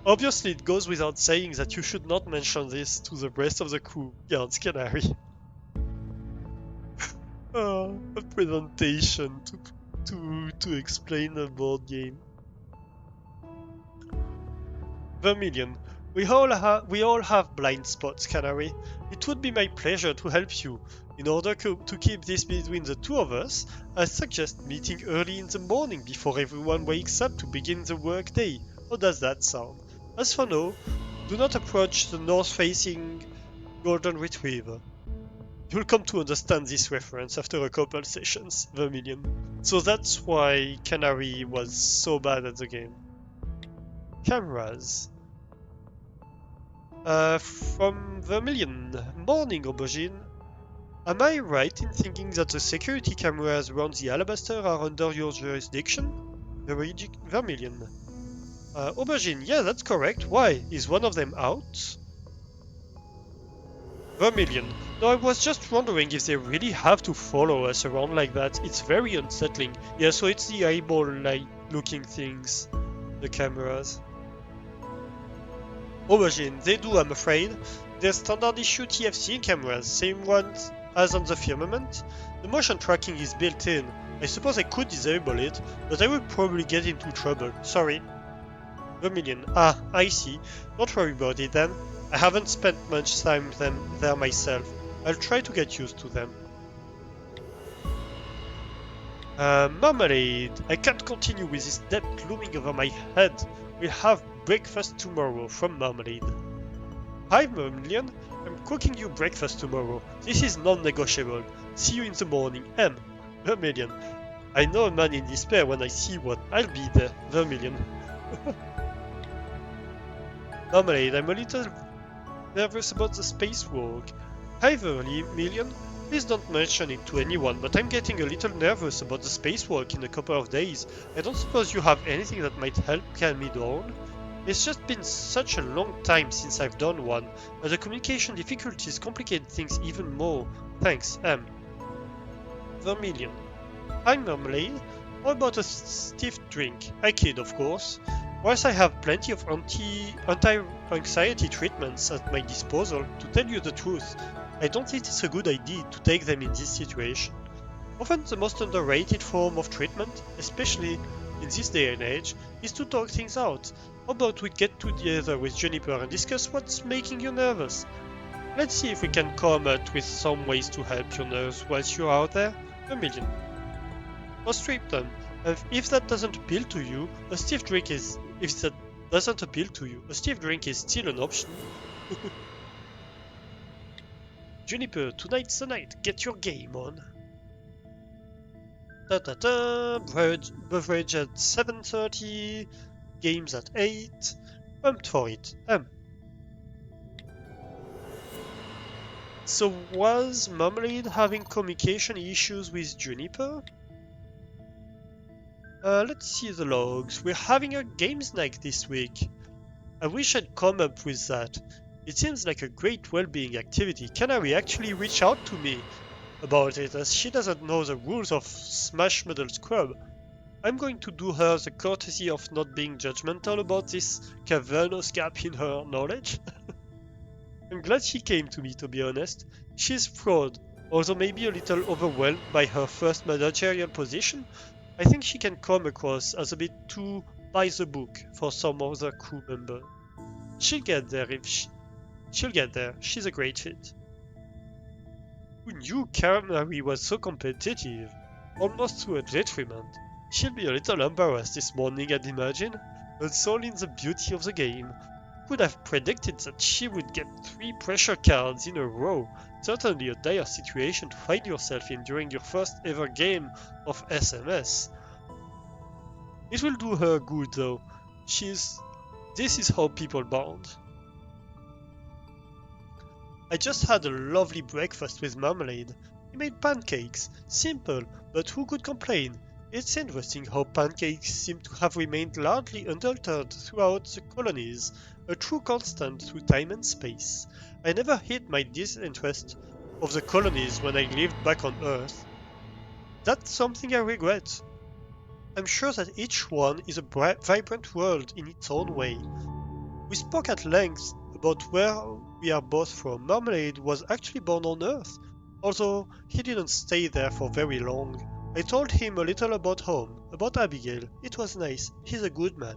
Obviously, it goes without saying that you should not mention this to the rest of the crew. Yards Canary. A presentation to explain a board game. Vermilion, we all have blind spots, Canary. It would be my pleasure to help you. In order to keep this between the two of us, I suggest meeting early in the morning before everyone wakes up to begin the workday. How does that sound? As for now, do not approach the north-facing Golden Retriever. You'll come to understand this reference after a couple sessions, Vermilion. So that's why Canary was so bad at the game. Cameras. From Vermilion. Morning, Aubergine. Am I right in thinking that the security cameras around the Alabaster are under your jurisdiction? Vermilion. Aubergine, yeah, that's correct. Why? Is one of them out? Vermilion. No, I was just wondering if they really have to follow us around like that. It's very unsettling. Yeah, so it's the eyeball-like looking things. The cameras. Aubergine, they do, I'm afraid. They're standard issue TFC cameras, same ones as on the Filament. The motion tracking is built in. I suppose I could disable it, but I would probably get into trouble. Sorry. Vermilion. Ah, I see. Don't worry about it then. I haven't spent much time there myself. I'll try to get used to them. Marmalade. I can't continue with this debt looming over my head. We'll have breakfast tomorrow from Marmalade. Hi, Vermilion. I'm cooking you breakfast tomorrow. This is non-negotiable. See you in the morning. M. Vermilion. I know a man in despair when I see one. I'll be there. Vermilion. Marmalade, I'm a little nervous about the spacewalk. Hi, Vermilion. Please don't mention it to anyone, but I'm getting a little nervous about the spacewalk in a couple of days. I don't suppose you have anything that might help calm me down? It's just been such a long time since I've done one, and the communication difficulties complicate things even more. Thanks, M. Vermilion. Hi, Marmalade. How about a stiff drink? I kid, of course. Whilst I have plenty of anti-anxiety treatments at my disposal, to tell you the truth, I don't think it's a good idea to take them in this situation. Often the most underrated form of treatment, especially in this day and age, is to talk things out. How about we get together with Juniper and discuss what's making you nervous? Let's see if we can come up with some ways to help your nerves whilst you're out there. Vermilion. Or strip them. And if that doesn't appeal to you, a stiff drink is... If that doesn't appeal to you, a stiff drink is still an option. Juniper, tonight's the night. Get your game on. Beverage at 7:30. Games at 8. Pumped for it. So was Marmalade having communication issues with Juniper? Let's see the logs. We're having a games night this week. I wish I'd come up with that. It seems like a great well-being activity. Canary actually reached out to me about it, as she doesn't know the rules of Smash Metal Scrub. I'm going to do her the courtesy of not being judgmental about this cavernous gap in her knowledge. I'm glad she came to me, to be honest. She's fraud, although maybe a little overwhelmed by her first managerial position. I think she can come across as a bit too by the book for some other crew member. She'll get there. She's a great fit. Who knew Canary was so competitive? Almost to a detriment. She'll be a little embarrassed this morning, I'd imagine. It's all in the beauty of the game. Could have predicted that she would get 3 pressure cards in a row. Certainly a dire situation to find yourself in during your first ever game of SMS. It will do her good though. This is how people bond. I just had a lovely breakfast with Marmalade. He made pancakes. Simple, but who could complain? It's interesting how pancakes seem to have remained largely unaltered throughout the colonies, a true constant through time and space. I never hid my disinterest of the colonies when I lived back on Earth. That's something I regret. I'm sure that each one is a vibrant world in its own way. We spoke at length about where we are both from. Marmalade was actually born on Earth, although he didn't stay there for very long. I told him a little about home, about Abigail. It was nice. He's a good man.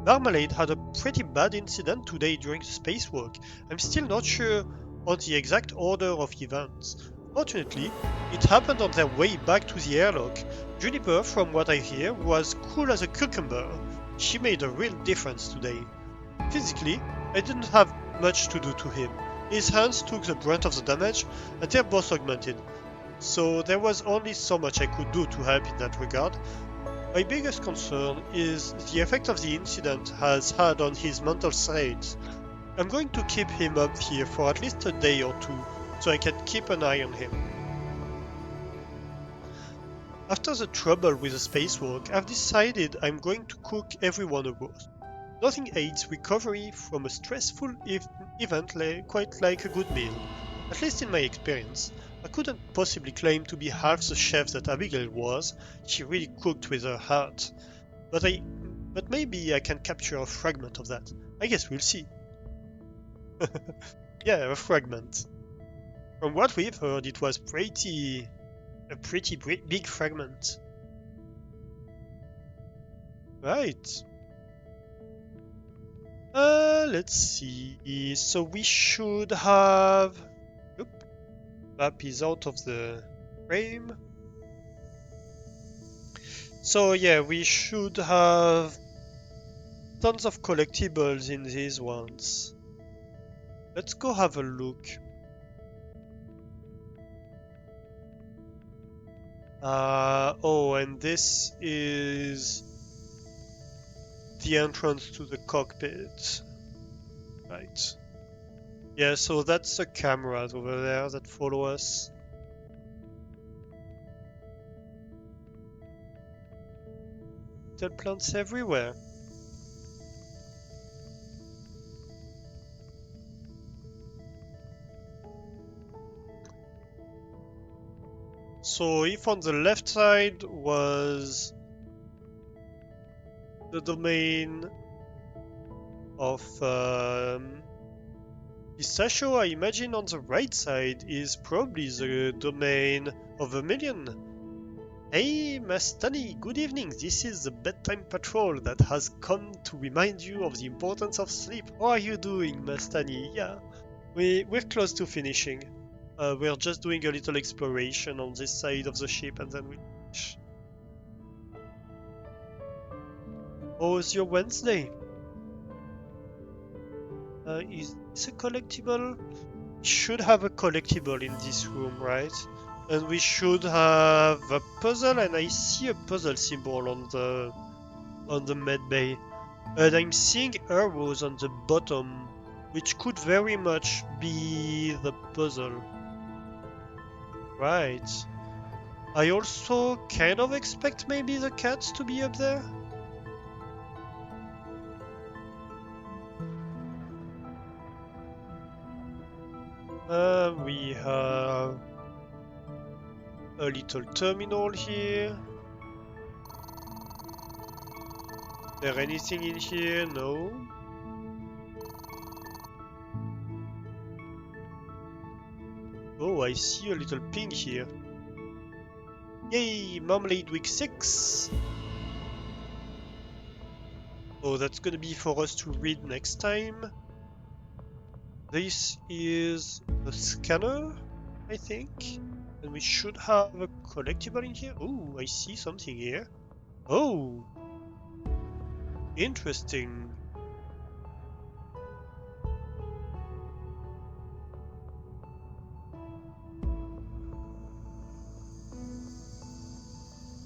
Marmalade had a pretty bad incident today during the spacewalk. I'm still not sure on the exact order of events. Fortunately, it happened on their way back to the airlock. Juniper, from what I hear, was cool as a cucumber. She made a real difference today. Physically, I didn't have much to do to him. His hands took the brunt of the damage, and they're both augmented, so there was only so much I could do to help in that regard. My biggest concern is the effect of the incident has had on his mental state. I'm going to keep him up here for at least a day or two, so I can keep an eye on him. After the trouble with the spacewalk, I've decided I'm going to cook everyone a roast. Nothing aids recovery from a stressful event quite like a good meal. At least in my experience. I couldn't possibly claim to be half the chef that Abigail was. She really cooked with her heart. But maybe I can capture a fragment of that. I guess we'll see. Yeah, a fragment. From what we've heard, it was a pretty big fragment. Right. Let's see. So we should have... Oop, map is out of the frame. So yeah, we should have tons of collectibles in these ones. Let's go have a look. Oh, and this is the entrance to the cockpit. Right. Yeah, so that's the cameras over there that follow us. There are plants everywhere. So if on the left side was the domain of Pistachio, I imagine on the right side is probably the domain of Vermilion. Hey, Mastani, good evening. This is the bedtime patrol that has come to remind you of the importance of sleep. How are you doing, Mastani? Yeah, we're close to finishing. We're just doing a little exploration on this side of the ship and then we'll finish. How's your Wednesday? Is this a collectible? Should have a collectible in this room, right? And we should have a puzzle, and I see a puzzle symbol on the med bay. And I'm seeing arrows on the bottom, which could very much be the puzzle. Right. I also kind of expect maybe the cats to be up there. We have a little terminal here. Is there anything in here? No. Oh, I see a little ping here. Yay! Marmalade Week 6! Oh, that's gonna be for us to read next time. This is the scanner, I think. And we should have a collectible in here. Oh, I see something here. Oh! Interesting.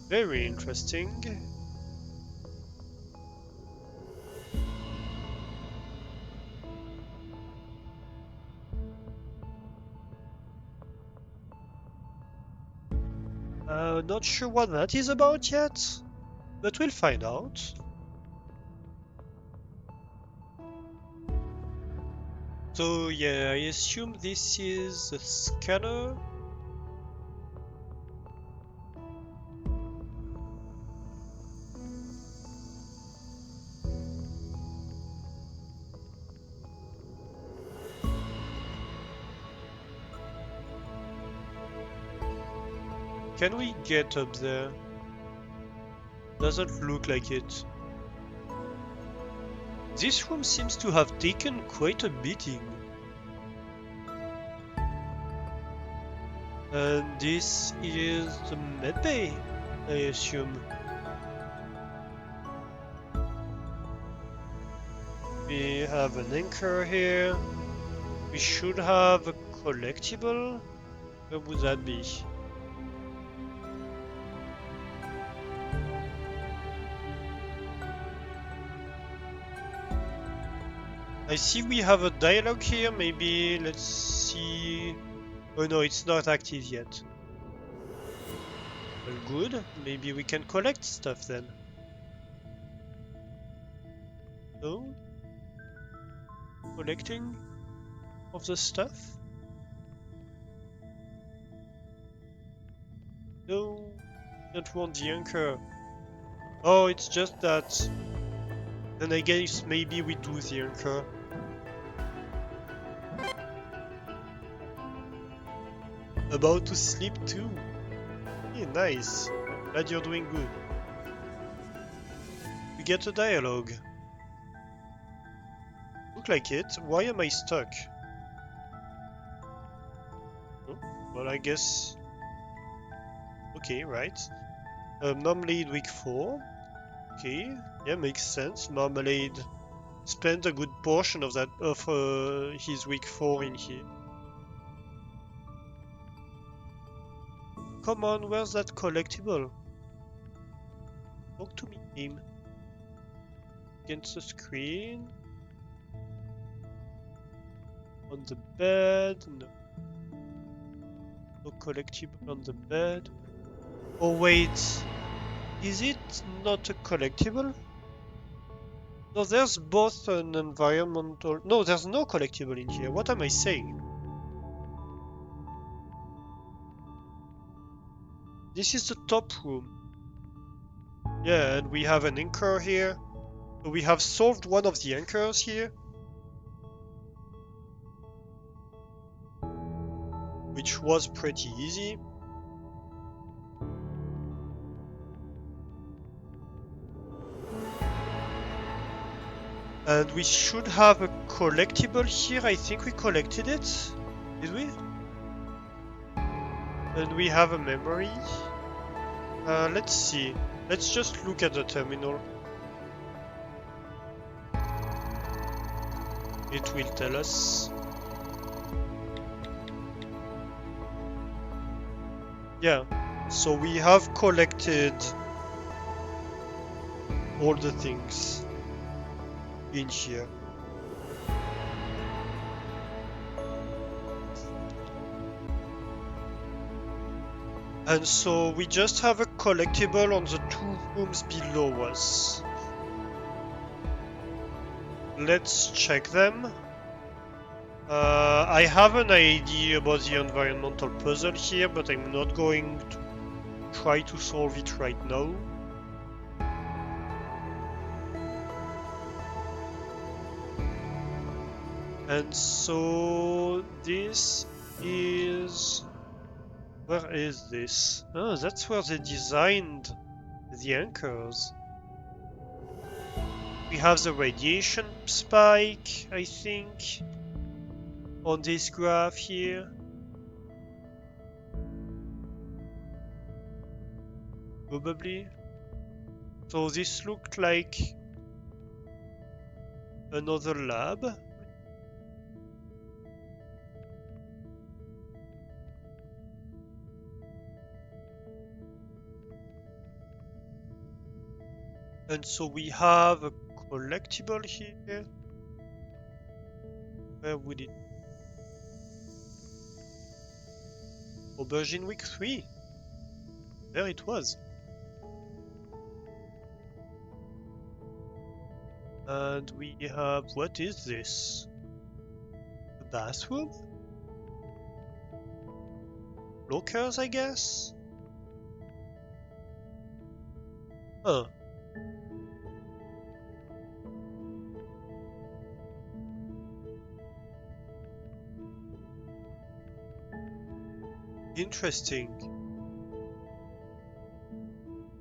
Very interesting. Not sure what that is about yet, but we'll find out. So yeah, I assume this is a scanner. Can we get up there? Doesn't look like it. This room seems to have taken quite a beating. And this is the medbay, I assume. We have an anchor here. We should have a collectible. Where would that be? I see we have a dialogue here. Maybe let's see. Oh no, it's not active yet. Well, good. Maybe we can collect stuff then. No? Collecting of the stuff? No, don't want the anchor. Oh, it's just that. Then I guess maybe we do the anchor. About to sleep too. Yeah, nice. Glad you're doing good. We get a dialogue. Look like it. Why am I stuck? Oh, well, I guess. Okay, right. Marmalade week 4. Okay, yeah, makes sense. Marmalade spent a good portion of his week 4 in here. Come on, where's that collectible? Talk to me, game. Against the screen. On the bed. No. No collectible on the bed. Oh wait. Is it not a collectible? No, there's both an environmental... No, there's no collectible in here. What am I saying? This is the top room. Yeah, and we have an anchor here. So we have solved one of the anchors here. Which was pretty easy. And we should have a collectible here. I think we collected it. Did we? And we have a memory. Let's see. Let's just look at the terminal. It will tell us. Yeah. So we have collected all the things in here. And so we just have a collectible on the 2 rooms below us. Let's check them. I have an idea about the environmental puzzle here, but I'm not going to try to solve it right now. And so this is... Where is this? Oh, that's where they designed the anchors. We have the radiation spike, I think, on this graph here. Probably. So this looked like another lab. And so we have a collectible here. Where would it? Aubergine week 3. There it was. And we have, what is this? A bathroom? Lockers, I guess? Huh. Interesting.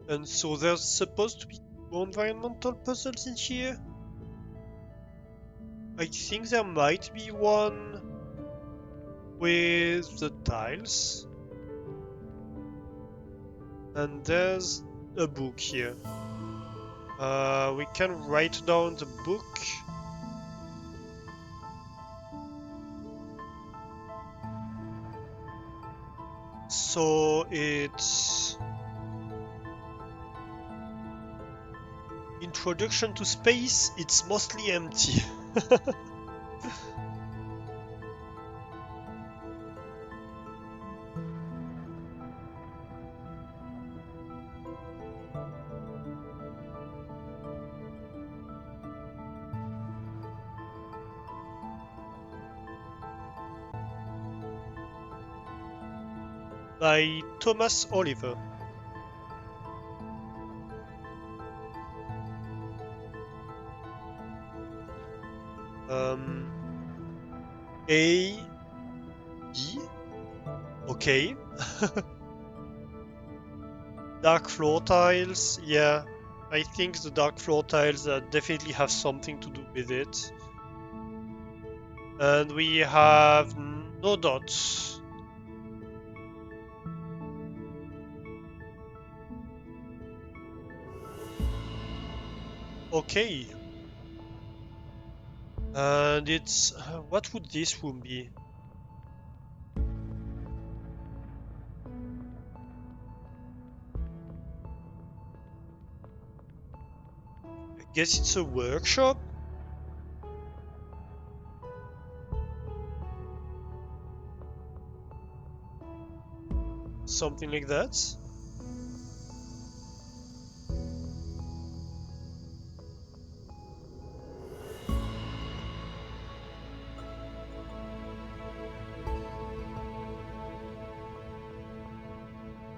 And so there's supposed to be 2 environmental puzzles in here? I think there might be one with the tiles. And there's a book here. We can write down the book. So it's Introduction to Space. It's mostly empty. By Thomas Oliver. A E. Okay. Dark floor tiles. Yeah, I think the dark floor tiles definitely have something to do with it. And we have no dots. Okay. And it's... what would this room be? I guess it's a workshop? Something like that?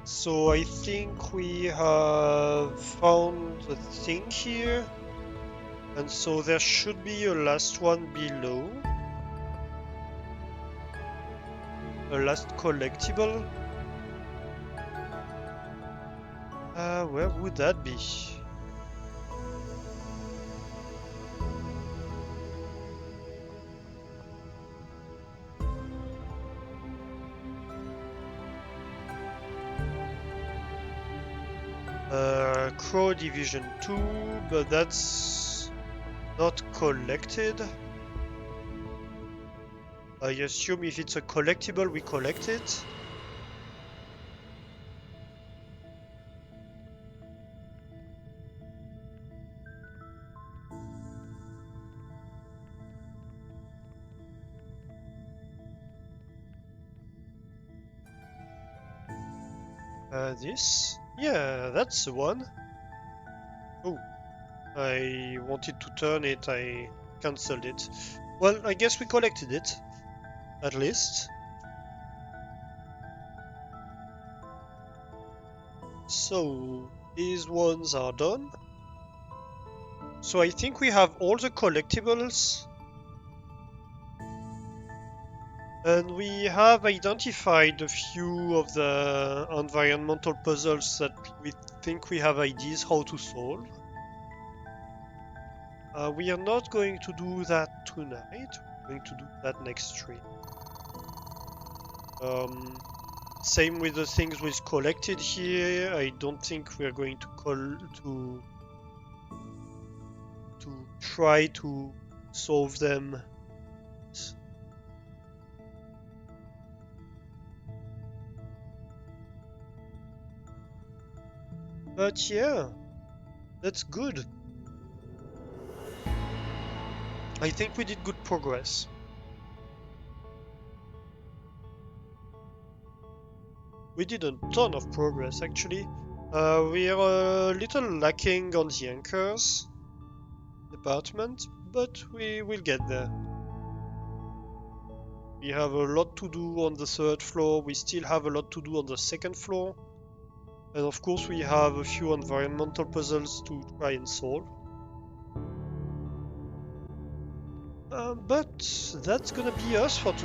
So I think we have found the thing here. And so there should be a last one below. A last collectible. Where would that be? Crow Division 2, but that's not collected. I assume if it's a collectible, we collect it. This? Yeah, that's the one. Oh, I wanted to turn it, I cancelled it. Well, I guess we collected it, at least. So, these ones are done. So I think we have all the collectibles. And we have identified a few of the environmental puzzles that we think we have ideas how to solve. We are not going to do that tonight. We're going to do that next stream. Same with the things we've collected here. I don't think we're going to try to solve them. But yeah, that's good. I think we did good progress. We did a ton of progress, actually. We are a little lacking on the anchors department, but we will get there. We have a lot to do on the third floor. We still have a lot to do on the second floor. And of course, we have a few environmental puzzles to try and solve. But that's gonna be us for today.